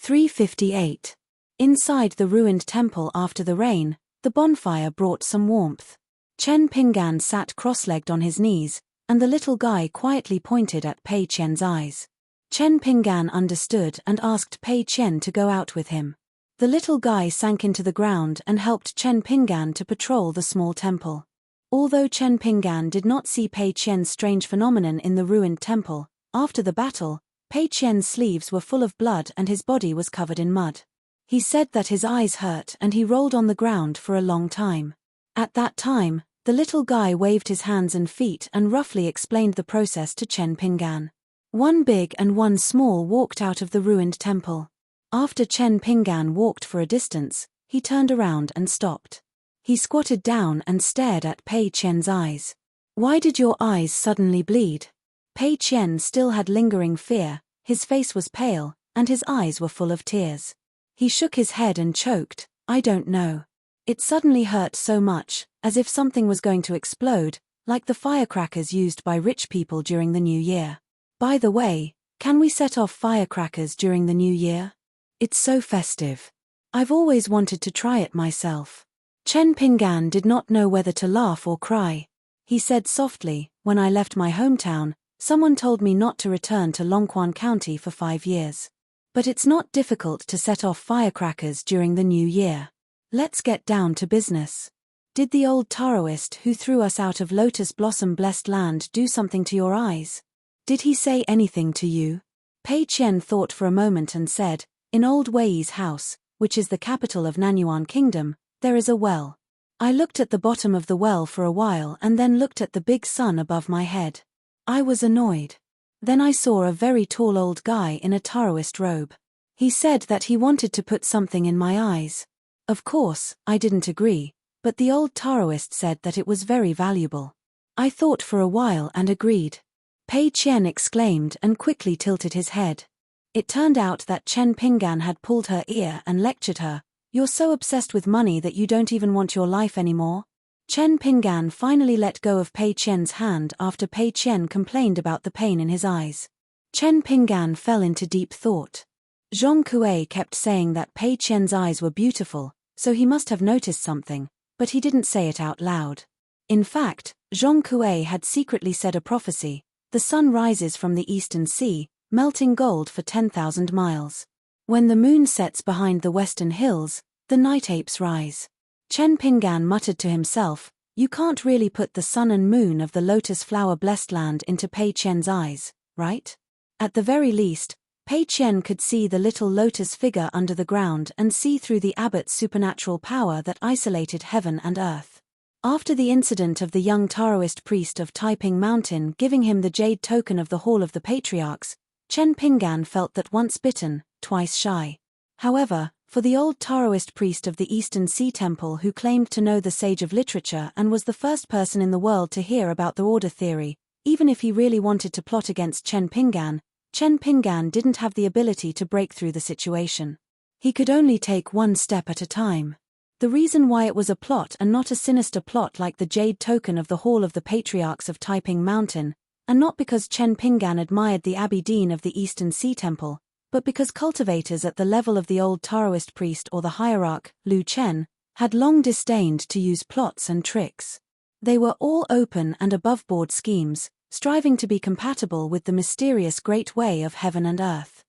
358. Inside the ruined temple after the rain, the bonfire brought some warmth. Chen Pinggan sat cross-legged on his knees, and the little guy quietly pointed at Pei Qian's eyes. Chen Pinggan understood and asked Pei Qian to go out with him. The little guy sank into the ground and helped Chen Pinggan to patrol the small temple. Although Chen Pinggan did not see Pei Qian's strange phenomenon in the ruined temple, after the battle, Pei Qian's sleeves were full of blood and his body was covered in mud. He said that his eyes hurt and he rolled on the ground for a long time. At that time, the little guy waved his hands and feet and roughly explained the process to Chen Pinggan. One big and one small walked out of the ruined temple. After Chen Pinggan walked for a distance, he turned around and stopped. He squatted down and stared at Pei Qian's eyes. "Why did your eyes suddenly bleed?" Pei Qian still had lingering fear, his face was pale, and his eyes were full of tears. He shook his head and choked, "I don't know. It suddenly hurt so much, as if something was going to explode, like the firecrackers used by rich people during the New Year. By the way, can we set off firecrackers during the New Year? It's so festive. I've always wanted to try it myself." Chen Pinggan did not know whether to laugh or cry. He said softly, "When I left my hometown, someone told me not to return to Longquan County for 5 years. But it's not difficult to set off firecrackers during the New Year. Let's get down to business. Did the old Taoist who threw us out of Lotus Blossom Blessed Land do something to your eyes? Did he say anything to you?" Pei Qian thought for a moment and said, "In Old Wei's house, which is the capital of Nanyuan Kingdom, there is a well. I looked at the bottom of the well for a while and then looked at the big sun above my head. I was annoyed. Then I saw a very tall old guy in a Taoist robe. He said that he wanted to put something in my eyes. Of course, I didn't agree, but the old Taoist said that it was very valuable. I thought for a while and agreed." Pei Qian exclaimed and quickly tilted his head. It turned out that Chen Pinggan had pulled her ear and lectured her, "You're so obsessed with money that you don't even want your life anymore?" Chen Pinggan finally let go of Pei Qian's hand after Pei Qian complained about the pain in his eyes. Chen Pinggan fell into deep thought. Zhong Kuei kept saying that Pei Qian's eyes were beautiful, so he must have noticed something, but he didn't say it out loud. In fact, Zhong Kuei had secretly said a prophecy: the sun rises from the eastern sea, melting gold for 10,000 miles. When the moon sets behind the western hills, the night apes rise. Chen Pinggan muttered to himself, "You can't really put the sun and moon of the lotus flower blessed land into Pei Qian's eyes, right?" At the very least, Pei Qian could see the little lotus figure under the ground and see through the abbot's supernatural power that isolated heaven and earth. After the incident of the young Taoist priest of Taiping Mountain giving him the jade token of the Hall of the Patriarchs, Chen Pinggan felt that once bitten, twice shy. However, for the old Taoist priest of the Eastern Sea Temple who claimed to know the sage of literature and was the first person in the world to hear about the order theory, even if he really wanted to plot against Chen Pinggan didn't have the ability to break through the situation. He could only take one step at a time. The reason why it was a plot and not a sinister plot like the jade token of the Hall of the Patriarchs of Taiping Mountain, and not because Chen Pinggan admired the Abbey Dean of the Eastern Sea Temple, but because cultivators at the level of the old Taoist priest or the hierarch, Lu Chen, had long disdained to use plots and tricks. They were all open and above-board schemes, striving to be compatible with the mysterious great way of heaven and earth.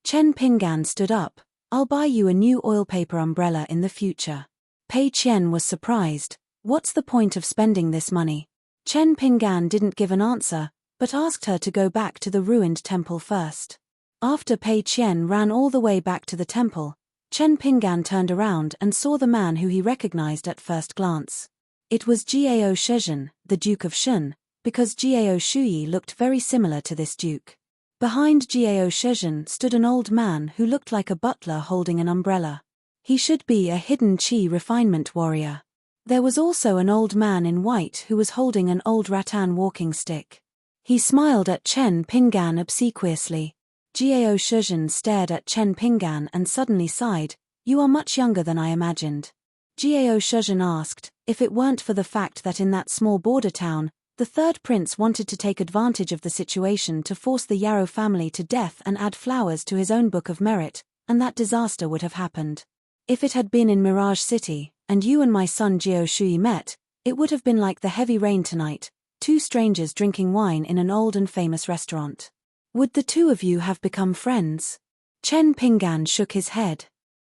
Chen Pinggan stood up. "I'll buy you a new oil paper umbrella in the future." Pei Qian was surprised. "What's the point of spending this money?" Chen Pinggan didn't give an answer, but asked her to go back to the ruined temple first. After Pei Qian ran all the way back to the temple, Chen Pinggan turned around and saw the man who he recognized at first glance. It was Jiao Shezhen, the Duke of Shun, because Jiao Shuyi looked very similar to this duke. Behind Jiao Shezhen stood an old man who looked like a butler holding an umbrella. He should be a hidden qi refinement warrior. There was also an old man in white who was holding an old rattan walking stick. He smiled at Chen Pinggan obsequiously. Jiao Shezhen stared at Chen Pinggan and suddenly sighed, "You are much younger than I imagined." Jiao Shezhen asked, if it weren't for the fact that in that small border town, the third prince wanted to take advantage of the situation to force the Yarrow family to death and add flowers to his own book of merit, and that disaster would have happened. If it had been in Mirage City, and you and my son Jiao Shui met, it would have been like the heavy rain tonight, two strangers drinking wine in an old and famous restaurant. Would the two of you have become friends? Chen Pinggan shook his head.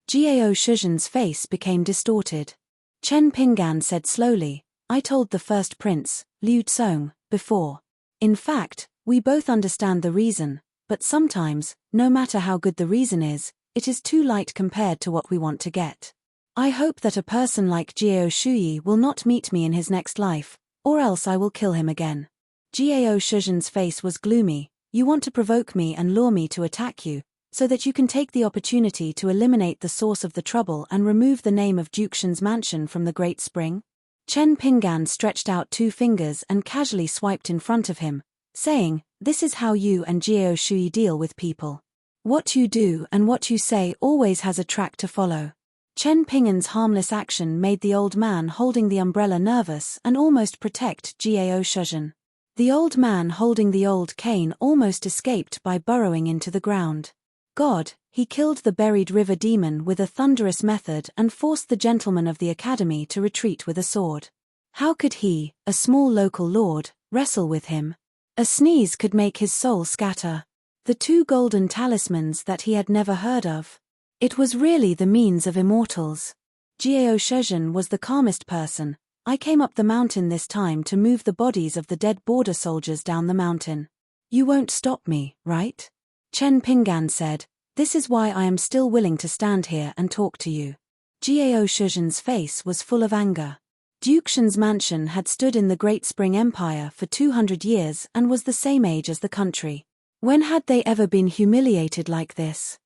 Jiao Shuzhen's face became distorted. Chen Pinggan said slowly, I told the first prince, Liu Tsong, before. In fact, we both understand the reason, but sometimes, no matter how good the reason is, it is too light compared to what we want to get. I hope that a person like Jiao Shui will not meet me in his next life, or else I will kill him again. Jiao Shuzhen's face was gloomy. You want to provoke me and lure me to attack you, so that you can take the opportunity to eliminate the source of the trouble and remove the name of Duke Shen's mansion from the Great Spring? Chen Pinggan stretched out 2 fingers and casually swiped in front of him, saying, this is how you and Jiao Shui deal with people. What you do and what you say always has a track to follow. Chen Pinggan's harmless action made the old man holding the umbrella nervous and almost protect Jiao Shuzhen. The old man holding the old cane almost escaped by burrowing into the ground. God, he killed the buried river demon with a thunderous method and forced the gentleman of the academy to retreat with a sword. How could he, a small local lord, wrestle with him? A sneeze could make his soul scatter. The 2 golden talismans that he had never heard of. It was really the means of immortals. Jiao Shuzhen was the calmest person. I came up the mountain this time to move the bodies of the dead border soldiers down the mountain. You won't stop me, right? Chen Pinggan said, this is why I am still willing to stand here and talk to you. Jiao Shuzhen's face was full of anger. Duke Shen's mansion had stood in the Great Spring Empire for 200 years and was the same age as the country. When had they ever been humiliated like this?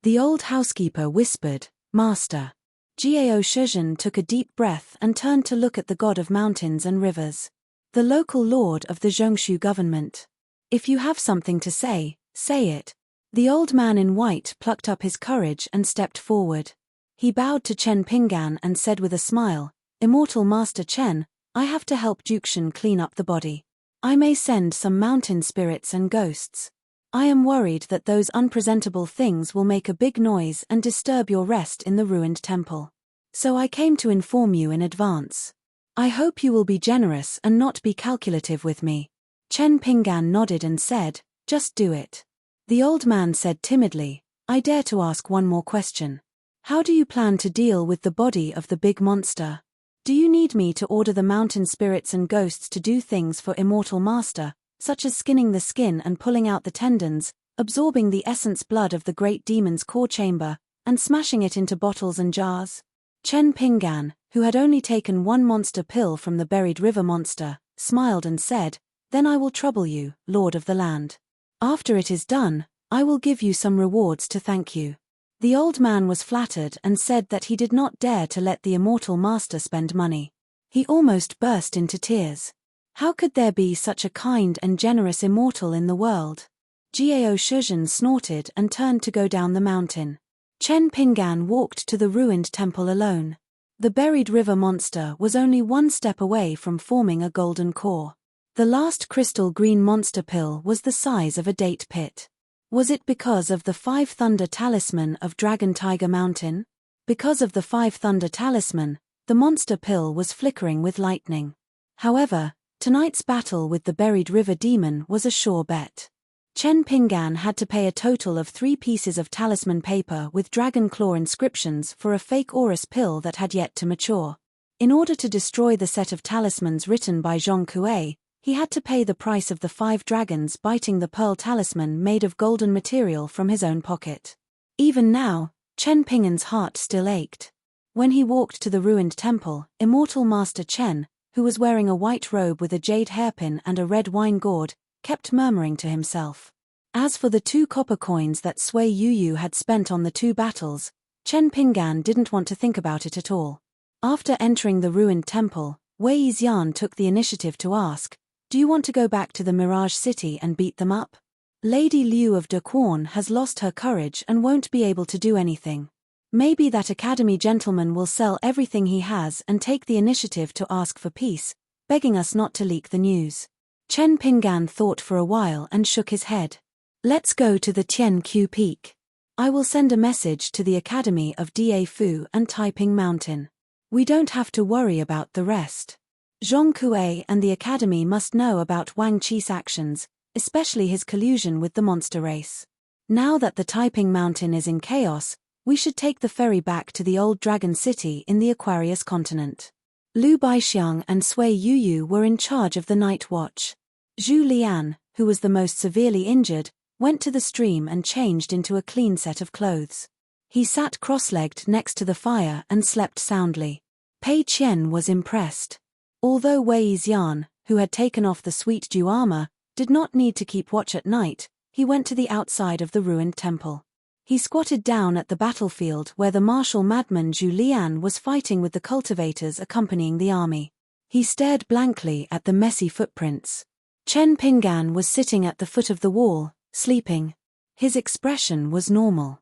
The old housekeeper whispered, Master. Jiao Shuzhen took a deep breath and turned to look at the god of mountains and rivers. The local lord of the Zhongshu government. If you have something to say, say it. The old man in white plucked up his courage and stepped forward. He bowed to Chen Pinggan and said with a smile, Immortal Master Chen, I have to help Duke Shen clean up the body. I may send some mountain spirits and ghosts. I am worried that those unpresentable things will make a big noise and disturb your rest in the ruined temple. So I came to inform you in advance. I hope you will be generous and not be calculative with me. Chen Pinggan nodded and said, just do it. The old man said timidly, I dare to ask one more question. How do you plan to deal with the body of the big monster? Do you need me to order the mountain spirits and ghosts to do things for Immortal Master, such as skinning the skin and pulling out the tendons, absorbing the essence blood of the great demon's core chamber, and smashing it into bottles and jars? Chen Pinggan, who had only taken 1 monster pill from the buried river monster, smiled and said, Then I will trouble you, Lord of the Land. After it is done, I will give you some rewards to thank you. The old man was flattered and said that he did not dare to let the Immortal Master spend money. He almost burst into tears. How could there be such a kind and generous immortal in the world? Jiao Shuzhen snorted and turned to go down the mountain. Chen Pinggan walked to the ruined temple alone. The buried river monster was only 1 step away from forming a golden core. The last crystal green monster pill was the size of a date pit. Was it because of the 5 Thunder Talisman of Dragon Tiger Mountain? Because of the 5 Thunder Talisman, the monster pill was flickering with lightning. However, tonight's battle with the buried river demon was a sure bet. Chen Pinggan had to pay a total of 3 pieces of talisman paper with dragon claw inscriptions for a fake Aurus pill that had yet to mature. In order to destroy the set of talismans written by Zhong Kuei, he had to pay the price of the 5 dragons biting the pearl talisman made of golden material from his own pocket. Even now, Chen Pinggan's heart still ached. When he walked to the ruined temple, Immortal Master Chen, who was wearing a white robe with a jade hairpin and a red wine gourd, kept murmuring to himself. As for the 2 copper coins that Sui Yu had spent on the 2 battles, Chen Pinggan didn't want to think about it at all. After entering the ruined temple, Wei Xian took the initiative to ask, Do you want to go back to the Mirage City and beat them up? Lady Liu of De Quan has lost her courage and won't be able to do anything. Maybe that academy gentleman will sell everything he has and take the initiative to ask for peace, begging us not to leak the news. Chen Pinggan thought for a while and shook his head. Let's go to the Tian Q Peak. I will send a message to the Academy of Da Fu and Taiping Mountain. We don't have to worry about the rest. Zhong Kuei and the Academy must know about Wang Qi's actions, especially his collusion with the monster race. Now that the Taiping Mountain is in chaos, we should take the ferry back to the old Dragon City in the Aquarius continent. Lu Baixiang and Sui Yuyu were in charge of the night watch. Zhu Lian, who was the most severely injured, went to the stream and changed into a clean set of clothes. He sat cross-legged next to the fire and slept soundly. Pei Qian was impressed. Although Wei Xian, who had taken off the sweet dew armor, did not need to keep watch at night, he went to the outside of the ruined temple. He squatted down at the battlefield where the martial madman Zhu Lian was fighting with the cultivators accompanying the army. He stared blankly at the messy footprints. Chen Pinggan was sitting at the foot of the wall, sleeping. His expression was normal.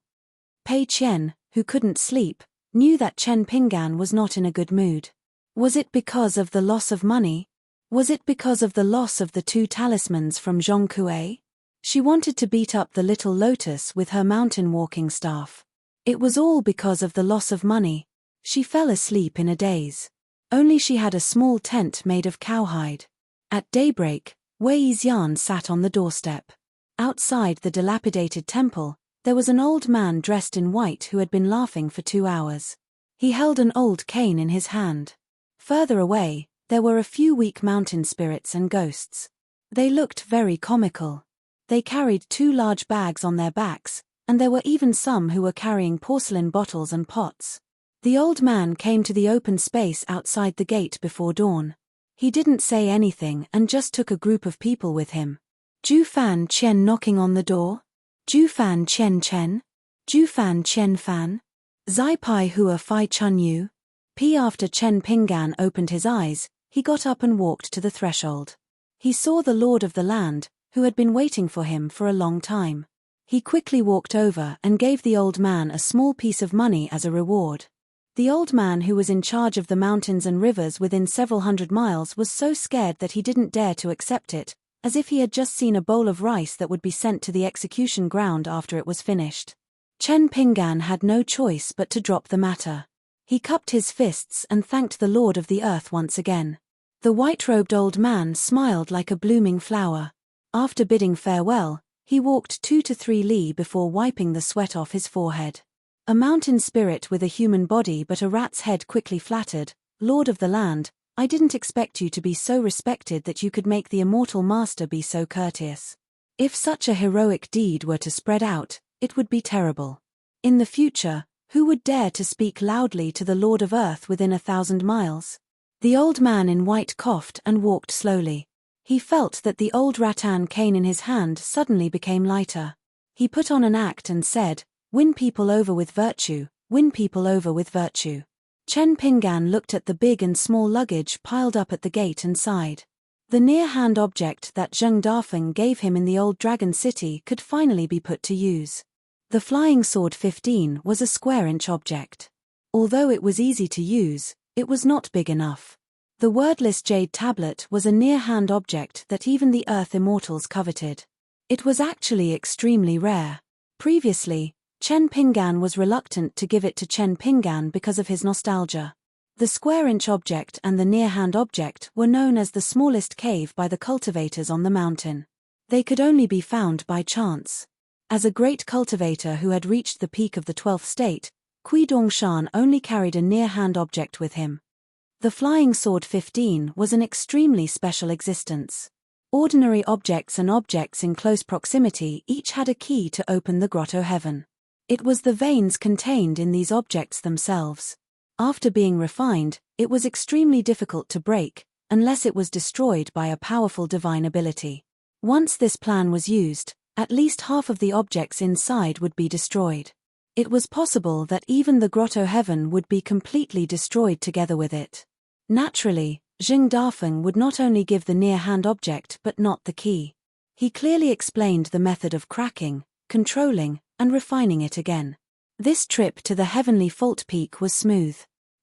Pei Qian, who couldn't sleep, knew that Chen Pinggan was not in a good mood. Was it because of the loss of money? Was it because of the loss of the 2 talismans from Zhong Kuei? She wanted to beat up the little lotus with her mountain walking staff. It was all because of the loss of money. She fell asleep in a daze. Only she had a small tent made of cowhide. At daybreak, Wei Xian sat on the doorstep. Outside the dilapidated temple, there was an old man dressed in white who had been laughing for 2 hours. He held an old cane in his hand. Further away, there were a few weak mountain spirits and ghosts. They looked very comical. They carried 2 large bags on their backs, and there were even some who were carrying porcelain bottles and pots. The old man came to the open space outside the gate before dawn. He didn't say anything and just took a group of people with him. Ju Fan Qian knocking on the door? Ju Fan Qian Chen? Ju Fan Qian Fan? Zai Pai Hua Fai Chun Yu? After Chen Pinggan opened his eyes, he got up and walked to the threshold. He saw the lord of the land, who had been waiting for him for a long time. He quickly walked over and gave the old man a small piece of money as a reward. The old man, who was in charge of the mountains and rivers within several hundred miles, was so scared that he didn't dare to accept it, as if he had just seen a bowl of rice that would be sent to the execution ground after it was finished. Chen Pinggan had no choice but to drop the matter. He cupped his fists and thanked the Lord of the Earth once again. The white-robed old man smiled like a blooming flower. After bidding farewell, he walked 2 to 3 li before wiping the sweat off his forehead. A mountain spirit with a human body but a rat's head quickly flattered, "Lord of the land, I didn't expect you to be so respected that you could make the immortal master be so courteous. If such a heroic deed were to spread out, it would be terrible. In the future, who would dare to speak loudly to the Lord of Earth within 1,000 miles? The old man in white coughed and walked slowly. He felt that the old rattan cane in his hand suddenly became lighter. He put on an act and said, "Win people over with virtue, win people over with virtue." Chen Pinggan looked at the big and small luggage piled up at the gate and sighed. The near-hand object that Zheng Dafeng gave him in the old Dragon City could finally be put to use. The Flying Sword 15 was a square-inch object. Although it was easy to use, it was not big enough. The wordless jade tablet was a near-hand object that even the Earth Immortals coveted. It was actually extremely rare. Previously, Chen Pinggan was reluctant to give it to Chen Pinggan because of his nostalgia. The square-inch object and the near-hand object were known as the smallest cave by the cultivators on the mountain. They could only be found by chance. As a great cultivator who had reached the peak of the 12th state, Kui Dongshan only carried a near-hand object with him. The Flying Sword 15 was an extremely special existence. Ordinary objects and objects in close proximity each had a key to open the grotto heaven. It was the veins contained in these objects themselves. After being refined, it was extremely difficult to break, unless it was destroyed by a powerful divine ability. Once this plan was used, at least half of the objects inside would be destroyed. It was possible that even the grotto heaven would be completely destroyed together with it. Naturally, Zheng Dafeng would not only give the near-hand object but not the key. He clearly explained the method of cracking, controlling, and refining it again. This trip to the heavenly fault peak was smooth.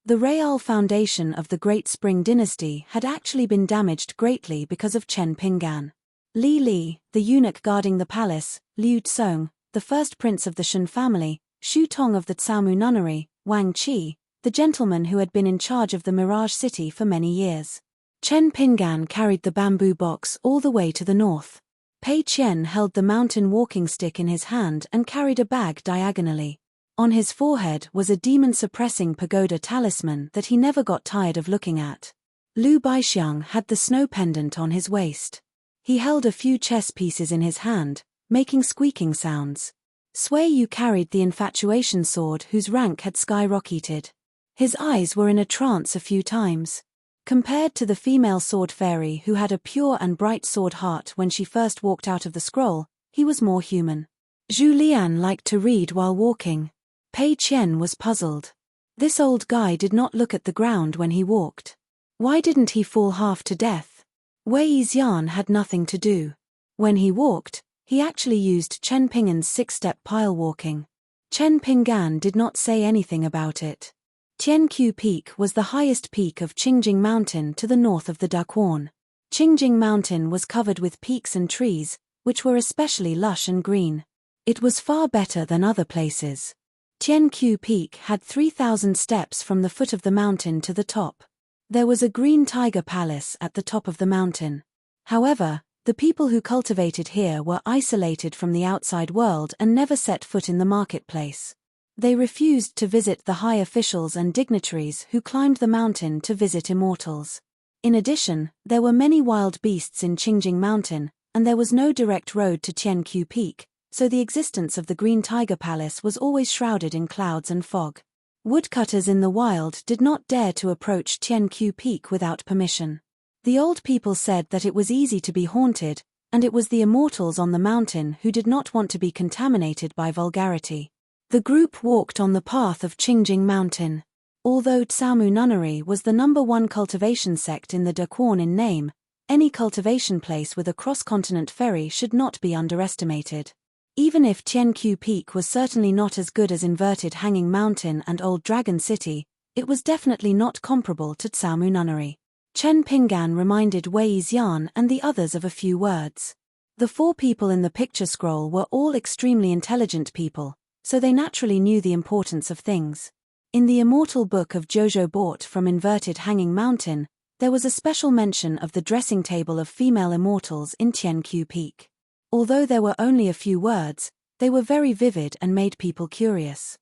The Real foundation of the Great Spring Dynasty had actually been damaged greatly because of Chen Pinggan. Li Li, the eunuch guarding the palace, Liu Tsong, the first prince of the Shen family, Shu Tong of the Tsaomu nunnery, Wang Qi, the gentleman who had been in charge of the Mirage City for many years. Chen Pinggan carried the bamboo box all the way to the north. Pei Qian held the mountain walking stick in his hand and carried a bag diagonally. On his forehead was a demon-suppressing pagoda talisman that he never got tired of looking at. Lu Baixiang had the snow pendant on his waist. He held a few chess pieces in his hand, making squeaking sounds. Sui Yu carried the infatuation sword whose rank had skyrocketed. His eyes were in a trance a few times. Compared to the female sword fairy who had a pure and bright sword heart when she first walked out of the scroll, he was more human. Zhu Lian liked to read while walking. Pei Qian was puzzled. This old guy did not look at the ground when he walked. Why didn't he fall half to death? Wei Xian had nothing to do. When he walked, he actually used Chen Pinggan's 6-step pile walking. Chen Pinggan did not say anything about it. Tianqiu Peak was the highest peak of Qingjing Mountain to the north of the Daquan. Qingjing Mountain was covered with peaks and trees, which were especially lush and green. It was far better than other places. Tianqiu Peak had 3,000 steps from the foot of the mountain to the top. There was a green tiger palace at the top of the mountain. However, the people who cultivated here were isolated from the outside world and never set foot in the marketplace. They refused to visit the high officials and dignitaries who climbed the mountain to visit immortals. In addition, there were many wild beasts in Qingjing Mountain, and there was no direct road to Tianqiu Peak, so the existence of the Green Tiger Palace was always shrouded in clouds and fog. Woodcutters in the wild did not dare to approach Tianqiu Peak without permission. The old people said that it was easy to be haunted, and it was the immortals on the mountain who did not want to be contaminated by vulgarity. The group walked on the path of Qingjing Mountain. Although Tsaomu nunnery was the #1 cultivation sect in the Daquan in name, any cultivation place with a cross-continent ferry should not be underestimated. Even if Tianqiu Peak was certainly not as good as Inverted Hanging Mountain and Old Dragon City, it was definitely not comparable to Tsaomu nunnery. Chen Pinggan reminded Wei Xian and the others of a few words. The 4 people in the picture scroll were all extremely intelligent people, so they naturally knew the importance of things. In the immortal book of Jojo bought from Inverted Hanging Mountain, there was a special mention of the dressing table of female immortals in Tianqiu Peak. Although there were only a few words, they were very vivid and made people curious.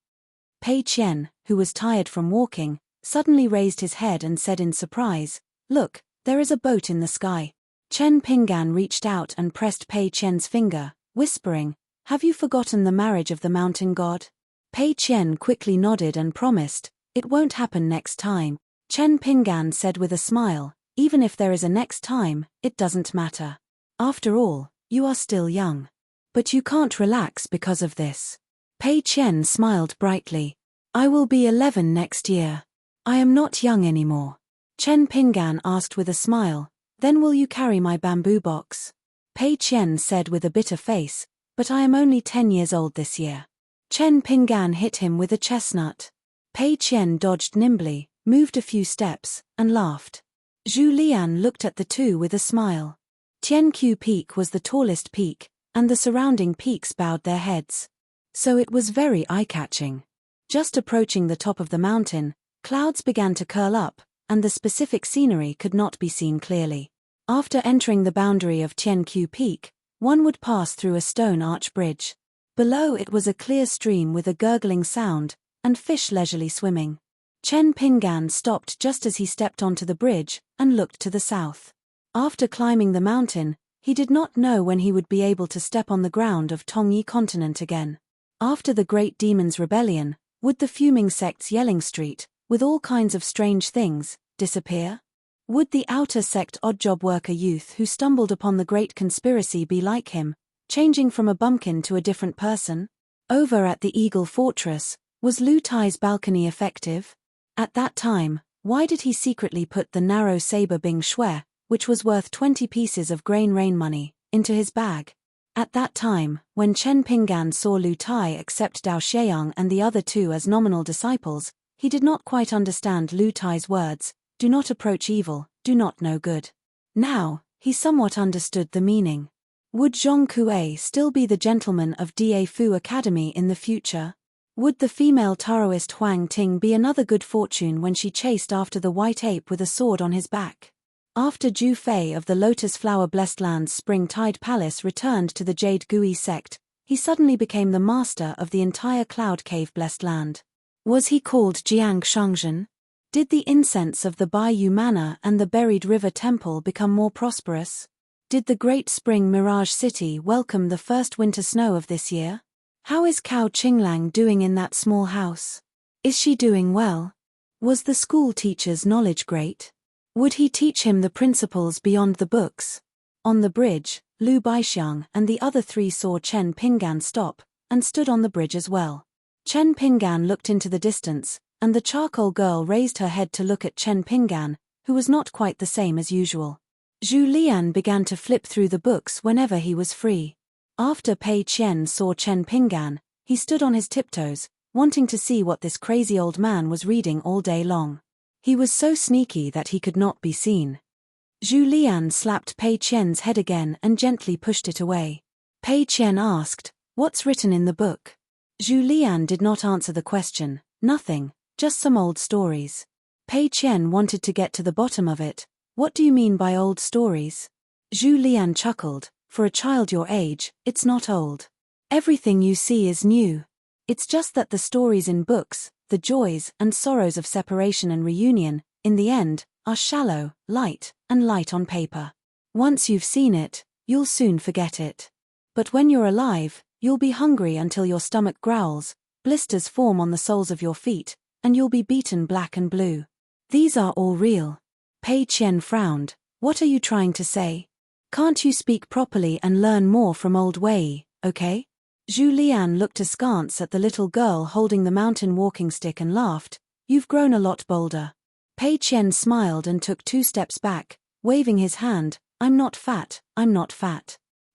Pei Qian, who was tired from walking, suddenly raised his head and said in surprise, "Look, there is a boat in the sky." Chen Pinggan reached out and pressed Pei Qian's finger, whispering, "Have you forgotten the marriage of the mountain god?" Pei Qian quickly nodded and promised, "It won't happen next time." Chen Pinggan said with a smile, "Even if there is a next time, it doesn't matter. After all, you are still young. But you can't relax because of this." Pei Qian smiled brightly. "I will be 11 next year. I am not young anymore." Chen Pinggan asked with a smile, "Then will you carry my bamboo box?" Pei Qian said with a bitter face, "But I am only 10 years old this year." Chen Pinggan hit him with a chestnut. Pei Qian dodged nimbly, moved a few steps, and laughed. Zhu Lian looked at the two with a smile. Tianqiu Peak was the tallest peak, and the surrounding peaks bowed their heads. So it was very eye-catching. Just approaching the top of the mountain, clouds began to curl up, and the specific scenery could not be seen clearly. After entering the boundary of Tianqiu Peak, one would pass through a stone arch bridge. Below it was a clear stream with a gurgling sound, and fish leisurely swimming. Chen Pinggan stopped just as he stepped onto the bridge, and looked to the south. After climbing the mountain, he did not know when he would be able to step on the ground of Tongyi continent again. After the Great Demon's rebellion, would the fuming sect's yelling street, with all kinds of strange things, disappear? Would the outer sect odd-job worker youth who stumbled upon the great conspiracy be like him, changing from a bumpkin to a different person? Over at the Eagle Fortress, was Lu Tai's balcony effective? At that time, why did he secretly put the narrow saber Bing Shui, which was worth 20 pieces of grain rain money, into his bag? At that time, when Chen Pinggan saw Lu Tai accept Dao Xieyang and the other two as nominal disciples, he did not quite understand Lu Tai's words, "Do not approach evil, do not know good." Now, he somewhat understood the meaning. Would Zhong Kuei still be the gentleman of Da Fu Academy in the future? Would the female Taoist Huang Ting be another good fortune when she chased after the white ape with a sword on his back? After Zhu Fei of the Lotus Flower Blessed Land's Spring Tide Palace returned to the Jade Gui sect, he suddenly became the master of the entire Cloud Cave Blessed Land. Was he called Jiang Shangzhen? Did the incense of the Baiyu Manor and the Buried River Temple become more prosperous? Did the Great Spring Mirage City welcome the first winter snow of this year? How is Cao Qinglang doing in that small house? Is she doing well? Was the school teacher's knowledge great? Would he teach him the principles beyond the books? On the bridge, Lu Baixiang and the other three saw Chen Pinggan stop, and stood on the bridge as well. Chen Pinggan looked into the distance, and the charcoal girl raised her head to look at Chen Pinggan, who was not quite the same as usual. Zhu Lian began to flip through the books whenever he was free. After Pei Qian saw Chen Pinggan, he stood on his tiptoes, wanting to see what this crazy old man was reading all day long. He was so sneaky that he could not be seen. Zhu Lian slapped Pei Qian's head again and gently pushed it away. Pei Qian asked, "What's written in the book?" Zhu Lian did not answer the question. "Nothing, just some old stories." Pei Qian wanted to get to the bottom of it. "What do you mean by old stories?" Zhu Lian chuckled. "For a child your age, it's not old. Everything you see is new. It's just that the stories in books, the joys and sorrows of separation and reunion, in the end, are shallow, light on paper. Once you've seen it, you'll soon forget it. But when you're alive, you'll be hungry until your stomach growls, blisters form on the soles of your feet, and you'll be beaten black and blue. These are all real." Pei Qian frowned. "What are you trying to say? Can't you speak properly and learn more from old Wei, okay?" Zhu Lian looked askance at the little girl holding the mountain walking stick and laughed. "You've grown a lot bolder." Pei Qian smiled and took 2 steps back, waving his hand. I'm not fat.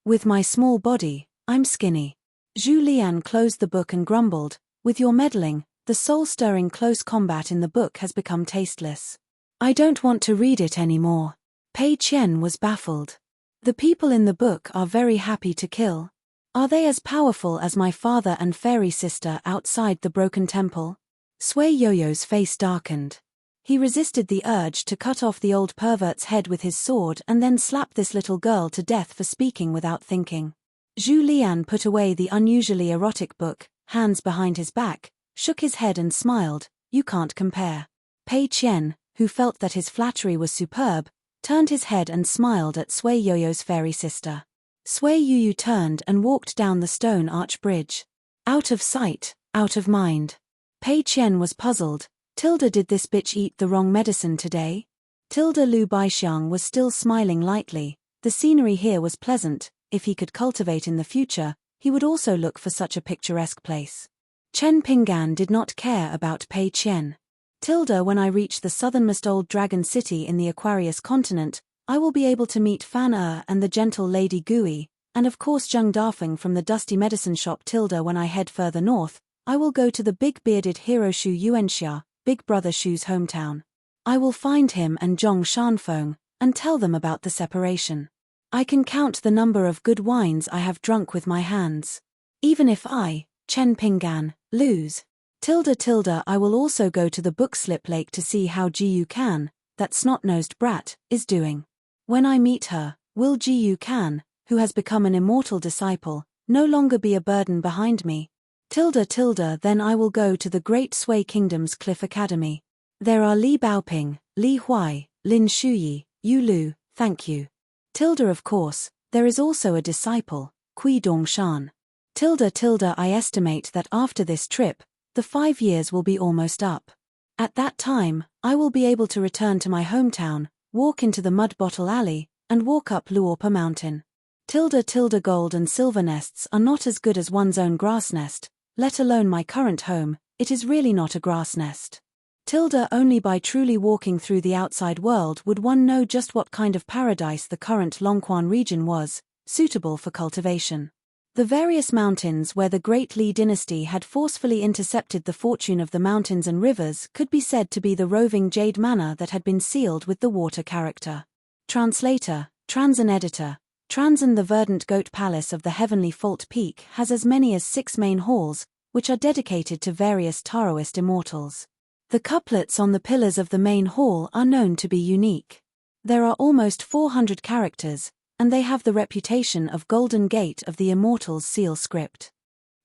With my small body, I'm skinny." Zhu Lian closed the book and grumbled, "With your meddling, the soul-stirring close combat in the book has become tasteless. I don't want to read it anymore." Pei Qian was baffled. "The people in the book are very happy to kill. Are they as powerful as my father and fairy sister outside the broken temple?" Sui Yoyo's face darkened. He resisted the urge to cut off the old pervert's head with his sword and then slap this little girl to death for speaking without thinking. Zhu Lian put away the unusually erotic book, hands behind his back, shook his head and smiled. "You can't compare." Pei Qian, who felt that his flattery was superb, turned his head and smiled at Sui Yoyo's fairy sister. Sui Yuyu turned and walked down the stone arch bridge. Out of sight, out of mind. Pei Qian was puzzled. Did this bitch eat the wrong medicine today? Lu Baixiang was still smiling lightly. The scenery here was pleasant. If he could cultivate in the future, he would also look for such a picturesque place. Chen Pinggan did not care about Pei Qian. When I reach the southernmost old dragon city in the Aquarius continent, I will be able to meet Fan and the gentle Lady Gui, and of course Zheng Dafeng from the dusty medicine shop. When I head further north, I will go to the big-bearded hero Shu Yuanxia, Big Brother Shu's hometown. I will find him and Zhong Shanfeng, and tell them about the separation. I can count the number of good wines I have drunk with my hands. Even if I, Chen Pinggan, lose. I will also go to the Bookslip Lake to see how Jiyu Kan, that snot-nosed brat, is doing. When I meet her, will Jiyu Kan, who has become an immortal disciple, no longer be a burden behind me? Then I will go to the Great Sui Kingdom's Cliff Academy. There are Li Baoping, Li Huai, Lin Shuyi, Yu Lu, thank you. Of course, there is also a disciple, Kui Dongshan. I estimate that after this trip, the 5 years will be almost up. At that time, I will be able to return to my hometown, walk into the Mud Bottle Alley, and walk up Luorpa Mountain. Gold and silver nests are not as good as one's own grass nest, let alone my current home. It is really not a grass nest. Only by truly walking through the outside world would one know just what kind of paradise the current Longquan region was, suitable for cultivation. The various mountains where the Great Li dynasty had forcefully intercepted the fortune of the mountains and rivers could be said to be the roving jade manor that had been sealed with the water character. Translator, Transan Editor, Transen, the verdant goat palace of the heavenly fault peak, has as many as 6 main halls, which are dedicated to various Taoist immortals. The couplets on the pillars of the main hall are known to be unique. There are almost 400 characters, and they have the reputation of Golden Gate of the Immortals seal script.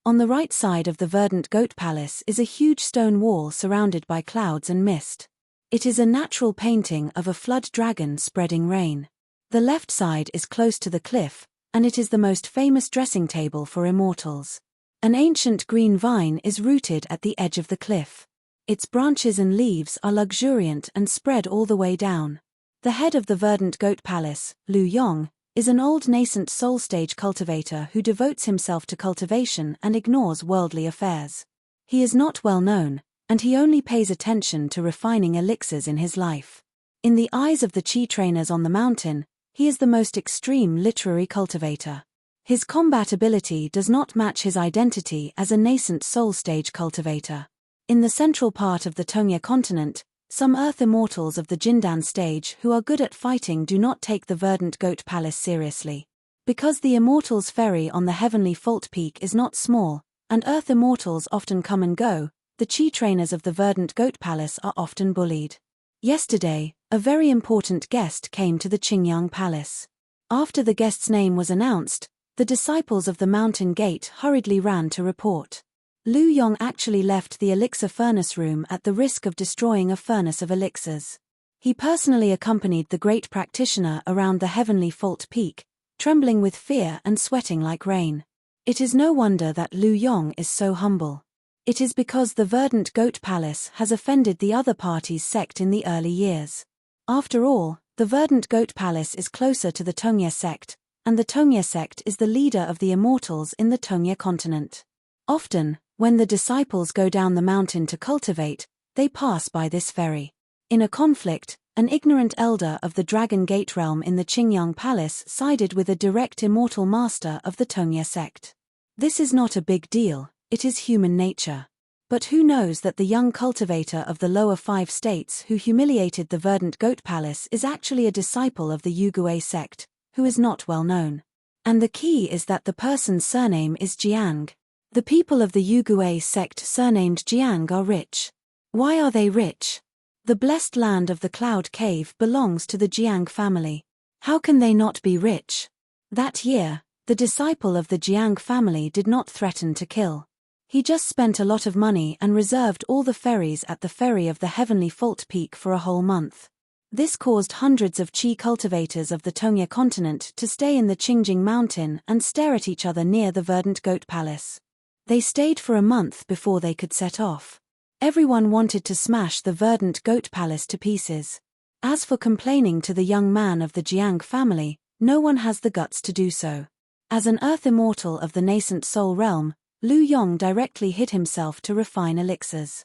On the right side of the verdant goat palace is a huge stone wall surrounded by clouds and mist. It is a natural painting of a flood dragon spreading rain. The left side is close to the cliff, and it is the most famous dressing table for immortals. An ancient green vine is rooted at the edge of the cliff. Its branches and leaves are luxuriant and spread all the way down. The head of the verdant goat palace, Lu Yong, is an old nascent soul stage cultivator who devotes himself to cultivation and ignores worldly affairs. He is not well known, and he only pays attention to refining elixirs in his life. In the eyes of the chi trainers on the mountain, he is the most extreme literary cultivator. His combat ability does not match his identity as a nascent soul stage cultivator. In the central part of the Tongya continent, some earth immortals of the Jindan stage who are good at fighting do not take the verdant goat palace seriously. Because the immortals' ferry on the heavenly fault peak is not small, and earth immortals often come and go, the chi trainers of the verdant goat palace are often bullied. Yesterday, a very important guest came to the Qingyang Palace. After the guest's name was announced, the disciples of the mountain gate hurriedly ran to report. Lu Yong actually left the elixir furnace room at the risk of destroying a furnace of elixirs. He personally accompanied the great practitioner around the heavenly fault peak, trembling with fear and sweating like rain. It is no wonder that Lu Yong is so humble. It is because the verdant goat palace has offended the other party's sect in the early years. After all, the verdant goat palace is closer to the Tongya sect, and the Tongya sect is the leader of the immortals in the Tongya continent. Often, when the disciples go down the mountain to cultivate, they pass by this ferry. In a conflict, an ignorant elder of the Dragon Gate realm in the Qingyang Palace sided with a direct immortal master of the Tongya sect. This is not a big deal, it is human nature. But who knows that the young cultivator of the lower 5 states who humiliated the verdant goat palace is actually a disciple of the Yugui sect, who is not well known. And the key is that the person's surname is Jiang. The people of the Yugui sect surnamed Jiang are rich. Why are they rich? The blessed land of the Cloud Cave belongs to the Jiang family. How can they not be rich? That year, the disciple of the Jiang family did not threaten to kill. He just spent a lot of money and reserved all the ferries at the ferry of the heavenly fault peak for a whole month. This caused hundreds of chi cultivators of the Tongya continent to stay in the Qingjing mountain and stare at each other near the verdant goat palace. They stayed for a month before they could set off. Everyone wanted to smash the verdant goat palace to pieces. As for complaining to the young man of the Jiang family, no one has the guts to do so. As an earth immortal of the nascent soul realm, Lu Yong directly hid himself to refine elixirs.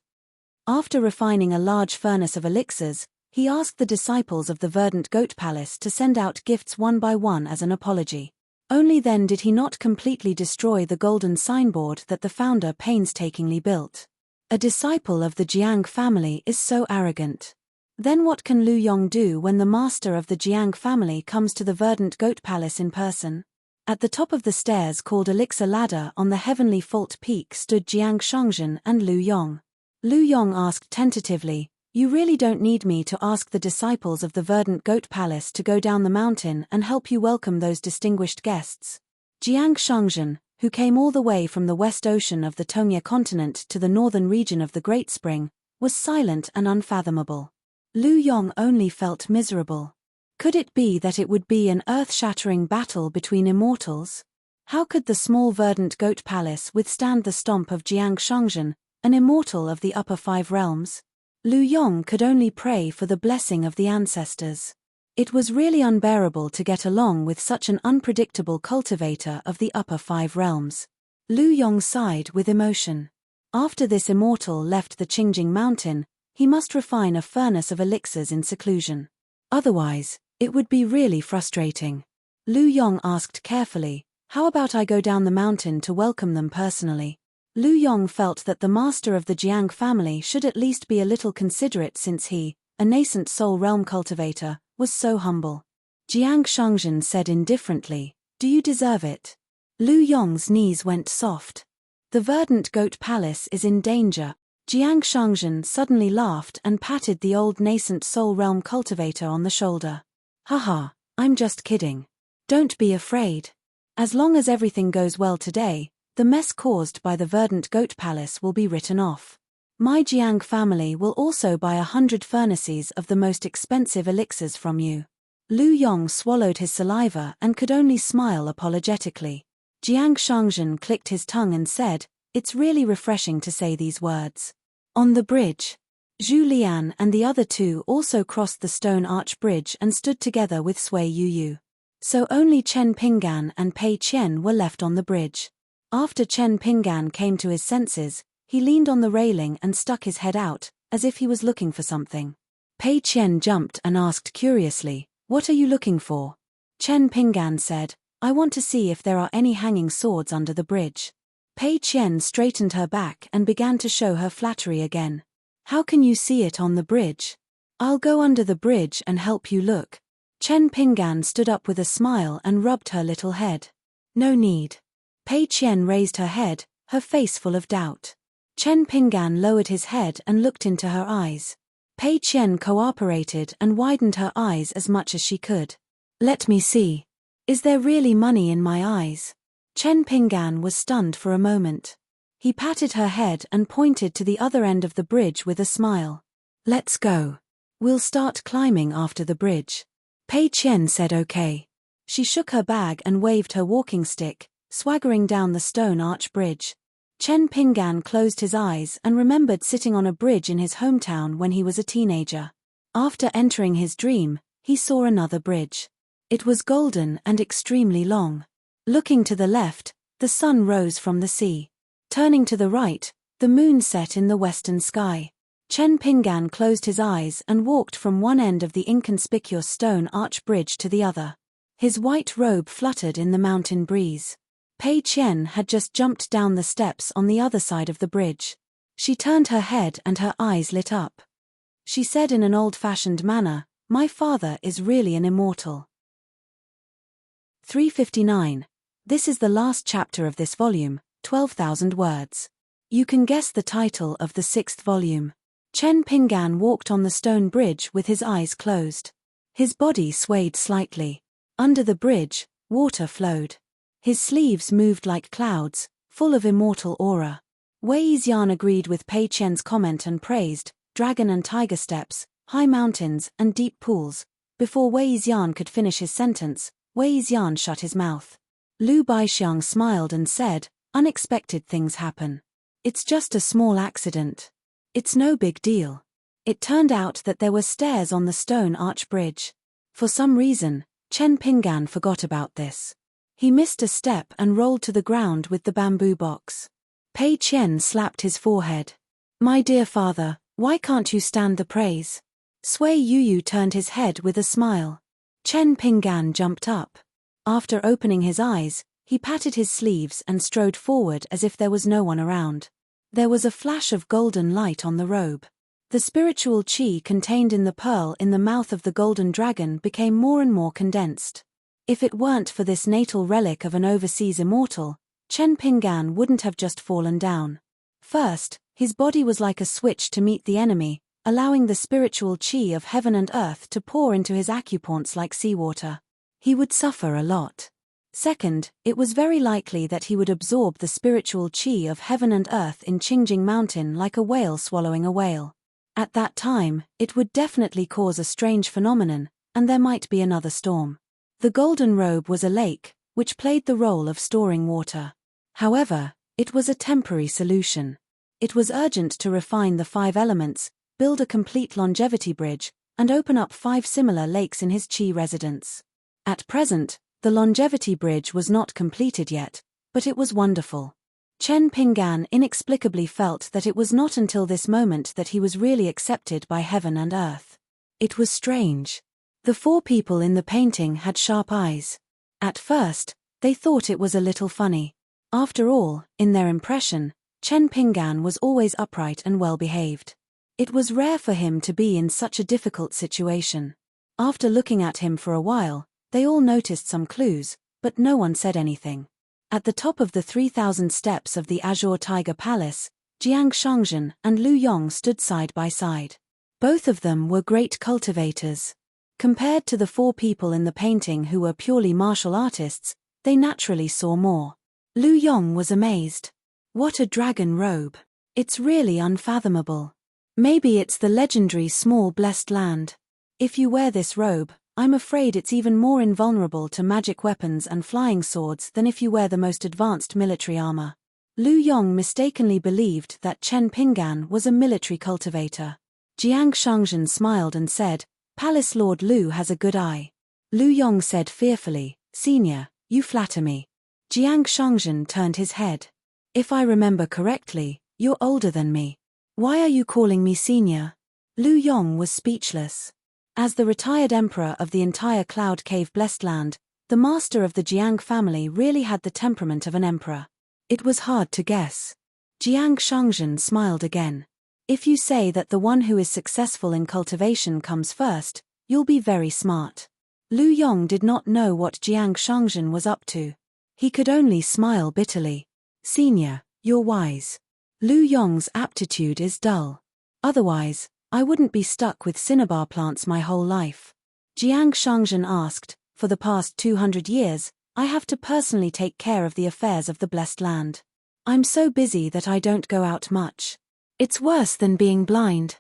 After refining a large furnace of elixirs, he asked the disciples of the verdant goat palace to send out gifts one by one as an apology. Only then did he not completely destroy the golden signboard that the founder painstakingly built. A disciple of the Jiang family is so arrogant. Then what can Lu Yong do when the master of the Jiang family comes to the verdant goat palace in person? At the top of the stairs called Elixir Ladder on the heavenly fault peak stood Jiang Shangzhen and Lu Yong. Lu Yong asked tentatively, "You really don't need me to ask the disciples of the verdant goat palace to go down the mountain and help you welcome those distinguished guests?" Jiang Shangzhen, who came all the way from the west ocean of the Tongya continent to the northern region of the Great Spring, was silent and unfathomable. Lu Yong only felt miserable. Could it be that it would be an earth-shattering battle between immortals? How could the small verdant goat palace withstand the stomp of Jiang Shangzhen, an immortal of the upper 5 realms? Lu Yong could only pray for the blessing of the ancestors. It was really unbearable to get along with such an unpredictable cultivator of the upper 5 realms. Lu Yong sighed with emotion. After this immortal left the Qingjing mountain, he must refine a furnace of elixirs in seclusion. Otherwise, it would be really frustrating. Lu Yong asked carefully, "How about I go down the mountain to welcome them personally?" Lu Yong felt that the master of the Jiang family should at least be a little considerate since he, a nascent soul realm cultivator, was so humble. Jiang Shangzhen said indifferently, "Do you deserve it?" Lu Yong's knees went soft. "The verdant goat palace is in danger." Jiang Shangzhen suddenly laughed and patted the old nascent soul realm cultivator on the shoulder. "Haha, I'm just kidding. Don't be afraid. As long as everything goes well today, the mess caused by the verdant goat palace will be written off. My Jiang family will also buy 100 furnaces of the most expensive elixirs from you." Lu Yong swallowed his saliva and could only smile apologetically. Jiang Shangzhen clicked his tongue and said, "It's really refreshing to say these words." On the bridge, Zhu Lian and the other two also crossed the stone arch bridge and stood together with Sui Yuyu. So only Chen Pinggan and Pei Qian were left on the bridge. After Chen Pinggan came to his senses, he leaned on the railing and stuck his head out, as if he was looking for something. Pei Qian jumped and asked curiously, "What are you looking for?" Chen Pinggan said, "I want to see if there are any hanging swords under the bridge." Pei Qian straightened her back and began to show her flattery again. "How can you see it on the bridge? I'll go under the bridge and help you look." Chen Pinggan stood up with a smile and rubbed her little head. "No need." Pei Qian raised her head, her face full of doubt. Chen Pinggan lowered his head and looked into her eyes. Pei Qian cooperated and widened her eyes as much as she could. "Let me see. Is there really money in my eyes?" Chen Pinggan was stunned for a moment. He patted her head and pointed to the other end of the bridge with a smile. "Let's go. We'll start climbing after the bridge." Pei Qian said okay. She shook her bag and waved her walking stick, swaggering down the stone arch bridge. Chen Pinggan closed his eyes and remembered sitting on a bridge in his hometown when he was a teenager. After entering his dream, he saw another bridge. It was golden and extremely long. Looking to the left, the sun rose from the sea. Turning to the right, the moon set in the western sky. Chen Pinggan closed his eyes and walked from one end of the inconspicuous stone arch bridge to the other. His white robe fluttered in the mountain breeze. Pei Qian had just jumped down the steps on the other side of the bridge. She turned her head and her eyes lit up. She said in an old-fashioned manner, "My father is really an immortal." 359. This is the last chapter of this volume, 12,000 words. You can guess the title of the 6th volume. Chen Pinggan walked on the stone bridge with his eyes closed. His body swayed slightly. Under the bridge, water flowed. His sleeves moved like clouds, full of immortal aura. Wei Xian agreed with Pei Qian's comment and praised, "Dragon and tiger steps, high mountains and deep pools." Before Wei Xian could finish his sentence, Wei Xian shut his mouth. Lu Baixiang smiled and said, "Unexpected things happen. It's just a small accident. It's no big deal." It turned out that there were stairs on the stone arch bridge. For some reason, Chen Pinggan forgot about this. He missed a step and rolled to the ground with the bamboo box. Pei Qian slapped his forehead. "My dear father, why can't you stand the praise?" Sui Yuyu turned his head with a smile. Chen Pinggan jumped up. After opening his eyes, he patted his sleeves and strode forward as if there was no one around. There was a flash of golden light on the robe. The spiritual qi contained in the pearl in the mouth of the golden dragon became more and more condensed. If it weren't for this natal relic of an overseas immortal, Chen Pinggan wouldn't have just fallen down. First, his body was like a switch to meet the enemy, allowing the spiritual qi of heaven and earth to pour into his acupoints like seawater. He would suffer a lot. Second, it was very likely that he would absorb the spiritual qi of heaven and earth in Qingjing Mountain like a whale swallowing a whale. At that time, it would definitely cause a strange phenomenon, and there might be another storm. The golden robe was a lake, which played the role of storing water. However, it was a temporary solution. It was urgent to refine the 5 elements, build a complete longevity bridge, and open up 5 similar lakes in his qi residence. At present, the longevity bridge was not completed yet, but it was wonderful. Chen Pinggan inexplicably felt that it was not until this moment that he was really accepted by heaven and earth. It was strange. The 4 people in the painting had sharp eyes. At first, they thought it was a little funny. After all, in their impression, Chen Pinggan was always upright and well-behaved. It was rare for him to be in such a difficult situation. After looking at him for a while, They all noticed some clues, but no one said anything. At the top of the 3,000 steps of the Azure Tiger Palace, Jiang Shangzhen and Lu Yong stood side by side. Both of them were great cultivators. Compared to the 4 people in the painting who were purely martial artists, they naturally saw more. Lu Yong was amazed. What a dragon robe! It's really unfathomable. Maybe it's the legendary small blessed land. If you wear this robe, I'm afraid it's even more invulnerable to magic weapons and flying swords than if you wear the most advanced military armor. Lu Yong mistakenly believed that Chen Pinggan was a military cultivator. Jiang Shangzhen smiled and said, "Palace Lord Lu has a good eye." Lu Yong said fearfully, "Senior, you flatter me." Jiang Shangzhen turned his head. "If I remember correctly, you're older than me. Why are you calling me senior?" Lu Yong was speechless. As the retired emperor of the entire Cloud Cave Blessed Land, the master of the Jiang family really had the temperament of an emperor. It was hard to guess. Jiang Shangzhen smiled again. "If you say that the one who is successful in cultivation comes first, you'll be very smart." Lu Yong did not know what Jiang Shangzhen was up to. He could only smile bitterly. "Senior, you're wise. Lu Yong's aptitude is dull. Otherwise, I wouldn't be stuck with cinnabar plants my whole life." Jiang Shangzhen asked, "For the past 200 years, I have to personally take care of the affairs of the Blessed Land. I'm so busy that I don't go out much. It's worse than being blind."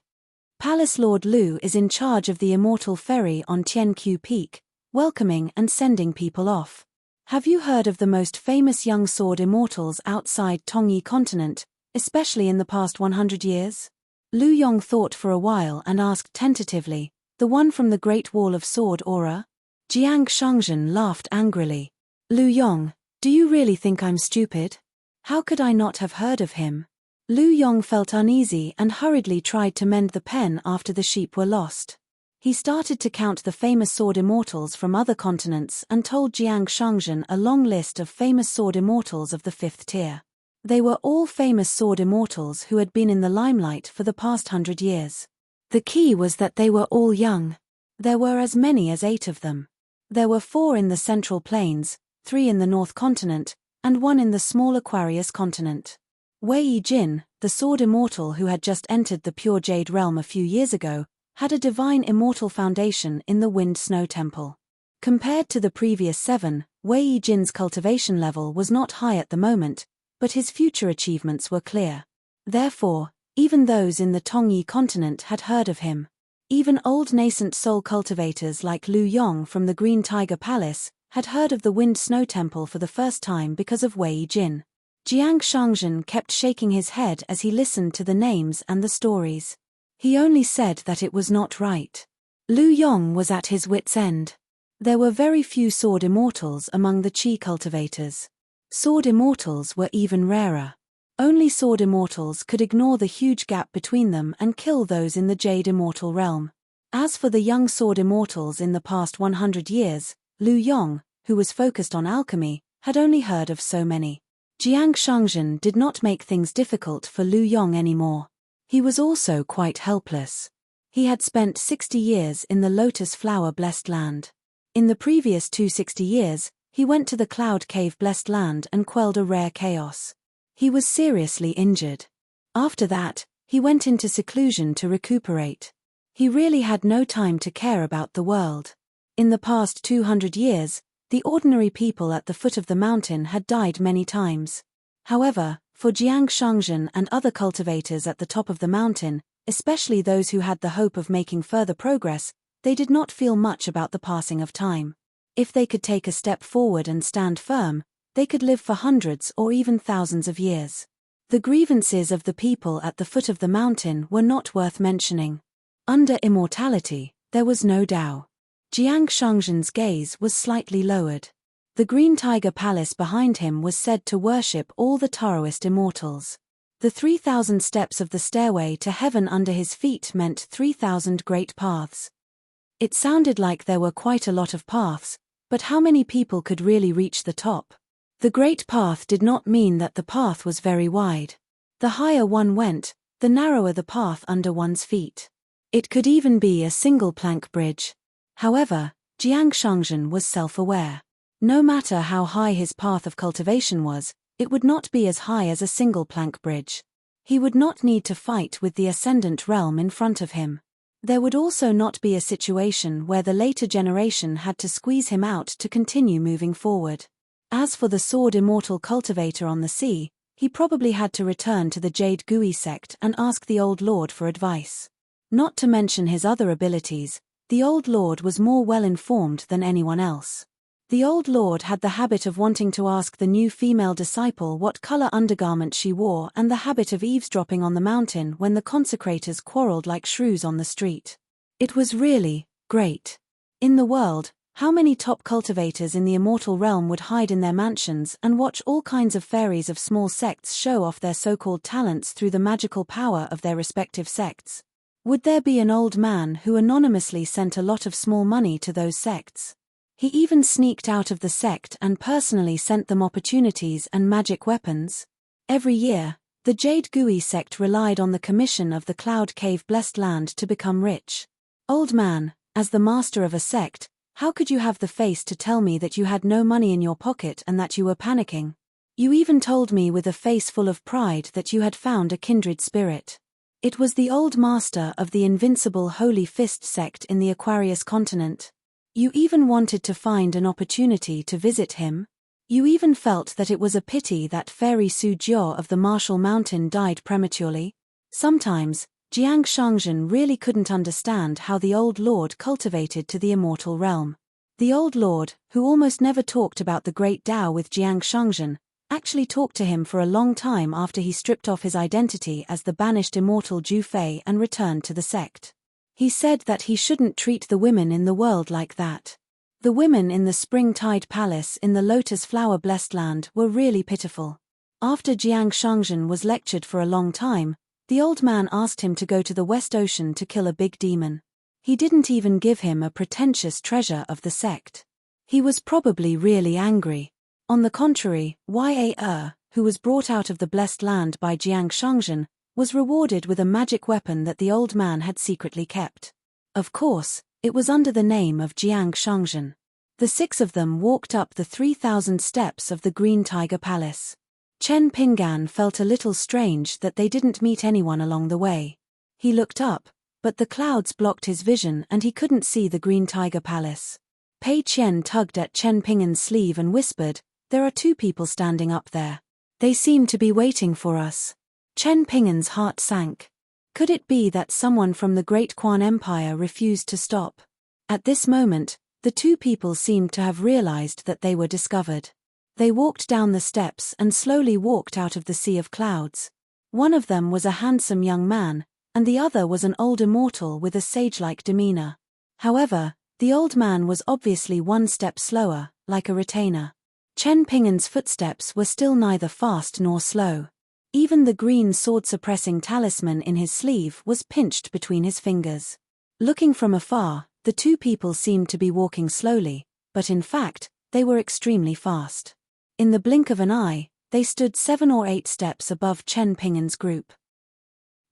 Palace Lord Lu is in charge of the immortal ferry on Tianqiu Peak, welcoming and sending people off. Have you heard of the most famous young sword immortals outside Tongyi continent, especially in the past 100 years? Lu Yong thought for a while and asked tentatively, "The one from the Great Wall of Sword Aura?" Jiang Shangzhen laughed angrily. "Lu Yong, do you really think I'm stupid? How could I not have heard of him?" Lu Yong felt uneasy and hurriedly tried to mend the pen after the sheep were lost. He started to count the famous sword immortals from other continents and told Jiang Shangzhen a long list of famous sword immortals of the 5th tier. They were all famous sword immortals who had been in the limelight for the past 100 years. The key was that they were all young. There were as many as 8 of them. There were 4 in the Central Plains, 3 in the North Continent, and 1 in the small Aquarius continent. Wei Jin, the sword immortal who had just entered the Pure Jade realm a few years ago, had a divine immortal foundation in the Wind Snow Temple. Compared to the previous 7, Wei Jin's cultivation level was not high at the moment, but his future achievements were clear. Therefore, even those in the Tongyi continent had heard of him. Even old nascent soul cultivators like Lu Yong from the Green Tiger Palace had heard of the Wind Snow Temple for the first time because of Wei Jin. Jiang Shangzhen kept shaking his head as he listened to the names and the stories. He only said that it was not right. Lu Yong was at his wits' end. There were very few sword immortals among the Qi cultivators. Sword immortals were even rarer. Only sword immortals could ignore the huge gap between them and kill those in the Jade Immortal realm. As for the young sword immortals in the past 100 years, Lu Yong, who was focused on alchemy, had only heard of so many. Jiang Shangzhen did not make things difficult for Lu Yong anymore. He was also quite helpless. He had spent 60 years in the Lotus Flower Blessed Land. In the previous 260 years, he went to the Cloud Cave Blessed Land and quelled a rare chaos. He was seriously injured. After that, he went into seclusion to recuperate. He really had no time to care about the world. In the past 200 years, the ordinary people at the foot of the mountain had died many times. However, for Jiang Shangzhen and other cultivators at the top of the mountain, especially those who had the hope of making further progress, they did not feel much about the passing of time. If they could take a step forward and stand firm, they could live for hundreds or even thousands of years. The grievances of the people at the foot of the mountain were not worth mentioning. Under immortality, there was no Tao. Jiang Shangzhen's gaze was slightly lowered. The Green Tiger Palace behind him was said to worship all the Taoist immortals. The 3,000 steps of the stairway to heaven under his feet meant 3,000 great paths. It sounded like there were quite a lot of paths, but how many people could really reach the top? The great path did not mean that the path was very wide. The higher one went, the narrower the path under one's feet. It could even be a single plank bridge. However, Jiang Shangzhen was self-aware. No matter how high his path of cultivation was, it would not be as high as a single plank bridge. He would not need to fight with the ascendant realm in front of him. There would also not be a situation where the later generation had to squeeze him out to continue moving forward. As for the sword immortal cultivator on the sea, he probably had to return to the Jade Gui sect and ask the Old Lord for advice. Not to mention his other abilities, the Old Lord was more well-informed than anyone else. The Old Lord had the habit of wanting to ask the new female disciple what color undergarment she wore and the habit of eavesdropping on the mountain when the consecrators quarreled like shrews on the street. It was really great. In the world, how many top cultivators in the immortal realm would hide in their mansions and watch all kinds of fairies of small sects show off their so-called talents through the magical power of their respective sects? Would there be an old man who anonymously sent a lot of small money to those sects? He even sneaked out of the sect and personally sent them opportunities and magic weapons. Every year, the Jade Gui sect relied on the commission of the Cloud Cave Blessed Land to become rich. Old man, as the master of a sect, how could you have the face to tell me that you had no money in your pocket and that you were panicking? You even told me with a face full of pride that you had found a kindred spirit. It was the old master of the invincible Holy Fist sect in the Aquarius continent. You even wanted to find an opportunity to visit him. You even felt that it was a pity that Fairy Su Jiao of the Martial Mountain died prematurely. Sometimes, Jiang Shangzhen really couldn't understand how the Old Lord cultivated to the immortal realm. The Old Lord, who almost never talked about the Great Tao with Jiang Shangzhen, actually talked to him for a long time after he stripped off his identity as the banished immortal Zhu Fei and returned to the sect. He said that he shouldn't treat the women in the world like that. The women in the Spring-Tide Palace in the Lotus Flower Blessed Land were really pitiful. After Jiang Shangzhen was lectured for a long time, the old man asked him to go to the West Ocean to kill a big demon. He didn't even give him a pretentious treasure of the sect. He was probably really angry. On the contrary, who was brought out of the Blessed Land by Jiang Shangzhen, was rewarded with a magic weapon that the old man had secretly kept. Of course, it was under the name of Jiang Shangzhen. The 6 of them walked up the 3,000 steps of the Green Tiger Palace. Chen Pinggan felt a little strange that they didn't meet anyone along the way. He looked up, but the clouds blocked his vision and he couldn't see the Green Tiger Palace. Pei Qian tugged at Chen Pinggan's sleeve and whispered, "There are 2 people standing up there. They seem to be waiting for us." Chen Pinggan's heart sank. Could it be that someone from the Great Quan Empire refused to stop? At this moment, the 2 people seemed to have realized that they were discovered. They walked down the steps and slowly walked out of the sea of clouds. One of them was a handsome young man, and the other was an old immortal with a sage-like demeanor. However, the old man was obviously 1 step slower, like a retainer. Chen Pinggan's footsteps were still neither fast nor slow. Even the green sword-suppressing talisman in his sleeve was pinched between his fingers. Looking from afar, the 2 people seemed to be walking slowly, but in fact, they were extremely fast. In the blink of an eye, they stood 7 or 8 steps above Chen Pinggan's group.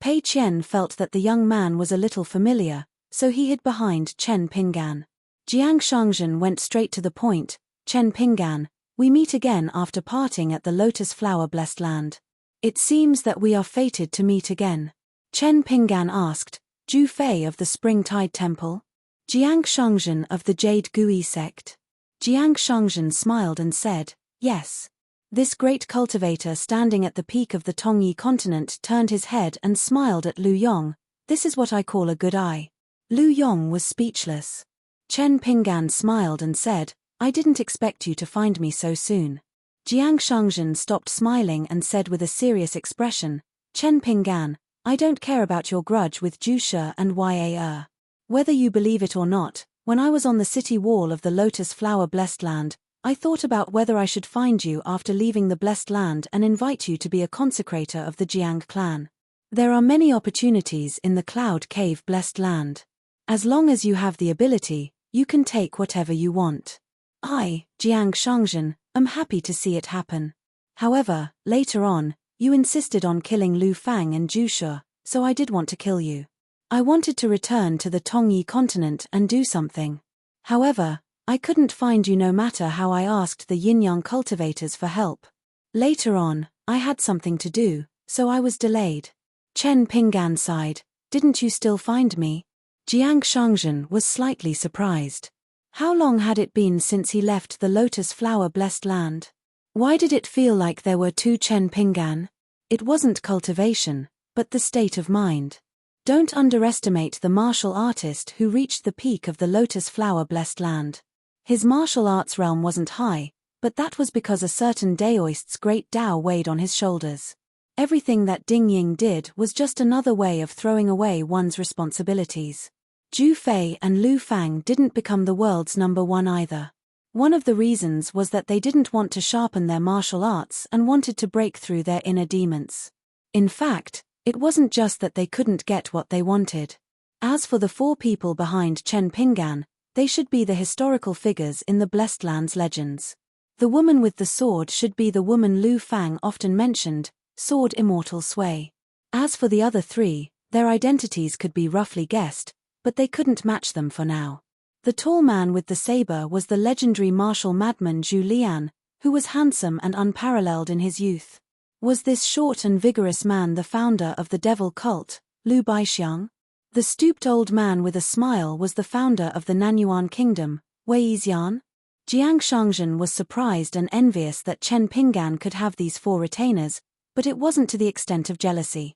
Pei Qian felt that the young man was a little familiar, so he hid behind Chen Pinggan. Jiang Shangzhen went straight to the point. "Chen Pinggan, we meet again after parting at the Lotus Flower Blessed Land. It seems that we are fated to meet again." Chen Pinggan asked, "Zhu Fei of the Spring-Tide Temple? Jiang Shangzhen of the Jade Gui sect?" Jiang Shangzhen smiled and said, "Yes." This great cultivator standing at the peak of the Tongyi continent turned his head and smiled at Lu Yong. "This is what I call a good eye." Lu Yong was speechless. Chen Pinggan smiled and said, "I didn't expect you to find me so soon." Jiang Shangzhen stopped smiling and said with a serious expression, "Chen Pinggan, I don't care about your grudge with Zhu Shi and Ya. Whether you believe it or not, when I was on the city wall of the Lotus Flower Blessed Land, I thought about whether I should find you after leaving the Blessed Land and invite you to be a consecrator of the Jiang clan. There are many opportunities in the Cloud Cave Blessed Land. As long as you have the ability, you can take whatever you want. I, Jiang Shangzhen, am happy to see it happen. However, later on, you insisted on killing Lu Fang and Zhu Shi, so I did want to kill you. I wanted to return to the Tongyi continent and do something. However, I couldn't find you no matter how I asked the yin-yang cultivators for help. Later on, I had something to do, so I was delayed. Chen Pinggan sighed. Didn't you still find me? Jiang Shangzhen was slightly surprised. How long had it been since he left the lotus flower-blessed land? Why did it feel like there were two Chen Pinggan? It wasn't cultivation, but the state of mind. Don't underestimate the martial artist who reached the peak of the lotus flower-blessed land. His martial arts realm wasn't high, but that was because a certain Daoist's great Tao weighed on his shoulders. Everything that Ding Ying did was just another way of throwing away one's responsibilities. Zhu Fei and Lu Fang didn't become the world's number one either. One of the reasons was that they didn't want to sharpen their martial arts and wanted to break through their inner demons. In fact, it wasn't just that they couldn't get what they wanted. As for the four people behind Chen Pinggan, they should be the historical figures in the Blessed Lands legends. The woman with the sword should be the woman Lu Fang often mentioned, Sword Immortal Sui. As for the other three, their identities could be roughly guessed, but they couldn't match them for now. The tall man with the saber was the legendary martial madman Zhu Lian, who was handsome and unparalleled in his youth. Was this short and vigorous man the founder of the devil cult, Lu Baixiang? The stooped old man with a smile was the founder of the Nanyuan kingdom, Wei Yixian? Jiang Shangzhen was surprised and envious that Chen Pinggan could have these four retainers, but it wasn't to the extent of jealousy.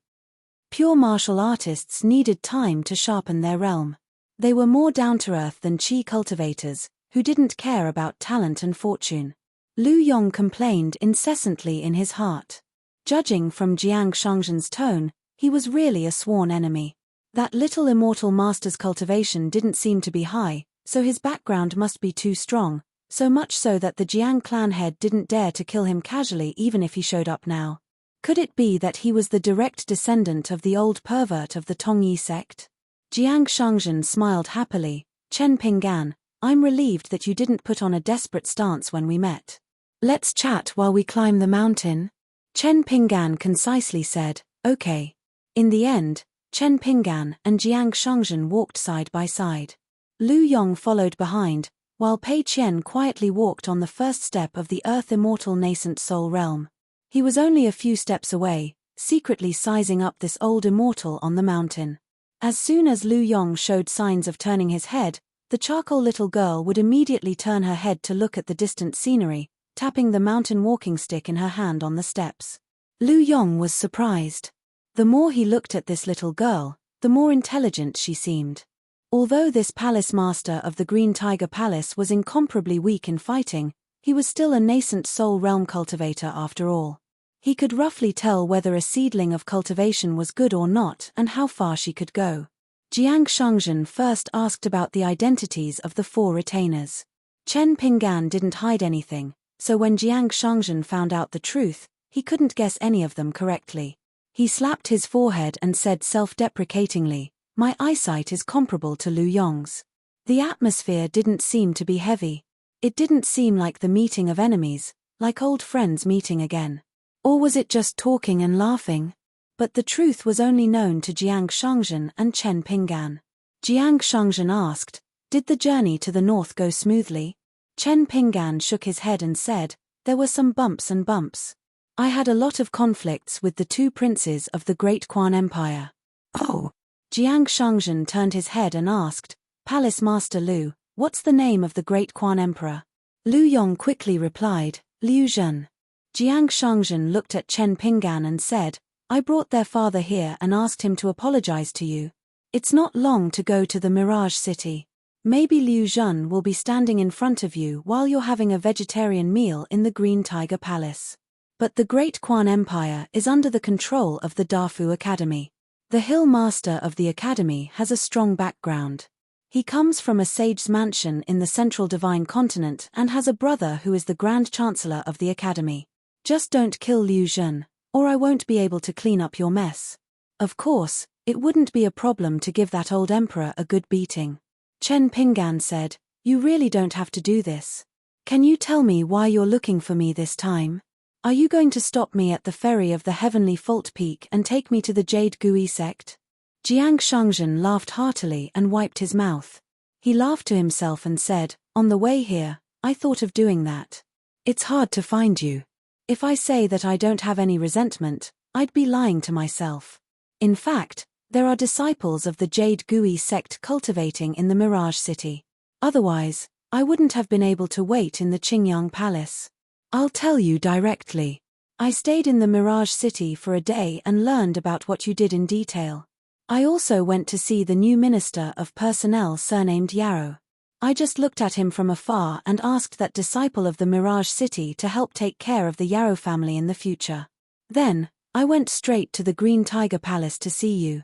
Pure martial artists needed time to sharpen their realm. They were more down-to-earth than qi cultivators, who didn't care about talent and fortune. Lu Yong complained incessantly in his heart. Judging from Jiang Shangzhen's tone, he was really a sworn enemy. That little immortal master's cultivation didn't seem to be high, so his background must be too strong, so much so that the Jiang clan head didn't dare to kill him casually even if he showed up now. Could it be that he was the direct descendant of the old pervert of the Tongyi sect? Jiang Shangzhen smiled happily. Chen Pinggan, I'm relieved that you didn't put on a desperate stance when we met. Let's chat while we climb the mountain. Chen Pinggan concisely said, okay. In the end, Chen Pinggan and Jiang Shangzhen walked side by side. Lu Yong followed behind, while Pei Qian quietly walked on the first step of the Earth Immortal Nascent Soul Realm. He was only a few steps away, secretly sizing up this old immortal on the mountain. As soon as Lu Yong showed signs of turning his head, the charcoal little girl would immediately turn her head to look at the distant scenery, tapping the mountain walking stick in her hand on the steps. Lu Yong was surprised. The more he looked at this little girl, the more intelligent she seemed. Although this palace master of the Green Tiger Palace was incomparably weak in fighting, he was still a nascent soul realm cultivator after all. He could roughly tell whether a seedling of cultivation was good or not and how far she could go. Jiang Shangzhen first asked about the identities of the four retainers. Chen Pinggan didn't hide anything, so when Jiang Shangzhen found out the truth, he couldn't guess any of them correctly. He slapped his forehead and said self-deprecatingly, my eyesight is comparable to Lu Yong's. The atmosphere didn't seem to be heavy. It didn't seem like the meeting of enemies, like old friends meeting again. Or was it just talking and laughing? But the truth was only known to Jiang Shangzhen and Chen Pinggan. Jiang Shangzhen asked, did the journey to the north go smoothly? Chen Pinggan shook his head and said, there were some bumps and bumps. I had a lot of conflicts with the two princes of the Great Quan Empire. Oh. Jiang Shangzhen turned his head and asked, Palace Master Lu, what's the name of the Great Quan Emperor? Lu Yong quickly replied, Liu Zhen. Jiang Shangzhen looked at Chen Pinggan and said, I brought their father here and asked him to apologize to you. It's not long to go to the Mirage City. Maybe Liu Zhen will be standing in front of you while you're having a vegetarian meal in the Green Tiger Palace. But the Great Quan Empire is under the control of the Dafu Academy. The Hill Master of the Academy has a strong background. He comes from a sage's mansion in the Central Divine Continent and has a brother who is the Grand Chancellor of the Academy. Just don't kill Liu Zhen, or I won't be able to clean up your mess. Of course, it wouldn't be a problem to give that old emperor a good beating. Chen Pinggan said, you really don't have to do this. Can you tell me why you're looking for me this time? Are you going to stop me at the ferry of the Heavenly Fault Peak and take me to the Jade Gui sect? Jiang Shangzhen laughed heartily and wiped his mouth. He laughed to himself and said, "On the way here, I thought of doing that. It's hard to find you. If I say that I don't have any resentment, I'd be lying to myself. In fact, there are disciples of the Jade Gui sect cultivating in the Mirage City. Otherwise, I wouldn't have been able to wait in the Qingyang Palace. I'll tell you directly. I stayed in the Mirage City for a day and learned about what you did in detail. I also went to see the new Minister of Personnel surnamed Yarrow. I just looked at him from afar and asked that disciple of the Mirage City to help take care of the Yarrow family in the future. Then, I went straight to the Green Tiger Palace to see you."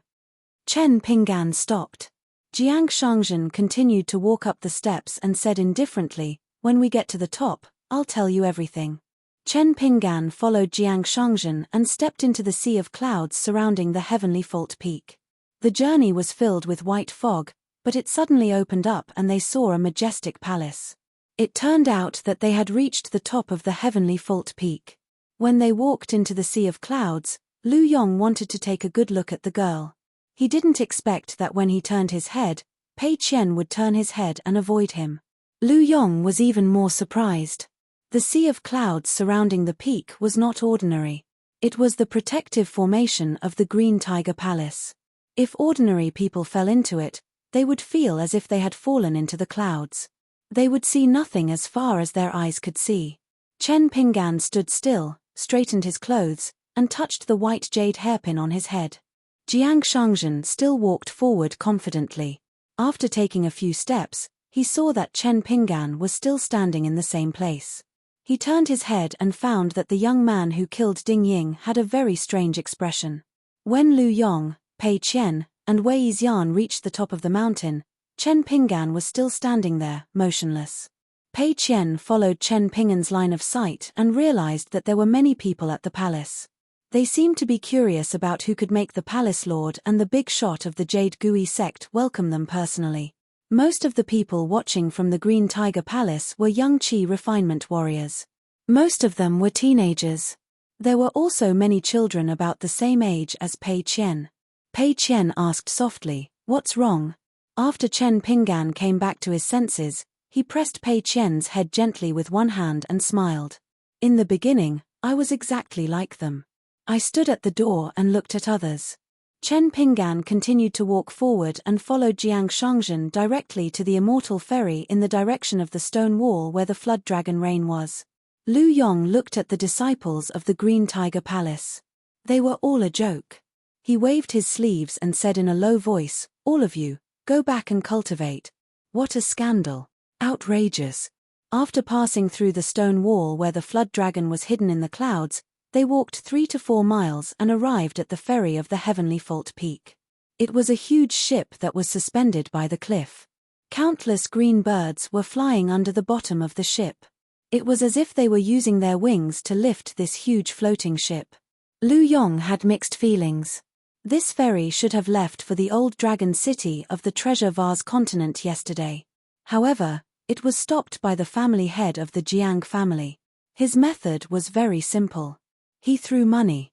Chen Pinggan stopped. Jiang Shangzhen continued to walk up the steps and said indifferently, "When we get to the top, I'll tell you everything." Chen Pinggan followed Jiang Shangzhen and stepped into the sea of clouds surrounding the heavenly fault peak. The journey was filled with white fog, but it suddenly opened up and they saw a majestic palace. It turned out that they had reached the top of the heavenly fault peak. When they walked into the sea of clouds, Lu Yong wanted to take a good look at the girl. He didn't expect that when he turned his head, Pei Qian would turn his head and avoid him. Lu Yong was even more surprised. The sea of clouds surrounding the peak was not ordinary. It was the protective formation of the Green Tiger Palace. If ordinary people fell into it, they would feel as if they had fallen into the clouds. They would see nothing as far as their eyes could see. Chen Pinggan stood still, straightened his clothes, and touched the white jade hairpin on his head. Jiang Shangzhen still walked forward confidently. After taking a few steps, he saw that Chen Pinggan was still standing in the same place. He turned his head and found that the young man who killed Ding Ying had a very strange expression. When Lu Yong, Pei Qian, and Wei Yixian reached the top of the mountain, Chen Pinggan was still standing there, motionless. Pei Qian followed Chen Pinggan's line of sight and realized that there were many people at the palace. They seemed to be curious about who could make the palace lord and the big shot of the Jade Gui sect welcome them personally. Most of the people watching from the Green Tiger Palace were young Qi refinement warriors. Most of them were teenagers. There were also many children about the same age as Pei Qian. Pei Qian asked softly, "What's wrong?" After Chen Pinggan came back to his senses, he pressed Pei Qian's head gently with one hand and smiled. "In the beginning, I was exactly like them. I stood at the door and looked at others." Chen Pinggan continued to walk forward and followed Jiang Shangzhen directly to the immortal ferry in the direction of the stone wall where the flood dragon rain was. Lu Yong looked at the disciples of the Green Tiger Palace. They were all a joke. He waved his sleeves and said in a low voice, "All of you, go back and cultivate." What a scandal. Outrageous. After passing through the stone wall where the flood dragon was hidden in the clouds, they walked 3 to 4 miles and arrived at the ferry of the heavenly fault peak. It was a huge ship that was suspended by the cliff. Countless green birds were flying under the bottom of the ship. It was as if they were using their wings to lift this huge floating ship. Lu Yong had mixed feelings. This ferry should have left for the old dragon city of the Treasure Vase continent yesterday. However, it was stopped by the family head of the Jiang family. His method was very simple. He threw money.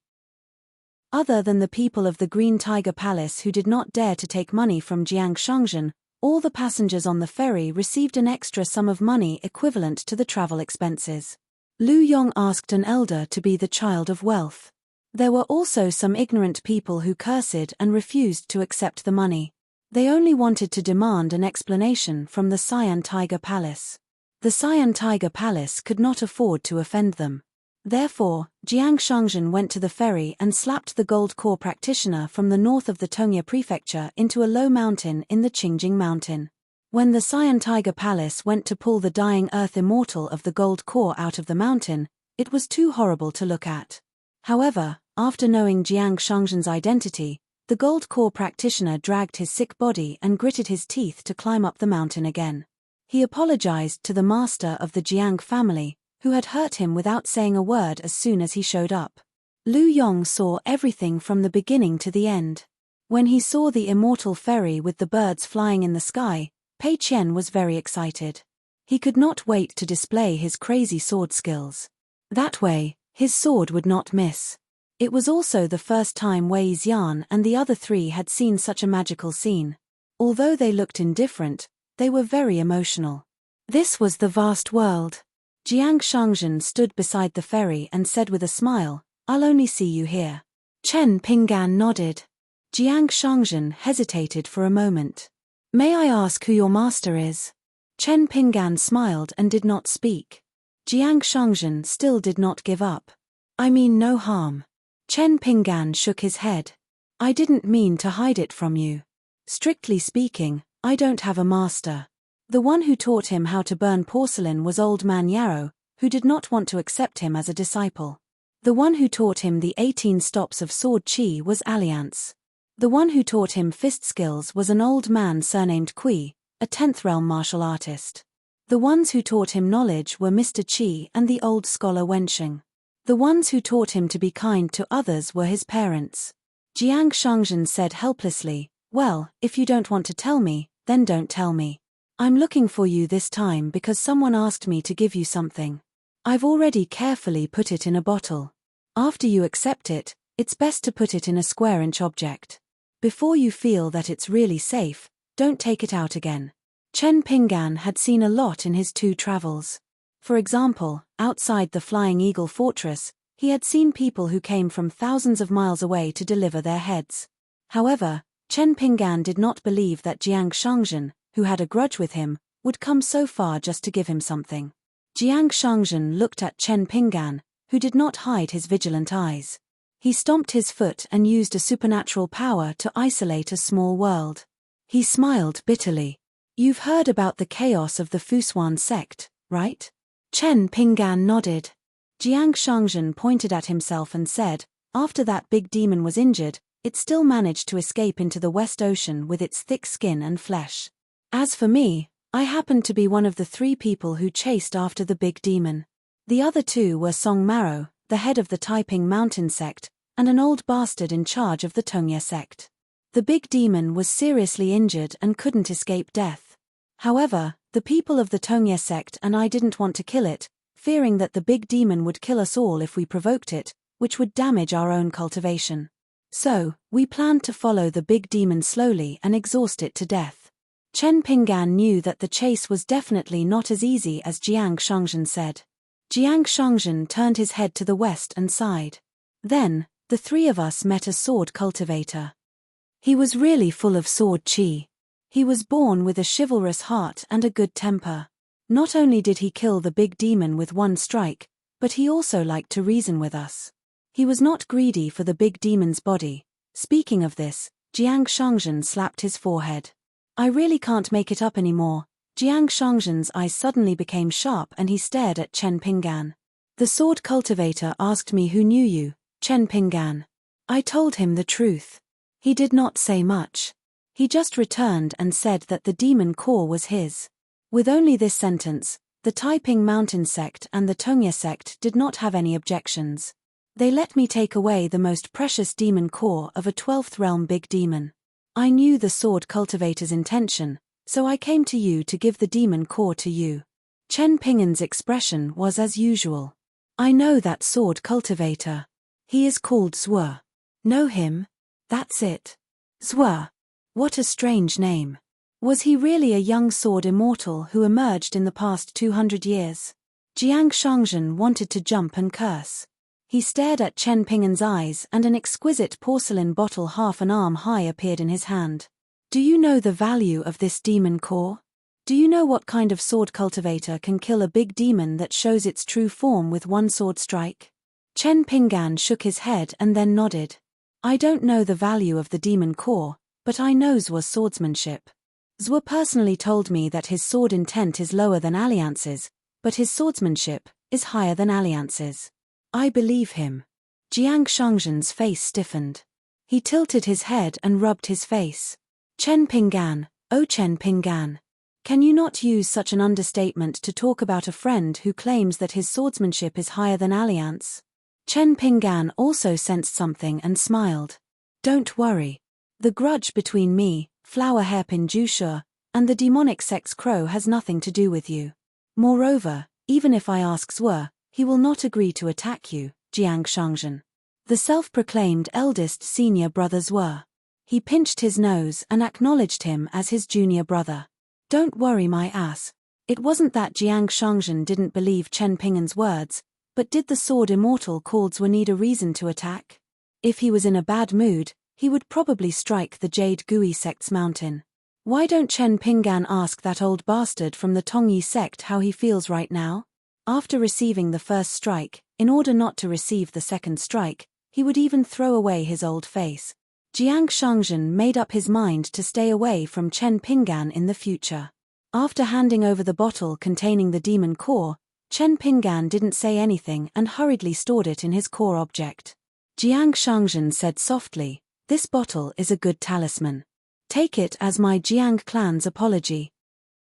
Other than the people of the Green Tiger Palace who did not dare to take money from Jiang Shangzhen, all the passengers on the ferry received an extra sum of money equivalent to the travel expenses. Lu Yong asked an elder to be the child of wealth. There were also some ignorant people who cursed and refused to accept the money. They only wanted to demand an explanation from the Cyan Tiger Palace. The Cyan Tiger Palace could not afford to offend them. Therefore, Jiang Shangzhen went to the ferry and slapped the gold core practitioner from the north of the Tongya prefecture into a low mountain in the Qingjing mountain. When the Cyan Tiger Palace went to pull the dying earth immortal of the gold core out of the mountain, it was too horrible to look at. However, after knowing Jiang Shangzhen's identity, the gold core practitioner dragged his sick body and gritted his teeth to climb up the mountain again. He apologized to the master of the Jiang family, who had hurt him without saying a word as soon as he showed up. Lu Yong saw everything from the beginning to the end. When he saw the immortal ferry with the birds flying in the sky, Pei Qian was very excited. He could not wait to display his crazy sword skills. That way, his sword would not miss. It was also the first time Wei Yixian and the other 3 had seen such a magical scene. Although they looked indifferent, They were very emotional. This was the vast world. Jiang Shangzhen stood beside the ferry and said with a smile, "I'll only see you here." Chen Pinggan nodded. Jiang Shangzhen hesitated for a moment. "May I ask who your master is?" Chen Pinggan smiled and did not speak. Jiang Shangzhen still did not give up. "I mean no harm." Chen Pinggan shook his head. "I didn't mean to hide it from you. Strictly speaking, I don't have a master. The one who taught him how to burn porcelain was Old Man Yarrow, who did not want to accept him as a disciple. The one who taught him the 18 stops of sword chi was Alliance. The one who taught him fist skills was an old man surnamed Kui, a 10th realm martial artist. The ones who taught him knowledge were Mr. Qi and the old scholar Wensheng. The ones who taught him to be kind to others were his parents." Jiang Shangzhen said helplessly, "Well, if you don't want to tell me, then don't tell me. I'm looking for you this time because someone asked me to give you something. I've already carefully put it in a bottle. After you accept it, it's best to put it in a square-inch object. Before you feel that it's really safe, don't take it out again." Chen Pinggan had seen a lot in his 2 travels. For example, outside the Flying Eagle Fortress, he had seen people who came from thousands of miles away to deliver their heads. However, Chen Pinggan did not believe that Jiang Shangzhen, who had a grudge with him, would come so far just to give him something. Jiang Shangzhen looked at Chen Pinggan, who did not hide his vigilant eyes. He stomped his foot and used a supernatural power to isolate a small world. He smiled bitterly. "You've heard about the chaos of the Fushuan sect, right?" Chen Pinggan nodded. Jiang Shangzhen pointed at himself and said, "After that big demon was injured, it still managed to escape into the West Ocean with its thick skin and flesh. As for me, I happened to be one of the 3 people who chased after the big demon. The other 2 were Song Maro, the head of the Taiping Mountain sect, and an old bastard in charge of the Tongye sect. The big demon was seriously injured and couldn't escape death. However, the people of the Tongye sect and I didn't want to kill it, fearing that the big demon would kill us all if we provoked it, which would damage our own cultivation. So, we planned to follow the big demon slowly and exhaust it to death." Chen Pinggan knew that the chase was definitely not as easy as Jiang Shangzhen said. Jiang Shangzhen turned his head to the west and sighed. "Then, the 3 of us met a sword cultivator. He was really full of sword chi. He was born with a chivalrous heart and a good temper. Not only did he kill the big demon with 1 strike, but he also liked to reason with us. He was not greedy for the big demon's body." Speaking of this, Jiang Shangzhen slapped his forehead. "I really can't make it up anymore." Jiang Shangzhen's eyes suddenly became sharp and he stared at Chen Pinggan. "The sword cultivator asked me who knew you, Chen Pinggan. I told him the truth. He did not say much. He just returned and said that the demon core was his." With only this sentence, the Taiping Mountain sect and the Tongye sect did not have any objections. "They let me take away the most precious demon core of a 12th realm big demon. I knew the sword cultivator's intention, so I came to you to give the demon core to you." Chen Pinggan's expression was as usual. "I know that sword cultivator. He is called Zhuo." "Know him? That's it. Zhuo. What a strange name. Was he really a young sword immortal who emerged in the past 200 years? Jiang Shangzhen wanted to jump and curse. He stared at Chen Pinggan's eyes and an exquisite porcelain bottle half an arm high appeared in his hand. "Do you know the value of this demon core? Do you know what kind of sword cultivator can kill a big demon that shows its true form with 1 sword strike?" Chen Pinggan shook his head and then nodded. "I don't know the value of the demon core, but I know Zhuo's swordsmanship. Zhuo personally told me that his sword intent is lower than Alliance's, but his swordsmanship is higher than Alliance's. I believe him." Jiang Shangzhen's face stiffened. He tilted his head and rubbed his face. "Chen Pinggan, oh Chen Pinggan. Can you not use such an understatement to talk about a friend who claims that his swordsmanship is higher than Alliance?" Chen Pinggan also sensed something and smiled. "Don't worry. The grudge between me, Flower Hairpin Jusha, and the demonic sect's crow has nothing to do with you. Moreover, even if I ask Zhuo, he will not agree to attack you, Jiang Shangzhen." The self-proclaimed eldest senior brother Zhuo. He pinched his nose and acknowledged him as his junior brother. Don't worry my ass. It wasn't that Jiang Shangzhen didn't believe Chen Pingan's words, but did the sword immortal Cordeswa need a reason to attack? If he was in a bad mood, he would probably strike the Jade Gui sect's mountain. Why don't Chen Pingan ask that old bastard from the Tongyi sect how he feels right now? After receiving the first strike, in order not to receive the second strike, he would even throw away his old face. Jiang Shangzhen made up his mind to stay away from Chen Pingan in the future. After handing over the bottle containing the demon core, Chen Pingan didn't say anything and hurriedly stored it in his core object. Jiang Shangzhen said softly, "This bottle is a good talisman. Take it as my Jiang clan's apology.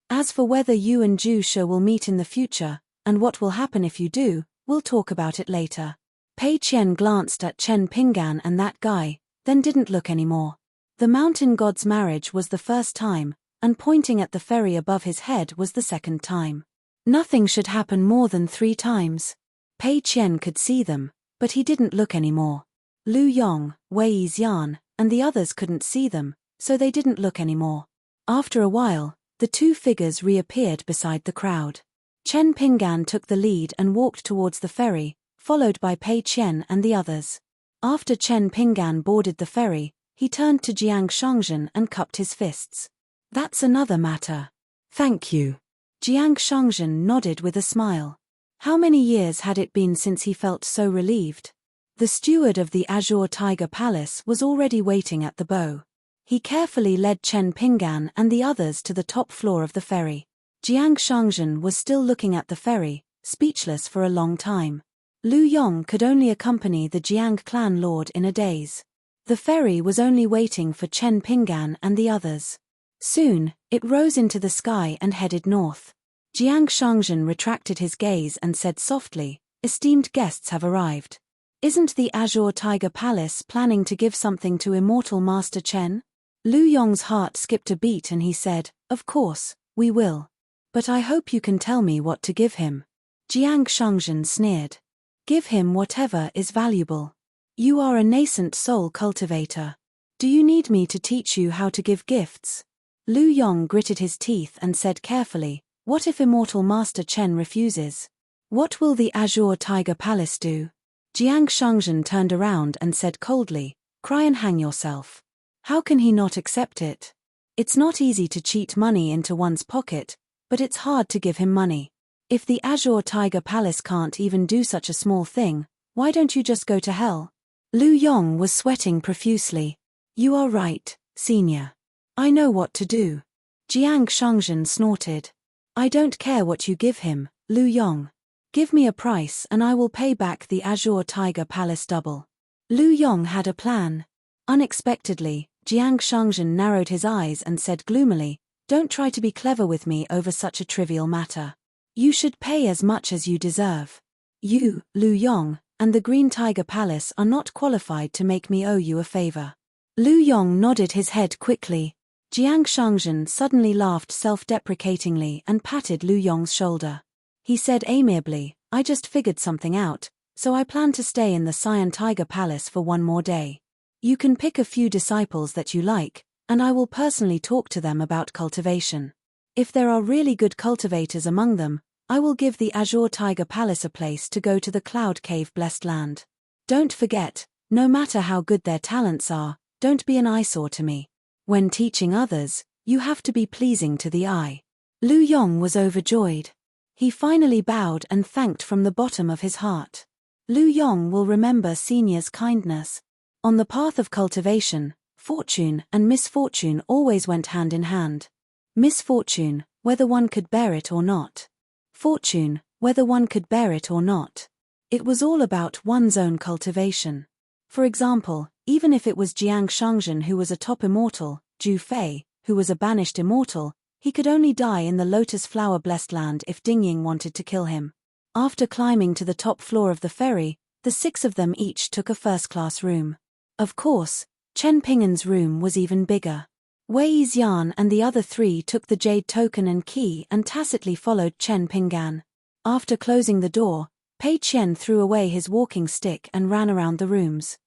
As for whether you and Zhu Shi will meet in the future, and what will happen if you do, we'll talk about it later." Pei Qian glanced at Chen Pingan and that guy, then didn't look anymore. The mountain god's marriage was the first time, and pointing at the ferry above his head was the second time. Nothing should happen more than 3 times. Pei Qian could see them, but he didn't look anymore. Lu Yong, Wei Xian, and the others couldn't see them, so they didn't look anymore. After a while, the 2 figures reappeared beside the crowd. Chen Pingan took the lead and walked towards the ferry, followed by Pei Qian and the others. After Chen Pingan boarded the ferry, he turned to Jiang Shangzhen and cupped his fists. "That's another matter. Thank you." Jiang Shangzhen nodded with a smile. How many years had it been since he felt so relieved? The steward of the Azure Tiger Palace was already waiting at the bow. He carefully led Chen Pingan and the others to the top floor of the ferry. Jiang Shangzhen was still looking at the ferry, speechless for a long time. Lu Yong could only accompany the Jiang clan lord in a daze. The ferry was only waiting for Chen Pingan and the others. Soon, it rose into the sky and headed north. Jiang Shangzhen retracted his gaze and said softly, "Esteemed guests have arrived. Isn't the Azure Tiger Palace planning to give something to Immortal Master Chen?" Lu Yong's heart skipped a beat and he said, "Of course, we will. But I hope you can tell me what to give him." Jiang Shangzhen sneered. "Give him whatever is valuable. You are a nascent soul cultivator. Do you need me to teach you how to give gifts?" Lu Yong gritted his teeth and said carefully, "What if Immortal Master Chen refuses? What will the Azure Tiger Palace do?" Jiang Shangzhen turned around and said coldly, "Cry and hang yourself. How can he not accept it? It's not easy to cheat money into one's pocket, but it's hard to give him money. If the Azure Tiger Palace can't even do such a small thing, why don't you just go to hell?" Lu Yong was sweating profusely. "You are right, senior. I know what to do." Jiang Shangzhen snorted. "I don't care what you give him, Lu Yong. Give me a price and I will pay back the Azure Tiger Palace double." Lu Yong had a plan. Unexpectedly, Jiang Shangzhen narrowed his eyes and said gloomily, "Don't try to be clever with me over such a trivial matter. You should pay as much as you deserve. You, Lu Yong, and the Green Tiger Palace are not qualified to make me owe you a favor." Lu Yong nodded his head quickly. Jiang Shangzhen suddenly laughed self-deprecatingly and patted Lu Yong's shoulder. He said amiably, "I just figured something out, so I plan to stay in the Cyan Tiger Palace for 1 more day. You can pick a few disciples that you like, and I will personally talk to them about cultivation. If there are really good cultivators among them, I will give the Azure Tiger Palace a place to go to the Cloud Cave Blessed Land. Don't forget, no matter how good their talents are, don't be an eyesore to me. When teaching others, you have to be pleasing to the eye." Lu Yong was overjoyed. He finally bowed and thanked from the bottom of his heart. Lu Yong will remember senior's kindness. On the path of cultivation, fortune and misfortune always went hand in hand. Misfortune, whether one could bear it or not. Fortune, whether one could bear it or not. It was all about one's own cultivation. For example, even if it was Jiang Shangzhen who was a top immortal, Zhu Fei, who was a banished immortal, he could only die in the Lotus Flower Blessed Land if Dingying wanted to kill him. After climbing to the top floor of the ferry, the 6 of them each took a first-class room. Of course, Chen Pingan's room was even bigger. Wei Xian and the other 3 took the jade token and key and tacitly followed Chen Pingan. After closing the door, Pei Qian threw away his walking stick and ran around the rooms.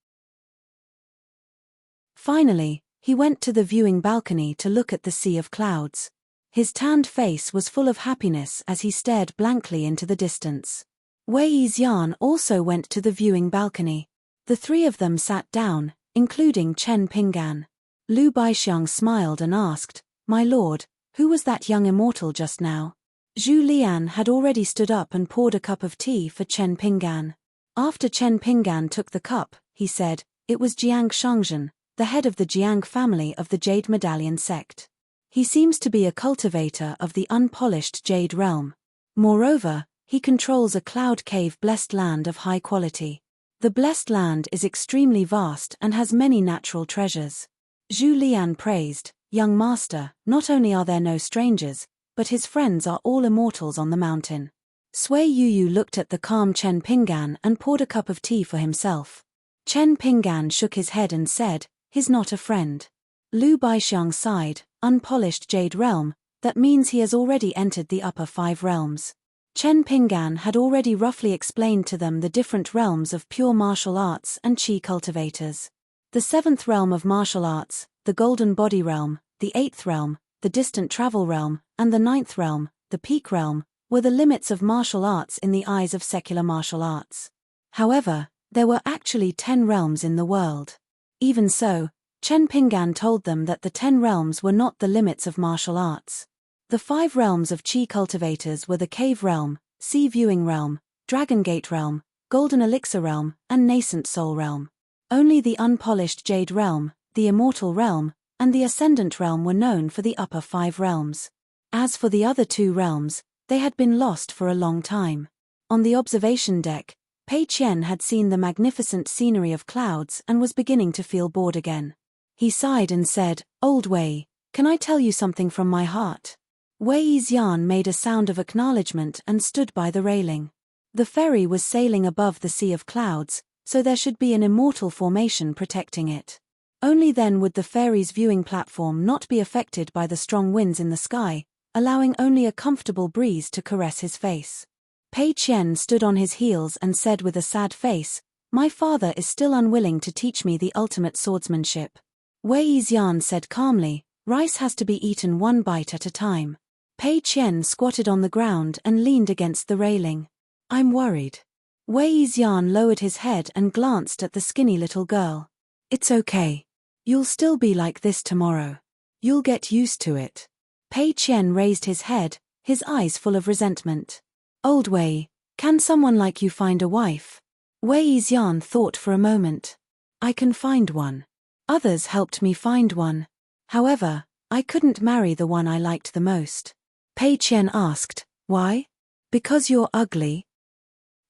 Finally, he went to the viewing balcony to look at the sea of clouds. His tanned face was full of happiness as he stared blankly into the distance. Wei Yixian also went to the viewing balcony. The three of them sat down, including Chen Pinggan. Lu Baixiang smiled and asked, "My lord, who was that young immortal just now?" Zhu Lian had already stood up and poured a cup of tea for Chen Pinggan. After Chen Pinggan took the cup, he said, "It was Jiang Shangzhen, the head of the Jiang family of the Jade Medallion sect. He seems to be a cultivator of the unpolished Jade realm. Moreover, he controls a cloud cave blessed land of high quality. The blessed land is extremely vast and has many natural treasures." Zhu Lian praised, "Young master, not only are there no strangers, but his friends are all immortals on the mountain." Sui Yuyu looked at the calm Chen Pinggan and poured a cup of tea for himself. Chen Pinggan shook his head and said, "He's not a friend." Lu Baixiang sighed, "Unpolished Jade Realm, that means he has already entered the upper 5 realms." Chen Pinggan had already roughly explained to them the different realms of pure martial arts and qi cultivators. The 7th realm of martial arts, the Golden Body realm, the 8th realm, the Distant Travel realm, and the 9th realm, the Peak realm, were the limits of martial arts in the eyes of secular martial arts. However, there were actually 10 realms in the world. Even so, Chen Pinggan told them that the 10 realms were not the limits of martial arts. The 5 realms of qi cultivators were the Cave realm, Sea Viewing realm, Dragon Gate realm, Golden Elixir realm, and Nascent Soul realm. Only the unpolished Jade realm, the Immortal realm, and the Ascendant realm were known for the upper 5 realms. As for the other 2 realms, they had been lost for a long time. On the observation deck, Pei Qian had seen the magnificent scenery of clouds and was beginning to feel bored again. He sighed and said, "Old Wei, can I tell you something from my heart?" Wei Yixian made a sound of acknowledgement and stood by the railing. The ferry was sailing above the sea of clouds, so there should be an immortal formation protecting it. Only then would the ferry's viewing platform not be affected by the strong winds in the sky, allowing only a comfortable breeze to caress his face. Pei Qian stood on his heels and said with a sad face, "My father is still unwilling to teach me the ultimate swordsmanship." Wei Yixian said calmly, "Rice has to be eaten one bite at a time." Pei Qian squatted on the ground and leaned against the railing. "I'm worried." Wei Yixian lowered his head and glanced at the skinny little girl. "It's okay. You'll still be like this tomorrow. You'll get used to it." Pei Qian raised his head, his eyes full of resentment. "Old Wei, can someone like you find a wife?" Wei Yixian thought for a moment. "I can find one. Others helped me find one. However, I couldn't marry the one I liked the most." Pei Qian asked, "Why? Because you're ugly?"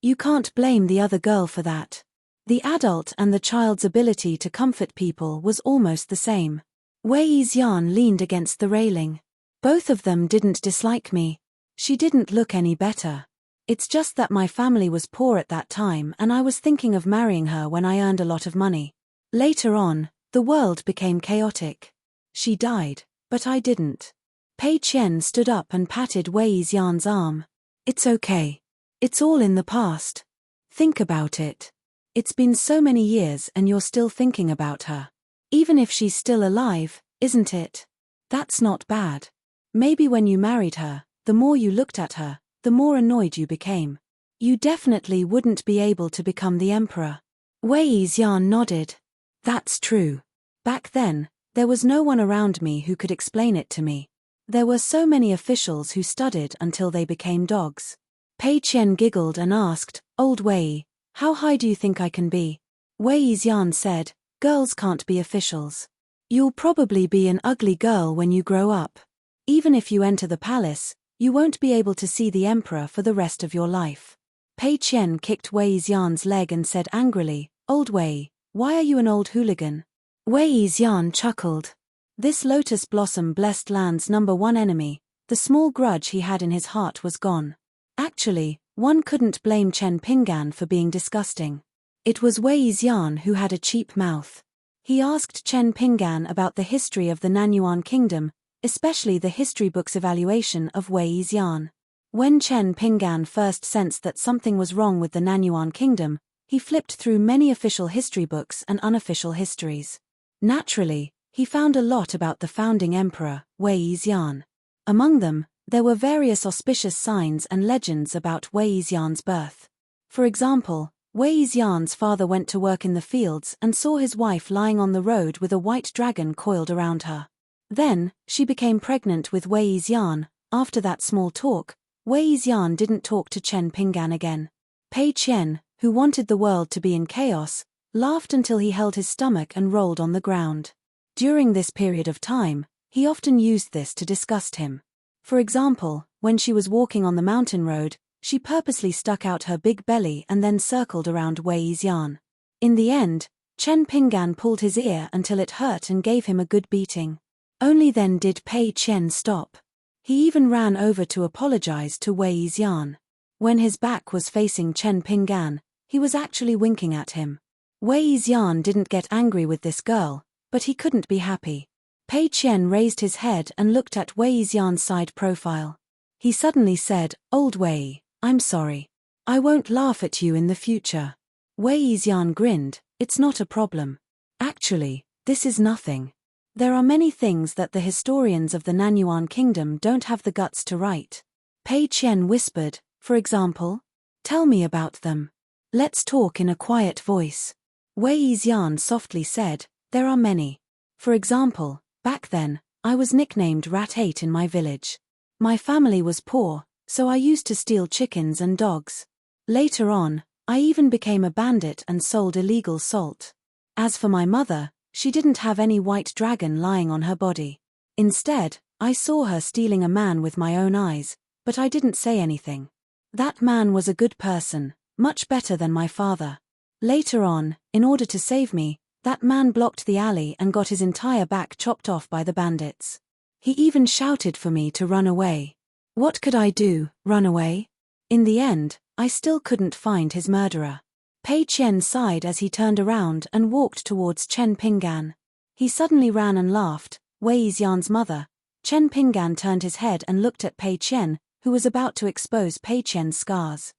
"You can't blame the other girl for that. The adult and the child's ability to comfort people was almost the same." Wei Yixian leaned against the railing. "Both of them didn't dislike me. She didn't look any better. It's just that my family was poor at that time and I was thinking of marrying her when I earned a lot of money. Later on, the world became chaotic. She died, but I didn't." Pei Qian stood up and patted Wei Yixian's arm. "It's okay. It's all in the past. Think about it. It's been so many years and you're still thinking about her. Even if she's still alive, isn't it? That's not bad. Maybe when you married her, the more you looked at her, the more annoyed you became. You definitely wouldn't be able to become the emperor." Wei Yixian nodded. "That's true. Back then, there was no one around me who could explain it to me. There were so many officials who studied until they became dogs." Pei Qian giggled and asked, "Old Wei, how high do you think I can be?" Wei Yixian said, "Girls can't be officials. You'll probably be an ugly girl when you grow up. Even if you enter the palace, you won't be able to see the emperor for the rest of your life." Pei Qian kicked Wei Yixian's leg and said angrily, "Old Wei, why are you an old hooligan?" Wei Yixian chuckled. This lotus blossom blessed land's #1 enemy, the small grudge he had in his heart was gone. Actually, one couldn't blame Chen Pinggan for being disgusting. It was Wei Yixian who had a cheap mouth. He asked Chen Pinggan about the history of the Nanyuan kingdom, especially the history book's evaluation of Wei Yixian. When Chen Pinggan first sensed that something was wrong with the Nanyuan kingdom, he flipped through many official history books and unofficial histories. Naturally, he found a lot about the founding emperor, Wei Yixian. Among them, there were various auspicious signs and legends about Wei Xian's birth. For example, Wei Xian's father went to work in the fields and saw his wife lying on the road with a white dragon coiled around her. Then, she became pregnant with Wei Xian. After that small talk, Wei Xian didn't talk to Chen Pinggan again. Pei Qian, who wanted the world to be in chaos, laughed until he held his stomach and rolled on the ground. During this period of time, he often used this to disgust him. For example, when she was walking on the mountain road, she purposely stuck out her big belly and then circled around Wei Xian. In the end, Chen Pinggan pulled his ear until it hurt and gave him a good beating. Only then did Pei Qian stop. He even ran over to apologize to Wei Xian. When his back was facing Chen Pinggan, he was actually winking at him. Wei Xian didn't get angry with this girl, but he couldn't be happy. Pei Qian raised his head and looked at Wei Xian's side profile. He suddenly said, "Old Wei, I'm sorry. I won't laugh at you in the future." Wei Xian grinned, "It's not a problem. Actually, this is nothing. There are many things that the historians of the Nanyuan kingdom don't have the guts to write." Pei Qian whispered, "For example? Tell me about them. Let's talk in a quiet voice." Wei Xian softly said, "There are many. For example, back then, I was nicknamed Rat 8 in my village. My family was poor, so I used to steal chickens and dogs. Later on, I even became a bandit and sold illegal salt. As for my mother, she didn't have any white dragon lying on her body. Instead, I saw her stealing a man with my own eyes, but I didn't say anything. That man was a good person, much better than my father. Later on, in order to save me, that man blocked the alley and got his entire back chopped off by the bandits. He even shouted for me to run away. What could I do, run away? In the end, I still couldn't find his murderer." Pei Qian sighed as he turned around and walked towards Chen Pinggan. He suddenly ran and laughed. Wei Xian's mother. Chen Pinggan turned his head and looked at Pei Qian, who was about to expose Pei Qian's scars.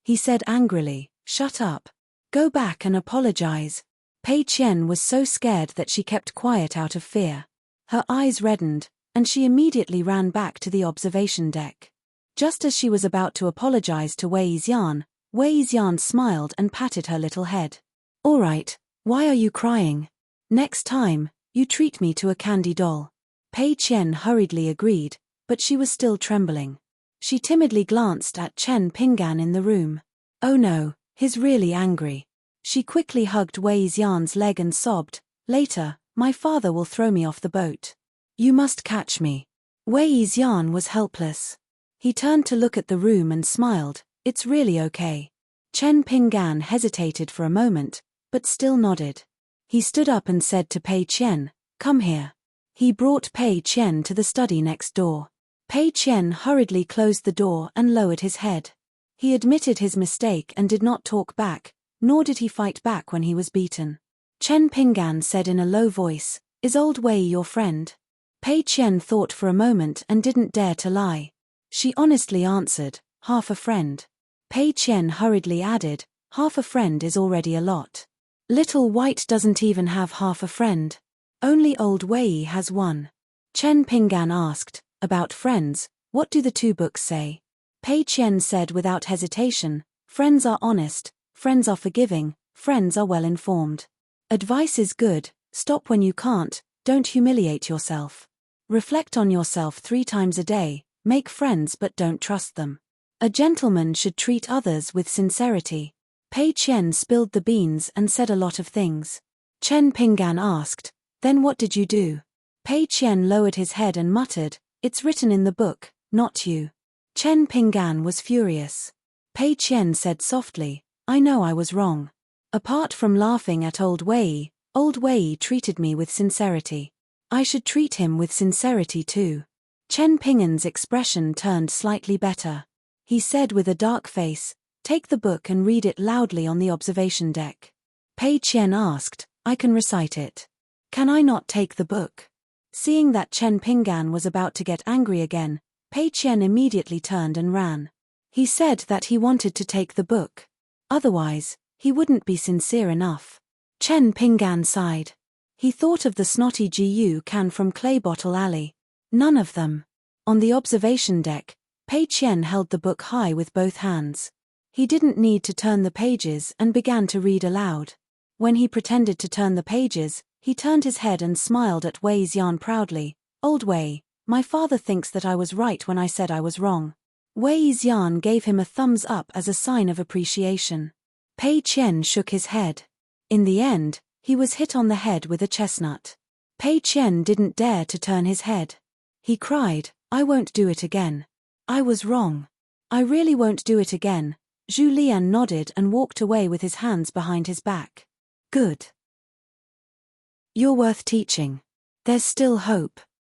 He said angrily, "Shut up. Go back and apologize." Pei Qian was so scared that she kept quiet out of fear. Her eyes reddened, and she immediately ran back to the observation deck. Just as she was about to apologize to Wei Xian smiled and patted her little head. "All right, why are you crying? Next time, you treat me to a candy doll." Pei Qian hurriedly agreed, but she was still trembling. She timidly glanced at Chen Pinggan in the room. "Oh no, he's really angry." She quickly hugged Wei Xian's leg and sobbed, "Later, my father will throw me off the boat. You must catch me." Wei Xian was helpless. He turned to look at the room and smiled, "It's really okay." Chen Pinggan hesitated for a moment, but still nodded. He stood up and said to Pei Qian, "Come here." He brought Pei Qian to the study next door. Pei Qian hurriedly closed the door and lowered his head. He admitted his mistake and did not talk back, nor did he fight back when he was beaten. Chen Pinggan said in a low voice, "Is old Wei your friend?" Pei Qian thought for a moment and didn't dare to lie. She honestly answered, "Half a friend." Pei Qian hurriedly added, "Half a friend is already a lot. Little White doesn't even have half a friend. Only old Wei has one." Chen Pinggan asked, "About friends, what do the two books say?" Pei Qian said without hesitation, "Friends are honest, friends are forgiving, friends are well informed. Advice is good, stop when you can't, don't humiliate yourself. Reflect on yourself 3 times a day, make friends but don't trust them. A gentleman should treat others with sincerity." Pei Qian spilled the beans and said a lot of things. Chen Pinggan asked, "Then what did you do?" Pei Qian lowered his head and muttered, "It's written in the book, not you." Chen Pinggan was furious. Pei Qian said softly, "I know I was wrong. Apart from laughing at old Wei treated me with sincerity. I should treat him with sincerity too." Chen Pinggan's expression turned slightly better. He said with a dark face, "Take the book and read it loudly on the observation deck." Pei Qian asked, "I can recite it. Can I not take the book?" Seeing that Chen Pinggan was about to get angry again, Pei Qian immediately turned and ran. He said that he wanted to take the book. Otherwise, he wouldn't be sincere enough. Chen Pinggan sighed. He thought of the snotty GU can from Clay Bottle Alley. None of them. On the observation deck, Pei Qian held the book high with both hands. He didn't need to turn the pages and began to read aloud. When he pretended to turn the pages, he turned his head and smiled at Wei Xian proudly. "Old Wei, my father thinks that I was right when I said I was wrong." Wei Xian gave him a thumbs up as a sign of appreciation. Pei Qian shook his head. In the end, he was hit on the head with a chestnut. Pei Qian didn't dare to turn his head. He cried, "I won't do it again. I was wrong. I really won't do it again." Zhu Lian nodded and walked away with his hands behind his back. "Good. You're worth teaching. There's still hope."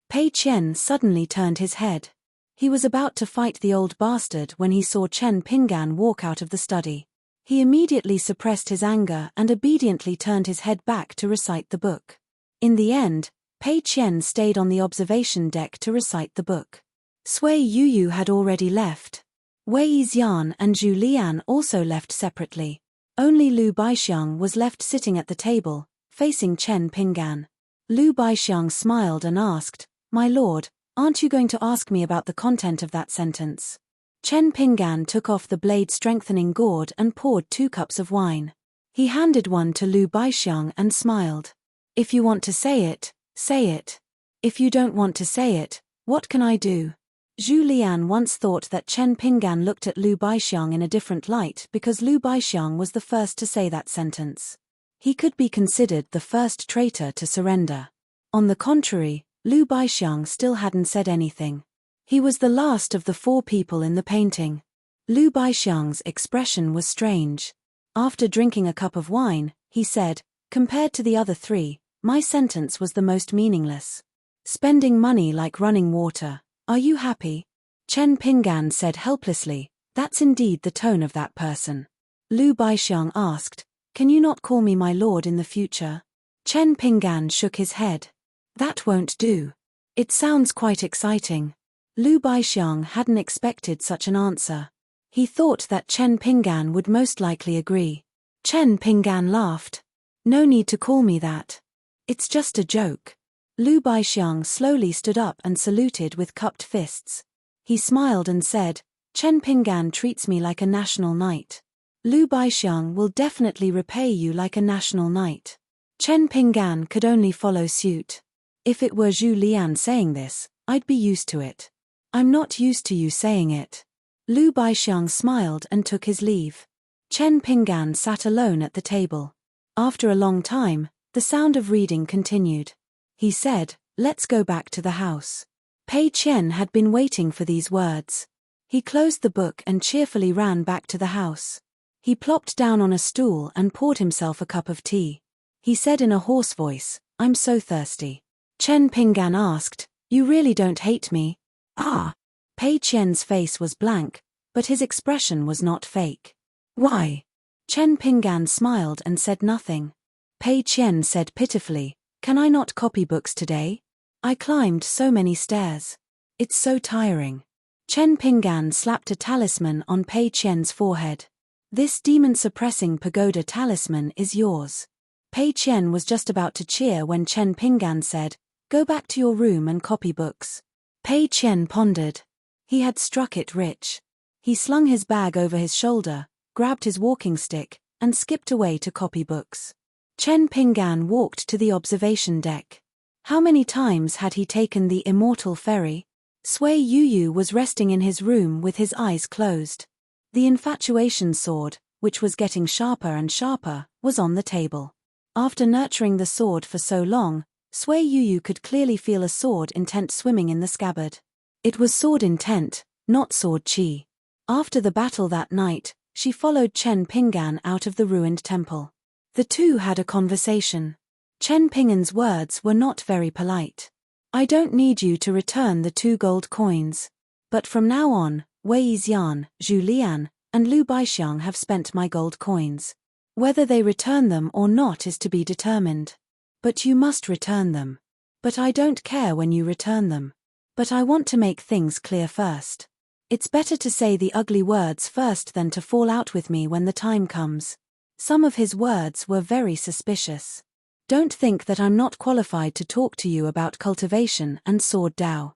Pei Qian suddenly turned his head. He was about to fight the old bastard when he saw Chen Pinggan walk out of the study. He immediately suppressed his anger and obediently turned his head back to recite the book. In the end, Pei Qian stayed on the observation deck to recite the book. Sui Yuyu had already left. Wei Xian and Zhu Lian also left separately. Only Lu Baixiang was left sitting at the table, facing Chen Pinggan. Lu Baixiang smiled and asked, "My lord, aren't you going to ask me about the content of that sentence?" Chen Pinggan took off the blade-strengthening gourd and poured 2 cups of wine. He handed one to Lu Baixiang and smiled. "If you want to say it, say it. If you don't want to say it, what can I do?" Zhu Lian once thought that Chen Pinggan looked at Lu Baixiang in a different light because Lu Baixiang was the first to say that sentence. He could be considered the first traitor to surrender. On the contrary, Lu Baixiang still hadn't said anything. He was the last of the 4 people in the painting. Lu Baixiang's expression was strange. After drinking a cup of wine, he said, "Compared to the other 3, my sentence was the most meaningless. Spending money like running water. Are you happy?" Chen Pinggan said helplessly, "That's indeed the tone of that person." Lu Baixiang asked, "Can you not call me my lord in the future?" Chen Pinggan shook his head. "That won't do. It sounds quite exciting." Lu Baixiang hadn't expected such an answer. He thought that Chen Pinggan would most likely agree. Chen Pinggan laughed. "No need to call me that. It's just a joke." Lu Baixiang slowly stood up and saluted with cupped fists. He smiled and said, "Chen Pinggan treats me like a national knight. Lu Baixiang will definitely repay you like a national knight." Chen Pinggan could only follow suit. "If it were Zhu Lian saying this, I'd be used to it. I'm not used to you saying it." Lu Baixiang smiled and took his leave. Chen Pinggan sat alone at the table. After a long time, the sound of reading continued. He said, "Let's go back to the house." Pei Qian had been waiting for these words. He closed the book and cheerfully ran back to the house. He plopped down on a stool and poured himself a cup of tea. He said in a hoarse voice, "I'm so thirsty." Chen Pinggan asked, "You really don't hate me?" "Ah." Pei Qian's face was blank, but his expression was not fake. "Why?" Chen Pinggan smiled and said nothing. Pei Qian said pitifully, "Can I not copy books today? I climbed so many stairs. It's so tiring." Chen Pinggan slapped a talisman on Pei Qian's forehead. "This demon-suppressing pagoda talisman is yours." Pei Qian was just about to cheer when Chen Pinggan said, "Go back to your room and copy books." Pei Qian pondered. He had struck it rich. He slung his bag over his shoulder, grabbed his walking stick, and skipped away to copy books. Chen Pinggan walked to the observation deck. How many times had he taken the immortal ferry? Sui Yuyu was resting in his room with his eyes closed. The infatuation sword, which was getting sharper and sharper, was on the table. After nurturing the sword for so long, Sui Yuyu could clearly feel a sword intent swimming in the scabbard. It was sword intent, not sword chi. After the battle that night, she followed Chen Pinggan out of the ruined temple. The two had a conversation. Chen Pinggan's words were not very polite. "I don't need you to return the 2 gold coins. But from now on, Wei Xian, Zhu Lian, and Lu Baixiang have spent my gold coins. Whether they return them or not is to be determined. But you must return them. But I don't care when you return them. But I want to make things clear first. It's better to say the ugly words first than to fall out with me when the time comes." Some of his words were very suspicious. "Don't think that I'm not qualified to talk to you about cultivation and sword Dao.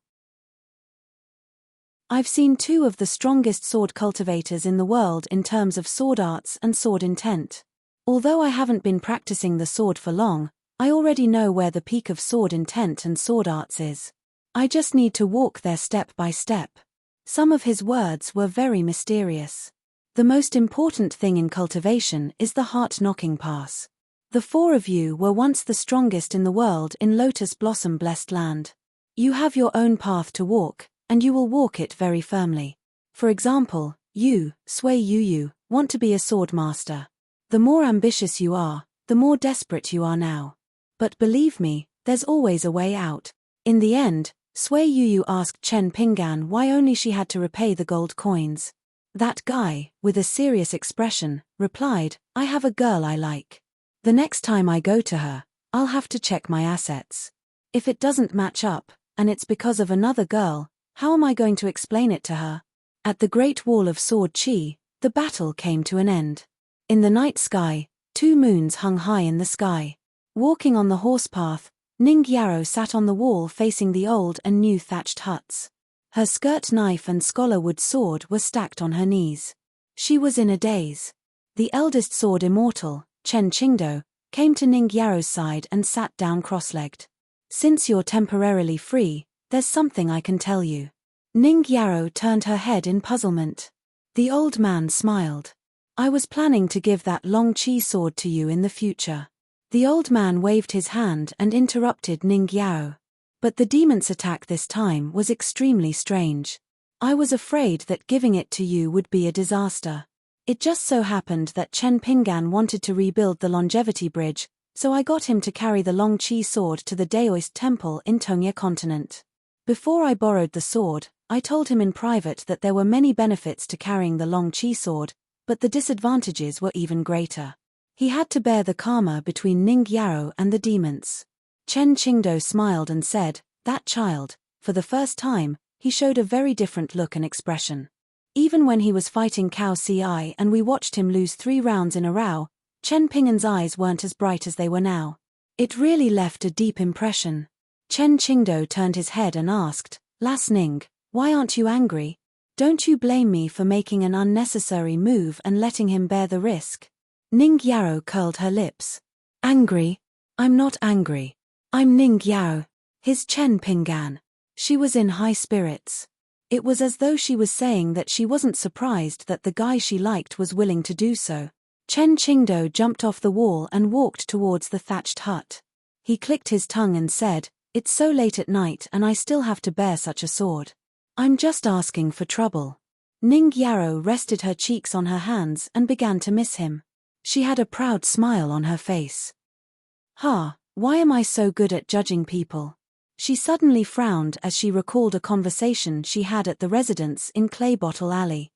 I've seen two of the strongest sword cultivators in the world in terms of sword arts and sword intent. Although I haven't been practicing the sword for long, I already know where the peak of sword intent and sword arts is. I just need to walk there step by step. Some of his words were very mysterious. The most important thing in cultivation is the heart-knocking pass. The four of you were once the strongest in the world in Lotus Blossom Blessed Land. You have your own path to walk, and you will walk it very firmly. For example, you, Sui Yu, want to be a sword master. The more ambitious you are, the more desperate you are now. But believe me, there's always a way out. In the end, Sui Yu asked Chen Pinggan why only she had to repay the gold coins. That guy, with a serious expression, replied, "I have a girl I like. The next time I go to her, I'll have to check my assets. If it doesn't match up, and it's because of another girl, how am I going to explain it to her?" At the Great Wall of Sword Chi, the battle came to an end. In the night sky, two moons hung high in the sky. Walking on the horse path, Ning Yarrow sat on the wall facing the old and new thatched huts. Her skirt knife and scholarwood sword were stacked on her knees. She was in a daze. The eldest sword immortal, Chen Qingdou, came to Ning Yarrow's side and sat down cross-legged. "Since you're temporarily free, there's something I can tell you." Ning Yarrow turned her head in puzzlement. The old man smiled. "I was planning to give that long chi sword to you in the future." The old man waved his hand and interrupted Ning Yarrow. "But the demon's attack this time was extremely strange. I was afraid that giving it to you would be a disaster. It just so happened that Chen Pinggan wanted to rebuild the longevity bridge, so I got him to carry the long chi sword to the Daoist temple in Tongya continent. Before I borrowed the sword, I told him in private that there were many benefits to carrying the long chi sword, but the disadvantages were even greater. He had to bear the karma between Ning Yarrow and the demons." Chen Qingdou smiled and said, "That child," for the first time, he showed a very different look and expression. Even when he was fighting Cao Ci and we watched him lose 3 rounds in a row, Chen Pinggan's eyes weren't as bright as they were now. It really left a deep impression. Chen Qingdou turned his head and asked, "Las Ning, why aren't you angry? Don't you blame me for making an unnecessary move and letting him bear the risk?" Ning Yarrow curled her lips. "Angry? I'm not angry. I'm Ning Yarrow, his Chen Pinggan." She was in high spirits. It was as though she was saying that she wasn't surprised that the guy she liked was willing to do so. Chen Qingdou jumped off the wall and walked towards the thatched hut. He clicked his tongue and said, "It's so late at night and I still have to bear such a sword. I'm just asking for trouble." Ning Yarrow rested her cheeks on her hands and began to miss him. She had a proud smile on her face. Why am I so good at judging people?" She suddenly frowned as she recalled a conversation she had at the residence in Clay Bottle Alley.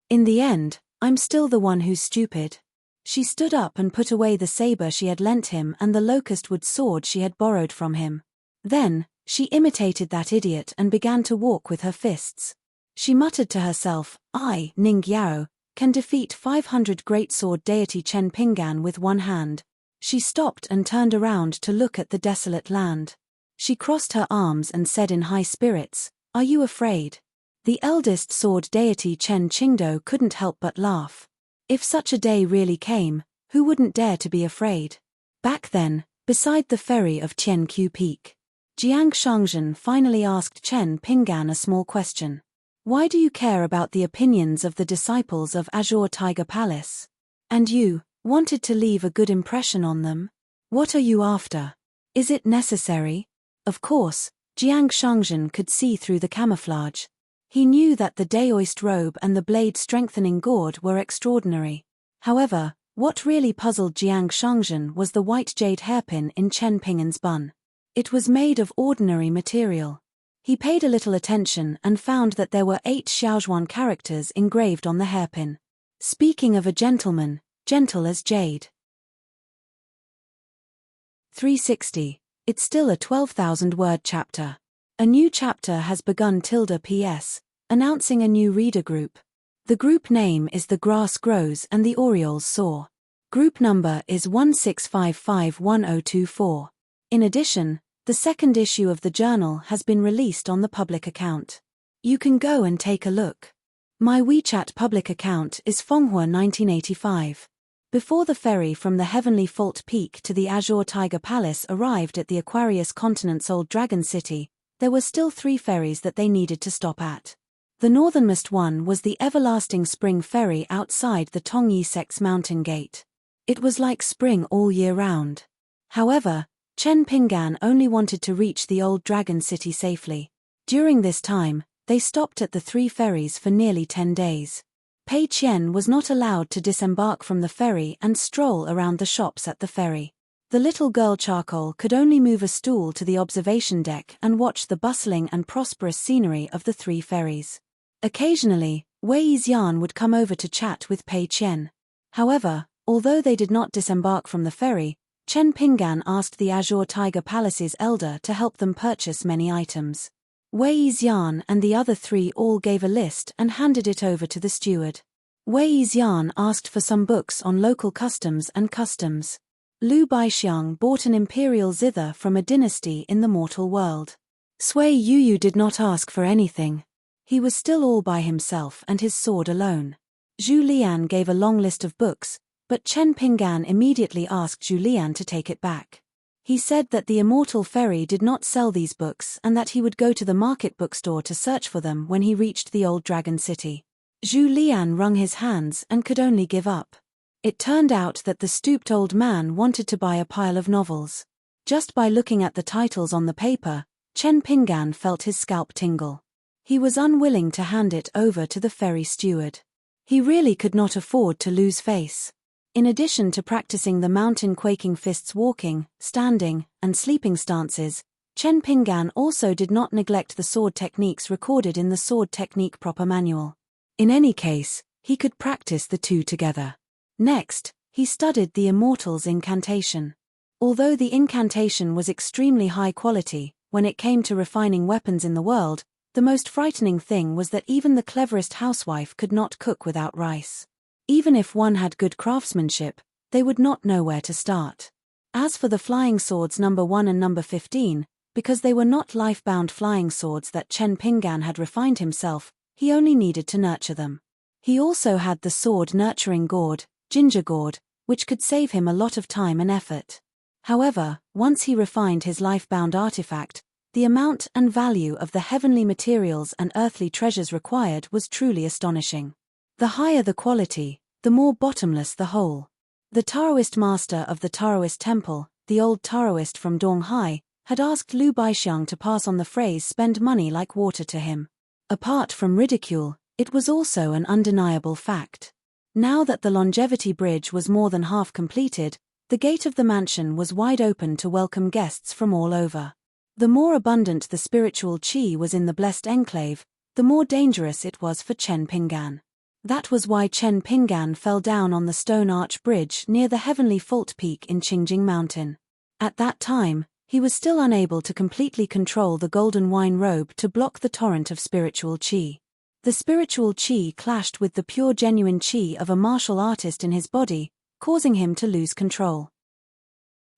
In the end, I'm still the one who's stupid." She stood up and put away the saber she had lent him and the locust wood sword she had borrowed from him. Then, she imitated that idiot and began to walk with her fists. She muttered to herself, "I, Ning Yarrow, can defeat 500 greatsword deity Chen Pinggan with one hand." She stopped and turned around to look at the desolate land. She crossed her arms and said in high spirits, "Are you afraid?" The eldest sword deity Chen Qingdou couldn't help but laugh. If such a day really came, who wouldn't dare to be afraid? Back then, beside the ferry of Tianqiu Peak, Jiang Shangzhen finally asked Chen Pinggan a small question. "Why do you care about the opinions of the disciples of Azure Tiger Palace? And you, wanted to leave a good impression on them? What are you after? Is it necessary?" Of course, Jiang Shangzhen could see through the camouflage. He knew that the Daoist robe and the blade-strengthening gourd were extraordinary. However, what really puzzled Jiang Shangzhen was the white jade hairpin in Chen Pinggan's bun. It was made of ordinary material. He paid a little attention and found that there were 8 Xiaozhuan characters engraved on the hairpin. Speaking of a gentleman, gentle as jade. 360. It's still a 12,000-word chapter. A new chapter has begun. PS, announcing a new reader group. The group name is The Grass Grows and the Orioles Soar. Group number is 16551024. In addition, the second issue of the journal has been released on the public account. You can go and take a look. My WeChat public account is Fonghua 1985. Before the ferry from the Heavenly Fault Peak to the Azure Tiger Palace arrived at the Aquarius Continent's Old Dragon City, there were still 3 ferries that they needed to stop at. The northernmost one was the Everlasting Spring Ferry outside the Tongyi-sek's mountain gate. It was like spring all year round. However, Chen Pinggan only wanted to reach the Old Dragon City safely. During this time, they stopped at the 3 ferries for nearly 10 days. Pei Qian was not allowed to disembark from the ferry and stroll around the shops at the ferry. The little girl Charcoal could only move a stool to the observation deck and watch the bustling and prosperous scenery of the 3 ferries. Occasionally, Wei Xian would come over to chat with Pei Qian. However, although they did not disembark from the ferry, Chen Pinggan asked the Azure Tiger Palace's elder to help them purchase many items. Wei Xian and the other 3 all gave a list and handed it over to the steward. Wei Xian asked for some books on local customs and customs. Liu Baixiang bought an imperial zither from a dynasty in the mortal world. Sui Yuyu did not ask for anything. He was still all by himself and his sword alone. Zhu Lian gave a long list of books, but Chen Pinggan immediately asked Zhu Lian to take it back. He said that the Immortal Ferry did not sell these books and that he would go to the market bookstore to search for them when he reached the Old Dragon City. Zhu Lian wrung his hands and could only give up. It turned out that the stooped old man wanted to buy a pile of novels. Just by looking at the titles on the paper, Chen Pinggan felt his scalp tingle. He was unwilling to hand it over to the ferry steward. He really could not afford to lose face. In addition to practicing the mountain quaking fists walking, standing, and sleeping stances, Chen Pinggan also did not neglect the sword techniques recorded in the Sword Technique Proper Manual. In any case, he could practice the 2 together. Next, he studied the Immortal's incantation. Although the incantation was extremely high quality, when it came to refining weapons in the world, the most frightening thing was that even the cleverest housewife could not cook without rice. Even if one had good craftsmanship, they would not know where to start. As for the flying swords number 1 and number 15, because they were not life-bound flying swords that Chen Pinggan had refined himself, he only needed to nurture them. He also had the sword nurturing gourd, ginger gourd, which could save him a lot of time and effort. However, once he refined his life-bound artifact, the amount and value of the heavenly materials and earthly treasures required was truly astonishing. The higher the quality, the more bottomless the hole. The Taoist master of the Taoist temple, the old Taoist from Donghai, had asked Liu Baixiang to pass on the phrase "spend money like water" to him. Apart from ridicule, it was also an undeniable fact. Now that the longevity bridge was more than half completed, the gate of the mansion was wide open to welcome guests from all over. The more abundant the spiritual qi was in the blessed enclave, the more dangerous it was for Chen Pinggan. That was why Chen Pinggan fell down on the stone arch bridge near the Heavenly Fault Peak in Qingjing Mountain. At that time, he was still unable to completely control the golden wine robe to block the torrent of spiritual qi. The spiritual qi clashed with the pure genuine qi of a martial artist in his body, causing him to lose control.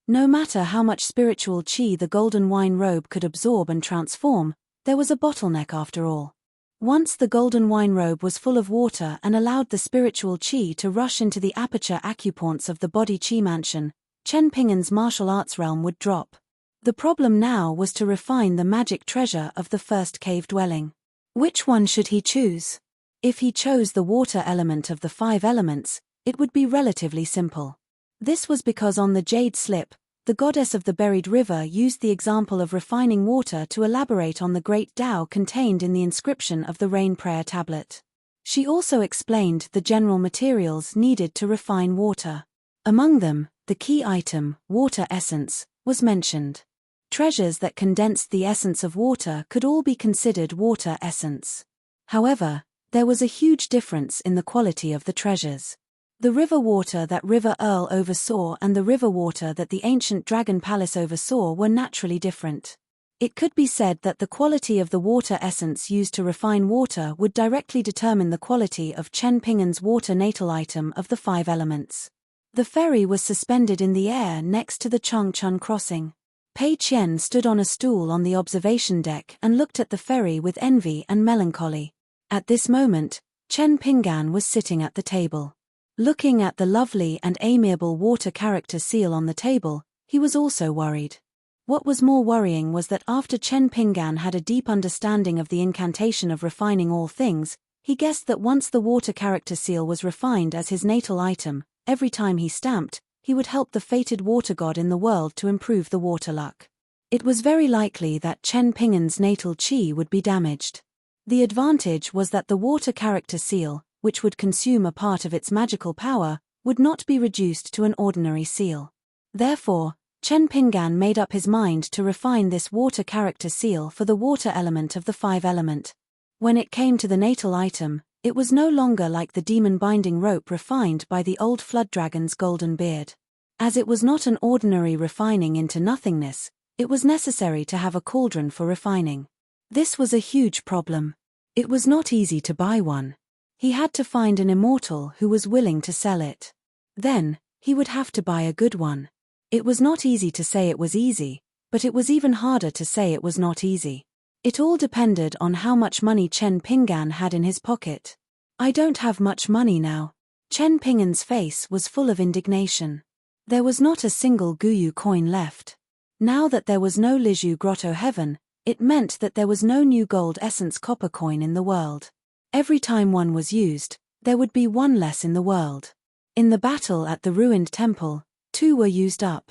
No matter how much spiritual qi the golden wine robe could absorb and transform, there was a bottleneck after all. Once the golden wine robe was full of water and allowed the spiritual qi to rush into the aperture acupoints of the body qi mansion, Chen Pinggan's martial arts realm would drop. The problem now was to refine the magic treasure of the first cave dwelling. Which one should he choose? If he chose the water element of the 5 elements, it would be relatively simple. This was because on the jade slip, the goddess of the buried river used the example of refining water to elaborate on the great Tao contained in the inscription of the rain prayer tablet. She also explained the general materials needed to refine water. Among them, the key item, water essence, was mentioned. Treasures that condensed the essence of water could all be considered water essence. However, there was a huge difference in the quality of the treasures. The river water that River Earl oversaw and the river water that the ancient Dragon Palace oversaw were naturally different. It could be said that the quality of the water essence used to refine water would directly determine the quality of Chen Pinggan's water natal item of the 5 elements. The ferry was suspended in the air next to the Changchun crossing. Pei Qian stood on a stool on the observation deck and looked at the ferry with envy and melancholy. At this moment, Chen Pinggan was sitting at the table. Looking at the lovely and amiable water character seal on the table, he was also worried. What was more worrying was that after Chen Pinggan had a deep understanding of the incantation of refining all things, he guessed that once the water character seal was refined as his natal item, every time he stamped, he would help the fated water god in the world to improve the water luck. It was very likely that Chen Pinggan's natal qi would be damaged. The advantage was that the water character seal, which would consume a part of its magical power, would not be reduced to an ordinary seal. Therefore, Chen Pinggan made up his mind to refine this water character seal for the water element of the 5 element. When it came to the natal item, it was no longer like the demon binding rope refined by the old flood dragon's golden beard. As it was not an ordinary refining into nothingness, it was necessary to have a cauldron for refining. This was a huge problem. It was not easy to buy one. He had to find an immortal who was willing to sell it. Then, he would have to buy a good one. It was not easy to say it was easy, but it was even harder to say it was not easy. It all depended on how much money Chen Pinggan had in his pocket. I don't have much money now. Chen Pinggan's face was full of indignation. There was not a single Guyu coin left. Now that there was no Liju Grotto Heaven, it meant that there was no new gold essence copper coin in the world. Every time one was used, there would be one less in the world. In the battle at the ruined temple, 2 were used up.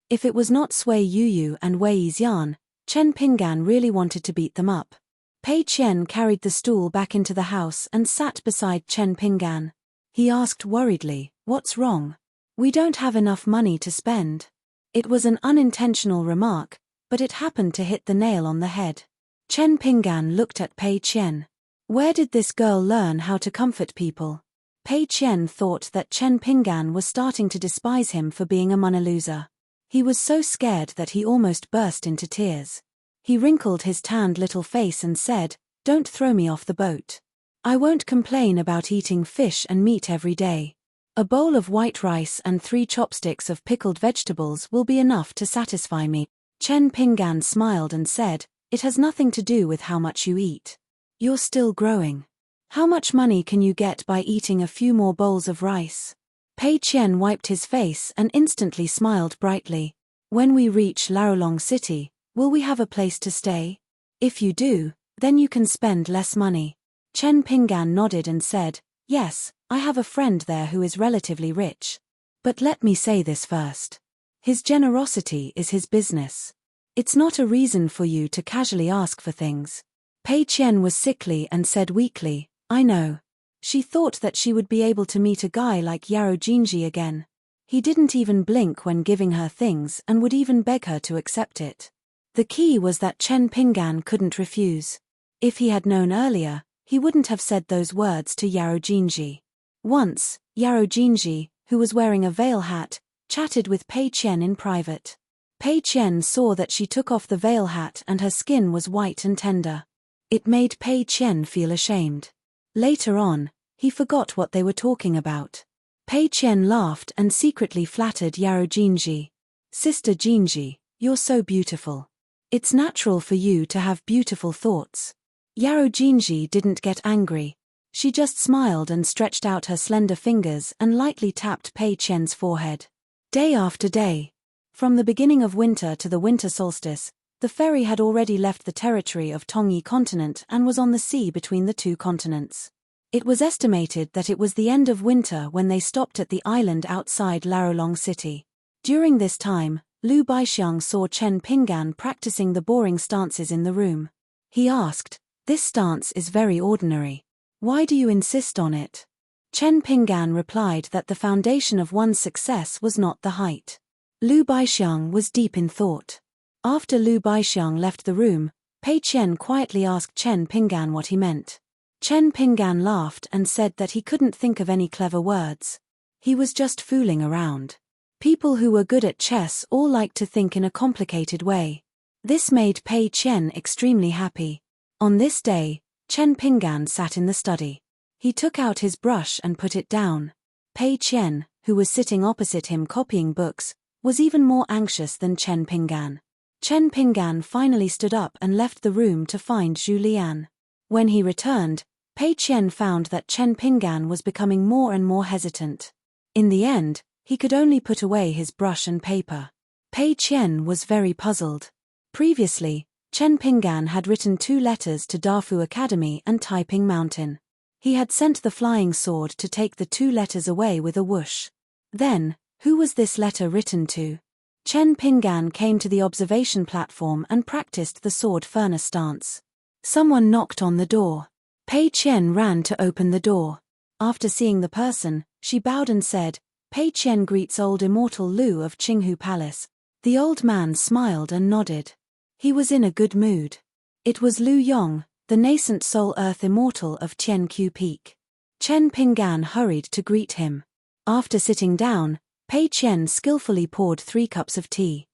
If it was not Sui Yuyu and Wei Yixian, Chen Pinggan really wanted to beat them up. Pei Qian carried the stool back into the house and sat beside Chen Pinggan. He asked worriedly, "What's wrong? We don't have enough money to spend." It was an unintentional remark, but it happened to hit the nail on the head. Chen Pinggan looked at Pei Qian. Where did this girl learn how to comfort people? Pei Qian thought that Chen Pinggan was starting to despise him for being a money loser. He was so scared that he almost burst into tears. He wrinkled his tanned little face and said, "Don't throw me off the boat. I won't complain about eating fish and meat every day. A bowl of white rice and 3 chopsticks of pickled vegetables will be enough to satisfy me." Chen Pinggan smiled and said, "It has nothing to do with how much you eat. You're still growing. How much money can you get by eating a few more bowls of rice?" Pei Qian wiped his face and instantly smiled brightly. "When we reach Laolong City, will we have a place to stay? If you do, then you can spend less money." Chen Pinggan nodded and said, "Yes, I have a friend there who is relatively rich. But let me say this first. His generosity is his business. It's not a reason for you to casually ask for things." Pei Qian was sickly and said weakly, "I know." She thought that she would be able to meet a guy like Yaro Jinji again. He didn't even blink when giving her things and would even beg her to accept it. The key was that Chen Pinggan couldn't refuse. If he had known earlier, he wouldn't have said those words to Yaro Jinji. Once, Yaro Jinji, who was wearing a veil hat, chatted with Pei Qian in private. Pei Qian saw that she took off the veil hat and her skin was white and tender. It made Pei Qian feel ashamed. Later on, he forgot what they were talking about. Pei Qian laughed and secretly flattered Yaro Jinji. "Sister Jinji, you're so beautiful. It's natural for you to have beautiful thoughts." Yaro Jinji didn't get angry. She just smiled and stretched out her slender fingers and lightly tapped Pei Qian's forehead. Day after day. From the beginning of winter to the winter solstice, the ferry had already left the territory of Tongyi continent and was on the sea between the 2 continents. It was estimated that it was the end of winter when they stopped at the island outside Laolong City. During this time, Lu Baixiang saw Chen Pinggan practicing the boring stances in the room. He asked, "This stance is very ordinary. Why do you insist on it?" Chen Pinggan replied that the foundation of one's success was not the height. Lu Baixiang was deep in thought. After Lu Baixiang left the room, Pei Qian quietly asked Chen Pinggan what he meant. Chen Pinggan laughed and said that he couldn't think of any clever words. He was just fooling around. People who were good at chess all liked to think in a complicated way. This made Pei Qian extremely happy. On this day, Chen Pinggan sat in the study. He took out his brush and put it down. Pei Qian, who was sitting opposite him copying books, was even more anxious than Chen Pinggan. Chen Pinggan finally stood up and left the room to find Zhu Lian. When he returned, Pei Qian found that Chen Pinggan was becoming more and more hesitant. In the end, he could only put away his brush and paper. Pei Qian was very puzzled. Previously, Chen Pinggan had written 2 letters to Dafu Academy and Taiping Mountain. He had sent the flying sword to take the 2 letters away with a whoosh. Then, who was this letter written to? Chen Pinggan came to the observation platform and practiced the sword furnace stance. Someone knocked on the door. Pei Qian ran to open the door. After seeing the person, she bowed and said, "Pei Qian greets old immortal Lu of Qinghu Palace." The old man smiled and nodded. He was in a good mood. It was Lu Yong, the nascent soul earth immortal of Tianqiu Peak. Chen Pinggan hurried to greet him. After sitting down, Pei Qian skillfully poured 3 cups of tea.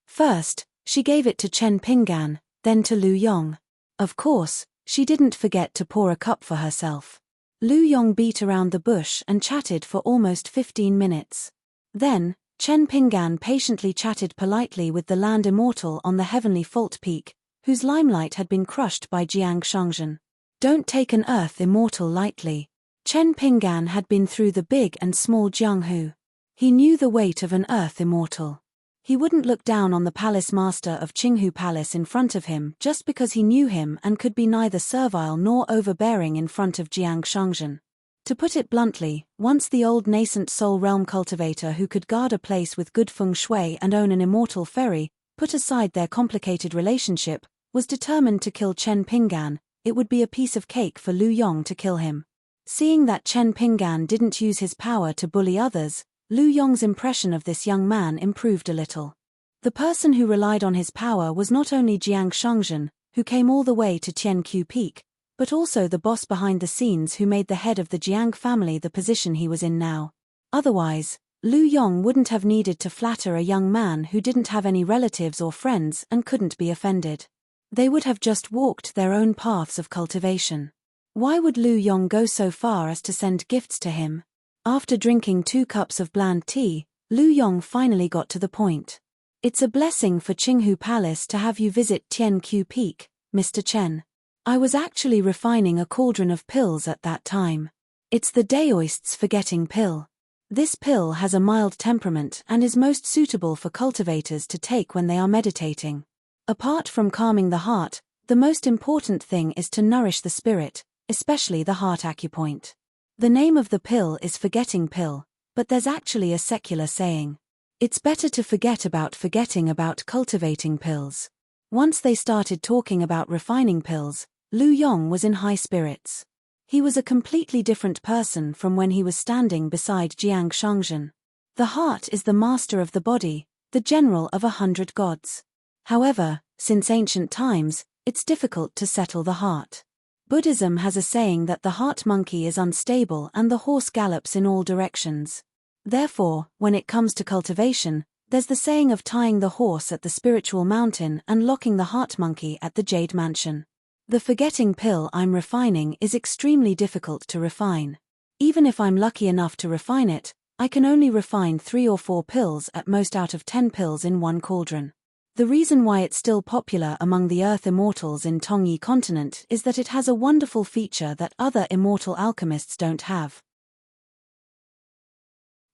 First, she gave it to Chen Pinggan, then to Lu Yong. Of course, she didn't forget to pour a cup for herself. Lu Yong beat around the bush and chatted for almost 15 minutes. Then, Chen Pinggan patiently chatted politely with the land immortal on the heavenly fault peak, whose limelight had been crushed by Jiang Shangzhen. Don't take an earth immortal lightly. Chen Pinggan had been through the big and small Jianghu. He knew the weight of an earth immortal. He wouldn't look down on the palace master of Qinghu Palace in front of him just because he knew him and could be neither servile nor overbearing in front of Jiang Shangzhen. To put it bluntly, once the old nascent soul realm cultivator who could guard a place with good feng shui and own an immortal ferry, put aside their complicated relationship, was determined to kill Chen Pinggan, it would be a piece of cake for Lu Yong to kill him. Seeing that Chen Pinggan didn't use his power to bully others, Lu Yong's impression of this young man improved a little. The person who relied on his power was not only Jiang Shangzhen, who came all the way to Tianqiu Peak, but also the boss behind the scenes who made the head of the Jiang family the position he was in now. Otherwise, Lu Yong wouldn't have needed to flatter a young man who didn't have any relatives or friends and couldn't be offended. They would have just walked their own paths of cultivation. Why would Lu Yong go so far as to send gifts to him? After drinking 2 cups of bland tea, Lu Yong finally got to the point. "It's a blessing for Qinghu Palace to have you visit Tianqiu Peak, Mr. Chen. I was actually refining a cauldron of pills at that time. It's the Daoist's forgetting pill. This pill has a mild temperament and is most suitable for cultivators to take when they are meditating. Apart from calming the heart, the most important thing is to nourish the spirit, especially the heart acupoint. The name of the pill is forgetting pill, but there's actually a secular saying. It's better to forget about forgetting about cultivating pills." Once they started talking about refining pills, Lu Yong was in high spirits. He was a completely different person from when he was standing beside Jiang Shangzhen. The heart is the master of the body, the general of 100 gods. However, since ancient times, it's difficult to settle the heart. Buddhism has a saying that the heart monkey is unstable and the horse gallops in all directions. Therefore, when it comes to cultivation, there's the saying of tying the horse at the spiritual mountain and locking the heart monkey at the jade mansion. The forgetting pill I'm refining is extremely difficult to refine. Even if I'm lucky enough to refine it, I can only refine 3 or 4 pills at most out of 10 pills in one cauldron. The reason why it's still popular among the earth immortals in Tongyi continent is that it has a wonderful feature that other immortal alchemists don't have.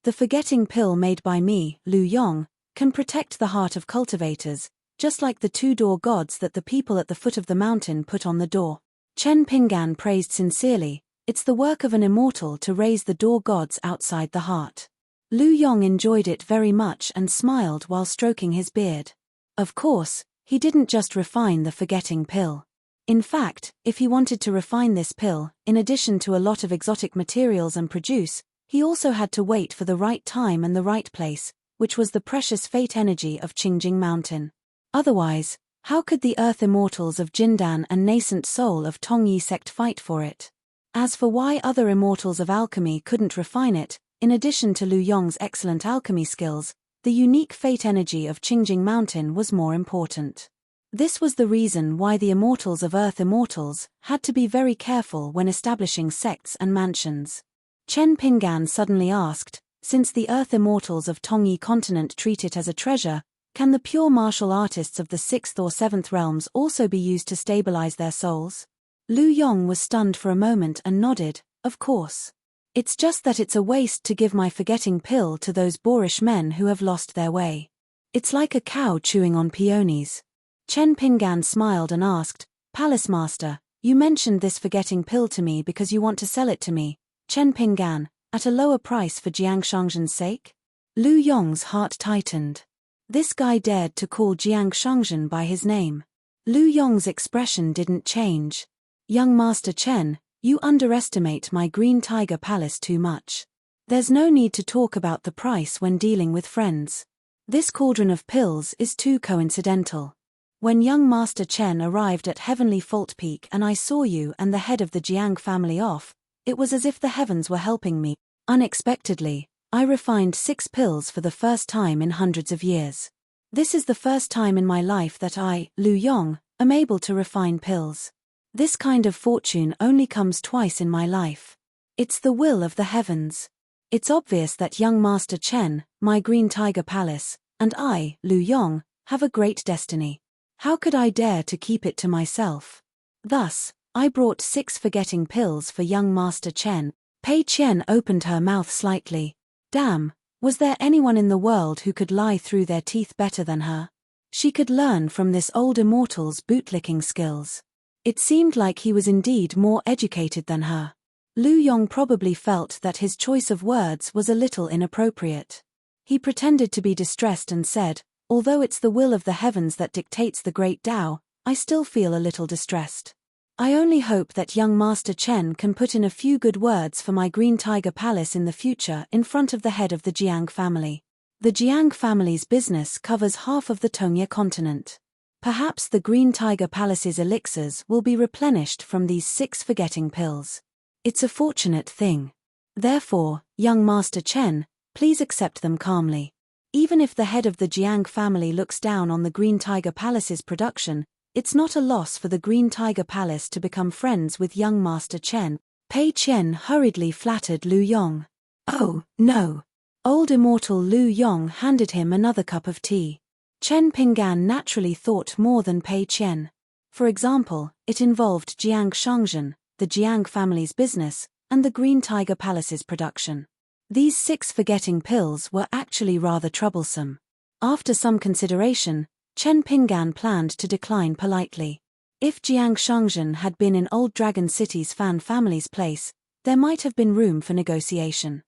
The forgetting pill made by me, Lu Yong, can protect the heart of cultivators, just like the 2 door gods that the people at the foot of the mountain put on the door. Chen Pinggan praised sincerely, "It's the work of an immortal to raise the door gods outside the heart." Lu Yong enjoyed it very much and smiled while stroking his beard. Of course, he didn't just refine the forgetting pill. In fact, if he wanted to refine this pill, in addition to a lot of exotic materials and produce, he also had to wait for the right time and the right place, which was the precious fate energy of Qingjing Mountain. Otherwise, how could the earth immortals of Jindan and nascent soul of Tongyi sect fight for it? As for why other immortals of alchemy couldn't refine it, in addition to Lu Yong's excellent alchemy skills, the unique fate energy of Qingjing Mountain was more important. This was the reason why the immortals of earth immortals had to be very careful when establishing sects and mansions. Chen Pinggan suddenly asked, Since the Earth Immortals of Tongyi continent treat it as a treasure, can the pure martial artists of the 6th or 7th realms also be used to stabilize their souls? Lu Yong was stunned for a moment and nodded, of course. It's just that it's a waste to give my forgetting pill to those boorish men who have lost their way. It's like a cow chewing on peonies. Chen Pinggan smiled and asked, Palace Master, you mentioned this forgetting pill to me because you want to sell it to me, Chen Pinggan, at a lower price for Jiang Shangzhen's sake? Lu Yong's heart tightened. This guy dared to call Jiang Shangzhen by his name. Lu Yong's expression didn't change. Young Master Chen, you underestimate my Green Tiger Palace too much. There's no need to talk about the price when dealing with friends. This cauldron of pills is too coincidental. When young Master Chen arrived at Heavenly Fault Peak and I saw you and the head of the Jiang family off, it was as if the heavens were helping me. Unexpectedly, I refined 6 pills for the first time in hundreds of years. This is the first time in my life that I, Lu Yong, am able to refine pills. This kind of fortune only comes twice in my life. It's the will of the heavens. It's obvious that young Master Chen, my Green Tiger Palace, and I, Lu Yong, have a great destiny. How could I dare to keep it to myself? Thus, I brought 6 forgetting pills for young Master Chen. Pei Qian opened her mouth slightly. Damn, was there anyone in the world who could lie through their teeth better than her? She could learn from this old immortal's bootlicking skills. It seemed like he was indeed more educated than her. Lu Yong probably felt that his choice of words was a little inappropriate. He pretended to be distressed and said, although it's the will of the heavens that dictates the great Tao, I still feel a little distressed. I only hope that young Master Chen can put in a few good words for my Green Tiger Palace in the future in front of the head of the Jiang family. The Jiang family's business covers half of the Tongyi continent. Perhaps the Green Tiger Palace's elixirs will be replenished from these 6 forgetting pills. It's a fortunate thing. Therefore, young Master Chen, please accept them calmly. Even if the head of the Jiang family looks down on the Green Tiger Palace's production, it's not a loss for the Green Tiger Palace to become friends with young Master Chen. Pei Qian hurriedly flattered Lu Yong. Oh, no. Old immortal Lu Yong handed him another cup of tea. Chen Pinggan naturally thought more than Pei Qian. For example, it involved Jiang Shangzhen, the Jiang family's business, and the Green Tiger Palace's production. These 6 forgetting pills were actually rather troublesome. After some consideration, Chen Pinggan planned to decline politely. If Jiang Shangzhen had been in Old Dragon City's Fan family's place, there might have been room for negotiation.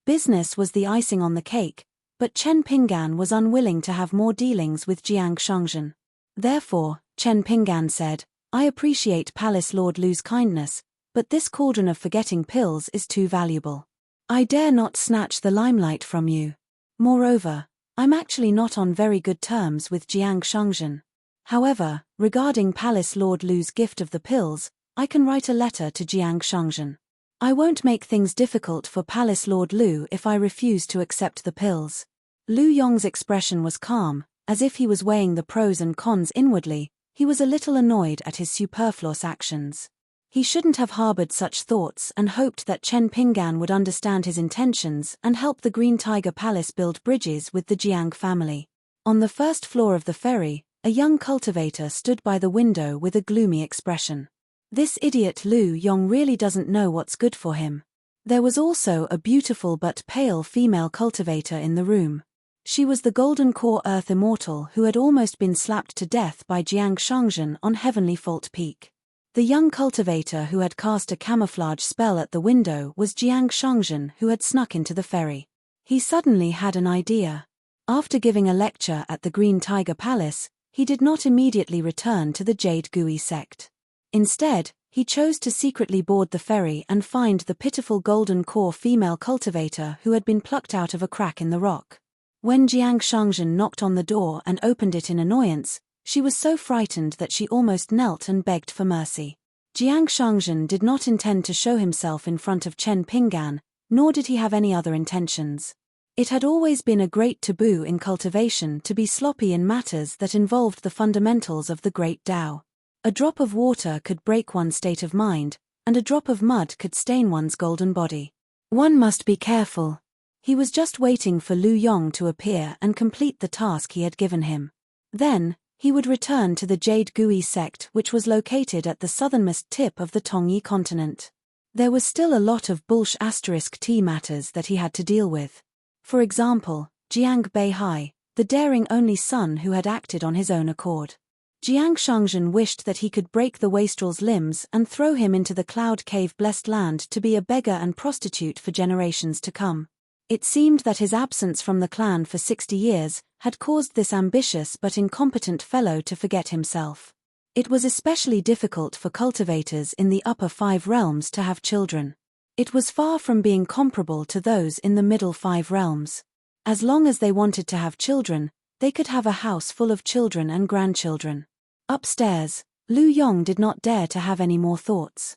Business was the icing on the cake, but Chen Pinggan was unwilling to have more dealings with Jiang Shangzhen. Therefore, Chen Pinggan said, I appreciate Palace Lord Lu's kindness, but this cauldron of forgetting pills is too valuable. I dare not snatch the limelight from you. Moreover, I'm actually not on very good terms with Jiang Shangzhen. However, regarding Palace Lord Lu's gift of the pills, I can write a letter to Jiang Shangzhen. I won't make things difficult for Palace Lord Lu if I refuse to accept the pills. Lu Yong's expression was calm, as if he was weighing the pros and cons inwardly. He was a little annoyed at his superfluous actions. He shouldn't have harbored such thoughts and hoped that Chen Pinggan would understand his intentions and help the Green Tiger Palace build bridges with the Jiang family. On the first floor of the ferry, a young cultivator stood by the window with a gloomy expression. This idiot Lu Yong really doesn't know what's good for him. There was also a beautiful but pale female cultivator in the room. She was the Golden Core Earth Immortal who had almost been slapped to death by Jiang Shangzhen on Heavenly Fault Peak. The young cultivator who had cast a camouflage spell at the window was Jiang Shangzhen who had snuck into the ferry. He suddenly had an idea. After giving a lecture at the Green Tiger Palace, he did not immediately return to the Jade Gui sect. Instead, he chose to secretly board the ferry and find the pitiful Golden Core female cultivator who had been plucked out of a crack in the rock. When Jiang Shangzhen knocked on the door and opened it in annoyance, she was so frightened that she almost knelt and begged for mercy. Jiang Shangzhen did not intend to show himself in front of Chen Pinggan, nor did he have any other intentions. It had always been a great taboo in cultivation to be sloppy in matters that involved the fundamentals of the great Tao. A drop of water could break one's state of mind, and a drop of mud could stain one's golden body. One must be careful. He was just waiting for Lu Yong to appear and complete the task he had given him. Then, he would return to the Jade Gui sect, which was located at the southernmost tip of the Tongyi continent. There was still a lot of *T matters that he had to deal with. For example, Jiang Beihai, the daring only son who had acted on his own accord. Jiang Shangzhen wished that he could break the wastrel's limbs and throw him into the Cloud Cave blessed land to be a beggar and prostitute for generations to come. It seemed that his absence from the clan for 60 years had caused this ambitious but incompetent fellow to forget himself. It was especially difficult for cultivators in the upper 5 realms to have children. It was far from being comparable to those in the middle 5 realms. As long as they wanted to have children, they could have a house full of children and grandchildren. Upstairs, Lu Yong did not dare to have any more thoughts.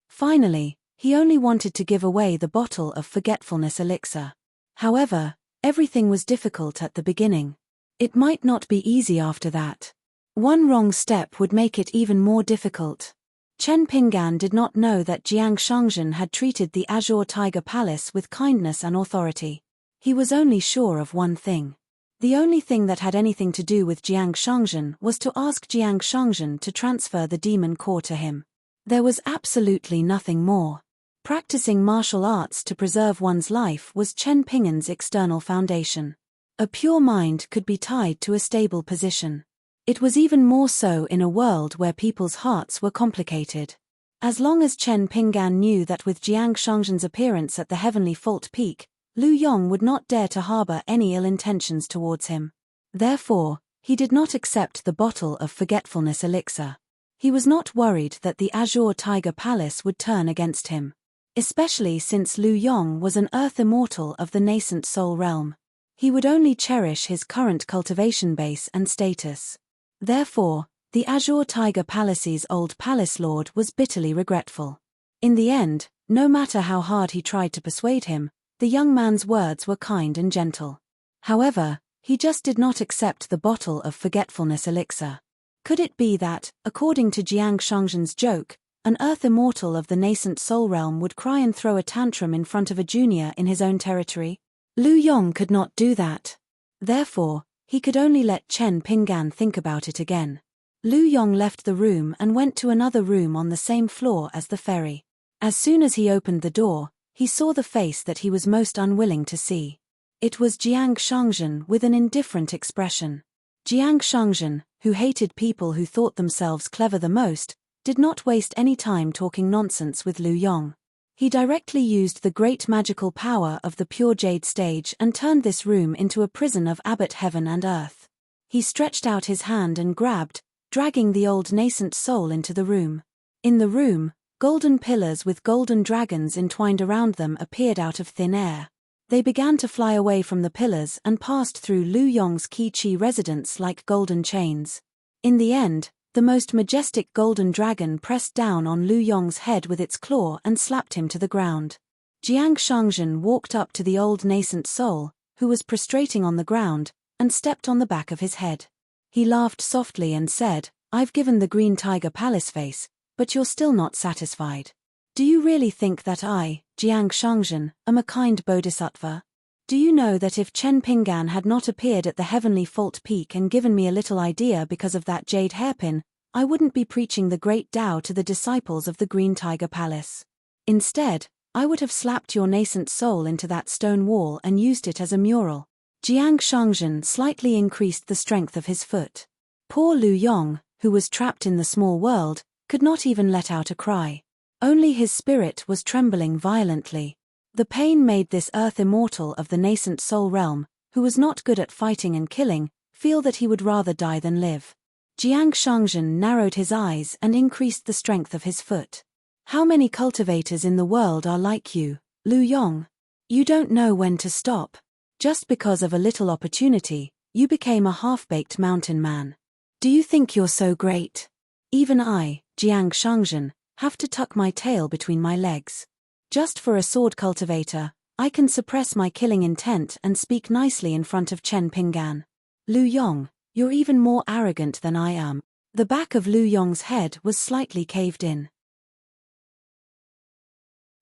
Finally, he only wanted to give away the bottle of forgetfulness elixir. However, everything was difficult at the beginning. It might not be easy after that. One wrong step would make it even more difficult. Chen Pinggan did not know that Jiang Shangzhen had treated the Azure Tiger Palace with kindness and authority. He was only sure of one thing. The only thing that had anything to do with Jiang Shangzhen was to ask Jiang Shangzhen to transfer the demon core to him. There was absolutely nothing more. Practicing martial arts to preserve one's life was Chen Pinggan's external foundation. A pure mind could be tied to a stable position. It was even more so in a world where people's hearts were complicated. As long as Chen Pinggan knew that with Jiang Shangzhen's appearance at the Heavenly Fault Peak, Lu Yong would not dare to harbor any ill intentions towards him. Therefore, he did not accept the bottle of forgetfulness elixir. He was not worried that the Azure Tiger Palace would turn against him. Especially since Lu Yong was an earth immortal of the nascent soul realm. He would only cherish his current cultivation base and status. Therefore, the Azure Tiger Palace's old palace lord was bitterly regretful. In the end, no matter how hard he tried to persuade him, the young man's words were kind and gentle. However, he just did not accept the bottle of forgetfulness elixir. Could it be that, according to Jiang Shangzhen's joke, an earth immortal of the nascent soul realm would cry and throw a tantrum in front of a junior in his own territory? Lu Yong could not do that. Therefore, he could only let Chen Pinggan think about it again. Lu Yong left the room and went to another room on the same floor as the ferry. As soon as he opened the door, he saw the face that he was most unwilling to see. It was Jiang Shangzhen with an indifferent expression. Jiang Shangzhen, who hated people who thought themselves clever the most, did not waste any time talking nonsense with Lu Yong. He directly used the great magical power of the pure jade stage and turned this room into a prison of abbot heaven and earth. He stretched out his hand and grabbed, dragging the old nascent soul into the room. In the room, golden pillars with golden dragons entwined around them appeared out of thin air. They began to fly away from the pillars and passed through Lu Yong's Qi residence like golden chains. In the end, the most majestic golden dragon pressed down on Lu Yong's head with its claw and slapped him to the ground. Jiang Shangzhen walked up to the old nascent soul, who was prostrating on the ground, and stepped on the back of his head. He laughed softly and said, "I've given the Green Tiger Palace face, but you're still not satisfied. Do you really think that I, Jiang Shangzhen, am a kind bodhisattva? Do you know that if Chen Pinggan had not appeared at the Heavenly Fault Peak and given me a little idea because of that jade hairpin, I wouldn't be preaching the great Tao to the disciples of the Green Tiger Palace. Instead, I would have slapped your nascent soul into that stone wall and used it as a mural." Jiang Shangzhen slightly increased the strength of his foot. Poor Lu Yong, who was trapped in the small world, could not even let out a cry. Only his spirit was trembling violently. The pain made this earth immortal of the nascent soul realm, who was not good at fighting and killing, feel that he would rather die than live. Jiang Shangzhen narrowed his eyes and increased the strength of his foot. "How many cultivators in the world are like you, Lu Yong? You don't know when to stop. Just because of a little opportunity, you became a half-baked mountain man. Do you think you're so great? Even I, Jiang Shangzhen, have to tuck my tail between my legs. Just for a sword cultivator, I can suppress my killing intent and speak nicely in front of Chen Pinggan. Lu Yong, you're even more arrogant than I am." The back of Lu Yong's head was slightly caved in.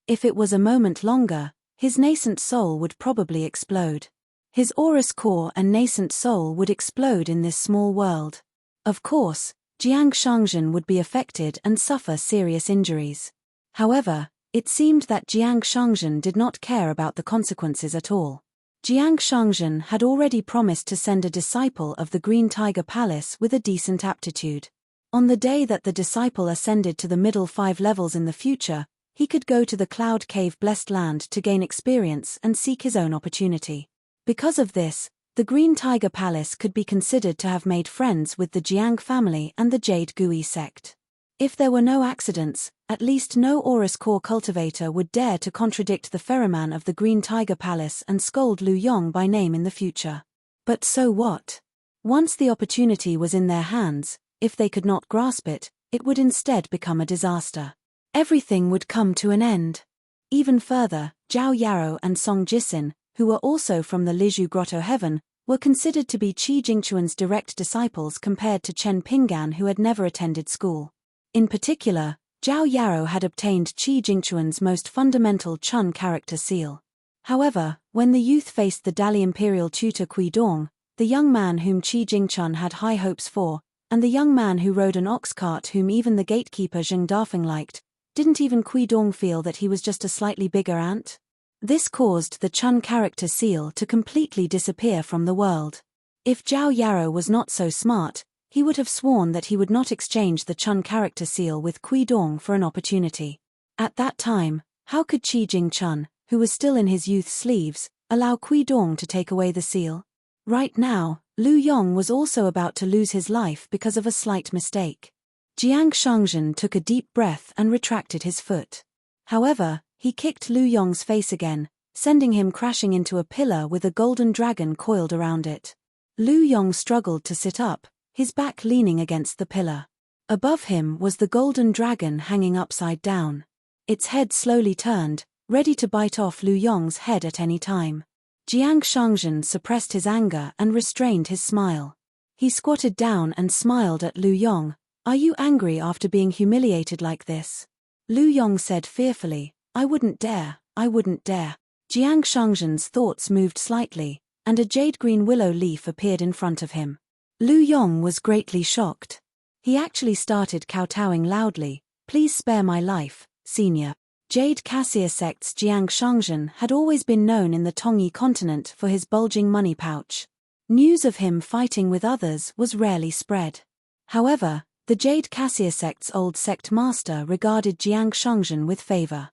If it was a moment longer, his nascent soul would probably explode. His aurous core and nascent soul would explode in this small world. Of course, Jiang Shangzhen would be affected and suffer serious injuries. However, it seemed that Jiang Shangzhen did not care about the consequences at all. Jiang Shangzhen had already promised to send a disciple of the Green Tiger Palace with a decent aptitude. On the day that the disciple ascended to the middle 5 levels in the future, he could go to the Cloud Cave Blessed Land to gain experience and seek his own opportunity. Because of this, the Green Tiger Palace could be considered to have made friends with the Jiang family and the Jade Gui sect. If there were no accidents, at least no Aurous Core cultivator would dare to contradict the ferryman of the Green Tiger Palace and scold Lu Yong by name in the future. But so what? Once the opportunity was in their hands, if they could not grasp it, it would instead become a disaster. Everything would come to an end. Even further, Zhao Yarou and Song Jisin, who were also from the Lizhu Grotto Heaven, were considered to be Qi Jingquan's direct disciples compared to Chen Pinggan, who had never attended school. In particular, Zhao Yarou had obtained Qi Jingquan's most fundamental Chun character seal. However, when the youth faced the Dali Imperial tutor Kui Dong, the young man whom Qi Jingquan had high hopes for, and the young man who rode an ox cart whom even the gatekeeper Zheng Dafeng liked, didn't even Kui Dong feel that he was just a slightly bigger ant? This caused the Chun character seal to completely disappear from the world. If Zhao Yarou was not so smart, he would have sworn that he would not exchange the Chun character seal with Kui Dong for an opportunity. At that time, how could Qi Jingquan, who was still in his youth's sleeves, allow Kui Dong to take away the seal? Right now, Lu Yong was also about to lose his life because of a slight mistake. Jiang Shangzhen took a deep breath and retracted his foot. However, he kicked Lu Yong's face again, sending him crashing into a pillar with a golden dragon coiled around it. Lu Yong struggled to sit up, his back leaning against the pillar. Above him was the golden dragon hanging upside down. Its head slowly turned, ready to bite off Lu Yong's head at any time. Jiang Shangzhen suppressed his anger and restrained his smile. He squatted down and smiled at Lu Yong. "Are you angry after being humiliated like this?" Lu Yong said fearfully, I wouldn't dare. Jiang Shangzhen's thoughts moved slightly, and a jade-green willow leaf appeared in front of him. Lu Yong was greatly shocked. He actually started kowtowing loudly, "Please spare my life, senior." Jade Cassia sect's Jiang Shangzhen had always been known in the Tongyi continent for his bulging money pouch. News of him fighting with others was rarely spread. However, the Jade Cassia sect's old sect master regarded Jiang Shangzhen with favor.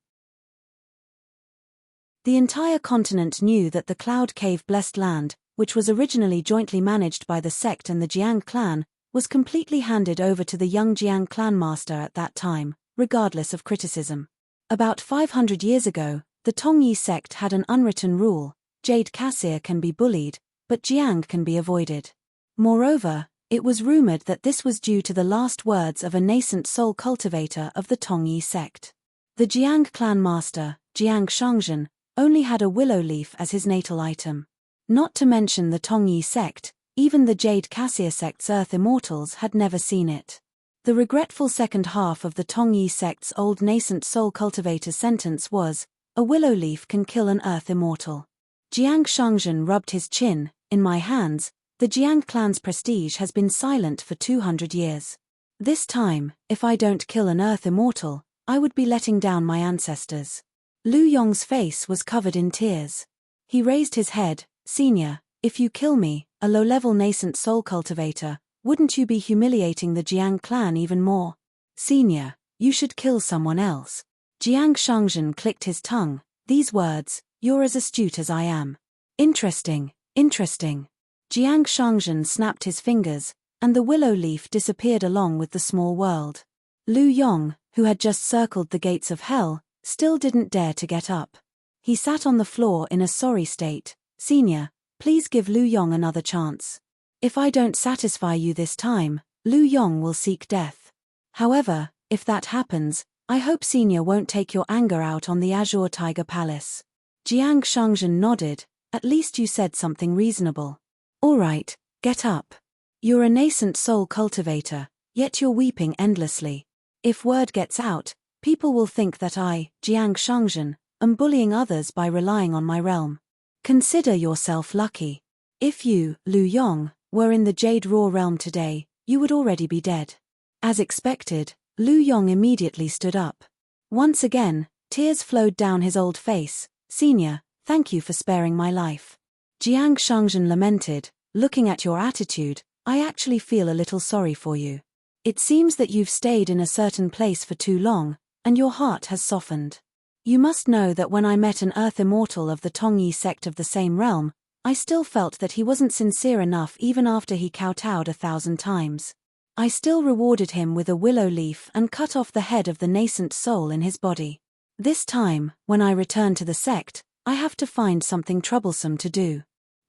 The entire continent knew that the Cloud Cave Blessed Land, which was originally jointly managed by the sect and the Jiang clan, was completely handed over to the young Jiang clan master at that time, regardless of criticism. About 500 years ago, the Tongyi sect had an unwritten rule: Jade Cassia can be bullied, but Jiang can be avoided. Moreover, it was rumored that this was due to the last words of a nascent soul cultivator of the Tongyi sect. The Jiang clan master, Jiang Shangzhen, only had a willow leaf as his natal item. Not to mention the Tongyi sect, even the Jade Cassia sect's Earth Immortals had never seen it. The regretful second half of the Tongyi sect's old nascent soul cultivator's sentence was, "A willow leaf can kill an Earth Immortal." Jiang Shangzhen rubbed his chin. "In my hands, the Jiang clan's prestige has been silent for 200 years. This time, if I don't kill an Earth Immortal, I would be letting down my ancestors." Lu Yong's face was covered in tears. He raised his head. "Senior, if you kill me, a low-level nascent soul cultivator, wouldn't you be humiliating the Jiang clan even more?" "Senior, you should kill someone else." Jiang Shangzhen clicked his tongue. These words, "You're as astute as I am." Interesting. Jiang Shangzhen snapped his fingers, and the willow leaf disappeared along with the small world. Lu Yong, who had just circled the gates of hell, still didn't dare to get up. He sat on the floor in a sorry state. "Senior, please give Lu Yong another chance. If I don't satisfy you this time, Lu Yong will seek death. However, if that happens, I hope Senior won't take your anger out on the Azure Tiger Palace." Jiang Shangzhen nodded. "At least you said something reasonable." "All right, get up. You're a nascent soul cultivator, yet you're weeping endlessly. If word gets out, People will think that I, Jiang Shangzhen, am bullying others by relying on my realm. Consider yourself lucky. If you, Lu Yong, were in the Jade Raw realm today, you would already be dead. As expected, Lu Yong immediately stood up. Once again, tears flowed down his old face. Senior, thank you for sparing my life. Jiang Shangzhen lamented, looking at your attitude, I actually feel a little sorry for you. It seems that you've stayed in a certain place for too long, and your heart has softened. You must know that when I met an Earth Immortal of the Tongyi sect of the same realm, I still felt that he wasn't sincere enough even after he kowtowed 1,000 times. I still rewarded him with a willow leaf and cut off the head of the nascent soul in his body. This time, when I return to the sect, I have to find something troublesome to do.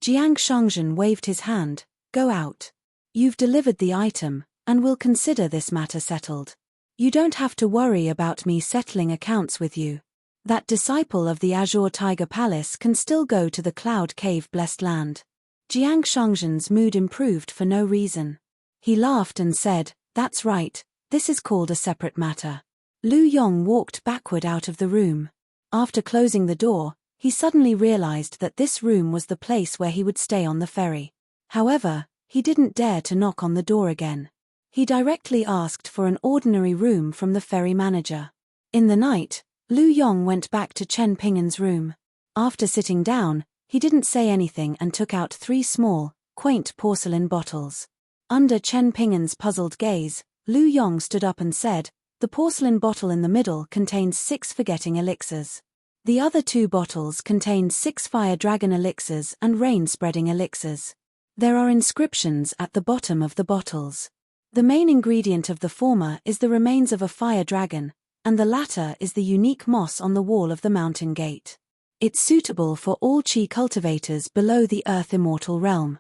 Jiang Shangzhen waved his hand, go out. You've delivered the item, and we'll consider this matter settled. You don't have to worry about me settling accounts with you. That disciple of the Azure Tiger Palace can still go to the Cloud Cave Blessed Land. Jiang Shangzhen's mood improved for no reason. He laughed and said, that's right, this is called a separate matter. Lu Yong walked backward out of the room. After closing the door, he suddenly realized that this room was the place where he would stay on the ferry. However, he didn't dare to knock on the door again. He directly asked for an ordinary room from the ferry manager. In the night, Lu Yong went back to Chen Ping'an's room. After sitting down, he didn't say anything and took out 3 small, quaint porcelain bottles. Under Chen Ping'an's puzzled gaze, Lu Yong stood up and said, the porcelain bottle in the middle contains 6 forgetting elixirs. The other 2 bottles contain 6 fire dragon elixirs and rain-spreading elixirs. There are inscriptions at the bottom of the bottles. The main ingredient of the former is the remains of a fire dragon, and the latter is the unique moss on the wall of the mountain gate. It's suitable for all Qi cultivators below the Earth Immortal realm.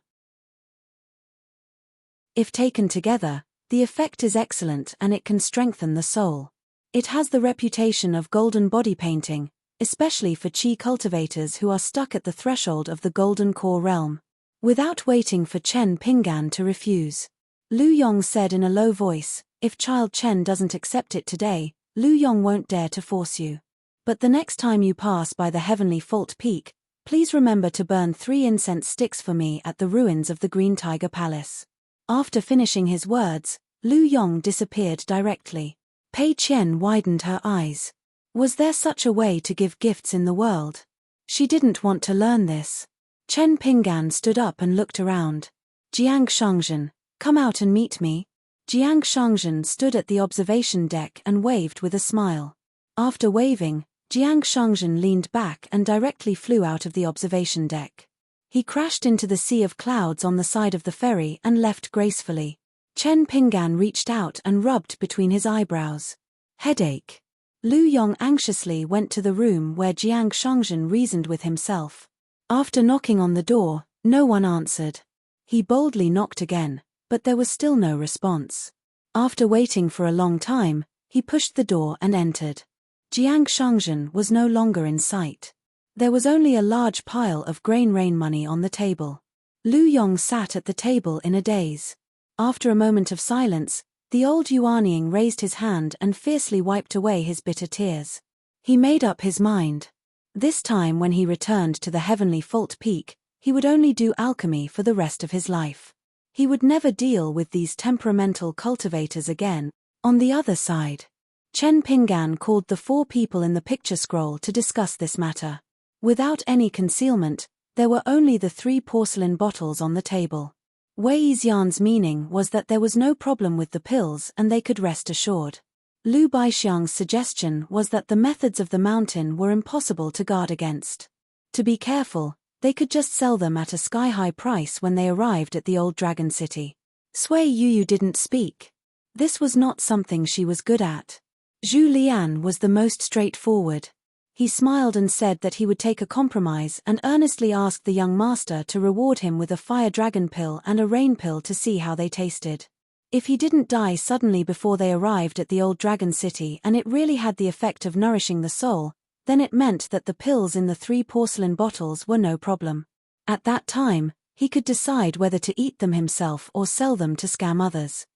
If taken together, the effect is excellent and it can strengthen the soul. It has the reputation of golden body painting, especially for Qi cultivators who are stuck at the threshold of the Golden Core realm. Without waiting for Chen Ping'an to refuse, Lu Yong said in a low voice, if Child Chen doesn't accept it today, Lu Yong won't dare to force you. But the next time you pass by the Heavenly Fault Peak, please remember to burn 3 incense sticks for me at the ruins of the Green Tiger Palace. After finishing his words, Lu Yong disappeared directly. Pei Qian widened her eyes. Was there such a way to give gifts in the world? She didn't want to learn this. Chen Ping'an stood up and looked around. Jiang Shangzhen, come out and meet me. Jiang Shangzhen stood at the observation deck and waved with a smile. After waving, Jiang Shangzhen leaned back and directly flew out of the observation deck. He crashed into the sea of clouds on the side of the ferry and left gracefully. Chen Ping'an reached out and rubbed between his eyebrows. Headache. Lu Yong anxiously went to the room where Jiang Shangzhen reasoned with himself. After knocking on the door, no one answered. He boldly knocked again, but there was still no response. After waiting for a long time, he pushed the door and entered. Jiang Shangzhen was no longer in sight. There was only a large pile of grain rain money on the table. Lu Yong sat at the table in a daze. After a moment of silence, the old Yuanying raised his hand and fiercely wiped away his bitter tears. He made up his mind. This time when he returned to the Heavenly Fault Peak, he would only do alchemy for the rest of his life. He would never deal with these temperamental cultivators again. On the other side, Chen Ping'an called the 4 people in the picture scroll to discuss this matter. Without any concealment, there were only the 3 porcelain bottles on the table. Wei Xian's meaning was that there was no problem with the pills and they could rest assured. Lu Baixiang's suggestion was that the methods of the mountain were impossible to guard against. To be careful, they could just sell them at a sky-high price when they arrived at the old Dragon City. Sui Yuyu didn't speak. This was not something she was good at. Zhu Lian was the most straightforward. He smiled and said that he would take a compromise and earnestly asked the young master to reward him with a fire dragon pill and a rain pill to see how they tasted. If he didn't die suddenly before they arrived at the old Dragon City and it really had the effect of nourishing the soul, then it meant that the pills in the 3 porcelain bottles were no problem. At that time, he could decide whether to eat them himself or sell them to scam others.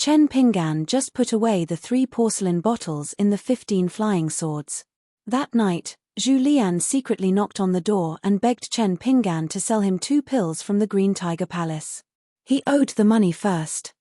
Chen Pinggan just put away the 3 porcelain bottles in the 15 flying swords. That night, Zhu Lian secretly knocked on the door and begged Chen Pinggan to sell him 2 pills from the Green Tiger Palace. He owed the money first.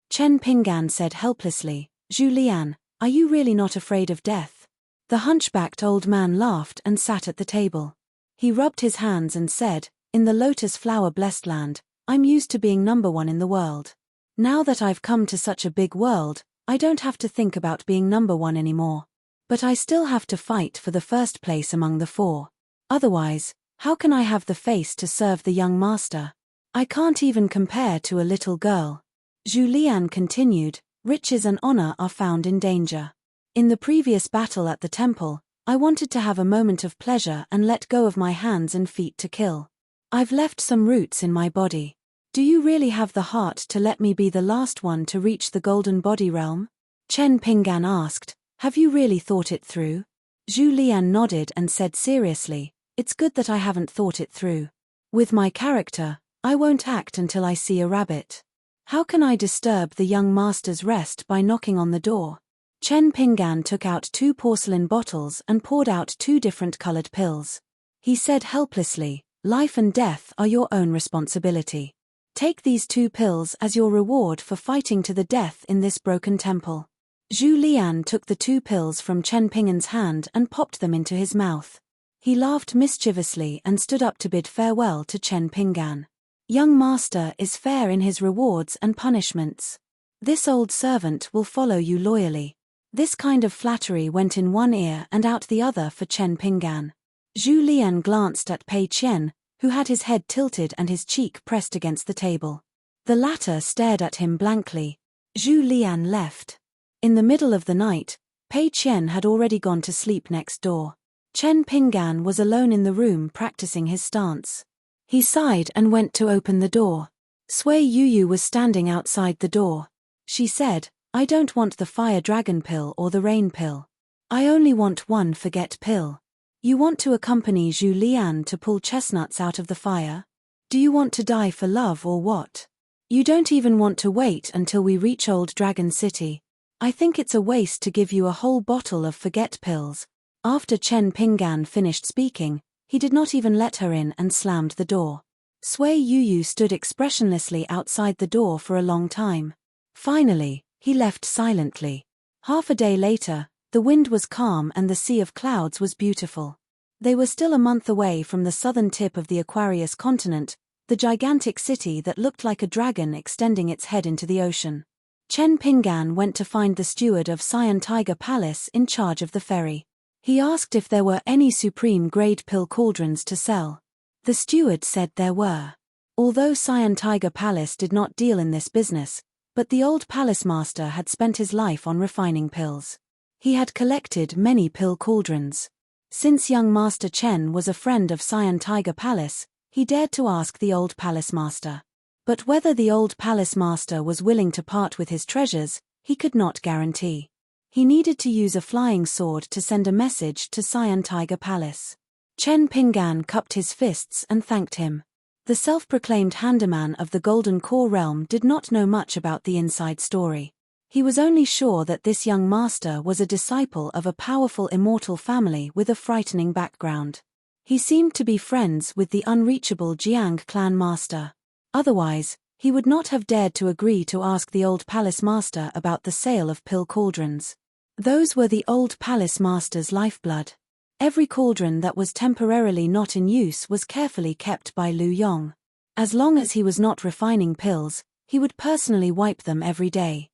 Chen Pinggan said helplessly, "Zhu Lian, are you really not afraid of death?" The hunchbacked old man laughed and sat at the table. He rubbed his hands and said, "In the lotus flower-blessed land, I'm used to being number 1 in the world. Now that I've come to such a big world, I don't have to think about being number 1 anymore. But I still have to fight for the first place among the 4. Otherwise, how can I have the face to serve the young master? I can't even compare to a little girl." Zhu Lian continued, "Riches and honor are found in danger. In the previous battle at the temple, I wanted to have a moment of pleasure and let go of my hands and feet to kill. I've left some roots in my body. Do you really have the heart to let me be the last one to reach the golden body realm?" Chen Pinggan asked, "Have you really thought it through?" Zhu Lian nodded and said seriously, "It's good that I haven't thought it through. With my character, I won't act until I see a rabbit. How can I disturb the young master's rest by knocking on the door?" Chen Pinggan took out 2 porcelain bottles and poured out 2 different colored pills. He said helplessly, "Life and death are your own responsibility. Take these 2 pills as your reward for fighting to the death in this broken temple." Zhu Lian took the 2 pills from Chen Pinggan's hand and popped them into his mouth. He laughed mischievously and stood up to bid farewell to Chen Pinggan. "Young master is fair in his rewards and punishments. This old servant will follow you loyally." This kind of flattery went in one ear and out the other for Chen Pinggan. Zhu Lian glanced at Pei Qian, who had his head tilted and his cheek pressed against the table. The latter stared at him blankly. Zhu Lian left. In the middle of the night, Pei Qian had already gone to sleep next door. Chen Pinggan was alone in the room practicing his stance. He sighed and went to open the door. Sui Yuyu was standing outside the door. She said, "I don't want the fire dragon pill or the rain pill. I only want one forget pill. You want to accompany Zhu Lian to pull chestnuts out of the fire? Do you want to die for love or what? You don't even want to wait until we reach Old Dragon City. I think it's a waste to give you a whole bottle of forget pills." After Chen Pinggan finished speaking, he did not even let her in and slammed the door. Sui Yuyu stood expressionlessly outside the door for a long time. Finally, he left silently. Half a day later, the wind was calm and the sea of clouds was beautiful. They were still a month away from the southern tip of the Aquarius continent, the gigantic city that looked like a dragon extending its head into the ocean. Chen Pinggan went to find the steward of Cyan Tiger Palace in charge of the ferry. He asked if there were any supreme-grade pill cauldrons to sell. The steward said there were. Although Cyan Tiger Palace did not deal in this business, but the old palace master had spent his life on refining pills. He had collected many pill cauldrons. Since young Master Chen was a friend of Cyan Tiger Palace, he dared to ask the old palace master. But whether the old palace master was willing to part with his treasures, he could not guarantee. He needed to use a flying sword to send a message to Cyan Tiger Palace. Chen Pinggan cupped his fists and thanked him. The self-proclaimed handyman of the Golden Core realm did not know much about the inside story. He was only sure that this young master was a disciple of a powerful immortal family with a frightening background. He seemed to be friends with the unreachable Jiang clan master. Otherwise, he would not have dared to agree to ask the old palace master about the sale of pill cauldrons. Those were the old palace master's lifeblood. Every cauldron that was temporarily not in use was carefully kept by Lu Yong. As long as he was not refining pills, he would personally wipe them every day.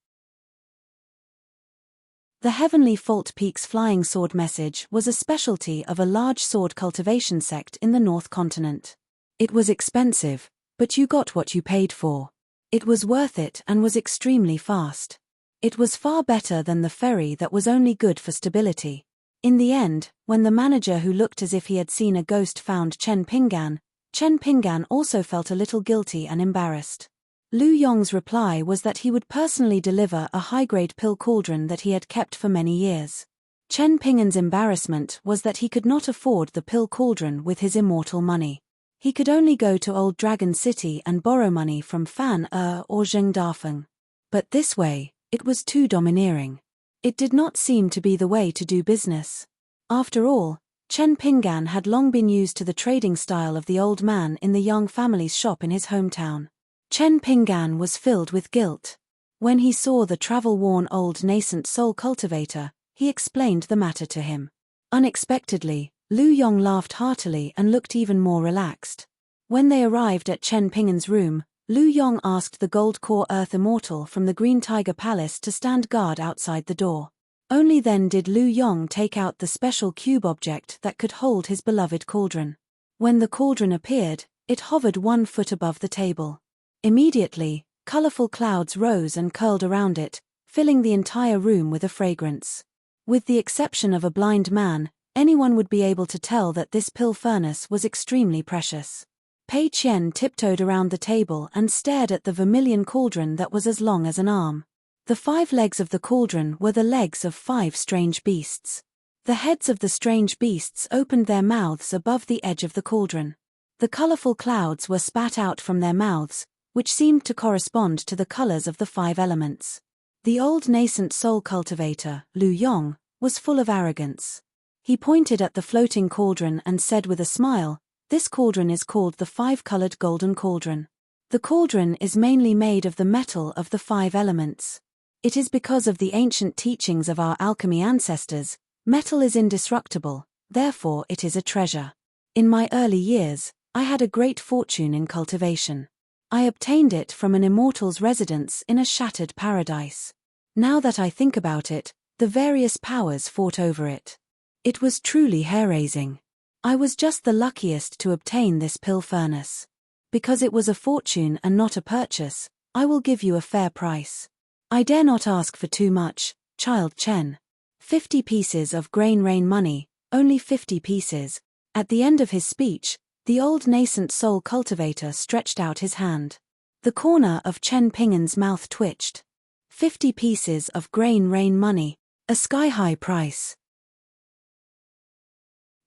The Heavenly Fault Peaks flying sword message was a specialty of a large sword cultivation sect in the North Continent. It was expensive, but you got what you paid for. It was worth it and was extremely fast. It was far better than the ferry that was only good for stability. In the end, when the manager who looked as if he had seen a ghost found Chen Pinggan also felt a little guilty and embarrassed. Lu Yong's reply was that he would personally deliver a high-grade pill cauldron that he had kept for many years. Chen Pinggan's embarrassment was that he could not afford the pill cauldron with his immortal money. He could only go to Old Dragon City and borrow money from Fan or Zheng Dafeng. But this way, it was too domineering. It did not seem to be the way to do business. After all, Chen Pinggan had long been used to the trading style of the old man in the young family's shop in his hometown. Chen Pinggan was filled with guilt. When he saw the travel-worn old nascent soul cultivator, he explained the matter to him. Unexpectedly, Lu Yong laughed heartily and looked even more relaxed. When they arrived at Chen Pinggan's room, Lu Yong asked the gold-core Earth Immortal from the Green Tiger Palace to stand guard outside the door. Only then did Lu Yong take out the special cube object that could hold his beloved cauldron. When the cauldron appeared, it hovered 1 foot above the table. Immediately, colorful clouds rose and curled around it, filling the entire room with a fragrance. With the exception of a blind man, anyone would be able to tell that this pill furnace was extremely precious. Pei Qian tiptoed around the table and stared at the vermilion cauldron that was as long as an arm. The 5 legs of the cauldron were the legs of 5 strange beasts. The heads of the strange beasts opened their mouths above the edge of the cauldron. The colorful clouds were spat out from their mouths, which seemed to correspond to the colors of the 5 elements. The old nascent soul cultivator, Lu Yong, was full of arrogance. He pointed at the floating cauldron and said with a smile, "This cauldron is called the 5-colored golden cauldron. The cauldron is mainly made of the metal of the 5 elements. It is because of the ancient teachings of our alchemy ancestors, metal is indestructible, therefore it is a treasure. In my early years, I had a great fortune in cultivation. I obtained it from an immortal's residence in a shattered paradise. Now that I think about it, the various powers fought over it. It was truly hair-raising. I was just the luckiest to obtain this pill furnace. Because it was a fortune and not a purchase, I will give you a fair price. I dare not ask for too much, child Chen. 50 pieces of grain rain money, only 50 pieces." At the end of his speech, the old nascent soul cultivator stretched out his hand. The corner of Chen Pinggan's mouth twitched. 50 pieces of grain rain money, a sky-high price.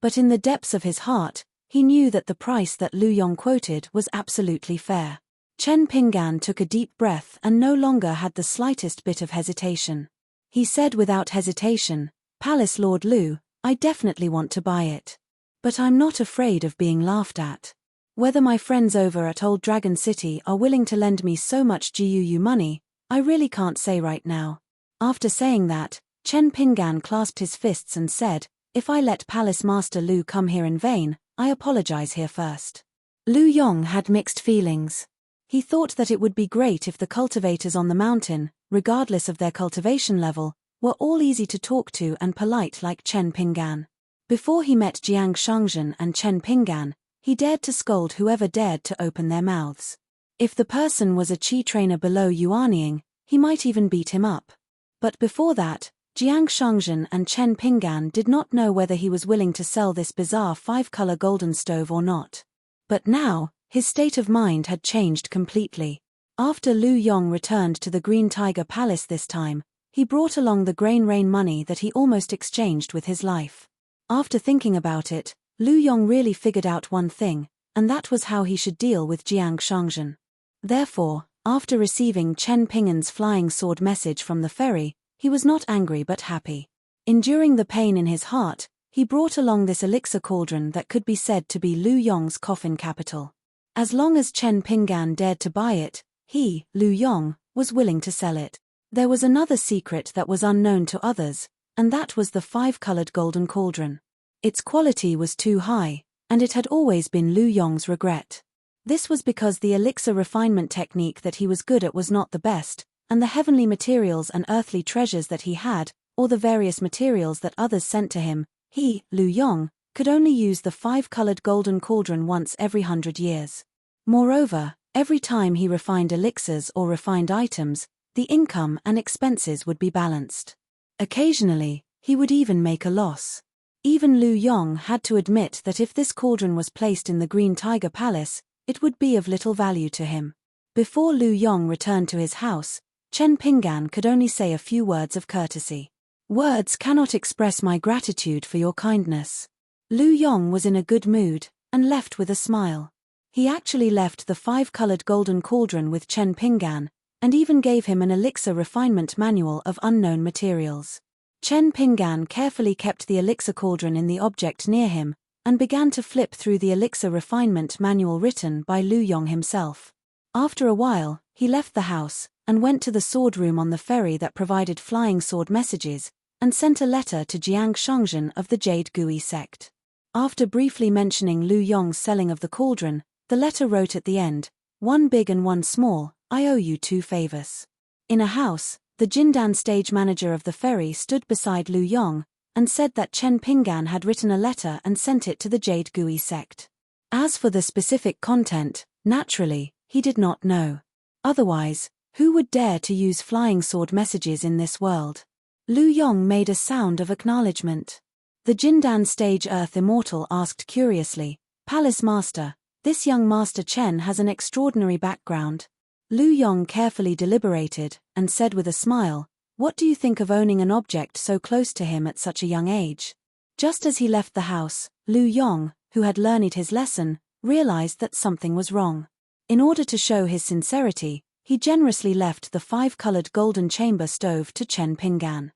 But in the depths of his heart, he knew that the price that Lu Yong quoted was absolutely fair. Chen Pinggan took a deep breath and no longer had the slightest bit of hesitation. He said without hesitation, "Palace Lord Lu, I definitely want to buy it. But I'm not afraid of being laughed at. Whether my friends over at Old Dragon City are willing to lend me so much GUU money, I really can't say right now." After saying that, Chen Pinggan clasped his fists and said, "If I let Palace Master Lu come here in vain, I apologize here first." Lu Yong had mixed feelings. He thought that it would be great if the cultivators on the mountain, regardless of their cultivation level, were all easy to talk to and polite like Chen Pinggan. Before he met Jiang Shangzhen and Chen Pinggan, he dared to scold whoever dared to open their mouths. If the person was a qi trainer below Yuanying, he might even beat him up. But before that, Jiang Shangzhen and Chen Pinggan did not know whether he was willing to sell this bizarre 5-color golden stove or not. But now, his state of mind had changed completely. After Lu Yong returned to the Green Tiger Palace this time, he brought along the grain rain money that he almost exchanged with his life. After thinking about it, Lu Yong really figured out one thing, and that was how he should deal with Jiang Shangzhen. Therefore, after receiving Chen Pinggan's flying sword message from the ferry, he was not angry but happy. Enduring the pain in his heart, he brought along this elixir cauldron that could be said to be Lu Yong's coffin capital. As long as Chen Pinggan dared to buy it, he, Lu Yong, was willing to sell it. There was another secret that was unknown to others, and that was the 5-colored golden cauldron. Its quality was too high, and it had always been Lu Yong's regret. This was because the elixir refinement technique that he was good at was not the best, and the heavenly materials and earthly treasures that he had, or the various materials that others sent to him, he, Lu Yong, could only use the 5-colored golden cauldron once every 100 years. Moreover, every time he refined elixirs or refined items, the income and expenses would be balanced. Occasionally, he would even make a loss. Even Lu Yong had to admit that if this cauldron was placed in the Green Tiger Palace, it would be of little value to him. Before Lu Yong returned to his house, Chen Pinggan could only say a few words of courtesy. "Words cannot express my gratitude for your kindness." Lu Yong was in a good mood, and left with a smile. He actually left the 5-colored golden cauldron with Chen Pinggan, and even gave him an elixir refinement manual of unknown materials. Chen Pinggan carefully kept the elixir cauldron in the object near him, and began to flip through the elixir refinement manual written by Lu Yong himself. After a while, he left the house, and went to the sword room on the ferry that provided flying sword messages, and sent a letter to Jiang Shangzhen of the Jade Gui sect. After briefly mentioning Lu Yong's selling of the cauldron, the letter wrote at the end, "One big and one small, I owe you 2 favors." In a house, the Jindan stage manager of the ferry stood beside Lu Yong, and said that Chen Pinggan had written a letter and sent it to the Jade Gui sect. As for the specific content, naturally, he did not know. Otherwise, who would dare to use flying sword messages in this world? Lu Yong made a sound of acknowledgement. The Jindan stage Earth Immortal asked curiously, "Palace Master, this young Master Chen has an extraordinary background." Lu Yong carefully deliberated, and said with a smile, "What do you think of owning an object so close to him at such a young age?" Just as he left the house, Lu Yong, who had learned his lesson, realized that something was wrong. In order to show his sincerity, he generously left the 5-colored golden chamber stove to Chen Pinggan.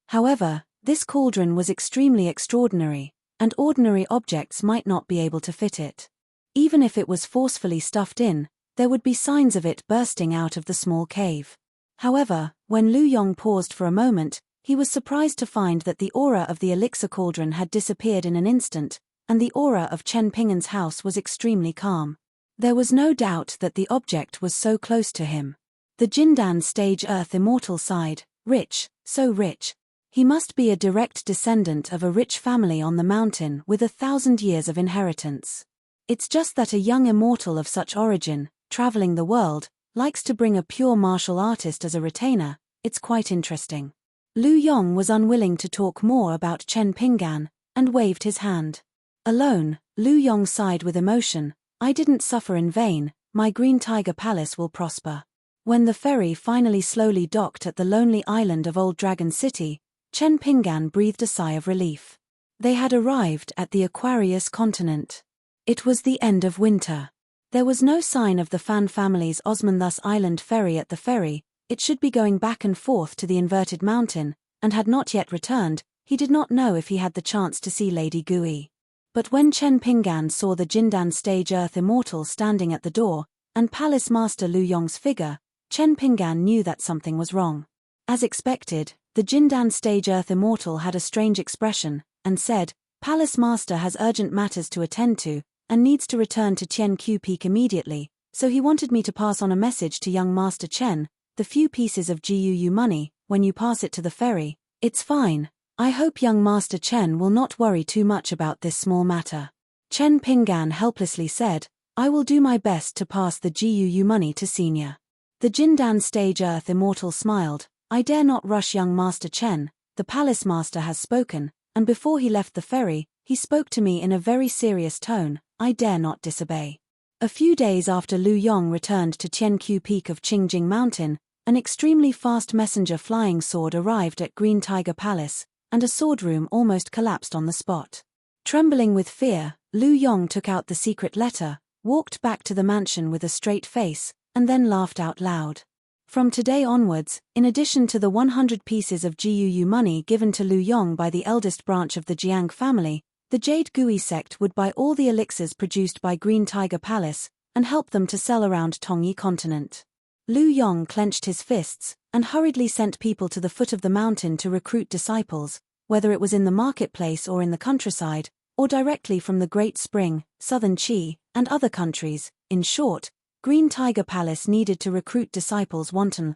However, this cauldron was extremely extraordinary, and ordinary objects might not be able to fit it. Even if it was forcefully stuffed in, there would be signs of it bursting out of the small cave. However, when Lu Yong paused for a moment, he was surprised to find that the aura of the elixir cauldron had disappeared in an instant, and the aura of Chen Pinggan's house was extremely calm. There was no doubt that the object was so close to him. The Jindan stage Earth Immortal sighed, "Rich, so rich. He must be a direct descendant of a rich family on the mountain with 1,000 years of inheritance. It's just that a young immortal of such origin, traveling the world, likes to bring a pure martial artist as a retainer. It's quite interesting." Lu Yong was unwilling to talk more about Chen Pinggan, and waved his hand. Alone, Lu Yong sighed with emotion, "I didn't suffer in vain, my Green Tiger Palace will prosper." When the ferry finally slowly docked at the lonely island of Old Dragon City, Chen Pinggan breathed a sigh of relief. They had arrived at the Aquarius continent. It was the end of winter. There was no sign of the Fan family's Osmanthus Island ferry at the ferry. It should be going back and forth to the inverted mountain, and had not yet returned. He did not know if he had the chance to see Lady Gui. But when Chen Pinggan saw the Jindan stage Earth Immortal standing at the door, and Palace Master Lu Yong's figure, Chen Pinggan knew that something was wrong. As expected, the Jindan stage Earth Immortal had a strange expression, and said, "Palace Master has urgent matters to attend to, and needs to return to Tianqiu Peak immediately, so he wanted me to pass on a message to young Master Chen, the few pieces of GUU money, when you pass it to the ferry. It's fine. I hope young Master Chen will not worry too much about this small matter." Chen Pinggan helplessly said, "I will do my best to pass the GUU money to Senior." The Jindan stage Earth Immortal smiled, "I dare not rush young Master Chen, the Palace Master has spoken, and before he left the ferry, he spoke to me in a very serious tone. I dare not disobey." A few days after Lu Yong returned to Tianqiu Peak of Qingjing Mountain, an extremely fast messenger flying sword arrived at Green Tiger Palace, and a sword room almost collapsed on the spot. Trembling with fear, Lu Yong took out the secret letter, walked back to the mansion with a straight face, and then laughed out loud. From today onwards, in addition to the 100 pieces of GUU money given to Lu Yong by the eldest branch of the Jiang family, the Jade Gui sect would buy all the elixirs produced by Green Tiger Palace, and help them to sell around Tongyi continent. Lu Yong clenched his fists, and hurriedly sent people to the foot of the mountain to recruit disciples, whether it was in the marketplace or in the countryside, or directly from the Great Spring, Southern Qi, and other countries. In short, Green Tiger Palace needed to recruit disciples wanton.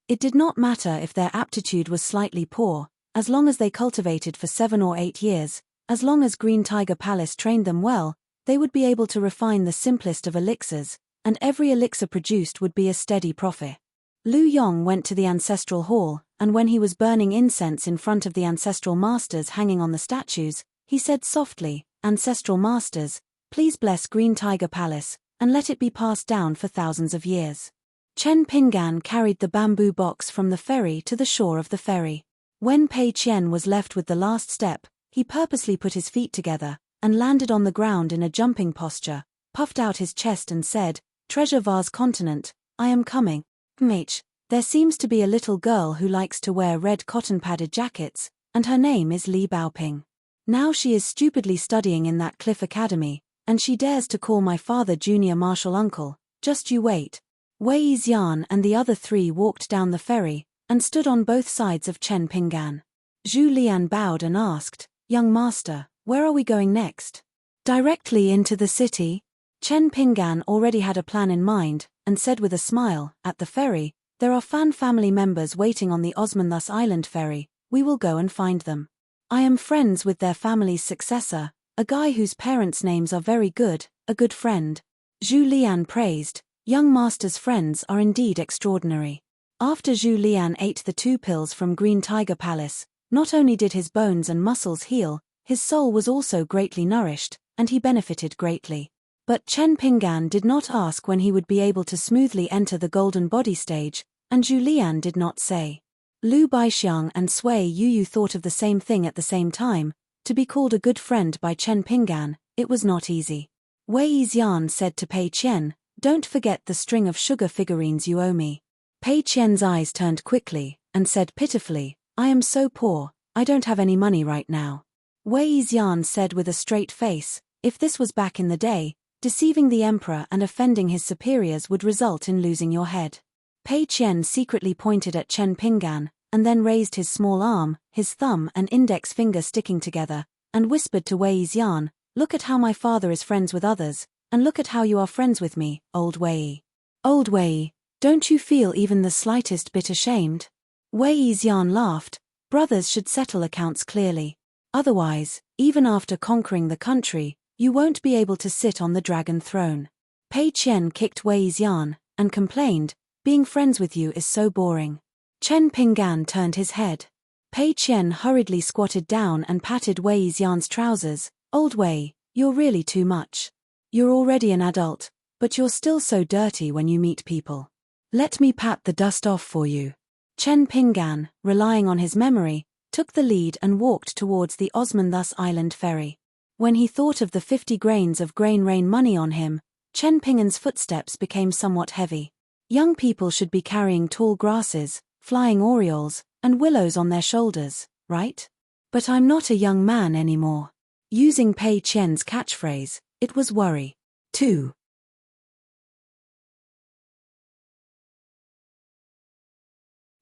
It did not matter if their aptitude was slightly poor, as long as they cultivated for 7 or 8 years, as long as Green Tiger Palace trained them well, they would be able to refine the simplest of elixirs, and every elixir produced would be a steady profit. Lu Yong went to the ancestral hall, and when he was burning incense in front of the ancestral masters hanging on the statues, he said softly, "Ancestral masters, please bless Green Tiger Palace, and let it be passed down for thousands of years." Chen Pinggan carried the bamboo box from the ferry to the shore of the ferry. When Pei Qian was left with the last step, He purposely put his feet together, and landed on the ground in a jumping posture, puffed out his chest and said, "Treasure vase continent, I am coming. There seems to be a little girl who likes to wear red cotton-padded jackets, and her name is Li Baoping. Now she is stupidly studying in that Cliff Academy, and she dares to call my father junior marshal uncle. Just you wait." Wei Xian and the other three walked down the ferry, and stood on both sides of Chen Pinggan. Zhu Lian bowed and asked, "Young master, where are we going next?" "Directly into the city." Chen Pinggan already had a plan in mind, and said with a smile, "At the ferry, there are Fan family members waiting on the Osmanthus Island ferry. We will go and find them. I am friends with their family's successor, a guy whose parents' names are very good, a good friend." Zhu Lian praised, "Young master's friends are indeed extraordinary." After Zhu Lian ate the 2 pills from Green Tiger Palace, not only did his bones and muscles heal, his soul was also greatly nourished, and he benefited greatly. But Chen Pinggan did not ask when he would be able to smoothly enter the golden body stage, and Zhu Lian did not say. Lu Baixiang and Sui Yuyu thought of the same thing at the same time. To be called a good friend by Chen Pinggan, it was not easy. Wei Xian said to Pei Qian, "Don't forget the string of sugar figurines you owe me." Pei Qian's eyes turned quickly, and said pitifully, "I am so poor, I don't have any money right now." Wei Xian said with a straight face, "If this was back in the day, deceiving the emperor and offending his superiors would result in losing your head." Pei Qian secretly pointed at Chen Pinggan, and then raised his small arm, his thumb and index finger sticking together, and whispered to Wei Xian, "Look at how my father is friends with others, and look at how you are friends with me, old Wei. Old Wei, don't you feel even the slightest bit ashamed?" Wei Xian laughed, "Brothers should settle accounts clearly. Otherwise, even after conquering the country, you won't be able to sit on the dragon throne." Pei Qian kicked Wei Xian, and complained, "Being friends with you is so boring." Chen Pinggan turned his head. Pei Qian hurriedly squatted down and patted Wei Xian's trousers. "Old Wei, you're really too much. You're already an adult, but you're still so dirty when you meet people. Let me pat the dust off for you." Chen Pinggan, relying on his memory, took the lead and walked towards the Osmanthus Island ferry. When he thought of the 50 grains of grain rain money on him, Chen Pinggan's footsteps became somewhat heavy. Young people should be carrying tall grasses, flying orioles, and willows on their shoulders, right? But I'm not a young man anymore. Using Pei Qian's catchphrase, it was worry. 2.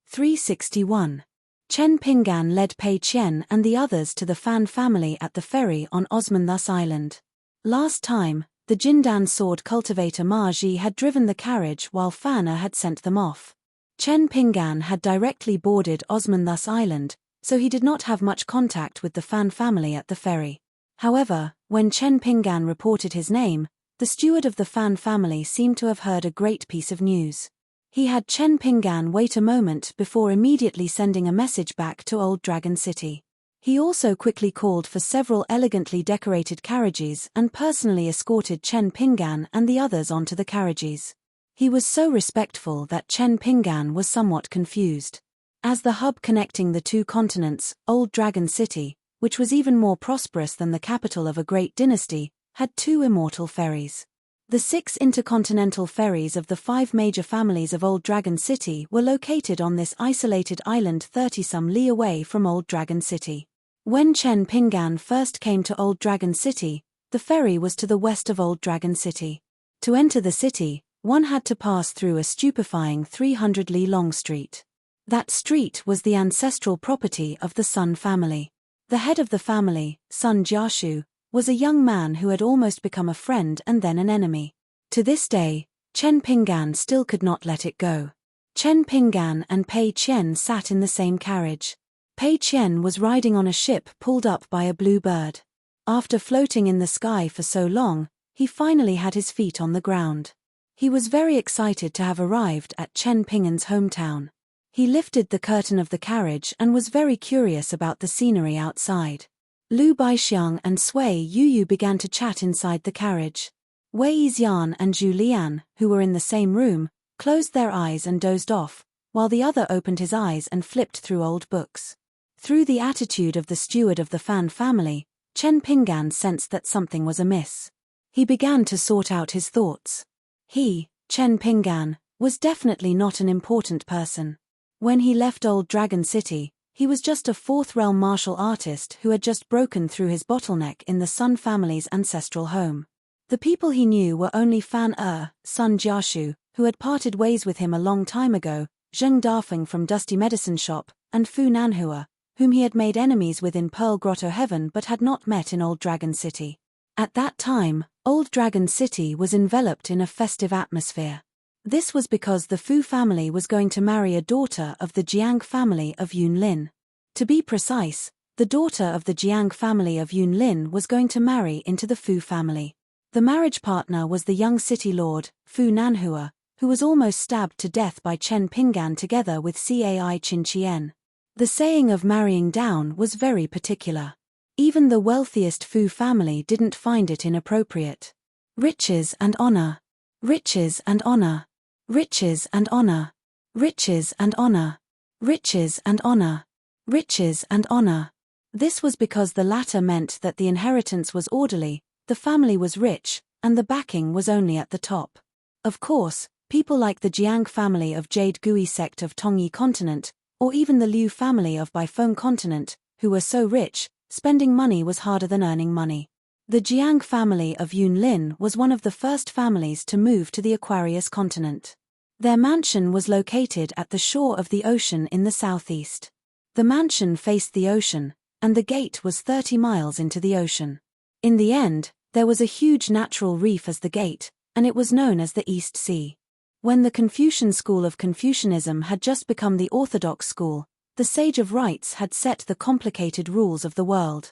(361). Chen Pinggan led Pei Qian and the others to the Fan family at the ferry on Osmanthus Island. Last time, the Jindan sword cultivator Ma Ji had driven the carriage while Fanna had sent them off. Chen Pinggan had directly boarded Osmanthus Island, so he did not have much contact with the Fan family at the ferry. However, when Chen Pinggan reported his name, the steward of the Fan family seemed to have heard a great piece of news. He had Chen Pinggan wait a moment before immediately sending a message back to Old Dragon City. He also quickly called for several elegantly decorated carriages and personally escorted Chen Pinggan and the others onto the carriages. He was so respectful that Chen Pinggan was somewhat confused. As the hub connecting the 2 continents, Old Dragon City, which was even more prosperous than the capital of a great dynasty, had 2 immortal ferries. The 6 intercontinental ferries of the 5 major families of Old Dragon City were located on this isolated island 30-some li away from Old Dragon City. When Chen Pinggan first came to Old Dragon City, the ferry was to the west of Old Dragon City. To enter the city, one had to pass through a stupefying 300 li long street. That street was the ancestral property of the Sun family. The head of the family, Sun Jiashu, was a young man who had almost become a friend and then an enemy. To this day, Chen Pinggan still could not let it go. Chen Pinggan and Pei Qian sat in the same carriage. Pei Qian was riding on a ship pulled up by a blue bird. After floating in the sky for so long, he finally had his feet on the ground. He was very excited to have arrived at Chen Pinggan's hometown. He lifted the curtain of the carriage and was very curious about the scenery outside. Lu Baixiang and Sui Yuyu began to chat inside the carriage. Wei Xian and Zhu Lian, who were in the same room, closed their eyes and dozed off, while the other opened his eyes and flipped through old books. Through the attitude of the steward of the Fan family, Chen Pinggan sensed that something was amiss. He began to sort out his thoughts. He, Chen Pinggan, was definitely not an important person. When he left Old Dragon City, he was just a fourth realm martial artist who had just broken through his bottleneck in the Sun family's ancestral home. The people he knew were only Fan Sun Jiashu, who had parted ways with him a long time ago, Zheng Dafeng from Dusty Medicine Shop, and Fu Nanhua, whom he had made enemies with in Pearl Grotto Heaven but had not met in Old Dragon City. At that time, Old Dragon City was enveloped in a festive atmosphere. This was because the Fu family was going to marry a daughter of the Jiang family of Yunlin. To be precise, the daughter of the Jiang family of Yunlin was going to marry into the Fu family. The marriage partner was the young city lord, Fu Nanhua, who was almost stabbed to death by Chen Pinggan together with Cai Qinqian. The saying of marrying down was very particular. Even the wealthiest Fu family didn't find it inappropriate. Riches and honor. Riches and honor. Riches and honor. Riches and honor. Riches and honor. Riches and honor. This was because the latter meant that the inheritance was orderly, the family was rich, and the backing was only at the top. Of course, people like the Jiang family of Jade Gui sect of Tongyi continent, or even the Liu family of Baifeng continent, who were so rich, spending money was harder than earning money. The Jiang family of Yunlin was one of the first families to move to the Aquarius continent. Their mansion was located at the shore of the ocean in the southeast. The mansion faced the ocean, and the gate was 30 miles into the ocean. In the end, there was a huge natural reef as the gate, and it was known as the East Sea. When the Confucian school of Confucianism had just become the orthodox school, the Sage of Rites had set the complicated rules of the world.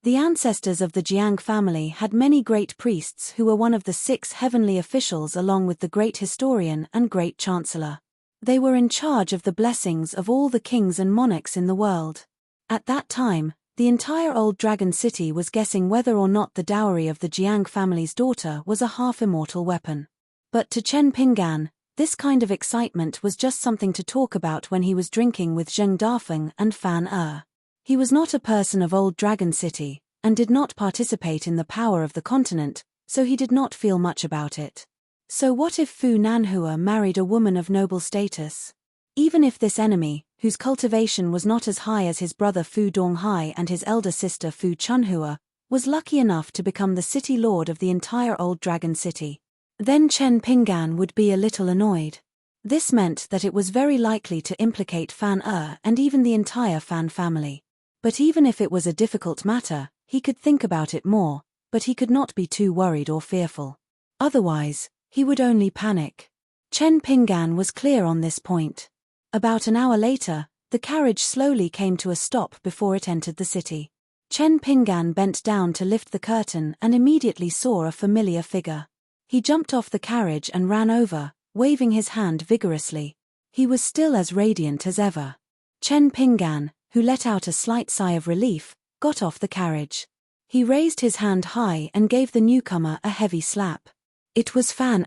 The ancestors of the Jiang family had many great priests who were one of the 6 heavenly officials along with the great historian and great chancellor. They were in charge of the blessings of all the kings and monarchs in the world. At that time, the entire Old Dragon City was guessing whether or not the dowry of the Jiang family's daughter was a half-immortal weapon. But to Chen Pinggan, this kind of excitement was just something to talk about when he was drinking with Zheng Dafeng and Fan. He was not a person of Old Dragon City, and did not participate in the power of the continent, so he did not feel much about it. So what if Fu Nanhua married a woman of noble status? Even if this enemy, whose cultivation was not as high as his brother Fu Donghai and his elder sister Fu Chunhua, was lucky enough to become the city lord of the entire Old Dragon City, then Chen Pinggan would be a little annoyed. This meant that it was very likely to implicate Fan and even the entire Fan family. But even if it was a difficult matter, he could think about it more, but he could not be too worried or fearful. Otherwise, he would only panic. Chen Pinggan was clear on this point. About an hour later, the carriage slowly came to a stop before it entered the city. Chen Pinggan bent down to lift the curtain and immediately saw a familiar figure. He jumped off the carriage and ran over, waving his hand vigorously. He was still as radiant as ever. Chen Pinggan, who let out a slight sigh of relief, got off the carriage. He raised his hand high and gave the newcomer a heavy slap. It was Fan.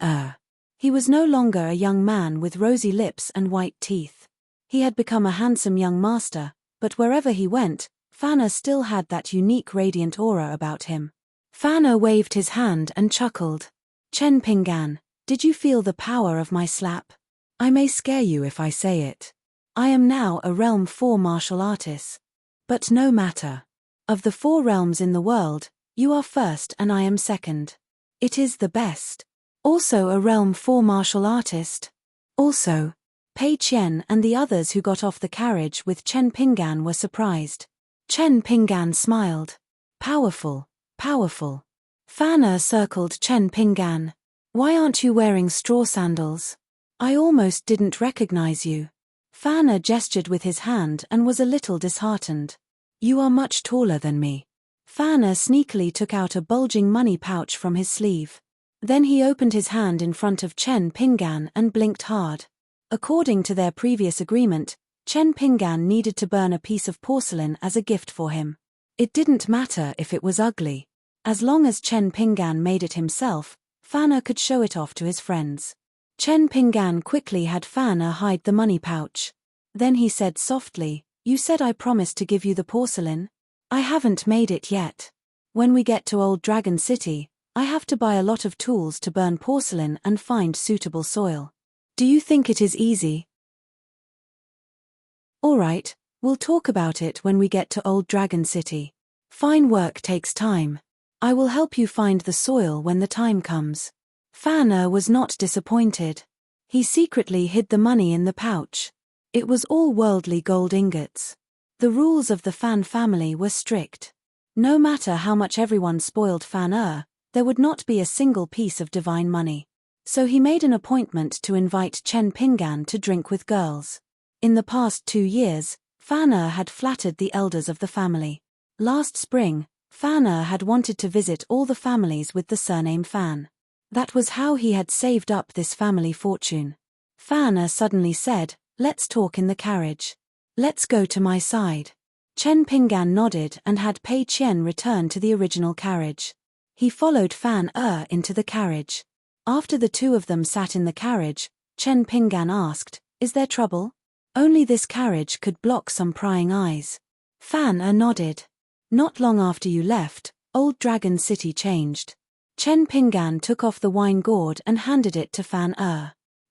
He was no longer a young man with rosy lips and white teeth. He had become a handsome young master, but wherever he went, Fan still had that unique radiant aura about him. Fan waved his hand and chuckled. Chen Pinggan, did you feel the power of my slap? I may scare you if I say it. I am now a Realm 4 martial artist. But no matter. Of the 4 realms in the world, you are first and I am second. It is the best. Also a Realm 4 martial artist. Also, Pei Qian and the others who got off the carriage with Chen Pinggan were surprised. Chen Pinggan smiled. Powerful, powerful. Fan circled Chen Pinggan. Why aren't you wearing straw sandals? I almost didn't recognize you. Fan gestured with his hand and was a little disheartened. You are much taller than me. Fan sneakily took out a bulging money pouch from his sleeve. Then he opened his hand in front of Chen Pinggan and blinked hard. According to their previous agreement, Chen Pinggan needed to burn a piece of porcelain as a gift for him. It didn't matter if it was ugly. As long as Chen Pinggan made it himself, Fan could show it off to his friends. Chen Pinggan quickly had Fan hide the money pouch. Then he said softly, "You said I promised to give you the porcelain? I haven't made it yet. When we get to Old Dragon City, I have to buy a lot of tools to burn porcelain and find suitable soil. Do you think it is easy?" "All right, we'll talk about it when we get to Old Dragon City. Fine work takes time. I will help you find the soil when the time comes." Fan was not disappointed. He secretly hid the money in the pouch. It was all worldly gold ingots. The rules of the Fan family were strict. No matter how much everyone spoiled Fan, there would not be a single piece of divine money. So he made an appointment to invite Chen Pingan to drink with girls. In the past 2 years, Fan had flattered the elders of the family. Last spring, Fan had wanted to visit all the families with the surname Fan. That was how he had saved up this family fortune. Fan suddenly said, "Let's talk in the carriage. Let's go to my side." Chen Pingan nodded and had Pei Qian return to the original carriage. He followed Fan into the carriage. After the two of them sat in the carriage, Chen Pingan asked, "Is there trouble? Only this carriage could block some prying eyes." Fan nodded. "Not long after you left, Old Dragon City changed." Chen Pingan took off the wine gourd and handed it to Fan.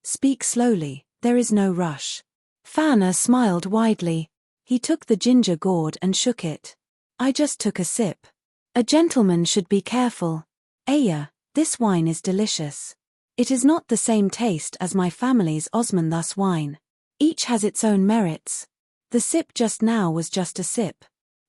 "Speak slowly, there is no rush." Fan smiled widely. He took the ginger gourd and shook it. "I just took a sip. A gentleman should be careful. Aya, this wine is delicious. It is not the same taste as my family's Osmanthus wine. Each has its own merits. The sip just now was just a sip.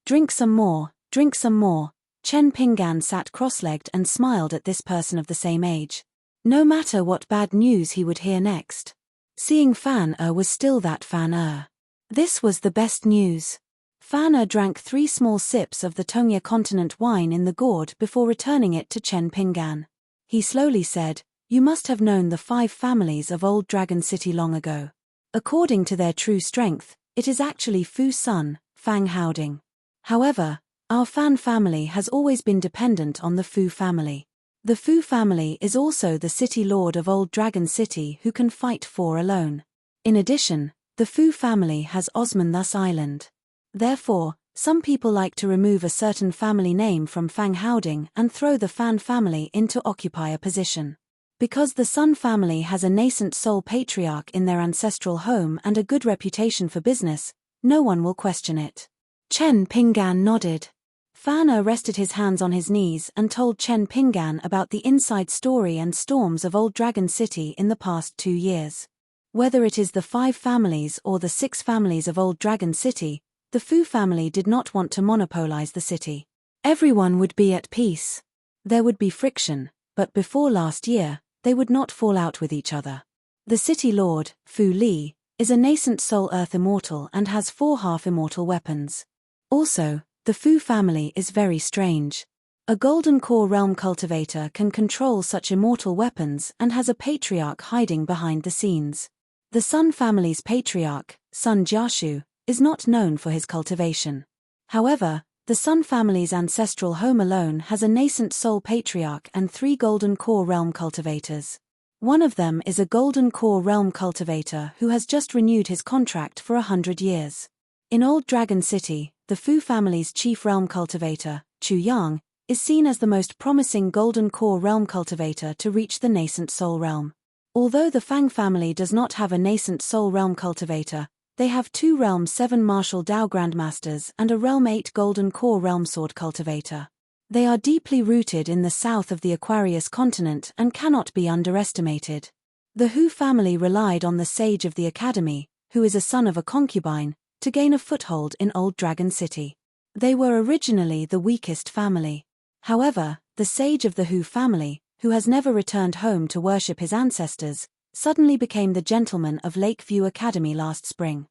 Drink some more, drink some more." Chen Pingan sat cross-legged and smiled at this person of the same age. No matter what bad news he would hear next. Seeing Fan was still that Fan. This was the best news. Fan drank 3 small sips of the Tongya continent wine in the gourd before returning it to Chen Pingan. He slowly said, "You must have known the 5 families of Old Dragon City long ago. According to their true strength, it is actually Fu's son, Fang Haoding. However, our Fan family has always been dependent on the Fu family. The Fu family is also the city lord of Old Dragon City who can fight 4 alone. In addition, the Fu family has Osmanthus Island. Therefore, some people like to remove a certain family name from Fang Haoding and throw the Fan family in to occupy a position. Because the Sun family has a nascent soul patriarch in their ancestral home and a good reputation for business, no one will question it." Chen Pingan nodded. Fan rested his hands on his knees and told Chen Pingan about the inside story and storms of Old Dragon City in the past 2 years. Whether it is the 5 families or the 6 families of Old Dragon City, the Fu family did not want to monopolize the city. Everyone would be at peace. There would be friction, but before last year, they would not fall out with each other. The city lord, Fu Li, is a nascent soul earth immortal and has 4 half-immortal weapons. Also, the Fu family is very strange. A golden core realm cultivator can control such immortal weapons and has a patriarch hiding behind the scenes. The Sun family's patriarch, Sun Jiashu, is not known for his cultivation. However, the Sun family's ancestral home alone has a nascent soul patriarch and 3 golden core realm cultivators. One of them is a golden core realm cultivator who has just renewed his contract for 100 years. In Old Dragon City, the Fu family's chief realm cultivator, Chu Yang, is seen as the most promising golden core realm cultivator to reach the nascent soul realm. Although the Fang family does not have a nascent soul realm cultivator, they have 2 Realm 7 Martial Dao Grandmasters and a Realm 8 Golden Core Realm Sword cultivator. They are deeply rooted in the south of the Aquarius continent and cannot be underestimated. The Hu family relied on the Sage of the Academy, who is a son of a concubine, to gain a foothold in Old Dragon City. They were originally the weakest family. However, the Sage of the Hu family, who has never returned home to worship his ancestors, suddenly became the gentleman of Lakeview Academy last spring.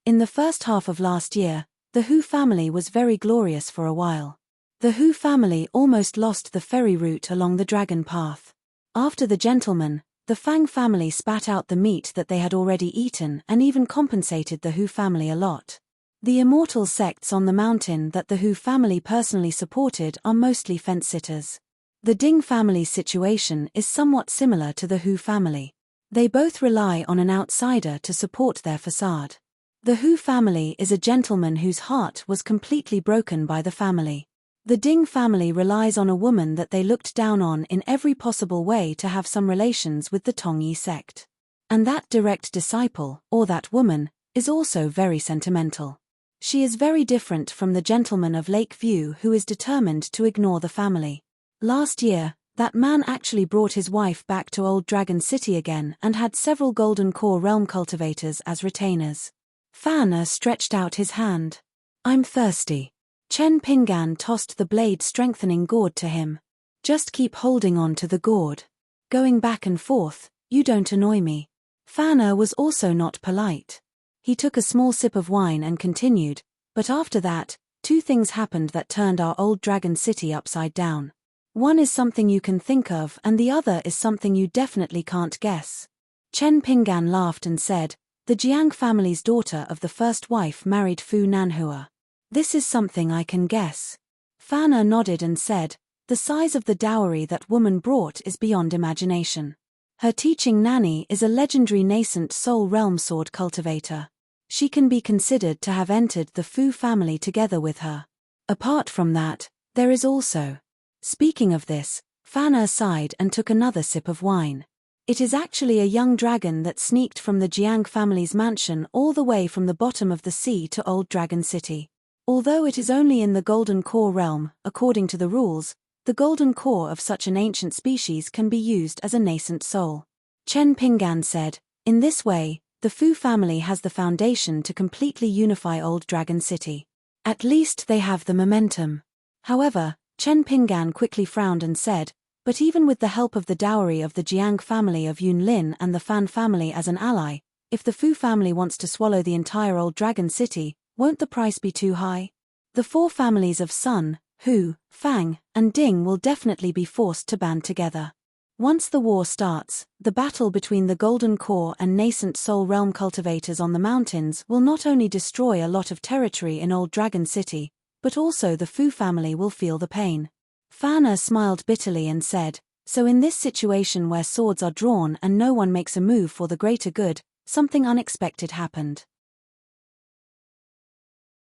In the first half of last year, the Hu family was very glorious for a while. The Hu family almost lost the ferry route along the Dragon Path. After the gentleman, the Fang family spat out the meat that they had already eaten and even compensated the Hu family a lot. The immortal sects on the mountain that the Hu family personally supported are mostly fence-sitters. The Ding family's situation is somewhat similar to the Hu family. They both rely on an outsider to support their facade. The Hu family is a gentleman whose heart was completely broken by the family. The Ding family relies on a woman that they looked down on in every possible way to have some relations with the Tongyi sect. And that direct disciple, or that woman, is also very sentimental. She is very different from the gentleman of Lakeview who is determined to ignore the family. Last year, that man actually brought his wife back to Old Dragon City again and had several Golden Core realm cultivators as retainers. Fan stretched out his hand. I'm thirsty. Chen Pinggan tossed the blade-strengthening gourd to him. Just keep holding on to the gourd. Going back and forth, you don't annoy me. Fan was also not polite. He took a small sip of wine and continued, but after that, two things happened that turned our Old Dragon City upside down. One is something you can think of and the other is something you definitely can't guess. Chen Pinggan laughed and said, the Jiang family's daughter of the first wife married Fu Nanhua. This is something I can guess. Fan nodded and said, the size of the dowry that woman brought is beyond imagination. Her teaching nanny is a legendary nascent soul realm sword cultivator. She can be considered to have entered the Fu family together with her. Apart from that, there is also. Speaking of this, Fan sighed and took another sip of wine. It is actually a young dragon that sneaked from the Jiang family's mansion all the way from the bottom of the sea to Old Dragon City. Although it is only in the Golden Core realm, according to the rules, the Golden Core of such an ancient species can be used as a nascent soul. Chen Pinggan said, in this way, the Fu family has the foundation to completely unify Old Dragon City. At least they have the momentum. However, Chen Pinggan quickly frowned and said, but even with the help of the dowry of the Jiang family of Yunlin and the Fan family as an ally, if the Fu family wants to swallow the entire Old Dragon City, won't the price be too high? The four families of Sun, Hu, Fang, and Ding will definitely be forced to band together. Once the war starts, the battle between the Golden Core and nascent soul realm cultivators on the mountains will not only destroy a lot of territory in Old Dragon City, but also the Fu family will feel the pain. Fan smiled bitterly and said, so in this situation where swords are drawn and no one makes a move for the greater good, something unexpected happened.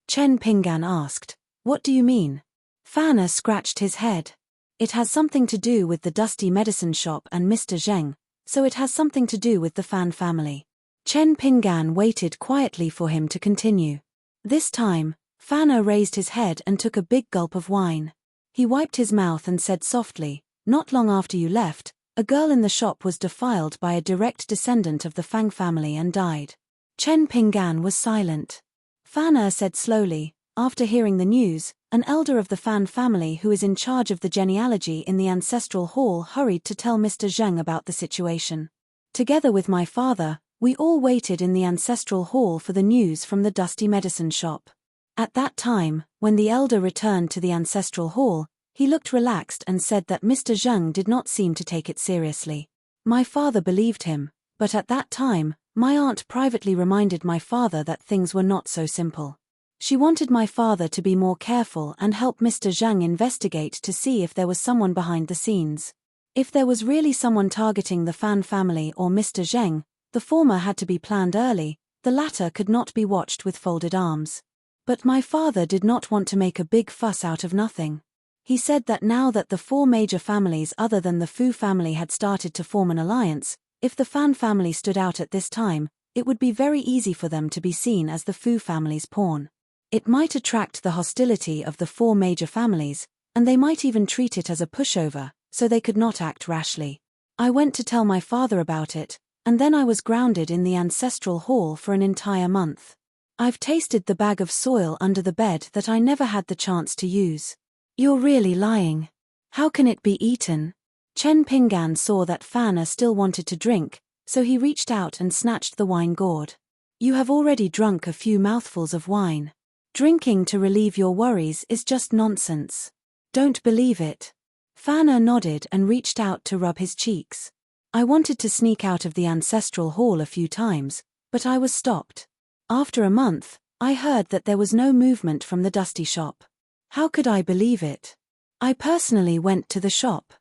Chen Pinggan asked, what do you mean? Fan scratched his head. It has something to do with the Dusty Medicine Shop and Mr. Zheng, so it has something to do with the Fan family. Chen Pinggan waited quietly for him to continue. This time, Fan raised his head and took a big gulp of wine. He wiped his mouth and said softly, not long after you left, a girl in the shop was defiled by a direct descendant of the Fang family and died. Chen Pinggan was silent. Fan said slowly, after hearing the news, an elder of the Fan family who is in charge of the genealogy in the ancestral hall hurried to tell Mr. Zheng about the situation. Together with my father, we all waited in the ancestral hall for the news from the Dusty Medicine Shop. At that time, when the elder returned to the ancestral hall, he looked relaxed and said that Mr. Zheng did not seem to take it seriously. My father believed him, but at that time, my aunt privately reminded my father that things were not so simple. She wanted my father to be more careful and help Mr. Zhang investigate to see if there was someone behind the scenes. If there was really someone targeting the Fan family or Mr. Zheng, the former had to be planned early, the latter could not be watched with folded arms. But my father did not want to make a big fuss out of nothing. He said that now that the four major families other than the Fu family had started to form an alliance, if the Fan family stood out at this time, it would be very easy for them to be seen as the Fu family's pawn. It might attract the hostility of the four major families, and they might even treat it as a pushover, so they could not act rashly. I went to tell my father about it, and then I was grounded in the ancestral hall for an entire month. I've tasted the bag of soil under the bed that I never had the chance to use. You're really lying. How can it be eaten? Chen Pinggan saw that Fan still wanted to drink, so he reached out and snatched the wine gourd. You have already drunk a few mouthfuls of wine. Drinking to relieve your worries is just nonsense. Don't believe it. Fan nodded and reached out to rub his cheeks. I wanted to sneak out of the ancestral hall a few times, but I was stopped. After a month, I heard that there was no movement from the Dusty shop. How could I believe it? I personally went to the shop.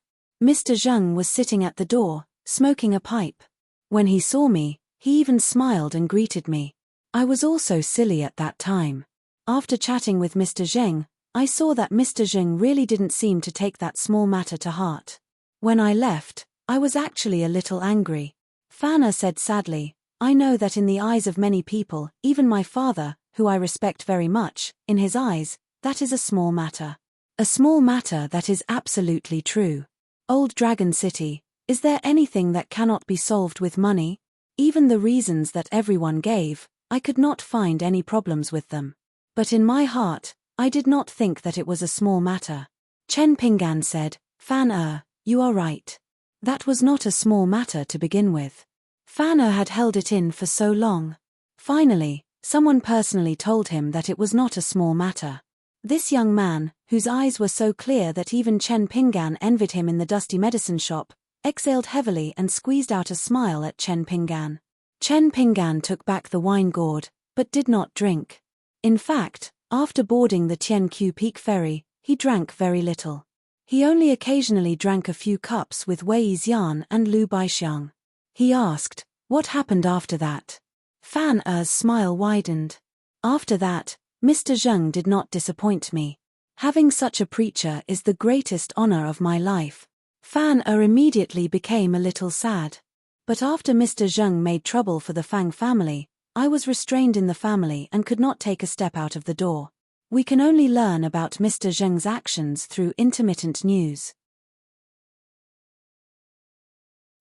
Mr. Zheng was sitting at the door, smoking a pipe. When he saw me, he even smiled and greeted me. I was also silly at that time. After chatting with Mr. Zheng, I saw that Mr. Zheng really didn't seem to take that small matter to heart. When I left, I was actually a little angry. Fan Er said sadly, I know that in the eyes of many people, even my father, who I respect very much, in his eyes, that is a small matter. A small matter that is absolutely true. Old Dragon City, is there anything that cannot be solved with money? Even the reasons that everyone gave, I could not find any problems with them. But in my heart, I did not think that it was a small matter. Chen Pinggan said, Fan Er, you are right. That was not a small matter to begin with. Fan Er had held it in for so long. Finally, someone personally told him that it was not a small matter. This young man, whose eyes were so clear that even Chen Pinggan envied him in the dusty medicine shop, exhaled heavily and squeezed out a smile at Chen Pinggan. Chen Pinggan took back the wine gourd, but did not drink. In fact, after boarding the Tianqiu Peak ferry, he drank very little. He only occasionally drank a few cups with Wei Xian and Lu Baixiang. He asked, what happened after that? Fan Er's smile widened. After that, Mr. Zheng did not disappoint me. Having such a preacher is the greatest honor of my life. Fan Er immediately became a little sad. But after Mr. Zheng made trouble for the Fang family, I was restrained in the family and could not take a step out of the door. We can only learn about Mr. Zheng's actions through intermittent news.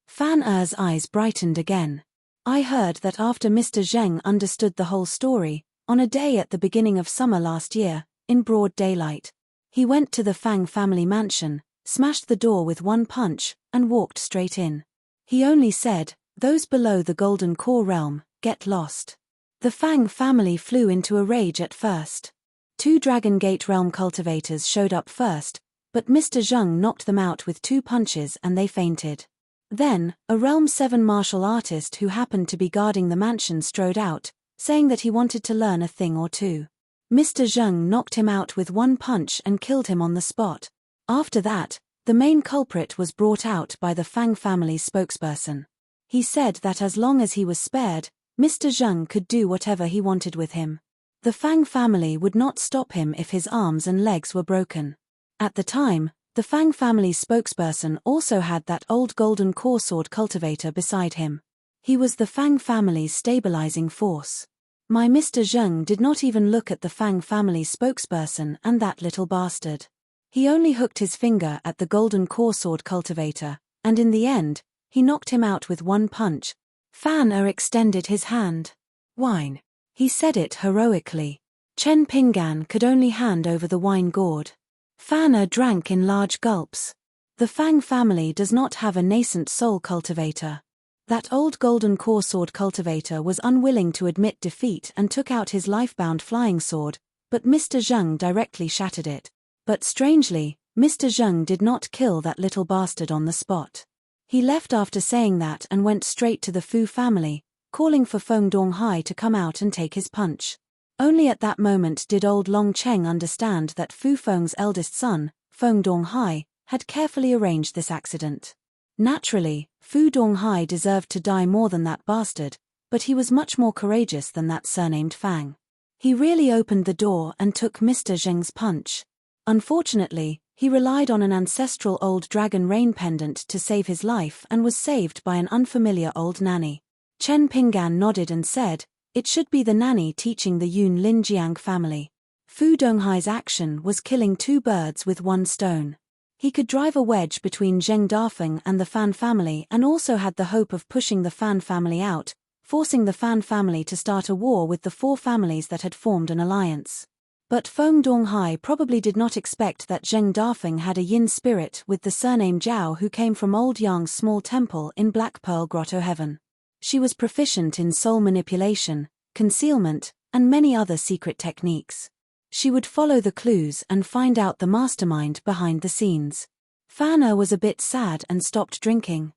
Fan Er's eyes brightened again. I heard that after Mr. Zheng understood the whole story, on a day at the beginning of summer last year, in broad daylight, he went to the Fang family mansion, smashed the door with one punch, and walked straight in. He only said, those below the Golden Core realm, get lost. The Fang family flew into a rage at first. 2 Dragon Gate realm cultivators showed up first, but Mr. Zheng knocked them out with 2 punches and they fainted. Then, a Realm 7 martial artist who happened to be guarding the mansion strode out, saying that he wanted to learn a thing or two. Mr. Zheng knocked him out with 1 punch and killed him on the spot. After that, the main culprit was brought out by the Fang family's spokesperson. He said that as long as he was spared, Mr. Zheng could do whatever he wanted with him. The Fang family would not stop him if his arms and legs were broken. At the time, the Fang family's spokesperson also had that old golden core sword cultivator beside him. He was the Fang family's stabilizing force. My Mr. Zheng did not even look at the Fang family's spokesperson and that little bastard. He only hooked his finger at the golden core sword cultivator, and in the end, he knocked him out with 1 punch. Fan Er extended his hand. Wine. He said it heroically. Chen Pinggan could only hand over the wine gourd. Fan Er drank in large gulps. The Fang family does not have a nascent soul cultivator. That old golden core sword cultivator was unwilling to admit defeat and took out his life-bound flying sword, but Mr. Zheng directly shattered it. But strangely, Mr. Zheng did not kill that little bastard on the spot. He left after saying that and went straight to the Fu family, calling for Feng Donghai to come out and take his punch. Only at that moment did old Long Cheng understand that Fu Feng's eldest son, Feng Donghai, had carefully arranged this accident. Naturally, Fu Donghai deserved to die more than that bastard, but he was much more courageous than that surnamed Fang. He really opened the door and took Mr. Zheng's punch. Unfortunately, he relied on an ancestral old dragon rain pendant to save his life and was saved by an unfamiliar old nanny. Chen Pinggan nodded and said, it should be the nanny teaching the Yun Linjiang family. Fu Donghai's action was killing 2 birds with 1 stone. He could drive a wedge between Zheng Dafeng and the Fan family and also had the hope of pushing the Fan family out, forcing the Fan family to start a war with the 4 families that had formed an alliance. But Feng Donghai probably did not expect that Zheng Dafeng had a yin spirit with the surname Zhao who came from Old Yang's small temple in Black Pearl Grotto Heaven. She was proficient in soul manipulation, concealment, and many other secret techniques. She would follow the clues and find out the mastermind behind the scenes. Fan Er was a bit sad and stopped drinking.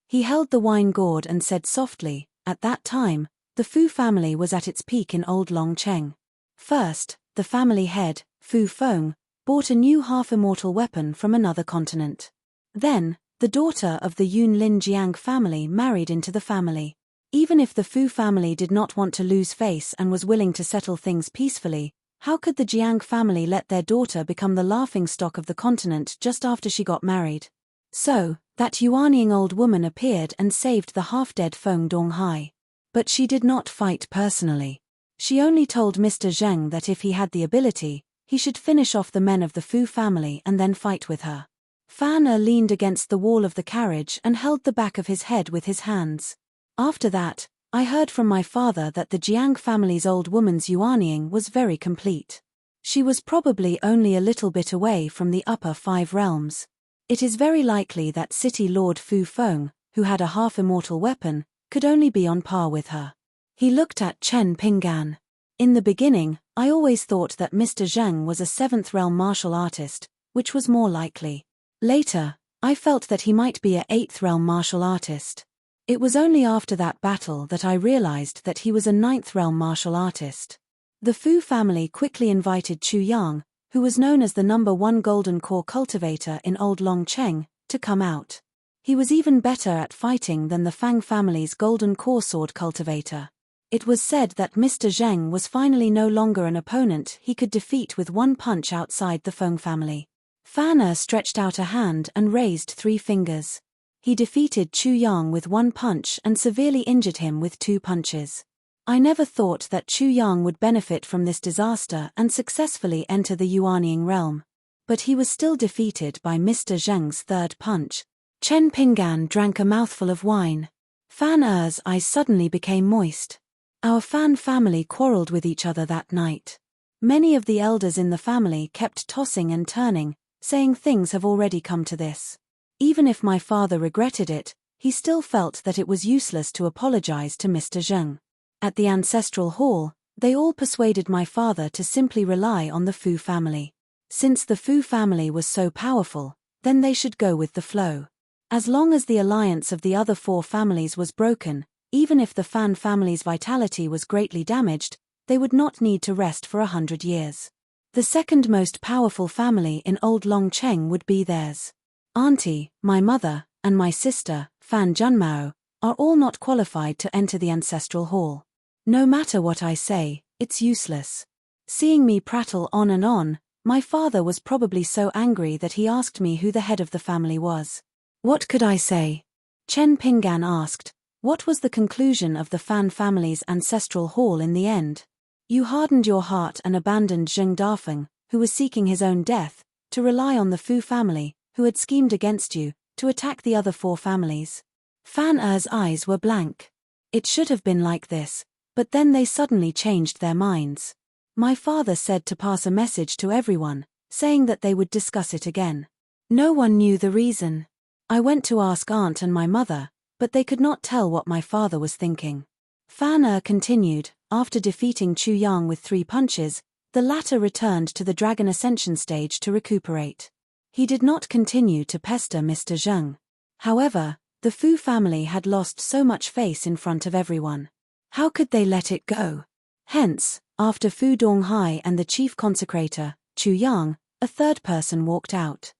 He held the wine gourd and said softly, at that time, the Fu family was at its peak in Old Long Cheng. First, the family head, Fu Feng, bought a new half-immortal weapon from another continent. Then, The daughter of the Yunlin Jiang family married into the family. Even if the Fu family did not want to lose face and was willing to settle things peacefully, how could the Jiang family let their daughter become the laughingstock of the continent just after she got married? So, that Yuanying old woman appeared and saved the half-dead Feng Donghai. But she did not fight personally. She only told Mr. Zheng that if he had the ability, he should finish off the men of the Fu family and then fight with her. Fan Er leaned against the wall of the carriage and held the back of his head with his hands. After that, I heard from my father that the Jiang family's old woman's Yuanying was very complete. She was probably only a little bit away from the upper 5 realms. It is very likely that City Lord Fu Feng, who had a half-immortal weapon, could only be on par with her. He looked at Chen Pinggan. In the beginning, I always thought that Mr. Zheng was a 7th realm martial artist, which was more likely. Later, I felt that he might be a 8th realm martial artist. It was only after that battle that I realized that he was a 9th realm martial artist. The Fu family quickly invited Chu Yang, who was known as the #1 golden core cultivator in Old Longcheng, to come out. He was even better at fighting than the Fang family's golden core sword cultivator. It was said that Mr. Zheng was finally no longer an opponent he could defeat with one punch outside the Feng family. Fan Er stretched out a hand and raised 3 fingers. He defeated Chu Yang with 1 punch and severely injured him with 2 punches. I never thought that Chu Yang would benefit from this disaster and successfully enter the Yuanying realm. But he was still defeated by Mr. Zheng's 3rd punch. Chen Pinggan drank a mouthful of wine. Fan Er's eyes suddenly became moist. Our Fan family quarreled with each other that night. Many of the elders in the family kept tossing and turning, saying things have already come to this. Even if my father regretted it, he still felt that it was useless to apologize to Mr. Zheng. At the ancestral hall, they all persuaded my father to simply rely on the Fu family. Since the Fu family was so powerful, then they should go with the flow. As long as the alliance of the other 4 families was broken, even if the Fan family's vitality was greatly damaged, they would not need to rest for 100 years. The second most powerful family in Old Longcheng would be theirs. Auntie, my mother, and my sister, Fan Junmao, are all not qualified to enter the ancestral hall. No matter what I say, it's useless. Seeing me prattle on and on, my father was probably so angry that he asked me who the head of the family was. What could I say? Chen Pinggan asked, what was the conclusion of the Fan family's ancestral hall in the end? You hardened your heart and abandoned Zheng Dafeng, who was seeking his own death, to rely on the Fu family, who had schemed against you, to attack the other 4 families. Fan Er's eyes were blank. It should have been like this, but then they suddenly changed their minds. My father said to pass a message to everyone, saying that they would discuss it again. No one knew the reason. I went to ask Aunt and my mother, but they could not tell what my father was thinking. Fan Er continued, after defeating Chu Yang with 3 punches, the latter returned to the Dragon Ascension stage to recuperate. He did not continue to pester Mr. Zheng. However, the Fu family had lost so much face in front of everyone. How could they let it go? Hence, after Fu Donghai and the chief consecrator, Chu Yang, a 3rd person walked out.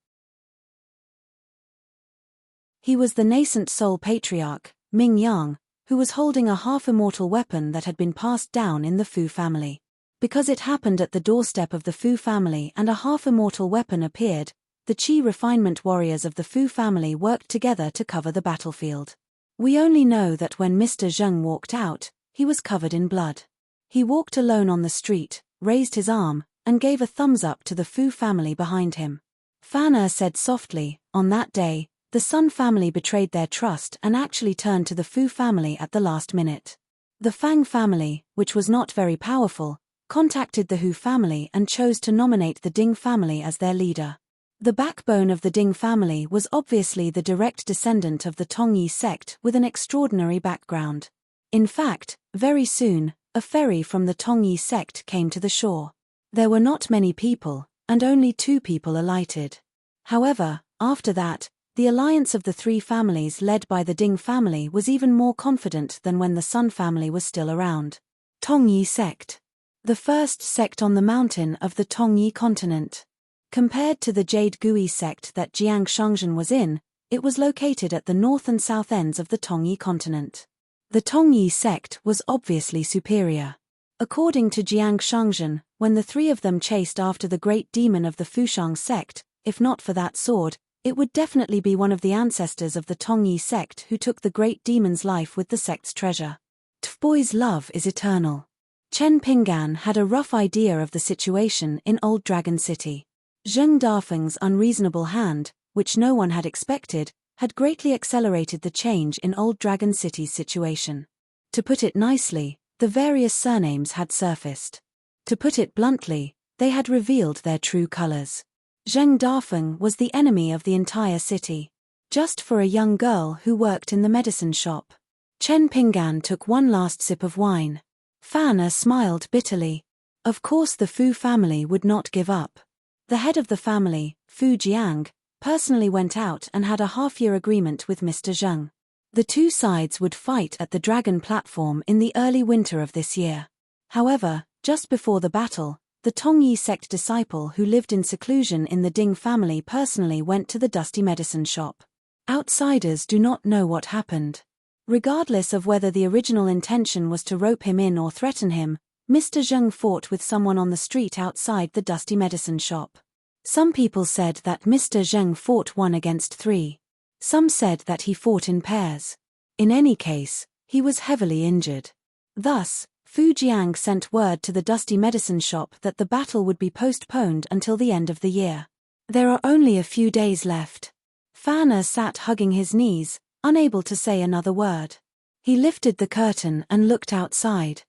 He was the nascent soul patriarch, Ming Yang, who was holding a half-immortal weapon that had been passed down in the Fu family. Because it happened at the doorstep of the Fu family and a half-immortal weapon appeared, the Qi refinement warriors of the Fu family worked together to cover the battlefield. We only know that when Mr. Zheng walked out, he was covered in blood. He walked alone on the street, raised his arm, and gave a thumbs up to the Fu family behind him. Fan Er said softly, on that day, the Sun family betrayed their trust and actually turned to the Fu family at the last minute. The Fang family, which was not very powerful, contacted the Hu family and chose to nominate the Ding family as their leader. The backbone of the Ding family was obviously the direct descendant of the Tongyi sect with an extraordinary background. In fact, very soon, a ferry from the Tongyi sect came to the shore. There were not many people, and only 2 people alighted. However, after that, the alliance of the 3 families led by the Ding family was even more confident than when the Sun family was still around. Tongyi sect. The first sect on the mountain of the Tongyi continent. Compared to the Jade Gui sect that Jiang Shangzhen was in, It was located at the north and south ends of the Tongyi continent. The Tongyi sect was obviously superior. According to Jiang Shangzhen, when the three of them chased after the great demon of the Fushang sect, if not for that sword, it would definitely be one of the ancestors of the Tongyi sect who took the great demon's life with the sect's treasure. Tfboy's love is eternal. Chen Pinggan had a rough idea of the situation in Old Dragon City. Zheng Dafeng's unreasonable hand, which no one had expected, had greatly accelerated the change in Old Dragon City's situation. To put it nicely, the various surnames had surfaced. To put it bluntly, they had revealed their true colors. Zheng Dafeng was the enemy of the entire city. Just for a young girl who worked in the medicine shop. Chen Pinggan took one last sip of wine. Fan Er smiled bitterly. Of course the Fu family would not give up. The head of the family, Fu Jiang, personally went out and had a half-year agreement with Mr. Zheng. The two sides would fight at the Dragon platform in the early winter of this year. However, just before the battle, the Tongyi sect disciple who lived in seclusion in the Ding family personally went to the dusty medicine shop. Outsiders do not know what happened. Regardless of whether the original intention was to rope him in or threaten him, Mr. Zheng fought with someone on the street outside the dusty medicine shop. Some people said that Mr. Zheng fought 1 against 3. Some said that he fought in pairs. In any case, he was heavily injured. Thus, Fu Jiang sent word to the dusty medicine shop that the battle would be postponed until the end of the year. There are only a few days left. Fan Er sat hugging his knees, unable to say another word. He lifted the curtain and looked outside.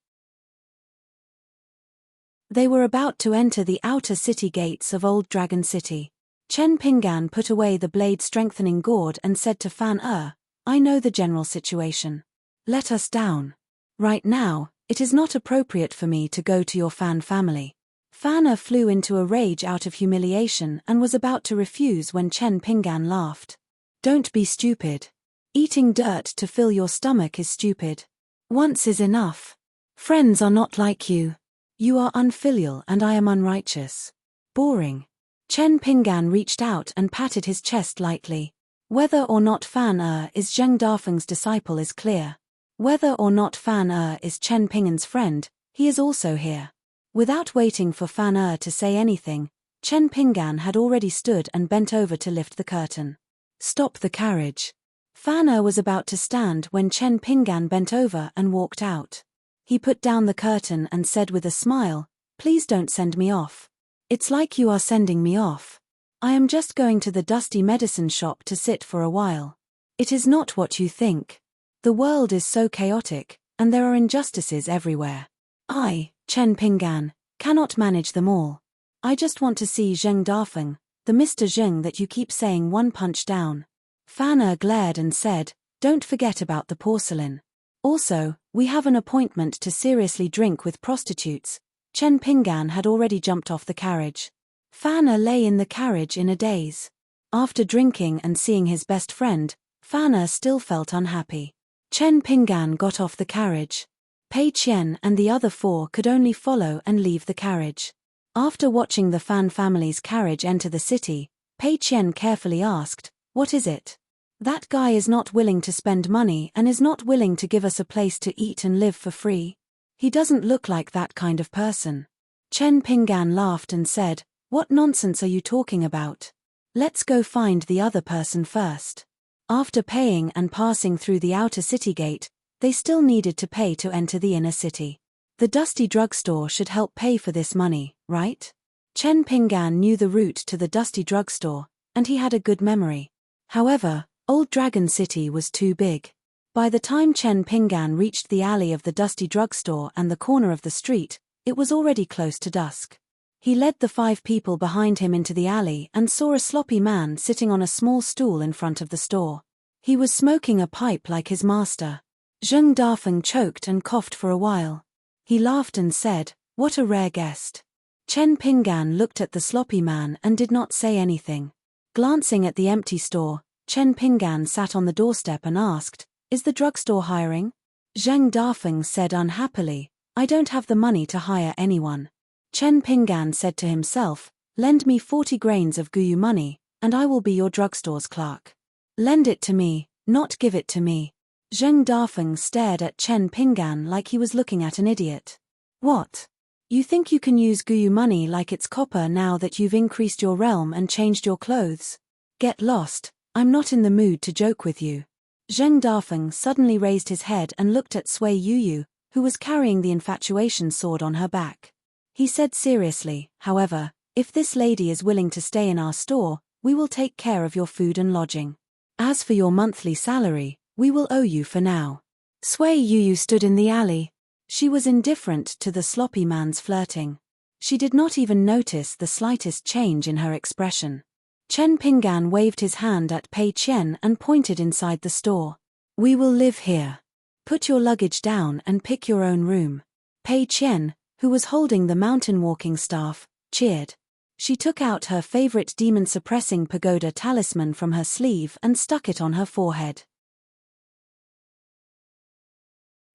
They were about to enter the outer city gates of Old Dragon City. Chen Pinggan put away the blade-strengthening gourd and said to Fan Er, "I know the general situation. Let us down. Right now, it is not appropriate for me to go to your Fan family." Fan Er flew into a rage out of humiliation and was about to refuse when Chen Pinggan laughed. "Don't be stupid. Eating dirt to fill your stomach is stupid. Once is enough. Friends are not like you. You are unfilial and I am unrighteous. Boring." Chen Pinggan reached out and patted his chest lightly. Whether or not Fan Er is Zheng Dafeng's disciple is clear. Whether or not Fan Er is Chen Pinggan's friend, he is also here. Without waiting for Fan Er to say anything, Chen Pinggan had already stood and bent over to lift the curtain. "Stop the carriage." Fan Er was about to stand when Chen Pinggan bent over and walked out. He put down the curtain and said with a smile, "Please don't send me off. It's like you are sending me off. I am just going to the dusty medicine shop to sit for a while. It is not what you think. The world is so chaotic, and there are injustices everywhere. I, Chen Pinggan, cannot manage them all. I just want to see Zheng Dafeng, the Mr. Zheng that you keep saying one punch down." Fan Er glared and said, "Don't forget about the porcelain. Also, we have an appointment to seriously drink with prostitutes." Chen Pinggan had already jumped off the carriage. Fan Er lay in the carriage in a daze. After drinking and seeing his best friend, Fan Er still felt unhappy. Chen Pinggan got off the carriage. Pei Qian and the other 4 could only follow and leave the carriage. After watching the Fan family's carriage enter the city, Pei Qian carefully asked, "What is it?" "That guy is not willing to spend money and is not willing to give us a place to eat and live for free. He doesn't look like that kind of person." Chen Pinggan laughed and said, "What nonsense are you talking about? Let's go find the other person first." After paying and passing through the outer city gate, they still needed to pay to enter the inner city. The dusty drugstore should help pay for this money, right? Chen Pinggan knew the route to the dusty drugstore, and he had a good memory. However, Old Dragon City was too big. By the time Chen Pinggan reached the alley of the dusty drugstore and the corner of the street, it was already close to dusk. He led the 5 people behind him into the alley and saw a sloppy man sitting on a small stool in front of the store. He was smoking a pipe like his master. Zheng Dafeng choked and coughed for a while. He laughed and said, "What a rare guest." Chen Pinggan looked at the sloppy man and did not say anything. Glancing at the empty store, Chen Pinggan sat on the doorstep and asked, "Is the drugstore hiring?" Zheng Dafeng said unhappily, "I don't have the money to hire anyone." Chen Pinggan said to himself, "Lend me 40 grains of Guyu money, and I will be your drugstore's clerk." Lend it to me, not give it to me. Zheng Dafeng stared at Chen Pinggan like he was looking at an idiot. What? You think you can use Guyu money like it's copper now that you've increased your realm and changed your clothes? Get lost, I'm not in the mood to joke with you. Zheng Dafeng suddenly raised his head and looked at Sui Yuyu, who was carrying the infatuation sword on her back. He said seriously, however, if this lady is willing to stay in our store, we will take care of your food and lodging. As for your monthly salary, we will owe you for now. Sui Yuyu stood in the alley. She was indifferent to the sloppy man's flirting. She did not even notice the slightest change in her expression. Chen Pinggan waved his hand at Pei Qian and pointed inside the store. We will live here. Put your luggage down and pick your own room. Pei Qian, who was holding the mountain walking staff, cheered. She took out her favorite demon-suppressing pagoda talisman from her sleeve and stuck it on her forehead.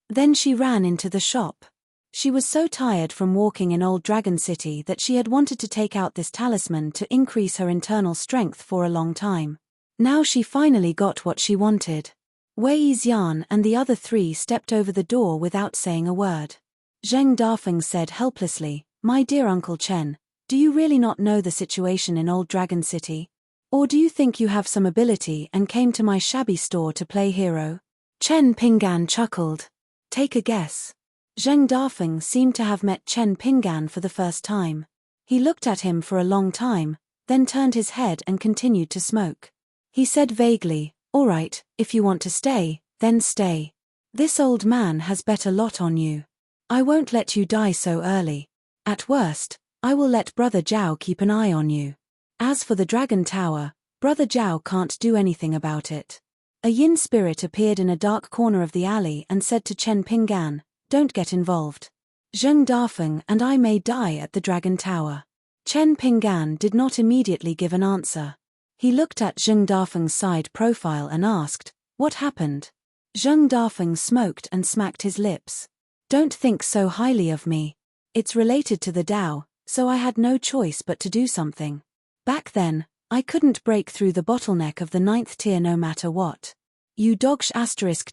Then she ran into the shop. She was so tired from walking in Old Dragon City that she had wanted to take out this talisman to increase her internal strength for a long time. Now she finally got what she wanted. Wei Xian and the other three stepped over the door without saying a word. Zheng Dafeng said helplessly, "My dear Uncle Chen, do you really not know the situation in Old Dragon City? Or do you think you have some ability and came to my shabby store to play hero?" Chen Pinggan chuckled. Take a guess. Zheng Dafeng seemed to have met Chen Pinggan for the first time. He looked at him for a long time, then turned his head and continued to smoke. He said vaguely, "All right, if you want to stay, then stay. This old man has bet a lot on you. I won't let you die so early. At worst, I will let Brother Zhao keep an eye on you. As for the Dragon Tower, Brother Zhao can't do anything about it." A yin spirit appeared in a dark corner of the alley and said to Chen Pinggan, "Don't get involved. Zheng Dafeng and I may die at the Dragon Tower." Chen Pinggan did not immediately give an answer. He looked at Zheng Dafeng's side profile and asked, "What happened?" Zheng Dafeng smoked and smacked his lips. "Don't think so highly of me. It's related to the Tao, so I had no choice but to do something. Back then, I couldn't break through the bottleneck of the 9th tier no matter what. You dogsh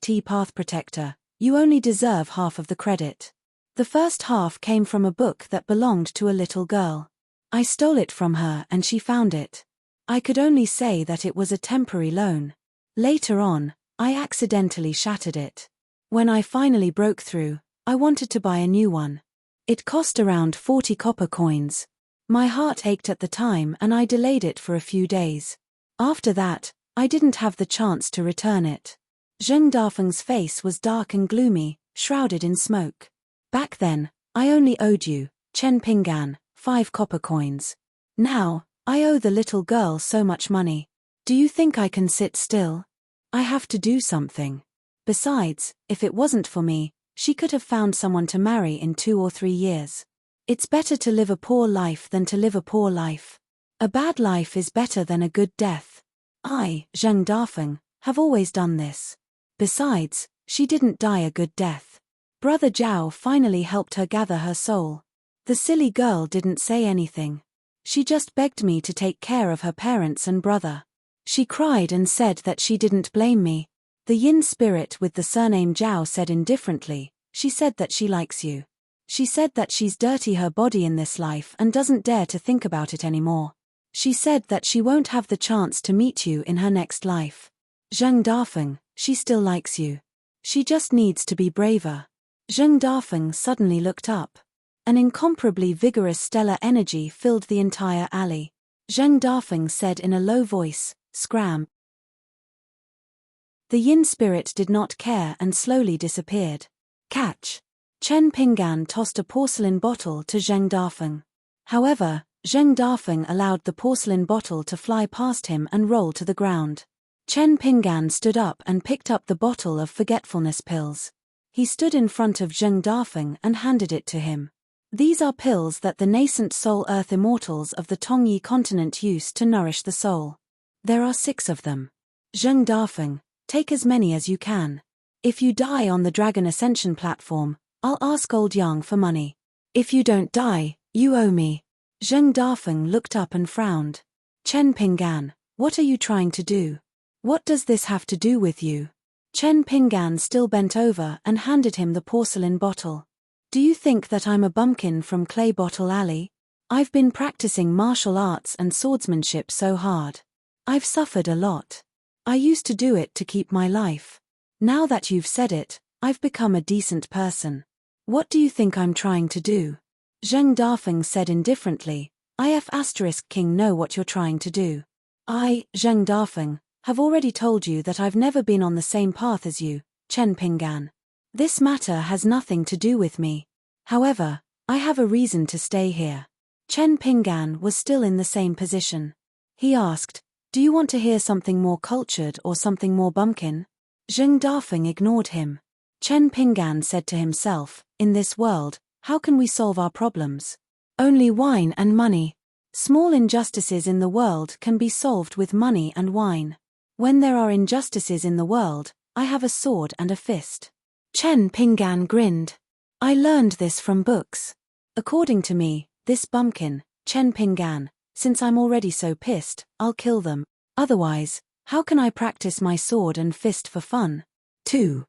*T path protector, you only deserve half of the credit. The first half came from a book that belonged to a little girl. I stole it from her and she found it. I could only say that it was a temporary loan. Later on, I accidentally shattered it. When I finally broke through, I wanted to buy a new one. It cost around 40 copper coins. My heart ached at the time and I delayed it for a few days. After that, I didn't have the chance to return it." Zheng Dafeng's face was dark and gloomy, shrouded in smoke. "Back then, I only owed you, Chen Pinggan, 5 copper coins. Now, I owe the little girl so much money. Do you think I can sit still? I have to do something. Besides, if it wasn't for me, she could have found someone to marry in 2 or 3 years. It's better to live a poor life than to live a poor life. A bad life is better than a good death. I, Zheng Dafeng, have always done this. Besides, she didn't die a good death. Brother Zhao finally helped her gather her soul. The silly girl didn't say anything. She just begged me to take care of her parents and brother. She cried and said that she didn't blame me." The yin spirit with the surname Zhao said indifferently, "She said that she likes you. She said that she's dirty her body in this life and doesn't dare to think about it anymore. She said that she won't have the chance to meet you in her next life. Zheng Dafeng, she still likes you. She just needs to be braver." Zheng Dafeng suddenly looked up. An incomparably vigorous stellar energy filled the entire alley. Zheng Dafeng said in a low voice, "Scram." The yin spirit did not care and slowly disappeared. "Catch." Chen Pinggan tossed a porcelain bottle to Zheng Dafeng. However, Zheng Dafeng allowed the porcelain bottle to fly past him and roll to the ground. Chen Pinggan stood up and picked up the bottle of forgetfulness pills. He stood in front of Zheng Dafeng and handed it to him. "These are pills that the nascent soul earth immortals of the Tongyi continent use to nourish the soul. There are 6 of them. Zheng Dafeng, take as many as you can. If you die on the Dragon Ascension platform, I'll ask Old Yang for money. If you don't die, you owe me." Zheng Dafeng looked up and frowned. "Chen Pinggan, what are you trying to do?" What does this have to do with you? Chen Pinggan still bent over and handed him the porcelain bottle. Do you think that I'm a bumpkin from Clay Bottle Alley? I've been practicing martial arts and swordsmanship so hard. I've suffered a lot. I used to do it to keep my life. Now that you've said it, I've become a decent person. What do you think I'm trying to do? Zheng Dafeng said indifferently, King know what you're trying to do. I, Zheng Dafeng, have already told you that I've never been on the same path as you, Chen Pinggan. This matter has nothing to do with me. However, I have a reason to stay here. Chen Pinggan was still in the same position. He asked, do you want to hear something more cultured or something more bumpkin? Zheng Dafeng ignored him. Chen Pinggan said to himself, in this world, how can we solve our problems? Only wine and money. Small injustices in the world can be solved with money and wine. When there are injustices in the world, I have a sword and a fist. Chen Pinggan grinned. I learned this from books. According to me, this bumpkin, Chen Pinggan, since I'm already so pissed, I'll kill them. Otherwise, how can I practice my sword and fist for fun? 2.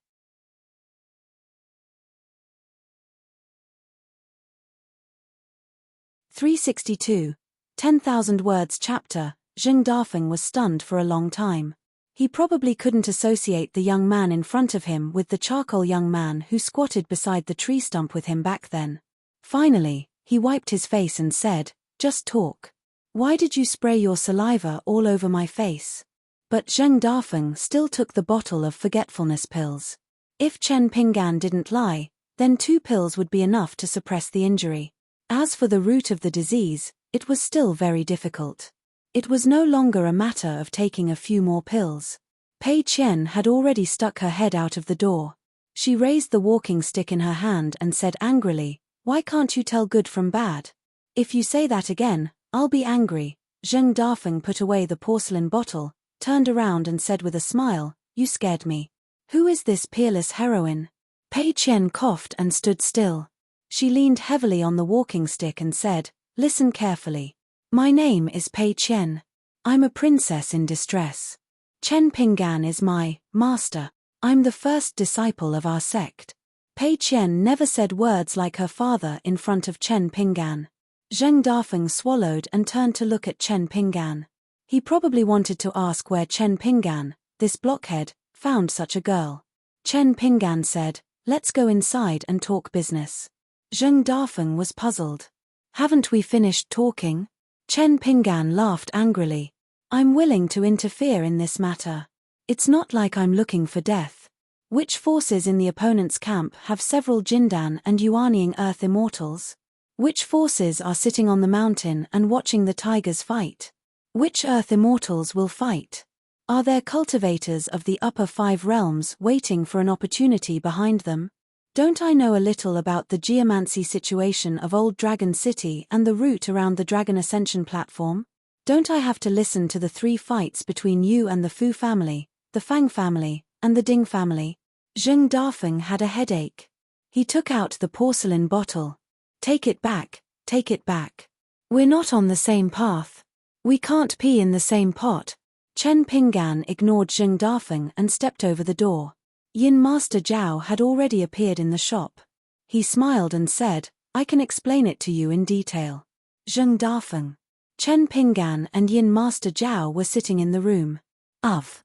(362) 10,000 words chapter. Zheng Dafeng was stunned for a long time. He probably couldn't associate the young man in front of him with the charcoal young man who squatted beside the tree stump with him back then. Finally, he wiped his face and said, just talk. Why did you spray your saliva all over my face? But Zheng Dafeng still took the bottle of forgetfulness pills. If Chen Pinggan didn't lie, then 2 pills would be enough to suppress the injury. As for the root of the disease, it was still very difficult. It was no longer a matter of taking a few more pills. Pei Qian had already stuck her head out of the door. She raised the walking stick in her hand and said angrily, why can't you tell good from bad? If you say that again, I'll be angry. Zheng Dafeng put away the porcelain bottle, turned around and said with a smile, you scared me. Who is this peerless heroine? Pei Qian coughed and stood still. She leaned heavily on the walking stick and said, listen carefully. My name is Pei Qian. I'm a princess in distress. Chen Pinggan is my master. I'm the first disciple of our sect. Pei Qian never said words like her father in front of Chen Pinggan. Zheng Dafeng swallowed and turned to look at Chen Pinggan. He probably wanted to ask where Chen Pinggan, this blockhead, found such a girl. Chen Pinggan said, let's go inside and talk business. Zheng Dafeng was puzzled. Haven't we finished talking? Chen Pinggan laughed angrily. I'm willing to interfere in this matter. It's not like I'm looking for death. Which forces in the opponent's camp have several Jindan and Yuaniing Earth Immortals? Which forces are sitting on the mountain and watching the tigers fight? Which Earth Immortals will fight? Are there cultivators of the upper 5 realms waiting for an opportunity behind them? Don't I know a little about the geomancy situation of Old Dragon City and the route around the Dragon Ascension platform? Don't I have to listen to the 3 fights between you and the Fu family, the Fang family, and the Ding family? Zheng Dafeng had a headache. He took out the porcelain bottle. Take it back, take it back. We're not on the same path. We can't pee in the same pot. Chen Pinggan ignored Zheng Dafeng and stepped over the door. Yin Master Zhao had already appeared in the shop. He smiled and said, I can explain it to you in detail. Zheng Dafeng. Chen Pinggan and Yin Master Zhao were sitting in the room. Of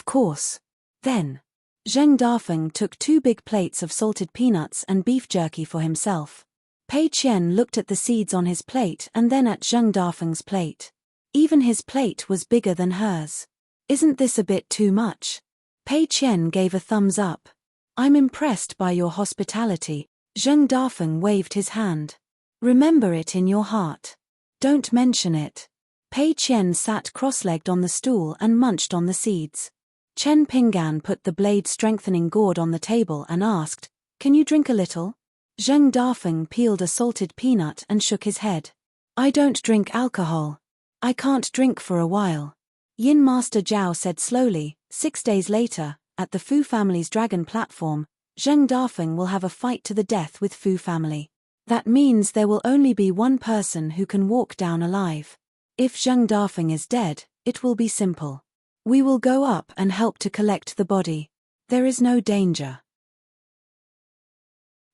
course. Then. Zheng Dafeng took 2 big plates of salted peanuts and beef jerky for himself. Pei Qian looked at the seeds on his plate and then at Zheng Dafeng's plate. Even his plate was bigger than hers. Isn't this a bit too much? Pei Qian gave a thumbs up. I'm impressed by your hospitality. Zheng Dafeng waved his hand. Remember it in your heart. Don't mention it. Pei Qian sat cross-legged on the stool and munched on the seeds. Chen Pinggan put the blade-strengthening gourd on the table and asked, Can you drink a little? Zheng Dafeng peeled a salted peanut and shook his head. I don't drink alcohol. I can't drink for a while. Yin Master Zhao said slowly, 6 days later, at the Fu family's dragon platform, Zheng Dafeng will have a fight to the death with Fu family. That means there will only be one person who can walk down alive. If Zheng Dafeng is dead, it will be simple. We will go up and help to collect the body. There is no danger.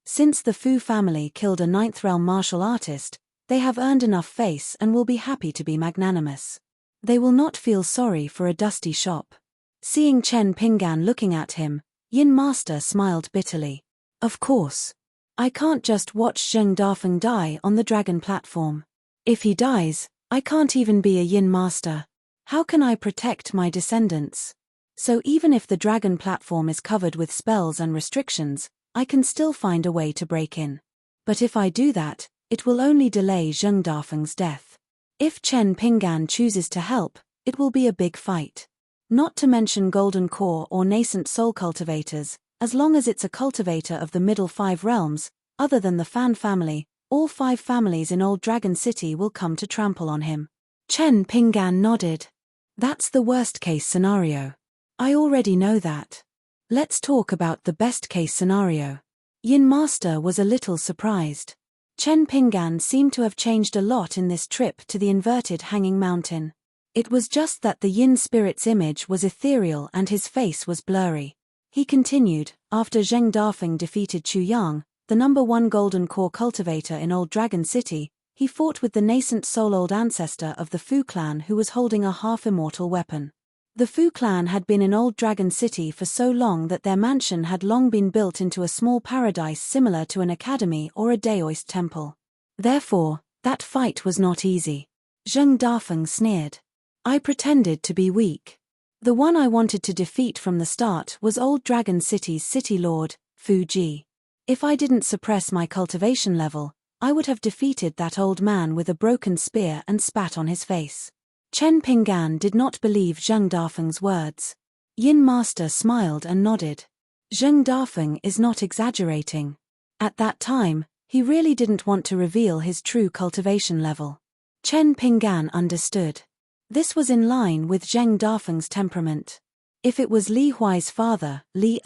Since the Fu family killed a ninth realm martial artist, they have earned enough face and will be happy to be magnanimous. They will not feel sorry for a dusty shop. Seeing Chen Pinggan looking at him, Yin Master smiled bitterly. Of course. I can't just watch Zheng Dafeng die on the dragon platform. If he dies, I can't even be a Yin Master. How can I protect my descendants? So even if the dragon platform is covered with spells and restrictions, I can still find a way to break in. But if I do that, it will only delay Zheng Dafeng's death. If Chen Pinggan chooses to help, it will be a big fight. Not to mention Golden Core or nascent soul cultivators, as long as it's a cultivator of the middle 5 realms, other than the Fan family, all 5 families in Old Dragon City will come to trample on him. Chen Pinggan nodded. That's the worst case scenario. I already know that. Let's talk about the best case scenario. Yin Master was a little surprised. Chen Pinggan seemed to have changed a lot in this trip to the inverted hanging mountain. It was just that the Yin spirit's image was ethereal and his face was blurry. He continued, after Zheng Dafeng defeated Chu Yang, the number 1 Golden Core cultivator in Old Dragon City, he fought with the nascent soul-old ancestor of the Fu clan who was holding a half-immortal weapon. The Fu clan had been in Old Dragon City for so long that their mansion had long been built into a small paradise similar to an academy or a Daoist temple. Therefore, that fight was not easy. Zheng Dafeng sneered. I pretended to be weak. The one I wanted to defeat from the start was Old Dragon City's city lord, Fu Ji. If I didn't suppress my cultivation level, I would have defeated that old man with a broken spear and spat on his face. Chen Pinggan did not believe Zheng Dafeng's words. Yin Master smiled and nodded. Zheng Dafeng is not exaggerating. At that time, he really didn't want to reveal his true cultivation level. Chen Pinggan understood. This was in line with Zheng Dafeng's temperament. If it was Li Huai's father, Li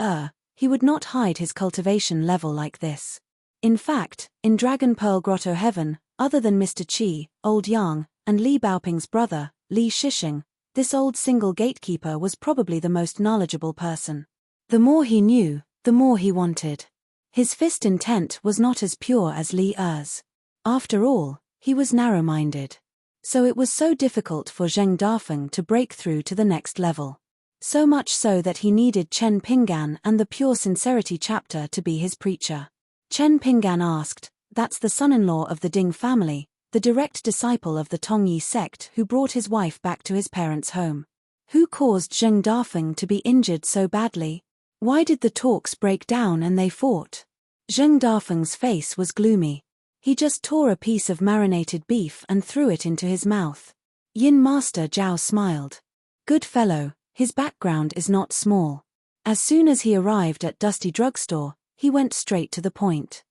he would not hide his cultivation level like this. In fact, in Dragon Pearl Grotto Heaven, other than Mr. Qi, Old Yang, and Li Baoping's brother, Li Shishing, this old single gatekeeper was probably the most knowledgeable person. The more he knew, the more he wanted. His fist intent was not as pure as Li Er's. After all, he was narrow-minded. So it was so difficult for Zheng Dafeng to break through to the next level. So much so that he needed Chen Pinggan and the Pure Sincerity chapter to be his preacher. Chen Pinggan asked, that's the son-in-law of the Ding family, the direct disciple of the Tongyi sect who brought his wife back to his parents' home. Who caused Zheng Dafeng to be injured so badly? Why did the talks break down and they fought? Zheng Dafeng's face was gloomy. He just tore a piece of marinated beef and threw it into his mouth. Yin Master Zhao smiled. Good fellow, his background is not small. As soon as he arrived at Dusty Drugstore, he went straight to the point.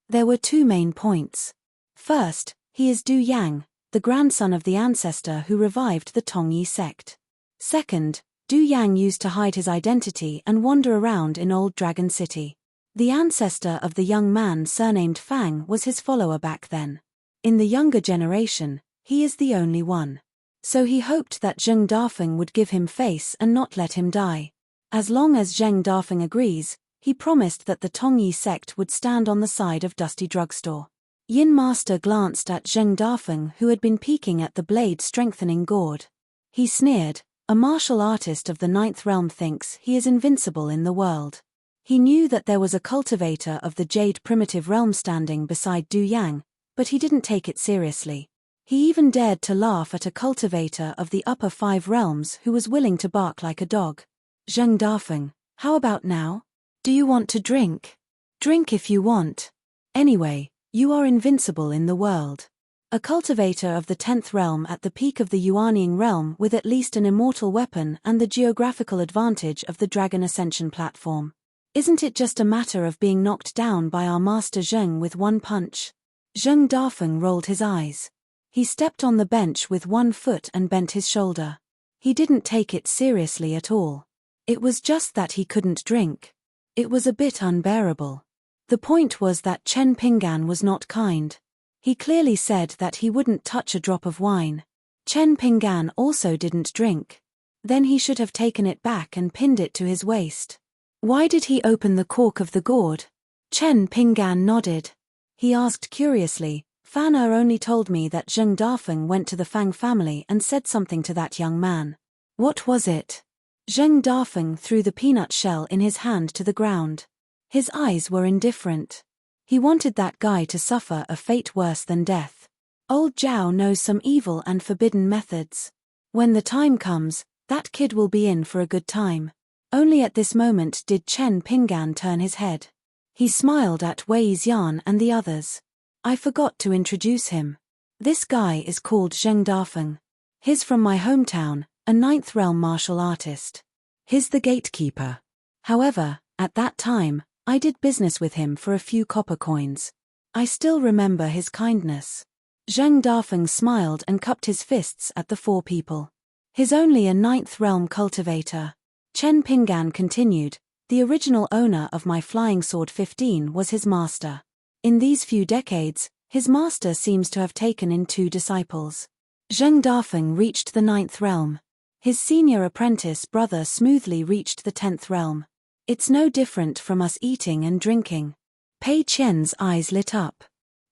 There were 2 main points. First, he is Du Yang, the grandson of the ancestor who revived the Tongyi sect. Second, Du Yang used to hide his identity and wander around in Old Dragon City. The ancestor of the young man surnamed Fang was his follower back then. In the younger generation, he is the only one. So he hoped that Zheng Dafeng would give him face and not let him die. As long as Zheng Dafeng agrees, he promised that the Tongyi sect would stand on the side of Dusty Drugstore. Yin Master glanced at Zheng Dafeng who had been peeking at the blade-strengthening gourd. He sneered, a martial artist of the 9th realm thinks he is invincible in the world. He knew that there was a cultivator of the Jade primitive realm standing beside Du Yang, but he didn't take it seriously. He even dared to laugh at a cultivator of the upper 5 realms who was willing to bark like a dog. Zheng Dafeng, how about now? Do you want to drink? Drink if you want. Anyway, you are invincible in the world. A cultivator of the 10th realm at the peak of the Yuanying realm with at least an immortal weapon and the geographical advantage of the Dragon Ascension platform. Isn't it just a matter of being knocked down by our master Zheng with one punch? Zheng Dafeng rolled his eyes. He stepped on the bench with one foot and bent his shoulder. He didn't take it seriously at all. It was just that he couldn't drink. It was a bit unbearable. The point was that Chen Pinggan was not kind. He clearly said that he wouldn't touch a drop of wine. Chen Pinggan also didn't drink. Then he should have taken it back and pinned it to his waist. Why did he open the cork of the gourd? Chen Pinggan nodded. He asked curiously, Fan Er only told me that Zheng Dafeng went to the Fang family and said something to that young man. What was it? Zheng Dafeng threw the peanut shell in his hand to the ground. His eyes were indifferent. He wanted that guy to suffer a fate worse than death. Old Zhao knows some evil and forbidden methods. When the time comes, that kid will be in for a good time. Only at this moment did Chen Pinggan turn his head. He smiled at Wei Xian and the others. I forgot to introduce him. This guy is called Zheng Dafeng. He's from my hometown, a ninth realm martial artist. He's the gatekeeper. However, at that time, I did business with him for a few copper coins. I still remember his kindness. Zheng Dafeng smiled and cupped his fists at the four people. He's only a ninth realm cultivator. Chen Pinggan continued, the original owner of my flying sword 15 was his master. In these few decades, his master seems to have taken in 2 disciples. Zheng Dafeng reached the 9th realm. His senior apprentice brother smoothly reached the 10th realm. It's no different from us eating and drinking. Pei Qian's eyes lit up.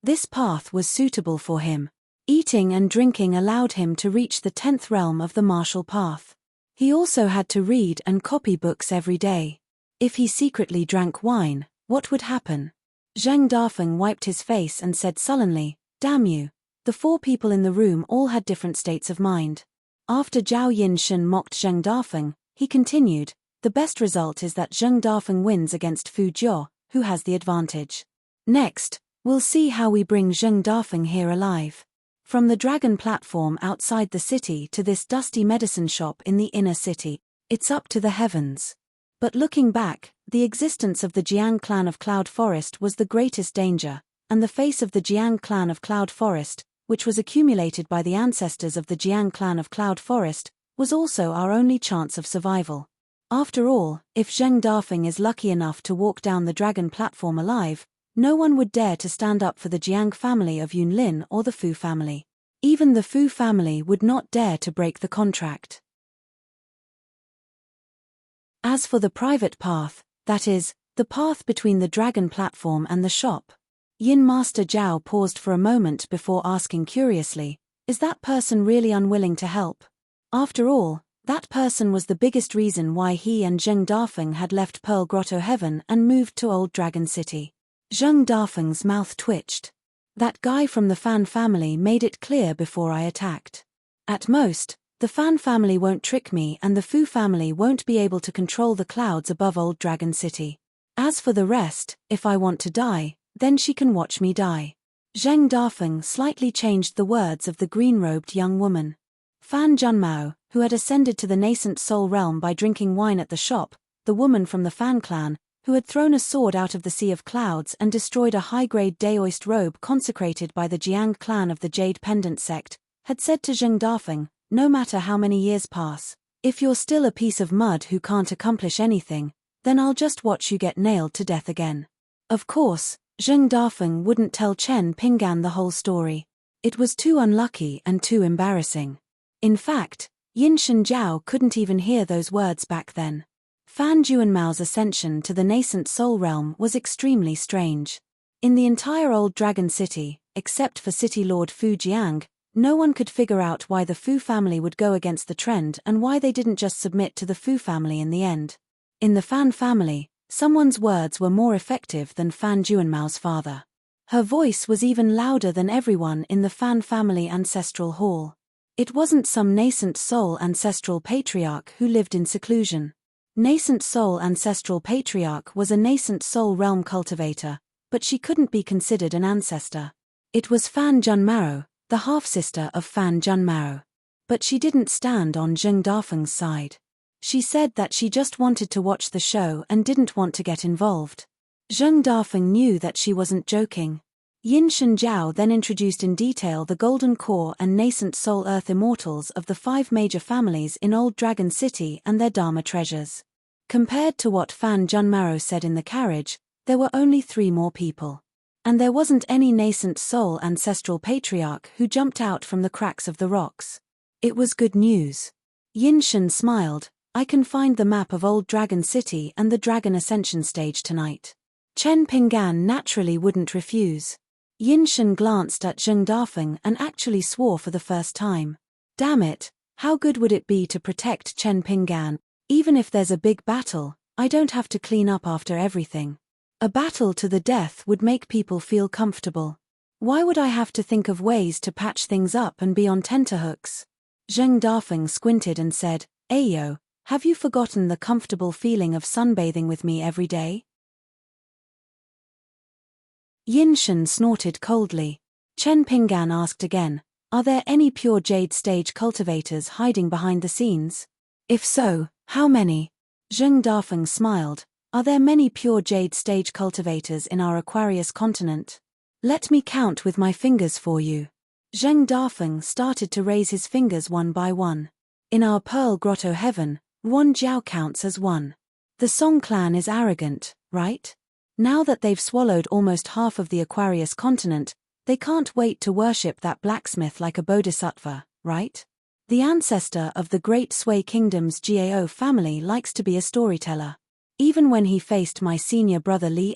This path was suitable for him. Eating and drinking allowed him to reach the 10th realm of the martial path. He also had to read and copy books every day. If he secretly drank wine, what would happen? Zheng Dafeng wiped his face and said sullenly, Damn you. The 4 people in the room all had different states of mind. After Zhao Yinshen mocked Zheng Dafeng, he continued, the best result is that Zheng Dafeng wins against Fu Jiao, who has the advantage. Next, we'll see how we bring Zheng Dafeng here alive. From the dragon platform outside the city to this dusty medicine shop in the inner city, it's up to the heavens. But looking back, the existence of the Jiang clan of Cloud Forest was the greatest danger, and the face of the Jiang clan of Cloud Forest, which was accumulated by the ancestors of the Jiang clan of Cloud Forest, was also our only chance of survival. After all, if Zheng Dafeng is lucky enough to walk down the dragon platform alive, no one would dare to stand up for the Jiang family of Yunlin or the Fu family. Even the Fu family would not dare to break the contract. As for the private path, that is, the path between the dragon platform and the shop, Yin Master Zhao paused for a moment before asking curiously, is that person really unwilling to help? After all, that person was the biggest reason why he and Zheng Dafeng had left Pearl Grotto Heaven and moved to Old Dragon City. Zheng Dafeng's mouth twitched. That guy from the Fan family made it clear before I attacked. At most, the Fan family won't trick me and the Fu family won't be able to control the clouds above Old Dragon City. As for the rest, if I want to die, then she can watch me die. Zheng Dafeng slightly changed the words of the green-robed young woman. Fan Junmao, who had ascended to the nascent soul realm by drinking wine at the shop, the woman from the Fan clan, who had thrown a sword out of the sea of clouds and destroyed a high-grade daoist robe consecrated by the Jiang clan of the Jade Pendant sect, had said to Zheng Dafeng, no matter how many years pass, if you're still a piece of mud who can't accomplish anything, then I'll just watch you get nailed to death again. Of course, Zheng Dafeng wouldn't tell Chen Pinggan the whole story. It was too unlucky and too embarrassing. In fact, Yinshen Zhao couldn't even hear those words back then. Fan Juanmao's ascension to the nascent soul realm was extremely strange. In the entire Old Dragon City, except for City Lord Fu Jiang, no one could figure out why the Fu family would go against the trend and why they didn't just submit to the Fu family in the end. In the Fan family, someone's words were more effective than Fan Juanmao's father. Her voice was even louder than everyone in the Fan family ancestral hall. It wasn't some nascent soul ancestral patriarch who lived in seclusion. Nascent soul ancestral patriarch was a nascent soul realm cultivator, but she couldn't be considered an ancestor. It was Fan Junmao, the half-sister of Fan Junmao. But she didn't stand on Zheng Dafeng's side. She said that she just wanted to watch the show and didn't want to get involved. Zheng Dafeng knew that she wasn't joking. Yinshen Zhao then introduced in detail the Golden Core and Nascent Soul Earth Immortals of the 5 major families in Old Dragon City and their Dharma treasures. Compared to what Fan Junmao said in the carriage, there were only 3 more people. And there wasn't any nascent soul ancestral patriarch who jumped out from the cracks of the rocks. It was good news. Yin Shan smiled. I can find the map of Old Dragon City and the Dragon Ascension stage tonight. Chen Pinggan naturally wouldn't refuse. Yin Shan glanced at Zheng Dafeng and actually swore for the first time. Damn it, how good would it be to protect Chen Pinggan? Even if there's a big battle, I don't have to clean up after everything. A battle to the death would make people feel comfortable. Why would I have to think of ways to patch things up and be on tenterhooks? Zheng Dafeng squinted and said, Ayo, have you forgotten the comfortable feeling of sunbathing with me every day? Yin Shan snorted coldly. Chen Pinggan asked again, are there any pure jade stage cultivators hiding behind the scenes? If so, how many? Zheng Dafeng smiled. Are there many pure jade stage cultivators in our Aquarius continent? Let me count with my fingers for you. Zheng Dafeng started to raise his fingers one by one. In our Pearl Grotto heaven, Wan Jiao counts as one. The Song clan is arrogant, right? Now that they've swallowed almost half of the Aquarius continent, they can't wait to worship that blacksmith like a bodhisattva, right? The ancestor of the Great Sui Kingdom's Gao family likes to be a storyteller. Even when he faced my senior brother Li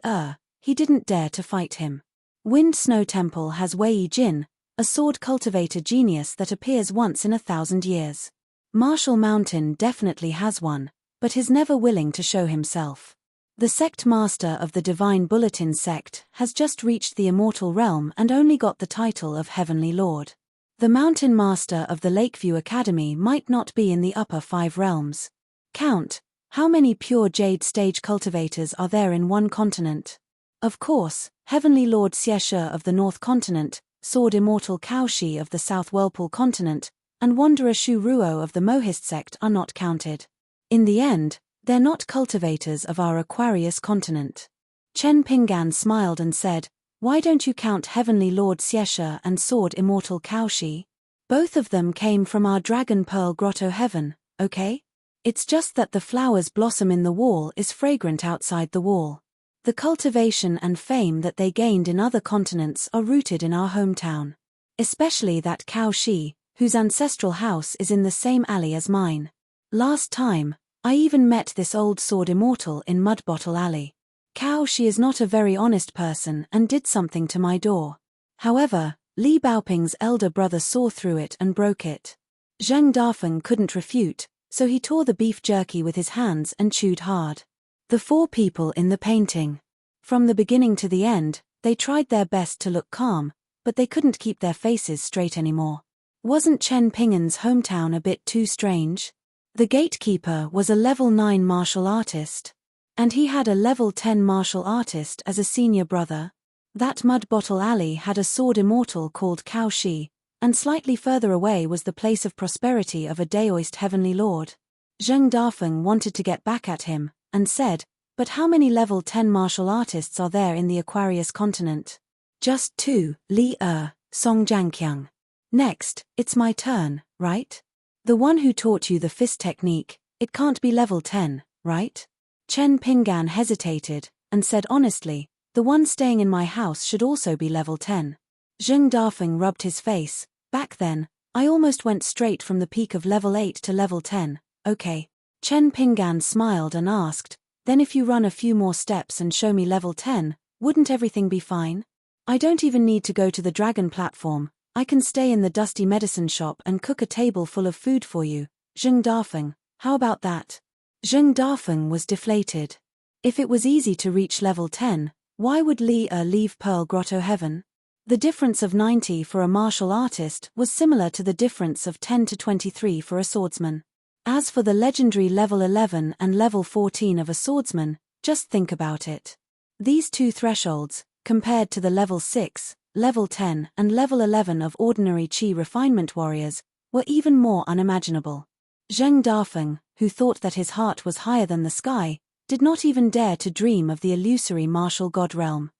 he didn't dare to fight him. Wind Snow Temple has Wei Jin, a sword cultivator genius that appears once in 1,000 years. Marshall Mountain definitely has one, but is never willing to show himself. The sect master of the Divine Bulletin sect has just reached the immortal realm and only got the title of Heavenly Lord. The mountain master of the Lakeview Academy might not be in the upper 5 realms. Count, how many pure jade stage cultivators are there in one continent? Of course, Heavenly Lord Xieshe of the North Continent, Sword Immortal Kaoshi of the South Whirlpool Continent, and Wanderer Shu Ruo of the Mohist sect are not counted. In the end, they're not cultivators of our Aquarius continent. Chen Pinggan smiled and said, why don't you count Heavenly Lord Xieshe and Sword Immortal Kaoshi? Both of them came from our Dragon Pearl Grotto heaven, okay? It's just that the flowers blossom in the wall is fragrant outside the wall. The cultivation and fame that they gained in other continents are rooted in our hometown. Especially that Kaoshi, whose ancestral house is in the same alley as mine. Last time, I even met this old sword immortal in Mud Bottle Alley. Kaoshi is not a very honest person and did something to my door. However, Li Baoping's elder brother saw through it and broke it. Zheng Dafeng couldn't refute, so he tore the beef jerky with his hands and chewed hard. The 4 people in the painting. From the beginning to the end, they tried their best to look calm, but they couldn't keep their faces straight anymore. Wasn't Chen Pinggan's hometown a bit too strange? The gatekeeper was a level 9 martial artist. And he had a level 10 martial artist as a senior brother. That Mud Bottle Alley had a sword immortal called Kaoshi, and slightly further away was the place of prosperity of a Daoist heavenly lord. Zheng Dafeng wanted to get back at him, and said, but how many level 10 martial artists are there in the Aquarius continent? Just 2, Li Song Jiangqiang. Next, it's my turn, right? The one who taught you the fist technique, it can't be level 10, right? Chen Pinggan hesitated, and said honestly, the one staying in my house should also be level 10. Zheng Dafeng rubbed his face. Back then, I almost went straight from the peak of level 8 to level 10, okay. Chen Pinggan smiled and asked, then if you run a few more steps and show me level 10, wouldn't everything be fine? I don't even need to go to the dragon platform, I can stay in the dusty medicine shop and cook a table full of food for you. Zheng Dafeng, how about that? Zheng Dafeng was deflated. If it was easy to reach level 10, why would Li leave Pearl Grotto heaven? The difference of 90 for a martial artist was similar to the difference of 10 to 23 for a swordsman. As for the legendary level 11 and level 14 of a swordsman, just think about it. These 2 thresholds, compared to the level 6, level 10 and level 11 of ordinary Qi refinement warriors, were even more unimaginable. Zheng Dafeng, who thought that his heart was higher than the sky, did not even dare to dream of the illusory martial god realm.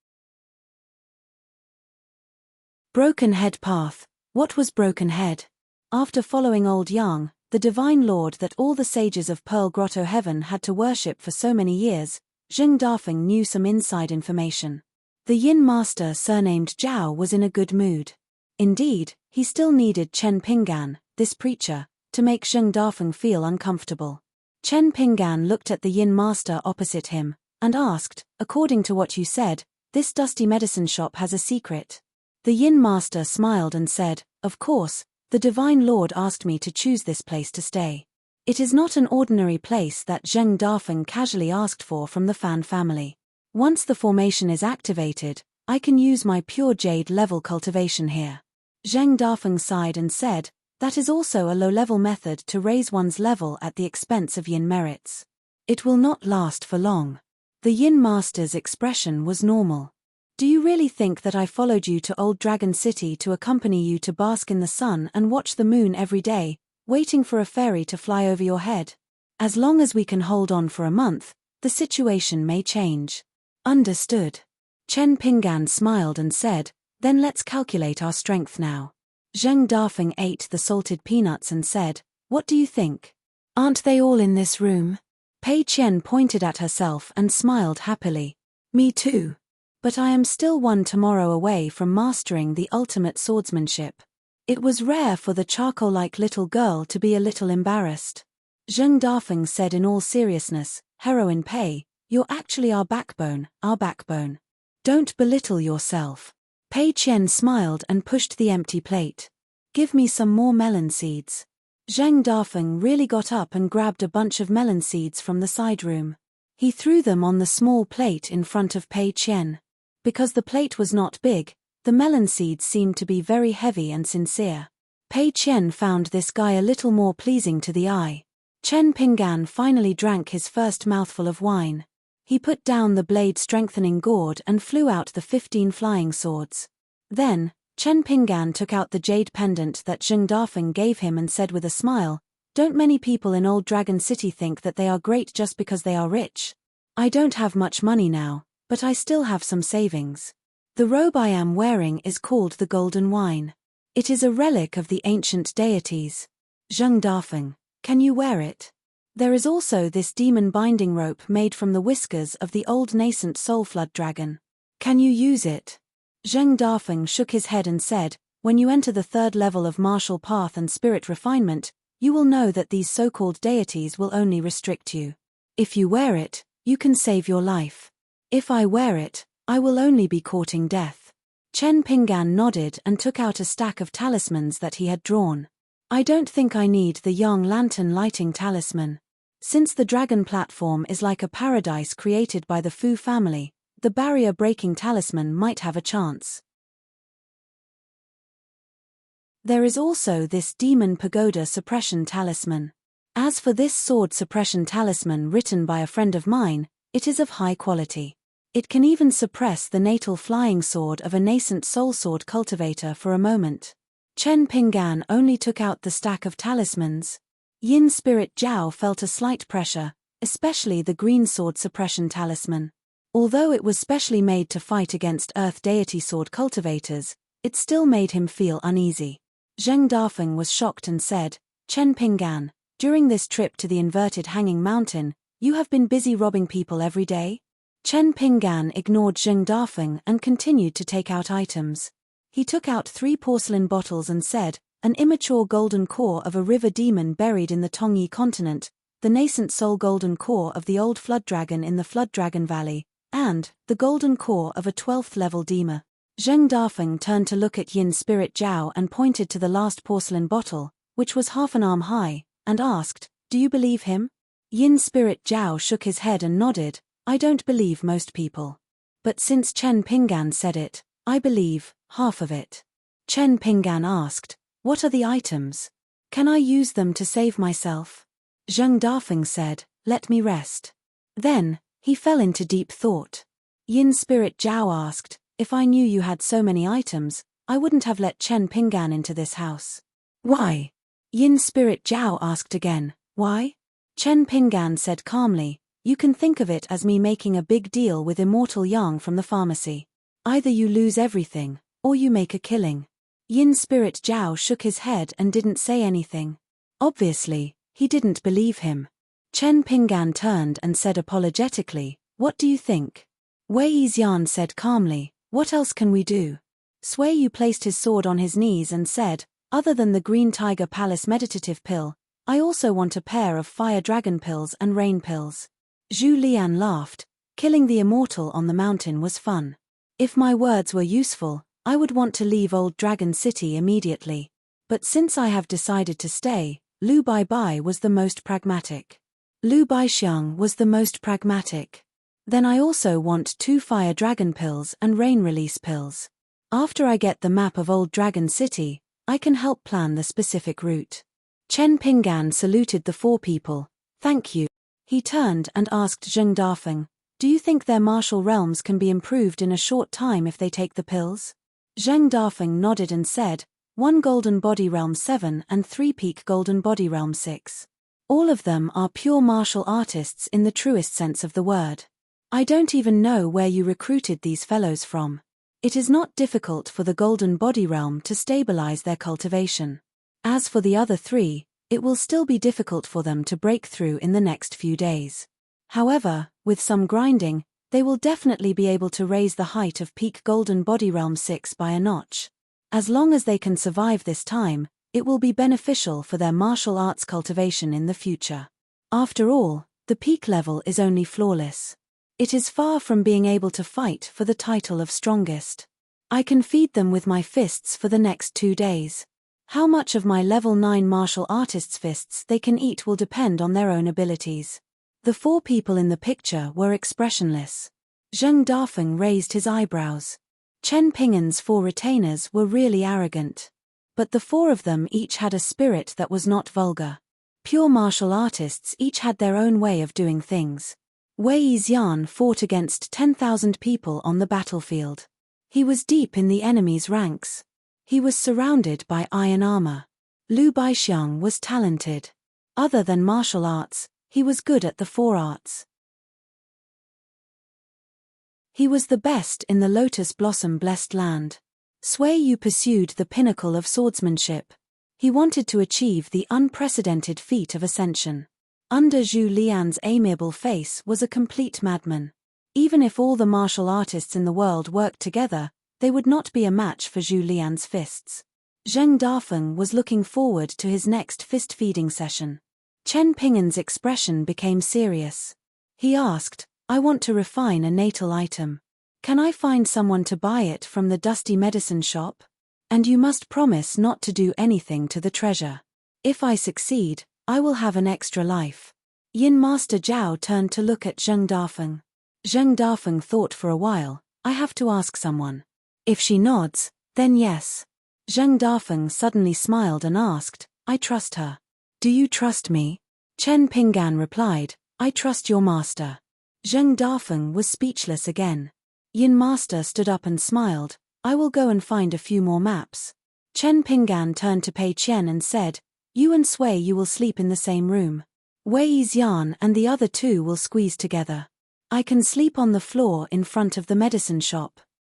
Broken Head Path. What was Broken Head? After following Old Yang, the divine lord that all the sages of Pearl Grotto heaven had to worship for so many years, Zheng Dafeng knew some inside information. The Yin master surnamed Zhao was in a good mood. Indeed, he still needed Chen Pinggan, this preacher, to make Zheng Dafeng feel uncomfortable. Chen Pinggan looked at the yin master opposite him, and asked, according to what you said, this dusty medicine shop has a secret. The yin master smiled and said, of course, the Divine Lord asked me to choose this place to stay. It is not an ordinary place that Zheng Dafeng casually asked for from the Fan family. Once the formation is activated, I can use my pure jade level cultivation here. Zheng Dafeng sighed and said, that is also a low-level method to raise one's level at the expense of yin merits. It will not last for long. The yin master's expression was normal. Do you really think that I followed you to Old Dragon City to accompany you to bask in the sun and watch the moon every day, waiting for a fairy to fly over your head? As long as we can hold on for a month, the situation may change. Understood. Chen Pinggan smiled and said, then let's calculate our strength now. Zheng Dafeng ate the salted peanuts and said, what do you think? Aren't they all in this room? Pei Qian pointed at herself and smiled happily. Me too. But I am still one tomorrow away from mastering the ultimate swordsmanship. It was rare for the charcoal-like little girl to be a little embarrassed. Zheng Dafeng said in all seriousness, Heroine Pei, you're actually our backbone, our backbone. Don't belittle yourself. Pei Qian smiled and pushed the empty plate. Give me some more melon seeds. Zheng Dafeng really got up and grabbed a bunch of melon seeds from the side room. He threw them on the small plate in front of Pei Qian. Because the plate was not big, the melon seeds seemed to be very heavy and sincere. Pei Qian found this guy a little more pleasing to the eye. Chen Pinggan finally drank his first mouthful of wine. He put down the blade-strengthening gourd and flew out the 15 flying swords. Then, Chen Pinggan took out the jade pendant that Zheng Dafeng gave him and said with a smile, don't many people in Old Dragon City think that they are great just because they are rich? I don't have much money now, but I still have some savings. The robe I am wearing is called the Golden Wine. It is a relic of the ancient deities. Zheng Dafeng, can you wear it? There is also this demon binding rope made from the whiskers of the old nascent soul flood dragon. Can you use it? Zheng Dafeng shook his head and said, when you enter the third level of martial path and spirit refinement, you will know that these so-called deities will only restrict you. If you wear it, you can save your life. If I wear it, I will only be courting death. Chen Pinggan nodded and took out a stack of talismans that he had drawn. I don't think I need the Yang Lantern lighting talisman. Since the dragon platform is like a paradise created by the Fu family, the barrier-breaking talisman might have a chance. There is also this demon pagoda suppression talisman. As for this sword suppression talisman written by a friend of mine, it is of high quality. It can even suppress the natal flying sword of a nascent soul sword cultivator for a moment. Chen Pinggan only took out the stack of talismans. Yin Spirit Jiao felt a slight pressure, especially the green sword suppression talisman. Although it was specially made to fight against Earth deity sword cultivators, it still made him feel uneasy. Zheng Dafeng was shocked and said, Chen Pinggan, during this trip to the inverted hanging mountain, you have been busy robbing people every day? Chen Pinggan ignored Zheng Dafeng and continued to take out items. He took out 3 porcelain bottles and said, an immature golden core of a river demon buried in the Tongyi continent, the nascent soul golden core of the old flood dragon in the Flood Dragon Valley, and the golden core of a 12th level demon. Zheng Dafeng turned to look at Yin Spirit Jiao and pointed to the last porcelain bottle, which was half an arm high, and asked, do you believe him? Yin Spirit Jiao shook his head and nodded, I don't believe most people. But since Chen Pinggan said it, I believe half of it. Chen Pinggan asked, what are the items? Can I use them to save myself? Zheng Dafeng said, let me rest. Then, he fell into deep thought. Yin Spirit Jiao asked, if I knew you had so many items, I wouldn't have let Chen Pinggan into this house. Why? Yin Spirit Jiao asked again, why? Chen Pinggan said calmly, you can think of it as me making a big deal with Immortal Yang from the pharmacy. Either you lose everything, or you make a killing. Yin Spirit Jiao shook his head and didn't say anything. Obviously, he didn't believe him. Chen Pinggan turned and said apologetically, what do you think? Wei Yixian said calmly, what else can we do? Sui Yu placed his sword on his knees and said, Other than the Green Tiger Palace meditative pill, I also want a pair of fire dragon pills and rain pills. Zhu Lian laughed. Killing the immortal on the mountain was fun. If my words were useful, I would want to leave Old Dragon City immediately. But since I have decided to stay, Lu Baibai was the most pragmatic. Lu Baixiang was the most pragmatic. Then I also want 2 fire dragon pills and rain release pills. After I get the map of Old Dragon City, I can help plan the specific route. Chen Pinggan saluted the 4 people. Thank you. He turned and asked Zheng Dafeng, do you think their martial realms can be improved in a short time if they take the pills? Zheng Dafeng nodded and said, 1 Golden Body Realm 7 and 3 Peak Golden Body Realm 6. All of them are pure martial artists in the truest sense of the word. I don't even know where you recruited these fellows from. It is not difficult for the Golden Body Realm to stabilize their cultivation. As for the other 3, it will still be difficult for them to break through in the next few days. However, with some grinding, they will definitely be able to raise the height of Peak Golden Body Realm 6 by a notch. As long as they can survive this time, it will be beneficial for their martial arts cultivation in the future. After all, the peak level is only flawless. It is far from being able to fight for the title of strongest. I can feed them with my fists for the next 2 days. How much of my level 9 martial artist's fists they can eat will depend on their own abilities. The 4 people in the picture were expressionless. Zheng Dafeng raised his eyebrows. Chen Pinggan's 4 retainers were really arrogant. But the 4 of them each had a spirit that was not vulgar. Pure martial artists each had their own way of doing things. Wei Xian fought against 10,000 people on the battlefield. He was deep in the enemy's ranks. He was surrounded by iron armor. Lu Baixiang was talented. Other than martial arts, he was good at the 4 arts. He was the best in the Lotus Blossom Blessed Land. Sui Yu pursued the pinnacle of swordsmanship. He wanted to achieve the unprecedented feat of ascension. Under Zhu Lian's amiable face was a complete madman. Even if all the martial artists in the world worked together, they would not be a match for Zhu Lian's fists. Zheng Dafeng was looking forward to his next fist-feeding session. Chen Pinggan's expression became serious. He asked, I want to refine a natal item. Can I find someone to buy it from the dusty medicine shop? And you must promise not to do anything to the treasure. If I succeed, I will have an extra life. Yin Master Zhao turned to look at Zheng Dafeng. Zheng Dafeng thought for a while, I have to ask someone. If she nods, then yes. Zheng Dafeng suddenly smiled and asked, I trust her. Do you trust me? Chen Pinggan replied, I trust your master. Zheng Dafeng was speechless again. Yin Master stood up and smiled, I will go and find a few more maps. Chen Pinggan turned to Pei Qian and said, you and Sui Yu will sleep in the same room. Wei Xian and the other 2 will squeeze together. I can sleep on the floor in front of the medicine shop.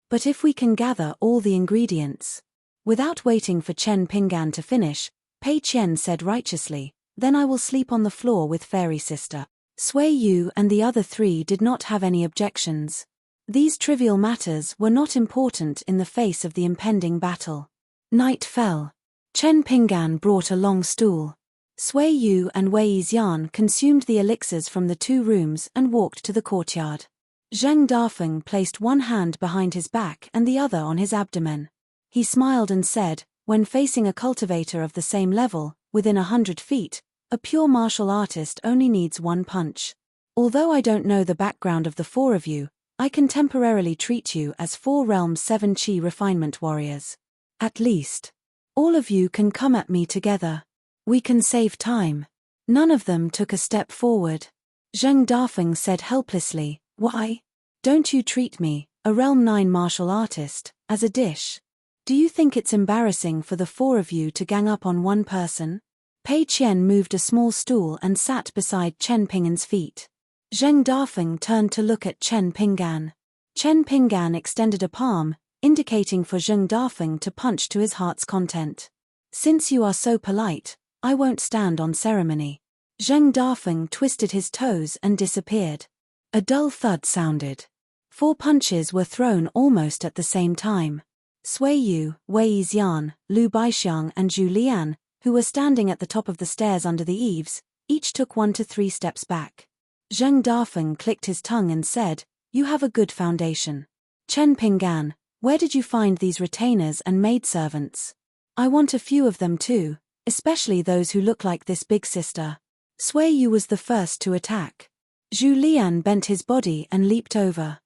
But if we can gather all the ingredients. Without waiting for Chen Pinggan to finish, Pei Qian said righteously, then I will sleep on the floor with Fairy Sister. Sui Yu and the other 3 did not have any objections. These trivial matters were not important in the face of the impending battle. Night fell. Chen Pinggan brought a long stool. Sui Yu and Wei Xian consumed the elixirs from the 2 rooms and walked to the courtyard. Zheng Dafeng placed one hand behind his back and the other on his abdomen. He smiled and said, when facing a cultivator of the same level, within 100 feet, a pure martial artist only needs 1 punch. Although I don't know the background of the 4 of you, I can temporarily treat you as 4 Realm 7 Chi refinement warriors. At least. All of you can come at me together. We can save time. None of them took a step forward. Zheng Dafeng said helplessly, why? Don't you treat me, a Realm 9 martial artist, as a dish? Do you think it's embarrassing for the 4 of you to gang up on one person? Pei Qian moved a small stool and sat beside Chen Pinggan's feet. Zheng Dafeng turned to look at Chen Pinggan. Chen Pinggan extended a palm, indicating for Zheng Dafeng to punch to his heart's content. Since you are so polite, I won't stand on ceremony. Zheng Dafeng twisted his toes and disappeared. A dull thud sounded. 4 punches were thrown almost at the same time. Sui Yu, Wei Xian, Lu Baixiang and Zhu Lian, who were standing at the top of the stairs under the eaves, each took 1 to 3 steps back. Zheng Dafeng clicked his tongue and said, "You have a good foundation. Chen Pinggan, where did you find these retainers and maidservants? I want a few of them too, especially those who look like this big sister." Sui Yu was the first to attack. Zhu Lian bent his body and leaped over.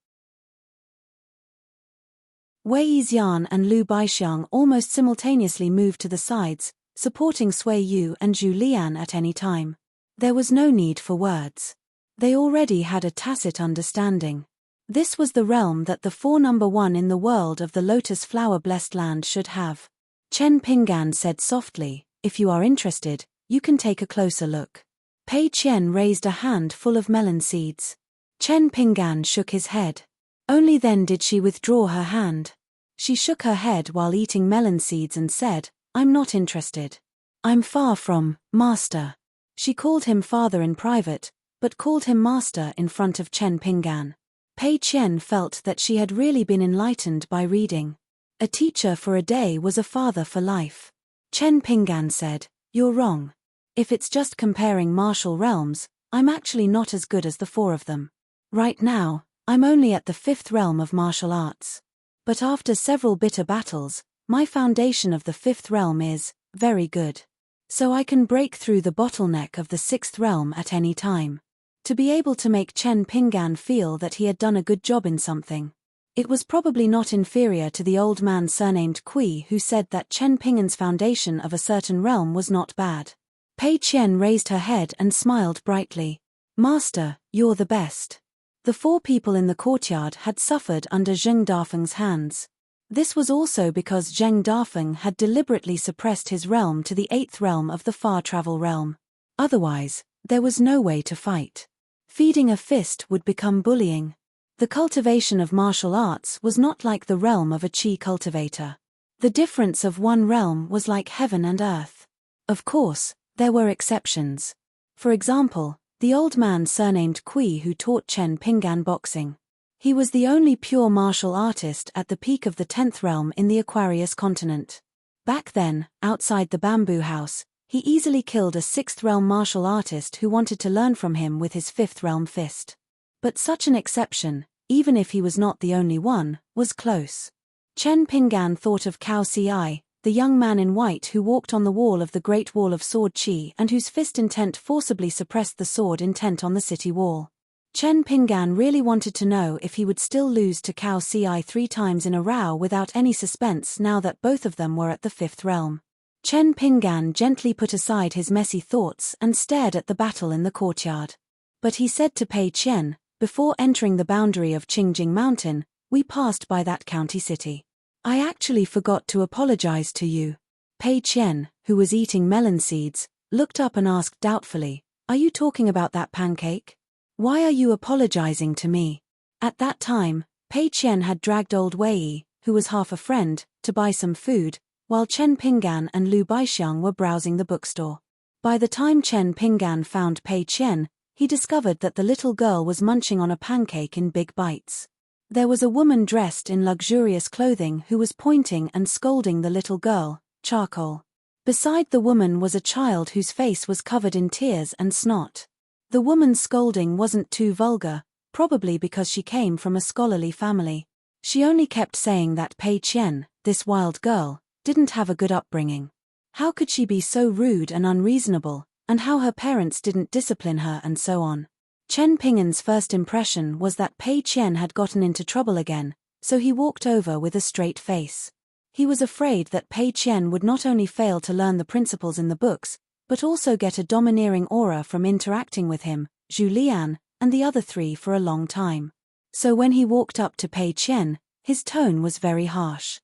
Wei Xian and Lu Baixiang almost simultaneously moved to the sides, supporting Sui Yu and Zhu Lian at any time. There was no need for words. They already had a tacit understanding. This was the realm that the 4 number 1 in the world of the lotus flower-blessed land should have. Chen Pinggan said softly, "If you are interested, you can take a closer look." Pei Qian raised a hand full of melon seeds. Chen Pinggan shook his head. Only then did she withdraw her hand. She shook her head while eating melon seeds and said, "I'm not interested. I'm far from, master." She called him father in private, but called him master in front of Chen Pinggan. Pei Qian felt that she had really been enlightened by reading. A teacher for a day was a father for life. Chen Pinggan said, "You're wrong. If it's just comparing martial realms, I'm actually not as good as the 4 of them. Right now, I'm only at the 5th realm of martial arts. But after several bitter battles, my foundation of the 5th realm is very good. So I can break through the bottleneck of the 6th realm at any time." To be able to make Chen Pinggan feel that he had done a good job in something. It was probably not inferior to the old man surnamed Kui who said that Chen Pinggan's foundation of a certain realm was not bad. Pei Qian raised her head and smiled brightly. "Master, you're the best." The 4 people in the courtyard had suffered under Zheng Dafeng's hands. This was also because Zheng Dafeng had deliberately suppressed his realm to the 8th realm of the far travel realm. Otherwise, there was no way to fight. Feeding a fist would become bullying. The cultivation of martial arts was not like the realm of a chi cultivator. The difference of one realm was like heaven and earth. Of course, there were exceptions. For example, the old man surnamed Kui who taught Chen Pinggan boxing. He was the only pure martial artist at the peak of the 10th realm in the Aquarius continent. Back then, outside the bamboo house, he easily killed a 6th realm martial artist who wanted to learn from him with his 5th realm fist. But such an exception, even if he was not the only one, was close. Chen Pinggan thought of Cao Ci, the young man in white who walked on the wall of the Great Wall of Sword Qi and whose fist intent forcibly suppressed the sword intent on the city wall. Chen Pinggan really wanted to know if he would still lose to Cao Ci 3 times in a row without any suspense now that both of them were at the 5th realm. Chen Pinggan gently put aside his messy thoughts and stared at the battle in the courtyard. But he said to Pei Qian, "Before entering the boundary of Qingjing Mountain, we passed by that county city. I actually forgot to apologize to you." Pei Qian, who was eating melon seeds, looked up and asked doubtfully, "Are you talking about that pancake? Why are you apologizing to me?" At that time, Pei Qian had dragged old Wei, who was half a friend, to buy some food, while Chen Pinggan and Lu Baixiang were browsing the bookstore. By the time Chen Pinggan found Pei Qian, he discovered that the little girl was munching on a pancake in big bites. There was a woman dressed in luxurious clothing who was pointing and scolding the little girl, Charcoal. Beside the woman was a child whose face was covered in tears and snot. The woman's scolding wasn't too vulgar, probably because she came from a scholarly family. She only kept saying that Pei Qian, this wild girl, didn't have a good upbringing. How could she be so rude and unreasonable, and how her parents didn't discipline her and so on. Chen Pinggan's first impression was that Pei Qian had gotten into trouble again, so he walked over with a straight face. He was afraid that Pei Qian would not only fail to learn the principles in the books, but also get a domineering aura from interacting with him, Zhu Lian, and the other 3 for a long time. So when he walked up to Pei Qian, his tone was very harsh.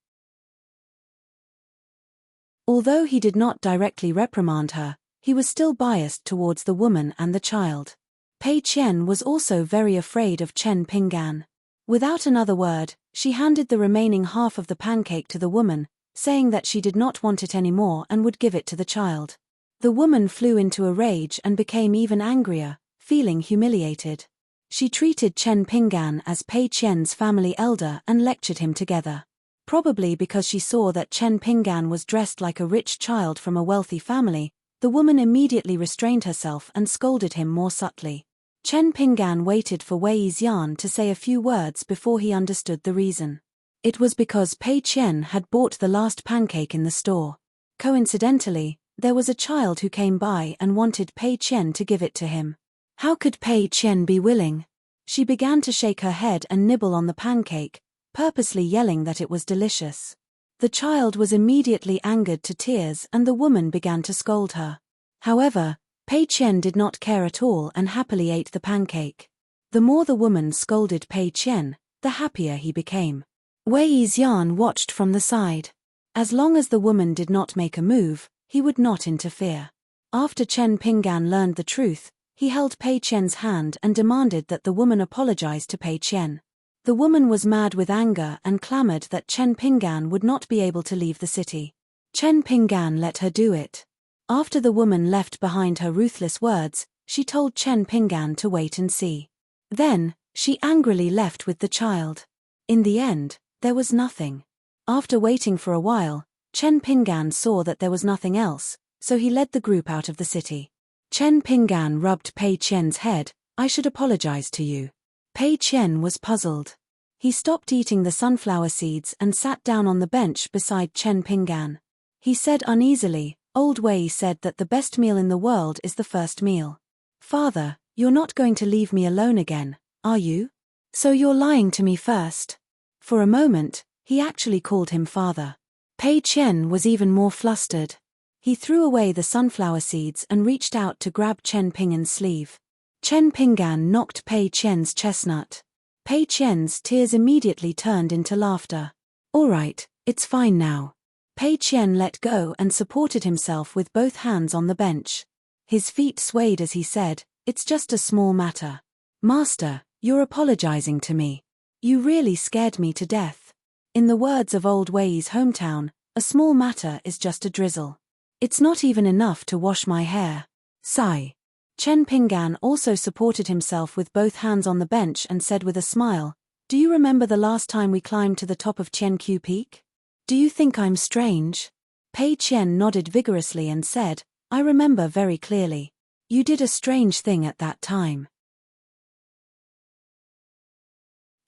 Although he did not directly reprimand her, he was still biased towards the woman and the child. Pei Qian was also very afraid of Chen Pinggan. Without another word, she handed the remaining half of the pancake to the woman, saying that she did not want it anymore and would give it to the child. The woman flew into a rage and became even angrier, feeling humiliated. She treated Chen Pinggan as Pei Qian's family elder and lectured him together. Probably because she saw that Chen Pinggan was dressed like a rich child from a wealthy family, the woman immediately restrained herself and scolded him more subtly. Chen Pinggan waited for Wei Xian to say a few words before he understood the reason. It was because Pei Qian had bought the last pancake in the store. Coincidentally, there was a child who came by and wanted Pei Qian to give it to him. How could Pei Qian be willing? She began to shake her head and nibble on the pancake, purposely yelling that it was delicious. The child was immediately angered to tears and the woman began to scold her. However, Pei Qian did not care at all and happily ate the pancake. The more the woman scolded Pei Qian, the happier he became. Wei Xian watched from the side. As long as the woman did not make a move, he would not interfere. After Chen Pinggan learned the truth, he held Pei Qian's hand and demanded that the woman apologize to Pei Qian. The woman was mad with anger and clamored that Chen Pinggan would not be able to leave the city. Chen Pinggan let her do it. After the woman left behind her ruthless words, she told Chen Pinggan to wait and see. Then, she angrily left with the child. In the end, there was nothing. After waiting for a while, Chen Pinggan saw that there was nothing else, so he led the group out of the city. Chen Pinggan rubbed Pei Qian's head. I should apologize to you. Pei Qian was puzzled. He stopped eating the sunflower seeds and sat down on the bench beside Chen Pinggan. He said uneasily, Old Wei said that the best meal in the world is the first meal. Father, you're not going to leave me alone again, are you? So you're lying to me first. For a moment, he actually called him father. Pei Qian was even more flustered. He threw away the sunflower seeds and reached out to grab Chen Pinggan's sleeve. Chen Pinggan knocked Pei Qian's chestnut. Pei Qian's tears immediately turned into laughter. All right, it's fine now. Pei Qian let go and supported himself with both hands on the bench. His feet swayed as he said, It's just a small matter. Master, you're apologizing to me. You really scared me to death. In the words of Old Wei's hometown, a small matter is just a drizzle. It's not even enough to wash my hair. Sigh. Chen Pinggan also supported himself with both hands on the bench and said with a smile, Do you remember the last time we climbed to the top of Qianqiu Peak? Do you think I'm strange? Pei Qian nodded vigorously and said, I remember very clearly. You did a strange thing at that time.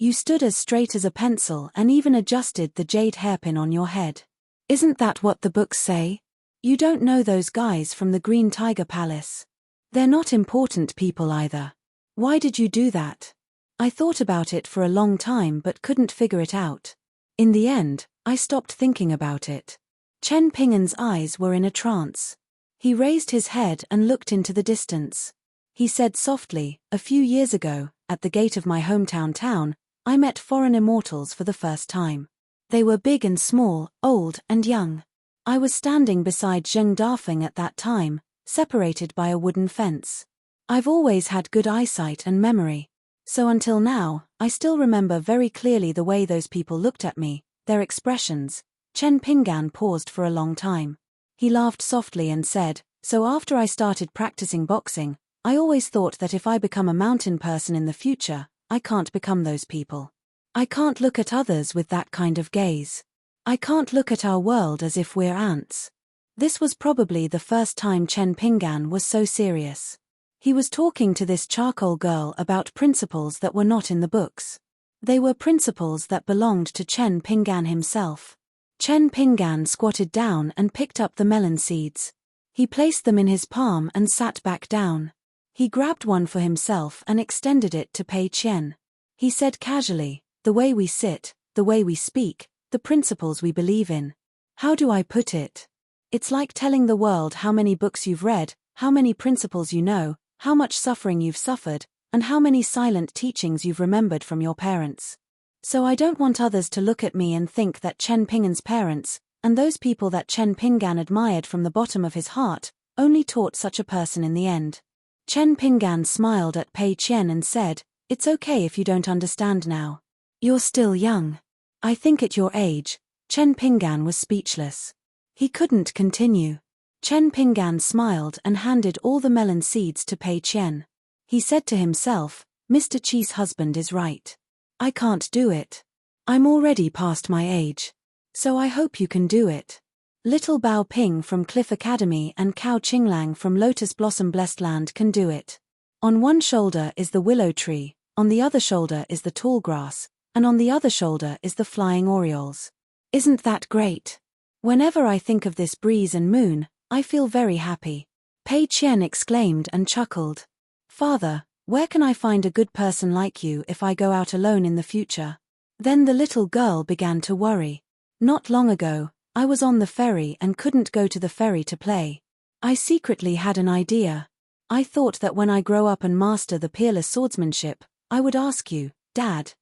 You stood as straight as a pencil and even adjusted the jade hairpin on your head. Isn't that what the books say? You don't know those guys from the Green Tiger Palace. They're not important people either. Why did you do that? I thought about it for a long time but couldn't figure it out. In the end, I stopped thinking about it. Chen Pinggan's eyes were in a trance. He raised his head and looked into the distance. He said softly, A few years ago, at the gate of my hometown town, I met foreign immortals for the first time. They were big and small, old and young. I was standing beside Zheng Dafeng at that time, separated by a wooden fence. I've always had good eyesight and memory. So until now, I still remember very clearly the way those people looked at me, their expressions. Chen Pinggan paused for a long time. He laughed softly and said, So after I started practicing boxing, I always thought that if I become a mountain person in the future, I can't become those people. I can't look at others with that kind of gaze. I can't look at our world as if we're ants. This was probably the first time Chen Pinggan was so serious. He was talking to this charcoal girl about principles that were not in the books. They were principles that belonged to Chen Pinggan himself. Chen Pinggan squatted down and picked up the melon seeds. He placed them in his palm and sat back down. He grabbed one for himself and extended it to Pei Qian. He said casually, The way we sit, the way we speak, the principles we believe in. How do I put it? It's like telling the world how many books you've read, how many principles you know, how much suffering you've suffered, and how many silent teachings you've remembered from your parents. So I don't want others to look at me and think that Chen Pinggan's parents, and those people that Chen Pinggan admired from the bottom of his heart, only taught such a person in the end. Chen Pinggan smiled at Pei Qian and said, It's okay if you don't understand now. You're still young. I think at your age, Chen Pinggan was speechless. He couldn't continue. Chen Pinggan smiled and handed all the melon seeds to Pei Qian. He said to himself, Mr. Qi's husband is right. I can't do it. I'm already past my age. So I hope you can do it. Little Bao Ping from Cliff Academy and Cao Qinglang from Lotus Blossom Blessed Land can do it. On one shoulder is the willow tree, on the other shoulder is the tall grass, and on the other shoulder is the flying orioles. Isn't that great? Whenever I think of this breeze and moon, I feel very happy. Pei Qian exclaimed and chuckled. Father, where can I find a good person like you if I go out alone in the future? Then the little girl began to worry. Not long ago, I was on the ferry and couldn't go to the ferry to play. I secretly had an idea. I thought that when I grow up and master the peerless swordsmanship, I would ask you, Dad,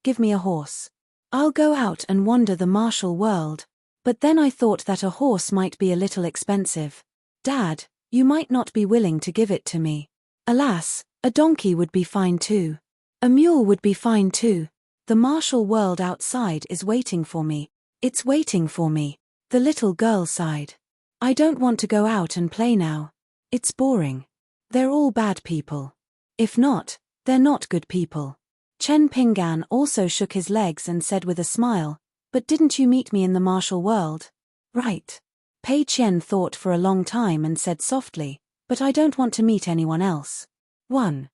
give me a horse. I'll go out and wander the martial world. But then I thought that a horse might be a little expensive. Dad, you might not be willing to give it to me. Alas, a donkey would be fine too. A mule would be fine too. The martial world outside is waiting for me. It's waiting for me. The little girl sighed. I don't want to go out and play now. It's boring. They're all bad people. If not, they're not good people. Chen Pinggan also shook his legs and said with a smile, but didn't you meet me in the martial world? Right. Pei Qian thought for a long time and said softly, but I don't want to meet anyone else. 1.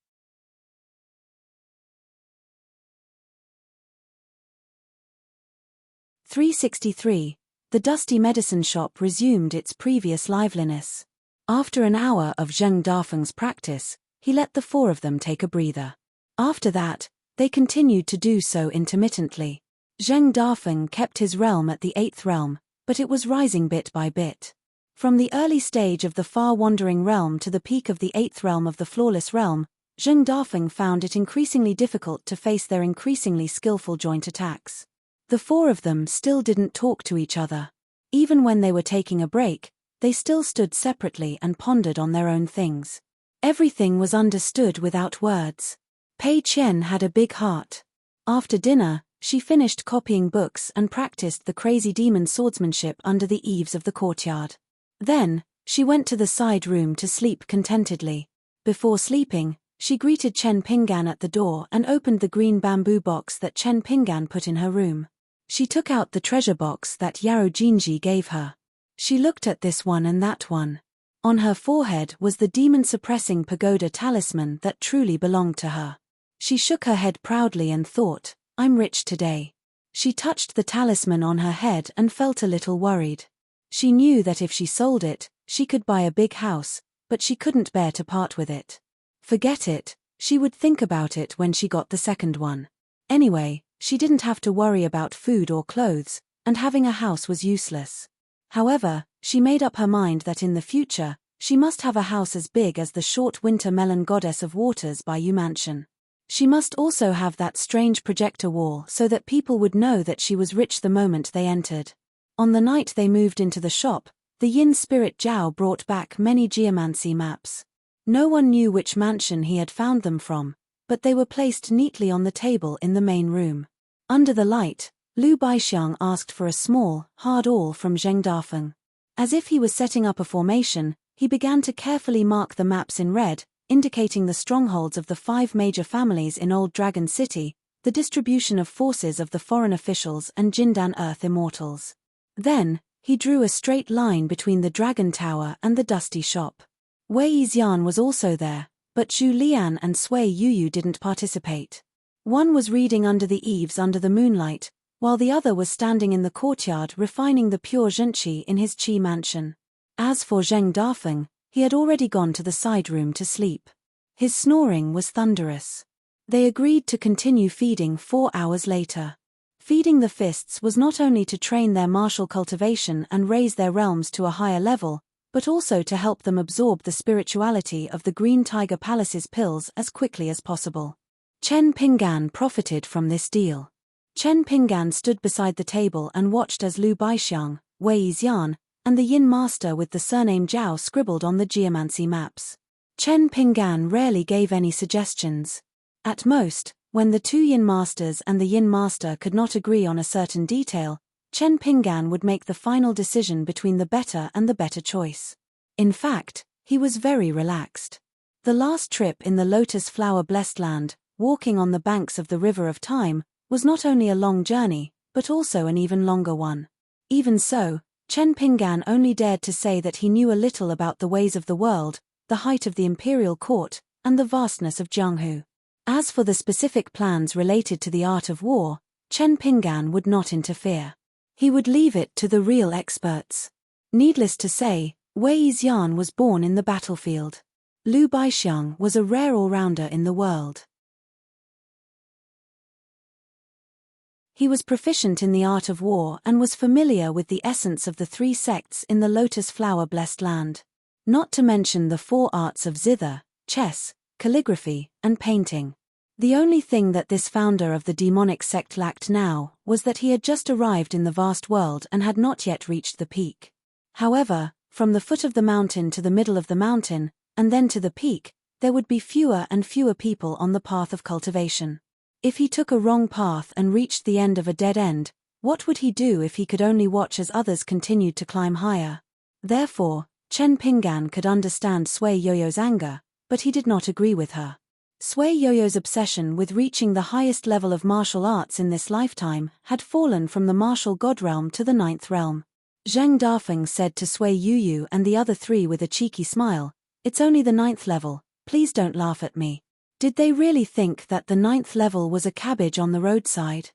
"363, the dusty medicine shop resumed its previous liveliness. After an hour of Zheng Dafeng's practice, he let the four of them take a breather. After that, they continued to do so intermittently. Zheng Dafeng kept his realm at the 8th realm, but it was rising bit by bit. From the early stage of the far-wandering realm to the peak of the 8th realm of the flawless realm, Zheng Dafeng found it increasingly difficult to face their increasingly skillful joint attacks. The four of them still didn't talk to each other. Even when they were taking a break, they still stood separately and pondered on their own things. Everything was understood without words. Pei Qian had a big heart. After dinner, she finished copying books and practiced the crazy demon swordsmanship under the eaves of the courtyard. Then, she went to the side room to sleep contentedly. Before sleeping, she greeted Chen Pinggan at the door and opened the green bamboo box that Chen Pinggan put in her room. She took out the treasure box that Yaro Jinji gave her. She looked at this one and that one. On her forehead was the demon-suppressing pagoda talisman that truly belonged to her. She shook her head proudly and thought, I'm rich today. She touched the talisman on her head and felt a little worried. She knew that if she sold it, she could buy a big house, but she couldn't bear to part with it. Forget it, she would think about it when she got the second one. Anyway, she didn't have to worry about food or clothes, and having a house was useless. However, she made up her mind that in the future, she must have a house as big as the short winter melon goddess of waters by Yu Mansion. She must also have that strange projector wall so that people would know that she was rich the moment they entered. On the night they moved into the shop, the Yin spirit Zhao brought back many geomancy maps. No one knew which mansion he had found them from, but they were placed neatly on the table in the main room. Under the light, Lu Baixiang asked for a small, hard awl from Zheng Dafeng. As if he was setting up a formation, he began to carefully mark the maps in red, indicating the strongholds of the 5 major families in Old Dragon City, the distribution of forces of the foreign officials and Jindan Earth immortals. Then, he drew a straight line between the Dragon Tower and the dusty shop. Wei Yixian was also there, but Zhu Lian and Sui Yuyu didn't participate. One was reading under the eaves under the moonlight, while the other was standing in the courtyard refining the pure zhenqi in his qi mansion. As for Zheng Dafeng, he had already gone to the side room to sleep. His snoring was thunderous. They agreed to continue feeding 4 hours later. Feeding the fists was not only to train their martial cultivation and raise their realms to a higher level, but also to help them absorb the spirituality of the Green Tiger Palace's pills as quickly as possible. Chen Pinggan profited from this deal. Chen Pinggan stood beside the table and watched as Lu Baixiang, Wei Yixian, and the Yin Master with the surname Zhao scribbled on the geomancy maps. Chen Pinggan rarely gave any suggestions. At most, when the 2 Yin Masters and the Yin Master could not agree on a certain detail, Chen Pinggan would make the final decision between the better and the better choice. In fact, he was very relaxed. The last trip in the Lotus Flower Blessed Land, walking on the banks of the River of Time, was not only a long journey, but also an even longer one. Even so, Chen Pinggan only dared to say that he knew a little about the ways of the world, the height of the imperial court, and the vastness of Jianghu. As for the specific plans related to the art of war, Chen Pinggan would not interfere. He would leave it to the real experts. Needless to say, Wei Yixian was born in the battlefield. Liu Baixiang was a rare all-rounder in the world. He was proficient in the art of war and was familiar with the essence of the three sects in the lotus flower-blessed land. Not to mention the four arts of zither, chess, calligraphy, and painting. The only thing that this founder of the demonic sect lacked now was that he had just arrived in the vast world and had not yet reached the peak. However, from the foot of the mountain to the middle of the mountain, and then to the peak, there would be fewer and fewer people on the path of cultivation. If he took a wrong path and reached the end of a dead end, what would he do if he could only watch as others continued to climb higher? Therefore, Chen Pinggan could understand Sui Yoyo's anger, but he did not agree with her. Sui Yoyo's obsession with reaching the highest level of martial arts in this lifetime had fallen from the martial god realm to the 9th realm. Zheng Dafeng said to Sui Yuyu and the other three with a cheeky smile, "It's only the 9th level, please don't laugh at me." Did they really think that the 9th level was a cabbage on the roadside?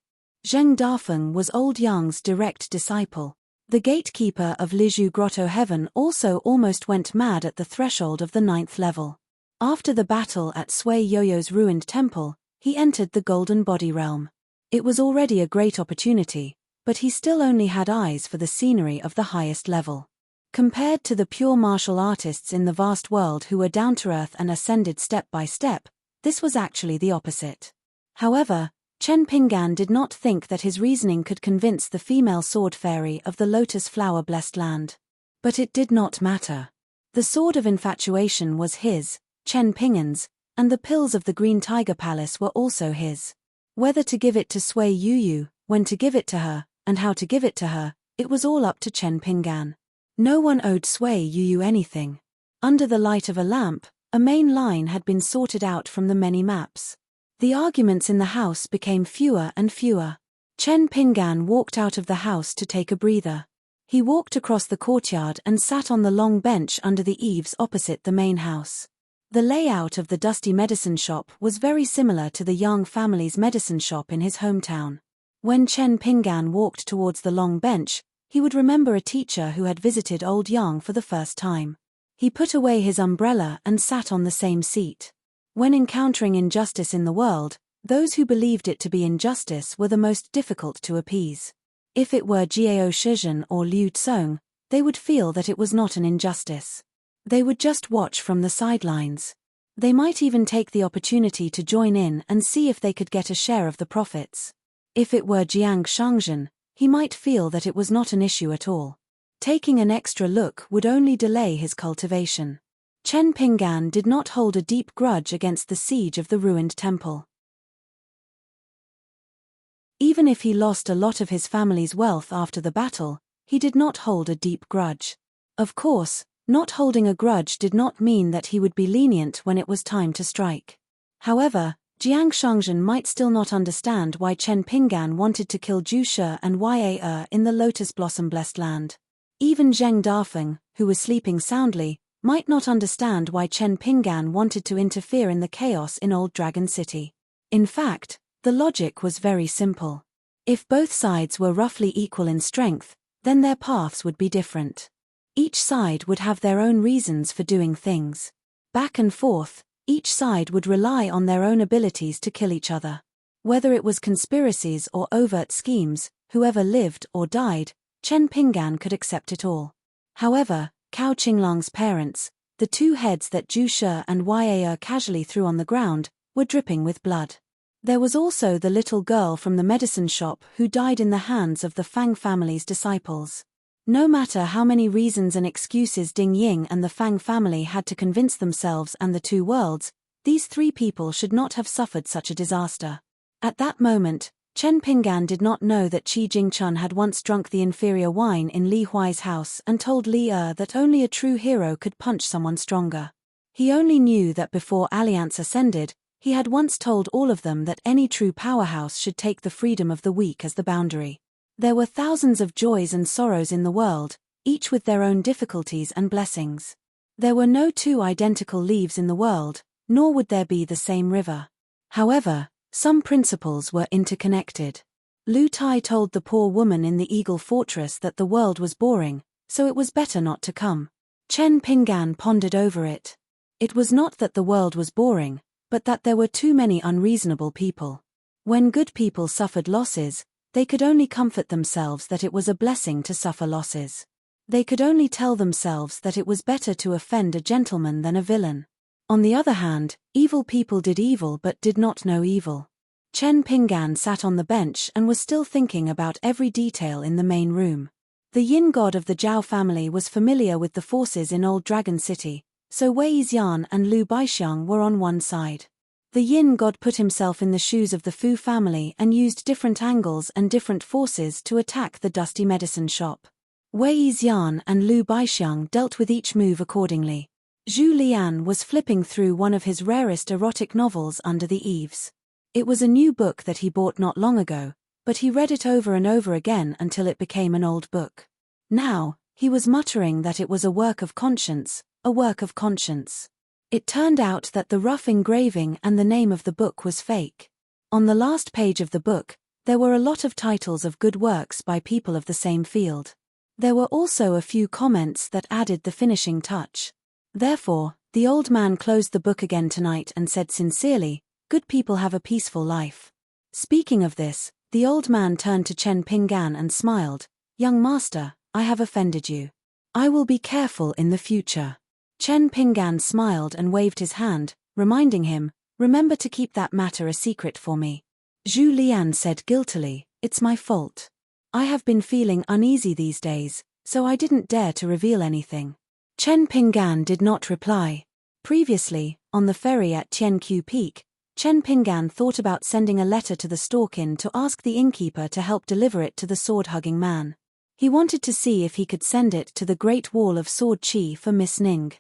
Zheng Dafeng was old Yang's direct disciple. The gatekeeper of Lizhu Grotto Heaven also almost went mad at the threshold of the 9th level. After the battle at Sui Yoyo's ruined temple, he entered the Golden Body realm. It was already a great opportunity, but he still only had eyes for the scenery of the highest level. Compared to the pure martial artists in the vast world who were down to earth and ascended step by step, this was actually the opposite. However, Chen Pinggan did not think that his reasoning could convince the female sword fairy of the lotus flower-blessed land. But it did not matter. The sword of infatuation was his, Chen Pinggan's, and the pills of the Green Tiger Palace were also his. Whether to give it to Sui Yuyu, when to give it to her, and how to give it to her, it was all up to Chen Pinggan. No one owed Sui Yuyu anything. Under the light of a lamp, a main line had been sorted out from the many maps. The arguments in the house became fewer and fewer. Chen Pinggan walked out of the house to take a breather. He walked across the courtyard and sat on the long bench under the eaves opposite the main house. The layout of the dusty medicine shop was very similar to the Yang family's medicine shop in his hometown. When Chen Pinggan walked towards the long bench, he would remember a teacher who had visited old Yang for the first time. He put away his umbrella and sat on the same seat. When encountering injustice in the world, those who believed it to be injustice were the most difficult to appease. If it were Jiao Shizhen or Liu Tsong, they would feel that it was not an injustice. They would just watch from the sidelines. They might even take the opportunity to join in and see if they could get a share of the profits. If it were Jiang Shangzhen, he might feel that it was not an issue at all. Taking an extra look would only delay his cultivation. Chen Pinggan did not hold a deep grudge against the siege of the ruined temple. Even if he lost a lot of his family's wealth after the battle, he did not hold a deep grudge. Of course, not holding a grudge did not mean that he would be lenient when it was time to strike. However, Jiang Shangzhen might still not understand why Chen Pinggan wanted to kill Zhu Shi and Ya in the Lotus Blossom-blessed land. Even Zheng Dafeng, who was sleeping soundly, might not understand why Chen Pinggan wanted to interfere in the chaos in Old Dragon City. In fact, the logic was very simple. If both sides were roughly equal in strength, then their paths would be different. Each side would have their own reasons for doing things. Back and forth, each side would rely on their own abilities to kill each other. Whether it was conspiracies or overt schemes, whoever lived or died, Chen Pinggan could accept it all. However, Cao Qinglong's parents, the two heads that Zhu Shi and Ya casually threw on the ground, were dripping with blood. There was also the little girl from the medicine shop who died in the hands of the Fang family's disciples. No matter how many reasons and excuses Ding Ying and the Fang family had to convince themselves and the two worlds, these three people should not have suffered such a disaster. At that moment, Chen Pinggan did not know that Qi Jingchun had once drunk the inferior wine in Li Huai's house and told Li that only a true hero could punch someone stronger. He only knew that before Alliance ascended, he had once told all of them that any true powerhouse should take the freedom of the weak as the boundary. There were thousands of joys and sorrows in the world, each with their own difficulties and blessings. There were no two identical leaves in the world, nor would there be the same river. However, some principles were interconnected. Lu Tai told the poor woman in the Eagle Fortress that the world was boring, so it was better not to come. Chen Pinggan pondered over it. It was not that the world was boring, but that there were too many unreasonable people. When good people suffered losses, they could only comfort themselves that it was a blessing to suffer losses. They could only tell themselves that it was better to offend a gentleman than a villain. On the other hand, evil people did evil but did not know evil. Chen Pinggan sat on the bench and was still thinking about every detail in the main room. The Yin god of the Zhao family was familiar with the forces in Old Dragon City, so Wei Xian and Lu Baixiang were on one side. The Yin god put himself in the shoes of the Fu family and used different angles and different forces to attack the dusty medicine shop. Wei Xian and Lu Baixiang dealt with each move accordingly. Zhu Lian was flipping through one of his rarest erotic novels under the eaves. It was a new book that he bought not long ago, but he read it over and over again until it became an old book. Now, he was muttering that it was a work of conscience, a work of conscience. It turned out that the rough engraving and the name of the book was fake. On the last page of the book, there were a lot of titles of good works by people of the same field. There were also a few comments that added the finishing touch. Therefore, the old man closed the book again tonight and said sincerely, "Good people have a peaceful life." Speaking of this, the old man turned to Chen Pinggan and smiled, "Young master, I have offended you. I will be careful in the future." Chen Pinggan smiled and waved his hand, reminding him, "Remember to keep that matter a secret for me." Zhu Lian said guiltily, "It's my fault. I have been feeling uneasy these days, so I didn't dare to reveal anything." Chen Pinggan did not reply. Previously, on the ferry at Tianqiu Peak, Chen Pinggan thought about sending a letter to the Storkin to ask the innkeeper to help deliver it to the sword-hugging man. He wanted to see if he could send it to the Great Wall of Sword Qi for Miss Ning.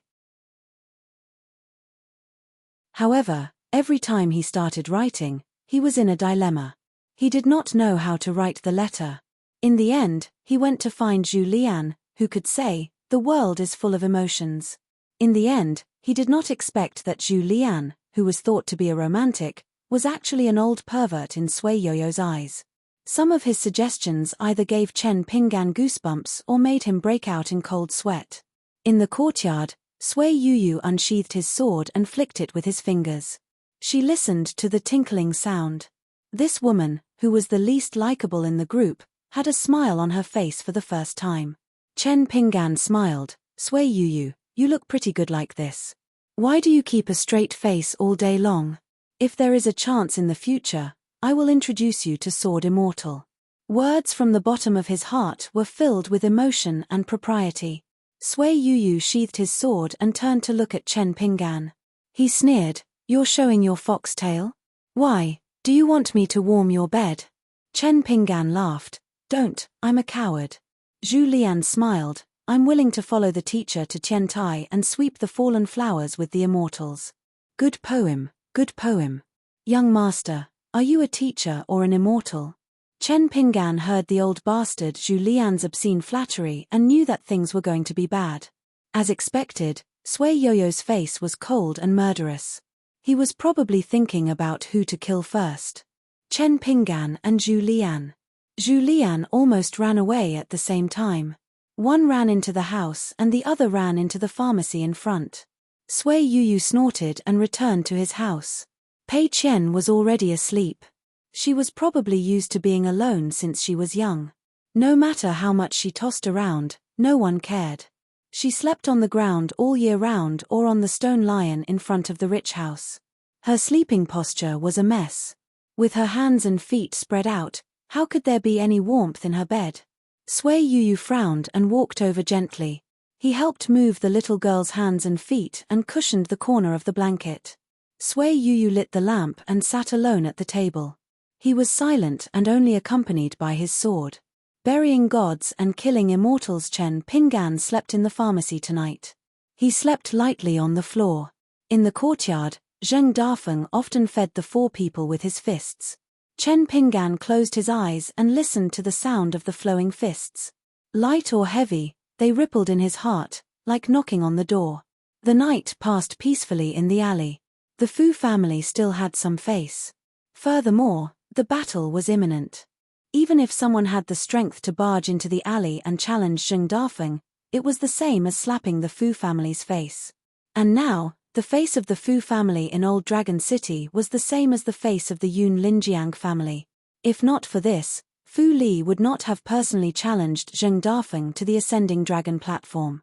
However, every time he started writing, he was in a dilemma. He did not know how to write the letter. In the end, he went to find Zhu Lian, who could say, "The world is full of emotions." In the end, he did not expect that Zhu Lian, who was thought to be a romantic, was actually an old pervert in Sui Yoyo's eyes. Some of his suggestions either gave Chen Pinggan goosebumps or made him break out in cold sweat. In the courtyard, Sui Yuyu unsheathed his sword and flicked it with his fingers. She listened to the tinkling sound. This woman, who was the least likable in the group, had a smile on her face for the first time. Chen Pinggan smiled, "Sui Yuyu, you look pretty good like this. Why do you keep a straight face all day long? If there is a chance in the future, I will introduce you to Sword Immortal." Words from the bottom of his heart were filled with emotion and propriety. Sui Yuyu sheathed his sword and turned to look at Chen Pinggan. He sneered, "You're showing your foxtail? Why, do you want me to warm your bed?" Chen Pinggan laughed, "Don't, I'm a coward." Zhu Lian smiled, "I'm willing to follow the teacher to Tiantai and sweep the fallen flowers with the immortals." Good poem, good poem. Young master, are you a teacher or an immortal? Chen Pinggan heard the old bastard Zhu Lian's obscene flattery and knew that things were going to be bad. As expected, Sui Yoyo's face was cold and murderous. He was probably thinking about who to kill first. Chen Pinggan and Zhu Lian. Zhu Lian almost ran away at the same time. One ran into the house and the other ran into the pharmacy in front. Sui Yuyu snorted and returned to his house. Pei Qian was already asleep. She was probably used to being alone since she was young. No matter how much she tossed around, no one cared. She slept on the ground all year round or on the stone lion in front of the rich house. Her sleeping posture was a mess. With her hands and feet spread out, how could there be any warmth in her bed? Sui Yuyu frowned and walked over gently. He helped move the little girl's hands and feet and cushioned the corner of the blanket. Sui Yuyu lit the lamp and sat alone at the table. He was silent and only accompanied by his sword. Burying gods and killing immortals. Chen Pinggan slept in the pharmacy tonight. He slept lightly on the floor. In the courtyard, Zheng Dafeng often fed the four people with his fists. Chen Pinggan closed his eyes and listened to the sound of the flowing fists. Light or heavy, they rippled in his heart, like knocking on the door. The night passed peacefully in the alley. The Fu family still had some face. Furthermore, the battle was imminent. Even if someone had the strength to barge into the alley and challenge Zheng Dafeng, it was the same as slapping the Fu family's face. And now, the face of the Fu family in Old Dragon City was the same as the face of the Yun Linjiang family. If not for this, Fu Li would not have personally challenged Zheng Dafeng to the Ascending Dragon platform.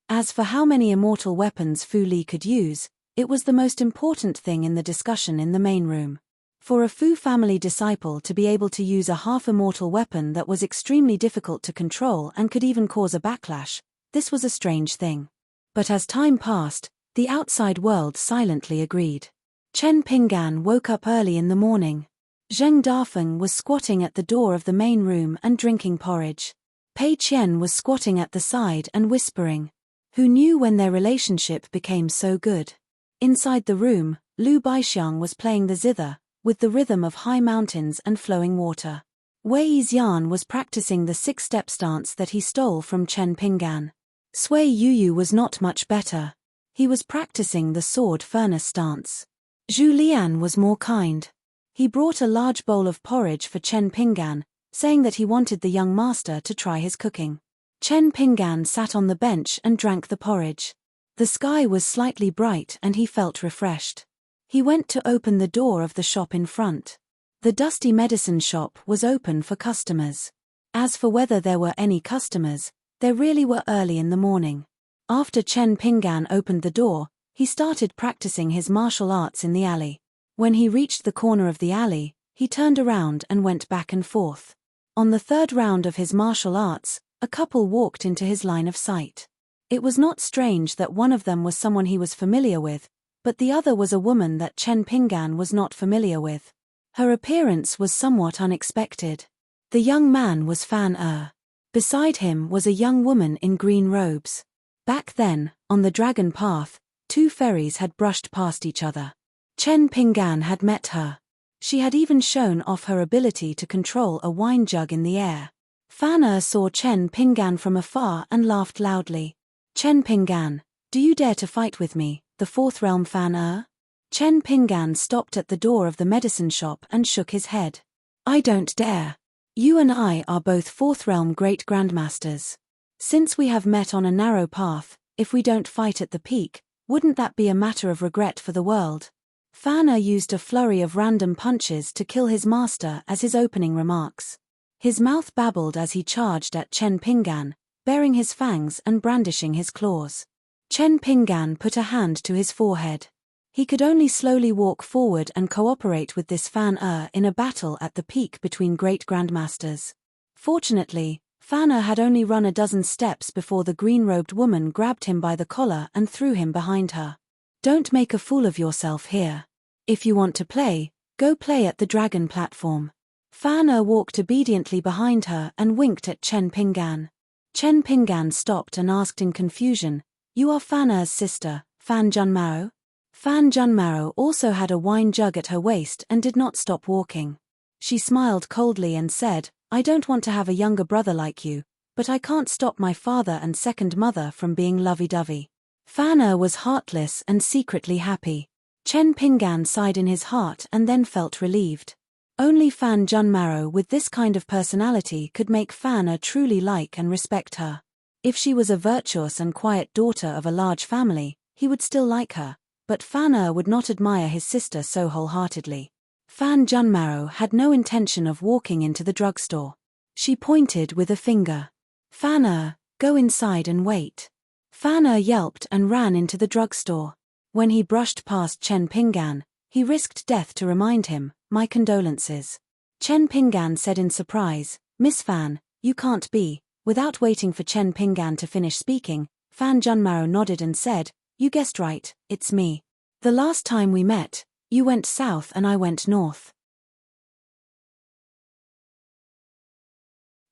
As for how many immortal weapons Fu Li could use, it was the most important thing in the discussion in the main room. For a Fu family disciple to be able to use a half-immortal weapon that was extremely difficult to control and could even cause a backlash, this was a strange thing. But as time passed, the outside world silently agreed. Chen Pinggan woke up early in the morning. Zheng Dafeng was squatting at the door of the main room and drinking porridge. Pei Qian was squatting at the side and whispering. Who knew when their relationship became so good? Inside the room, Lu Baixiang was playing the zither, with the rhythm of high mountains and flowing water. Wei Xian was practicing the six-step stance that he stole from Chen Pinggan. Sui Yuyu was not much better. He was practicing the sword furnace stance. Zhu Lian was more kind. He brought a large bowl of porridge for Chen Pinggan, saying that he wanted the young master to try his cooking. Chen Pinggan sat on the bench and drank the porridge. The sky was slightly bright and he felt refreshed. He went to open the door of the shop in front. The dusty medicine shop was open for customers. As for whether there were any customers, there really were early in the morning. After Chen Pinggan opened the door, he started practicing his martial arts in the alley. When he reached the corner of the alley, he turned around and went back and forth. On the third round of his martial arts, a couple walked into his line of sight. It was not strange that one of them was someone he was familiar with, but the other was a woman that Chen Pinggan was not familiar with. Her appearance was somewhat unexpected. The young man was Fan Er. Beside him was a young woman in green robes. Back then, on the dragon path, two fairies had brushed past each other. Chen Pinggan had met her. She had even shown off her ability to control a wine jug in the air. Fan Er saw Chen Pinggan from afar and laughed loudly. Chen Pinggan, do you dare to fight with me, the fourth realm Fan Er? Chen Pinggan stopped at the door of the medicine shop and shook his head. I don't dare. You and I are both fourth realm great grandmasters. Since we have met on a narrow path, if we don't fight at the peak, wouldn't that be a matter of regret for the world? Fan Er used a flurry of random punches to kill his master as his opening remarks. His mouth babbled as he charged at Chen Pinggan, baring his fangs and brandishing his claws. Chen Pinggan put a hand to his forehead. He could only slowly walk forward and cooperate with this Fan Er in a battle at the peak between great grandmasters. Fortunately, Fan Er had only run a dozen steps before the green-robed woman grabbed him by the collar and threw him behind her. Don't make a fool of yourself here. If you want to play, go play at the dragon platform. Fan Er walked obediently behind her and winked at Chen Pinggan. Chen Pinggan stopped and asked in confusion, You are Fan Er's sister, Fan Junmao? Fan Junmao also had a wine jug at her waist and did not stop walking. She smiled coldly and said, I don't want to have a younger brother like you, but I can't stop my father and second mother from being lovey-dovey. Fan Er was heartless and secretly happy. Chen Pinggan sighed in his heart and then felt relieved. Only Fan Junmao with this kind of personality could make Fan Er truly like and respect her. If she was a virtuous and quiet daughter of a large family, he would still like her, but Fan Er would not admire his sister so wholeheartedly. Fan Junmao had no intention of walking into the drugstore. She pointed with a finger. Fan Er, go inside and wait. Fan Er yelped and ran into the drugstore. When he brushed past Chen Pinggan, he risked death to remind him, My condolences. Chen Pinggan said in surprise, Miss Fan, you can't be. Without waiting for Chen Pinggan to finish speaking, Fan Junmao nodded and said, You guessed right, it's me. The last time we met, you went south and I went north.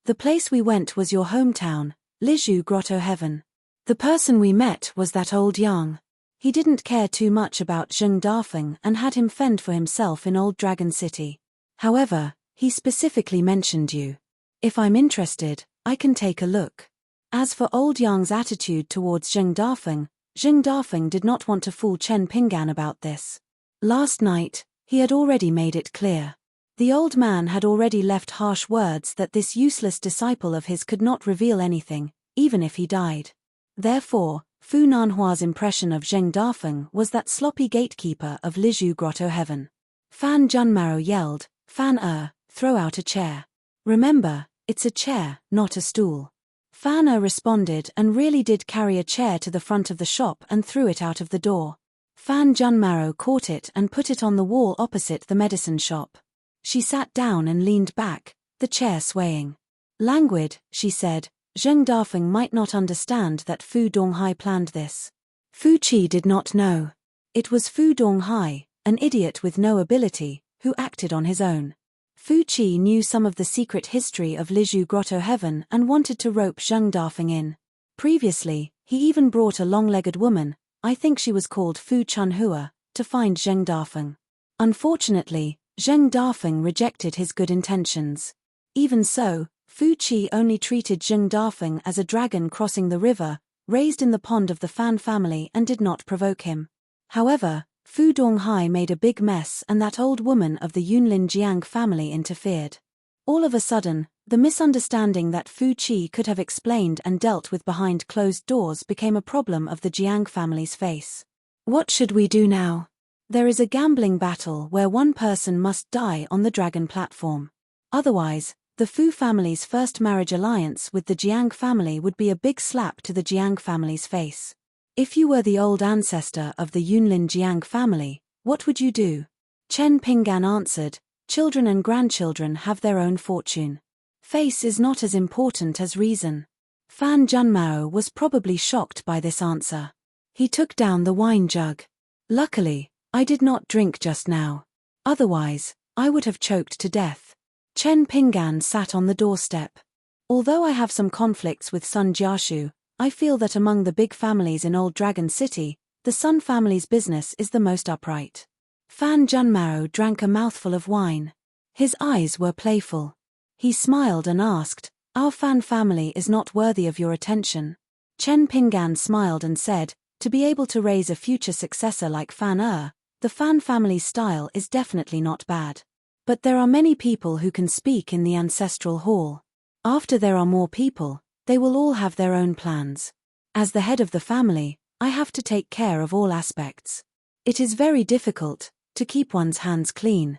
The place we went was your hometown, Lizhu Grotto Heaven. The person we met was that old Yang. He didn't care too much about Zheng Dafeng and had him fend for himself in Old Dragon City. However, he specifically mentioned you. If I'm interested, I can take a look. As for Old Yang's attitude towards Zheng Dafeng did not want to fool Chen Pinggan about this. Last night, he had already made it clear. The old man had already left harsh words that this useless disciple of his could not reveal anything, even if he died. Therefore, Fu Nanhua's impression of Zheng Dafeng was that sloppy gatekeeper of Lizhu Grotto Heaven. Fan Junmaro yelled, "Fan throw out a chair. Remember, it's a chair, not a stool." Fan responded and really did carry a chair to the front of the shop and threw it out of the door. Fan Junmaro caught it and put it on the wall opposite the medicine shop. She sat down and leaned back, the chair swaying. "Languid," she said, "Zheng Dafeng might not understand that Fu Donghai planned this." Fu Qi did not know. It was Fu Donghai, an idiot with no ability, who acted on his own. Fu Qi knew some of the secret history of Lizhu Grotto Heaven and wanted to rope Zheng Dafeng in. Previously, he even brought a long-legged woman, I think she was called Fu Chunhua, to find Zheng Dafeng. Unfortunately, Zheng Dafeng rejected his good intentions. Even so, Fu Qi only treated Zheng Dafeng as a dragon crossing the river, raised in the pond of the Fan family, and did not provoke him. However, Fu Donghai made a big mess and that old woman of the Yunlin Jiang family interfered. All of a sudden, the misunderstanding that Fu Qi could have explained and dealt with behind closed doors became a problem of the Jiang family's face. What should we do now? There is a gambling battle where one person must die on the dragon platform. Otherwise, the Fu family's first marriage alliance with the Jiang family would be a big slap to the Jiang family's face. If you were the old ancestor of the Yunlin Jiang family, what would you do? Chen Pinggan answered, "Children and grandchildren have their own fortune. Face is not as important as reason." Fan Junmao was probably shocked by this answer. He took down the wine jug. "Luckily, I did not drink just now. Otherwise, I would have choked to death." Chen Pinggan sat on the doorstep. "Although I have some conflicts with Sun Jiashu, I feel that among the big families in Old Dragon City, the Sun family's business is the most upright." Fan Junmao drank a mouthful of wine. His eyes were playful. He smiled and asked, "Our Fan family is not worthy of your attention?" Chen Pinggan smiled and said, "To be able to raise a future successor like Fan the Fan family's style is definitely not bad. But there are many people who can speak in the ancestral hall. After there are more people, they will all have their own plans. As the head of the family, I have to take care of all aspects. It is very difficult to keep one's hands clean.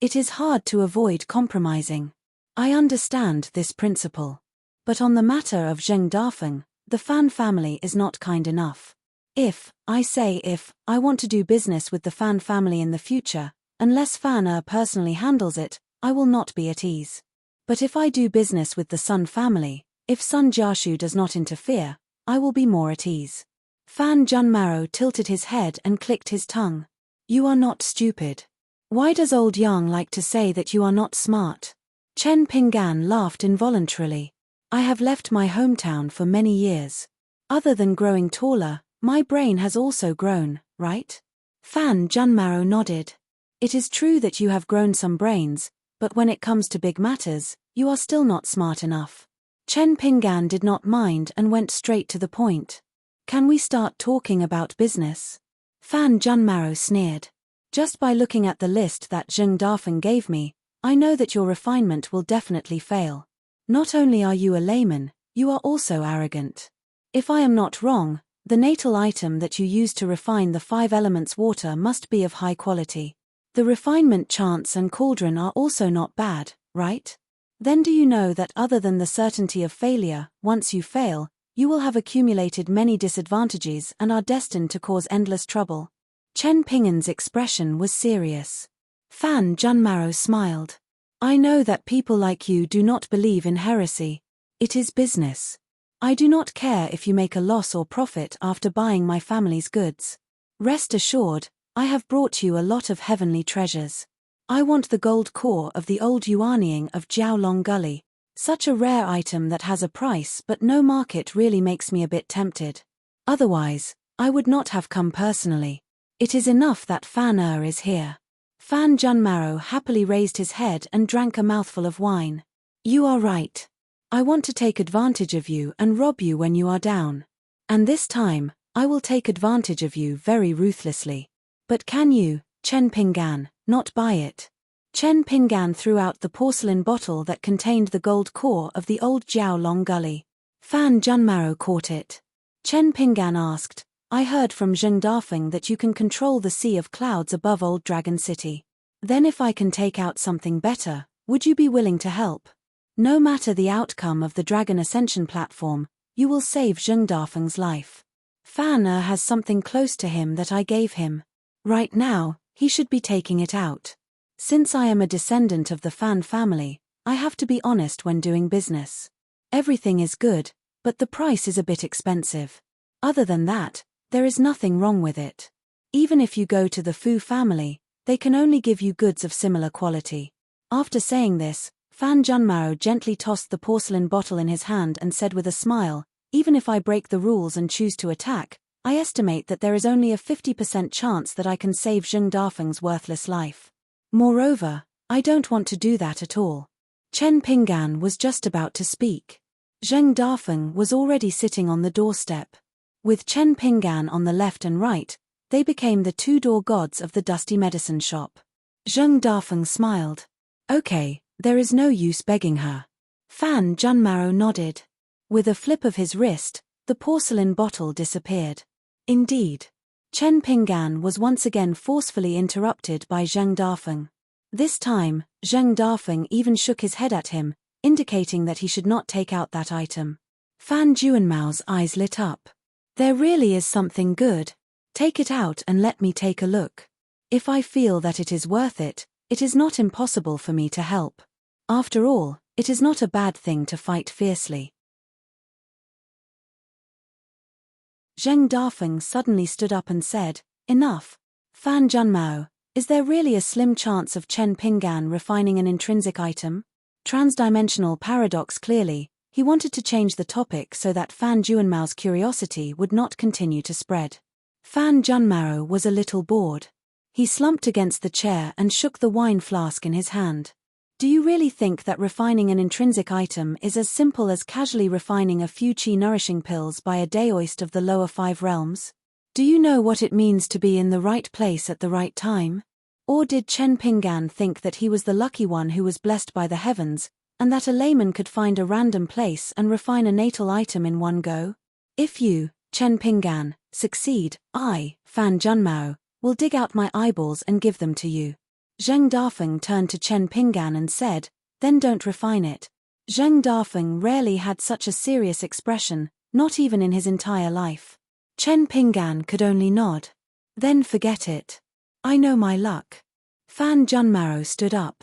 It is hard to avoid compromising. I understand this principle. But on the matter of Zheng Dafeng, the Fan family is not kind enough. If I want to do business with the Fan family in the future, unless Fan personally handles it, I will not be at ease. But if I do business with the Sun family, if Sun Jiashu does not interfere, I will be more at ease." Fan Junmao tilted his head and clicked his tongue. "You are not stupid. Why does old Yang like to say that you are not smart?" Chen Pinggan laughed involuntarily. "I have left my hometown for many years. Other than growing taller, my brain has also grown, right?" Fan Junmao nodded. "It is true that you have grown some brains, but when it comes to big matters, you are still not smart enough." Chen Pinggan did not mind and went straight to the point. "Can we start talking about business?" Fan Junmao sneered. "Just by looking at the list that Zheng Dafeng gave me, I know that your refinement will definitely fail. Not only are you a layman, you are also arrogant. If I am not wrong, the natal item that you use to refine the 5 elements water must be of high quality. The refinement chants and cauldron are also not bad, right? Then do you know that other than the certainty of failure, once you fail, you will have accumulated many disadvantages and are destined to cause endless trouble?" Chen Pinggan's expression was serious. Fan Junmao smiled. "I know that people like you do not believe in heresy. It is business. I do not care if you make a loss or profit after buying my family's goods. Rest assured, I have brought you a lot of heavenly treasures. I want the gold core of the old Yuanying of Jiaolong Gully. Such a rare item that has a price but no market really makes me a bit tempted." Otherwise, I would not have come personally. It is enough that Fan is here. Fan Junmaro happily raised his head and drank a mouthful of wine. You are right. I want to take advantage of you and rob you when you are down. And this time, I will take advantage of you very ruthlessly. But can you, Chen Pinggan, not buy it? Chen Pinggan threw out the porcelain bottle that contained the gold core of the old Jiaolong gully. Fan Junmaro caught it. Chen Pinggan asked, I heard from Zheng Dafeng that you can control the sea of clouds above Old Dragon City. Then if I can take out something better, would you be willing to help? No matter the outcome of the Dragon Ascension platform, you will save Zheng Dafeng's life. Fan has something close to him that I gave him. Right now, he should be taking it out. Since I am a descendant of the Fan family, I have to be honest when doing business. Everything is good, but the price is a bit expensive. Other than that, there is nothing wrong with it. Even if you go to the Fu family, they can only give you goods of similar quality. After saying this, Fan Junmaro gently tossed the porcelain bottle in his hand and said with a smile, even if I break the rules and choose to attack, I estimate that there is only a 50% chance that I can save Zheng Dafeng's worthless life. Moreover, I don't want to do that at all. Chen Pinggan was just about to speak. Zheng Dafeng was already sitting on the doorstep. With Chen Pinggan on the left and right, they became the two-door gods of the dusty medicine shop. Zheng Dafeng smiled. Okay, there is no use begging her. Fan Junmaro nodded. With a flip of his wrist, the porcelain bottle disappeared. Indeed. Chen Pinggan was once again forcefully interrupted by Zheng Dafeng. This time, Zheng Dafeng even shook his head at him, indicating that he should not take out that item. Fan Juanmao's eyes lit up. There really is something good. Take it out and let me take a look. If I feel that it is worth it, it is not impossible for me to help. After all, it is not a bad thing to fight fiercely. Zheng Dafeng suddenly stood up and said, Enough. Fan Junmao, is there really a slim chance of Chen Pinggan refining an intrinsic item? Transdimensional paradox clearly, he wanted to change the topic so that Fan Juanmao's curiosity would not continue to spread. Fan Junmao was a little bored. He slumped against the chair and shook the wine flask in his hand. Do you really think that refining an intrinsic item is as simple as casually refining a few qi-nourishing pills by a daoist of the lower 5 realms? Do you know what it means to be in the right place at the right time? Or did Chen Pinggan think that he was the lucky one who was blessed by the heavens, and that a layman could find a random place and refine a natal item in one go? If you, Chen Pinggan, succeed, I, Fan Junmao, will dig out my eyeballs and give them to you. Zheng Dafeng turned to Chen Pinggan and said, then don't refine it. Zheng Dafeng rarely had such a serious expression, not even in his entire life. Chen Pinggan could only nod. Then forget it. I know my luck. Fan Junmao stood up.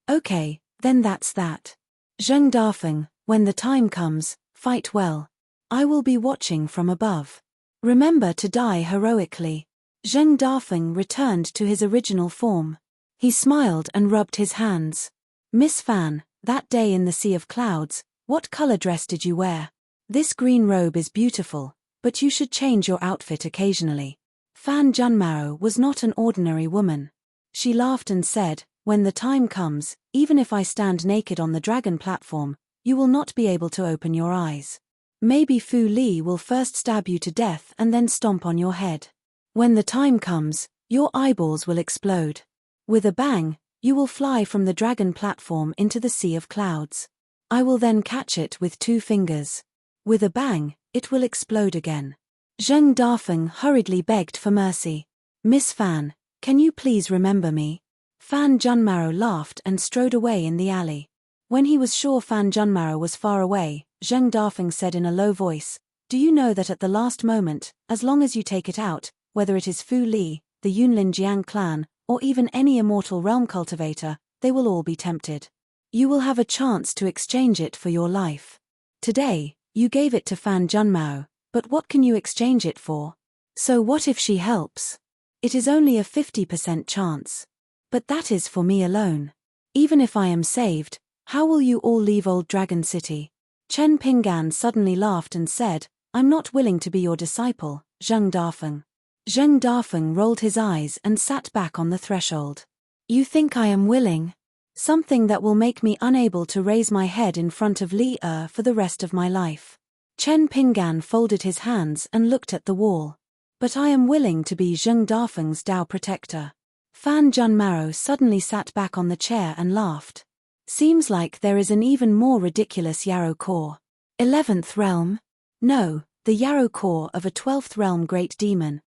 Okay, then that's that. Zheng Dafeng, when the time comes, fight well. I will be watching from above. Remember to die heroically. Zheng Dafeng returned to his original form. He smiled and rubbed his hands. Miss Fan, that day in the Sea of Clouds, what color dress did you wear? This green robe is beautiful, but you should change your outfit occasionally. Fan Junmao was not an ordinary woman. She laughed and said, when the time comes, even if I stand naked on the dragon platform, you will not be able to open your eyes. Maybe Fu Li will first stab you to death and then stomp on your head. When the time comes, your eyeballs will explode. With a bang, you will fly from the dragon platform into the Sea of Clouds. I will then catch it with 2 fingers. With a bang, it will explode again. Zheng Dafeng hurriedly begged for mercy. Miss Fan, can you please remember me? Fan Junmao laughed and strode away in the alley. When he was sure Fan Junmao was far away, Zheng Dafeng said in a low voice, do you know that at the last moment, as long as you take it out, whether it is Fu Li, the Yunlin Jiang clan, or even any immortal realm cultivator, they will all be tempted. You will have a chance to exchange it for your life. Today, you gave it to Fan Junmao, but what can you exchange it for? So what if she helps? It is only a 50% chance. But that is for me alone. Even if I am saved, how will you all leave Old Dragon City? Chen Pinggan suddenly laughed and said, I'm not willing to be your disciple, Zheng Dafeng. Zheng Dafeng rolled his eyes and sat back on the threshold. You think I am willing? Something that will make me unable to raise my head in front of Li for the rest of my life. Chen Pinggan folded his hands and looked at the wall. But I am willing to be Zheng Dafeng's Dao protector. Fan Junmaro suddenly sat back on the chair and laughed. Seems like there is an even more ridiculous Yarrow core. 11th realm? No, the Yarrow core of a 12th realm great demon.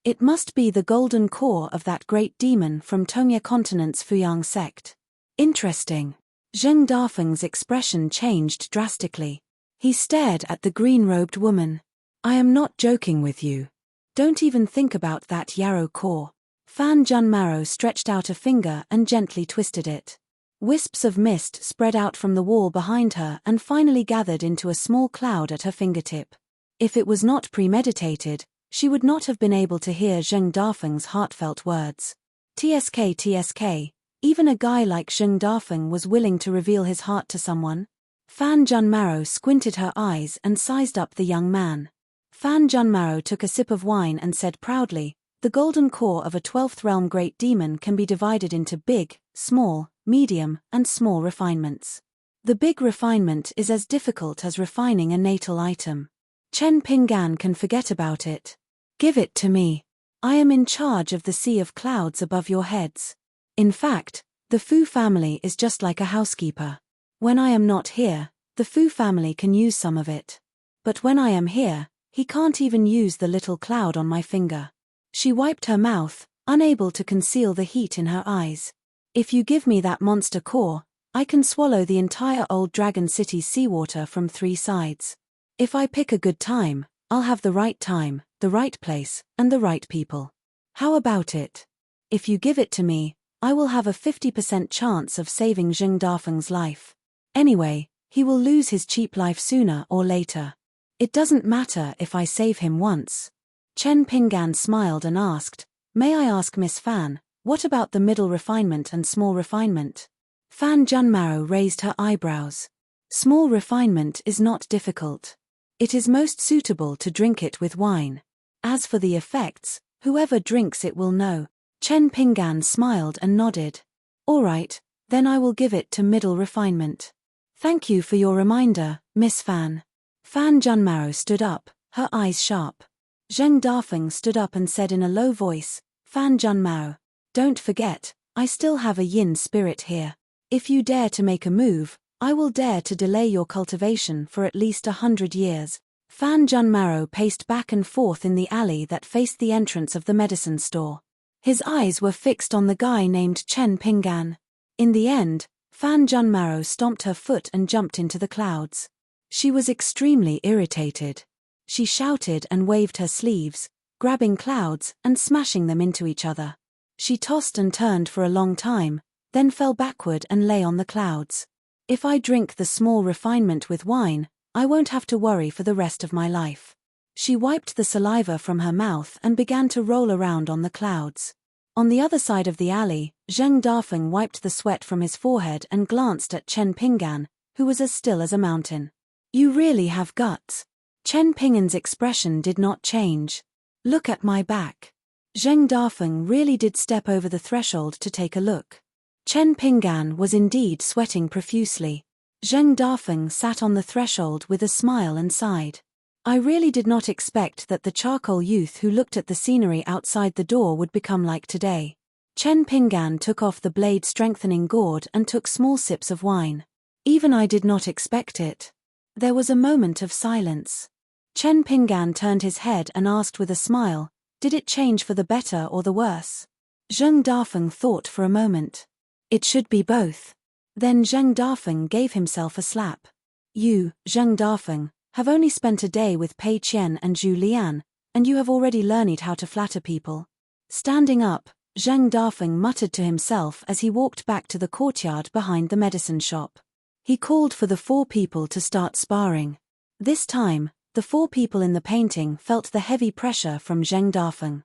It must be the golden core of that great demon from Tongya continent's Fuyang sect. Interesting. Zheng Dafeng's expression changed drastically. He stared at the green-robed woman. I am not joking with you. Don't even think about that Yarrow core. Fan Junmaro stretched out a finger and gently twisted it. Wisps of mist spread out from the wall behind her and finally gathered into a small cloud at her fingertip. If it was not premeditated, she would not have been able to hear Zheng Dafeng's heartfelt words. TSK, even a guy like Zheng Dafeng was willing to reveal his heart to someone? Fan Junmaro squinted her eyes and sized up the young man. Fan Junmaro took a sip of wine and said proudly, the golden core of a 12th realm great demon can be divided into big, small, medium, and small refinements. The big refinement is as difficult as refining a natal item. Chen Pinggan can forget about it. Give it to me. I am in charge of the sea of clouds above your heads. In fact, the Fu family is just like a housekeeper. When I am not here, the Fu family can use some of it. But when I am here, he can't even use the little cloud on my finger. She wiped her mouth, unable to conceal the heat in her eyes. If you give me that monster core, I can swallow the entire old Dragon City's seawater from 3 sides. If I pick a good time, I'll have the right time, the right place, and the right people. How about it? If you give it to me, I will have a 50% chance of saving Zheng Dafeng's life. Anyway, he will lose his cheap life sooner or later. It doesn't matter if I save him once. Chen Pinggan smiled and asked, may I ask Miss Fan, what about the middle refinement and small refinement? Fan Junmaro raised her eyebrows. Small refinement is not difficult. It is most suitable to drink it with wine. As for the effects, whoever drinks it will know. Chen Pinggan smiled and nodded. All right, then I will give it to middle refinement. Thank you for your reminder, Miss Fan. Fan Junmaro stood up, her eyes sharp. Zheng Dafeng stood up and said in a low voice, Fan Junmaro, don't forget, I still have a yin spirit here. If you dare to make a move, I will dare to delay your cultivation for at least 100 years. Fan Junmaro paced back and forth in the alley that faced the entrance of the medicine store. His eyes were fixed on the guy named Chen Pinggan. In the end, Fan Junmaro stomped her foot and jumped into the clouds. She was extremely irritated. She shouted and waved her sleeves, grabbing clouds and smashing them into each other. She tossed and turned for a long time, then fell backward and lay on the clouds. If I drink the small refinement with wine, I won't have to worry for the rest of my life. She wiped the saliva from her mouth and began to roll around on the clouds. On the other side of the alley, Zheng Dafeng wiped the sweat from his forehead and glanced at Chen Pinggan, who was as still as a mountain. You really have guts. Chen Pinggan's expression did not change. Look at my back. Zheng Dafeng really did step over the threshold to take a look. Chen Pinggan was indeed sweating profusely. Zheng Dafeng sat on the threshold with a smile and sighed. I really did not expect that the charcoal youth who looked at the scenery outside the door would become like today. Chen Pinggan took off the blade-strengthening gourd and took small sips of wine. Even I did not expect it. There was a moment of silence. Chen Pinggan turned his head and asked with a smile, did it change for the better or the worse? Zheng Dafeng thought for a moment. It should be both. Then Zheng Dafeng gave himself a slap. You, Zheng Dafeng, have only spent a day with Pei Qian and Zhu Lian, and you have already learned how to flatter people. Standing up, Zheng Dafeng muttered to himself as he walked back to the courtyard behind the medicine shop. He called for the 4 people to start sparring. This time, the 4 people in the painting felt the heavy pressure from Zheng Dafeng.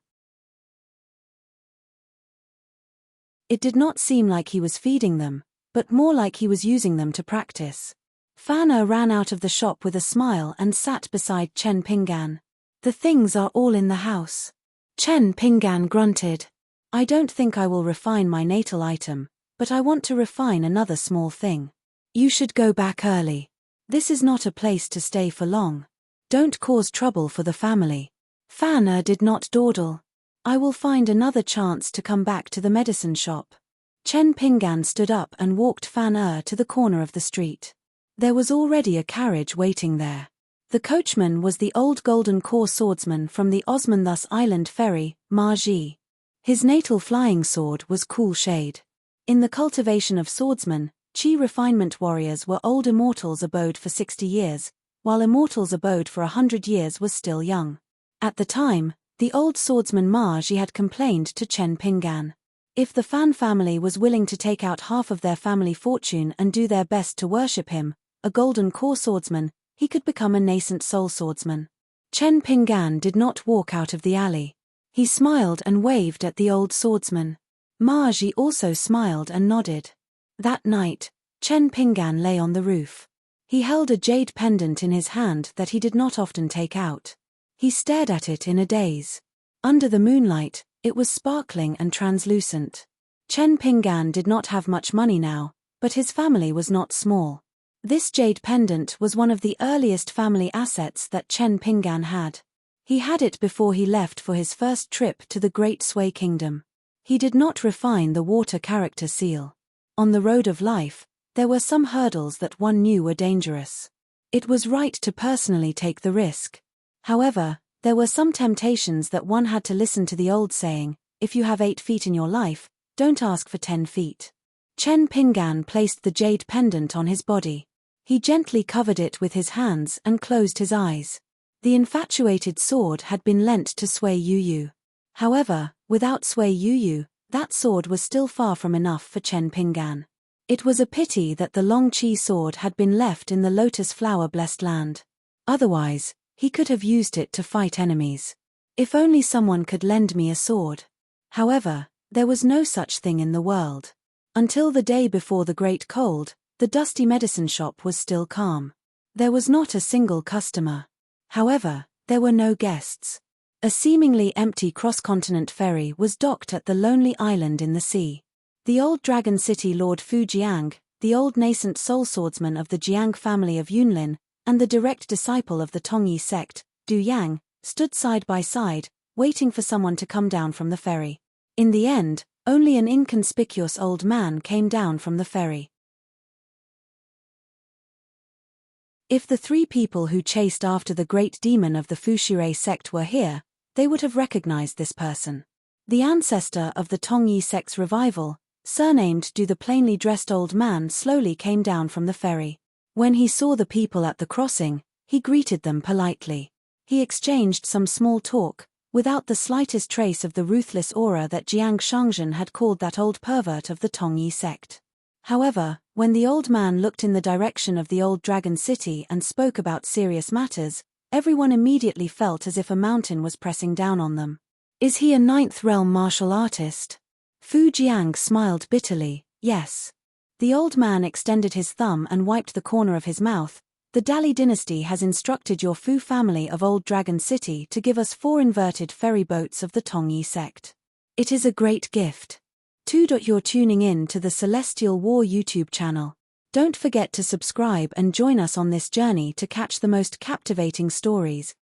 It did not seem like he was feeding them, but more like he was using them to practice. Fan ran out of the shop with a smile and sat beside Chen Pinggan. The things are all in the house. Chen Pinggan grunted. I don't think I will refine my natal item, but I want to refine another small thing. You should go back early. This is not a place to stay for long. Don't cause trouble for the family. Fan did not dawdle. I will find another chance to come back to the medicine shop. Chen Pinggan stood up and walked Fan to the corner of the street. There was already a carriage waiting there. The coachman was the old golden core swordsman from the Osmanthus Island ferry, Ma Ji. His natal flying sword was Cool Shade. In the cultivation of swordsmen, Chi refinement warriors were old immortals abode for 60 years, while immortals abode for 100 years was still young. At the time, the old swordsman Ma Ji had complained to Chen Pinggan. If the Fan family was willing to take out half of their family fortune and do their best to worship him, a golden core swordsman, he could become a nascent soul swordsman. Chen Pinggan did not walk out of the alley. He smiled and waved at the old swordsman. Ma Ji also smiled and nodded. That night, Chen Pinggan lay on the roof. He held a jade pendant in his hand that he did not often take out. He stared at it in a daze. Under the moonlight, it was sparkling and translucent. Chen Pinggan did not have much money now, but his family was not small. This jade pendant was one of the earliest family assets that Chen Pinggan had. He had it before he left for his first trip to the Great Sway Kingdom. He did not refine the water character seal. On the road of life, there were some hurdles that one knew were dangerous. It was right to personally take the risk. However, there were some temptations that one had to listen to the old saying, if you have 8 feet in your life, don't ask for 10 feet. Chen Pinggan placed the jade pendant on his body. He gently covered it with his hands and closed his eyes. The infatuated sword had been lent to Sui Yuyu. However, without Sui Yuyu, that sword was still far from enough for Chen Pinggan. It was a pity that the Long Chi sword had been left in the lotus flower-blessed land. Otherwise, he could have used it to fight enemies. If only someone could lend me a sword. However, there was no such thing in the world. Until the day before the great cold, the dusty medicine shop was still calm. There was not a single customer. However, there were no guests. A seemingly empty cross-continent ferry was docked at the lonely island in the sea. The old Dragon City Lord Fu Jiang, the old nascent soul swordsman of the Jiang family of Yunlin, and the direct disciple of the Tongyi sect, Du Yang, stood side by side, waiting for someone to come down from the ferry. In the end, only an inconspicuous old man came down from the ferry. If the 3 people who chased after the great demon of the Fushire sect were here, they would have recognized this person. The ancestor of the Tongyi sect's revival, surnamed Du, the plainly dressed old man, slowly came down from the ferry. When he saw the people at the crossing, he greeted them politely. He exchanged some small talk, without the slightest trace of the ruthless aura that Jiang Shangzhen had called that old pervert of the Tongyi sect. However, when the old man looked in the direction of the old Dragon City and spoke about serious matters, everyone immediately felt as if a mountain was pressing down on them. Is he a 9th realm martial artist? Fu Jiang smiled bitterly, yes. The old man extended his thumb and wiped the corner of his mouth. The Dali dynasty has instructed your Fu family of Old Dragon City to give us 4 inverted ferry boats of the Tongyi sect. It is a great gift. You're tuning in to the Celestial War YouTube channel. Don't forget to subscribe and join us on this journey to catch the most captivating stories,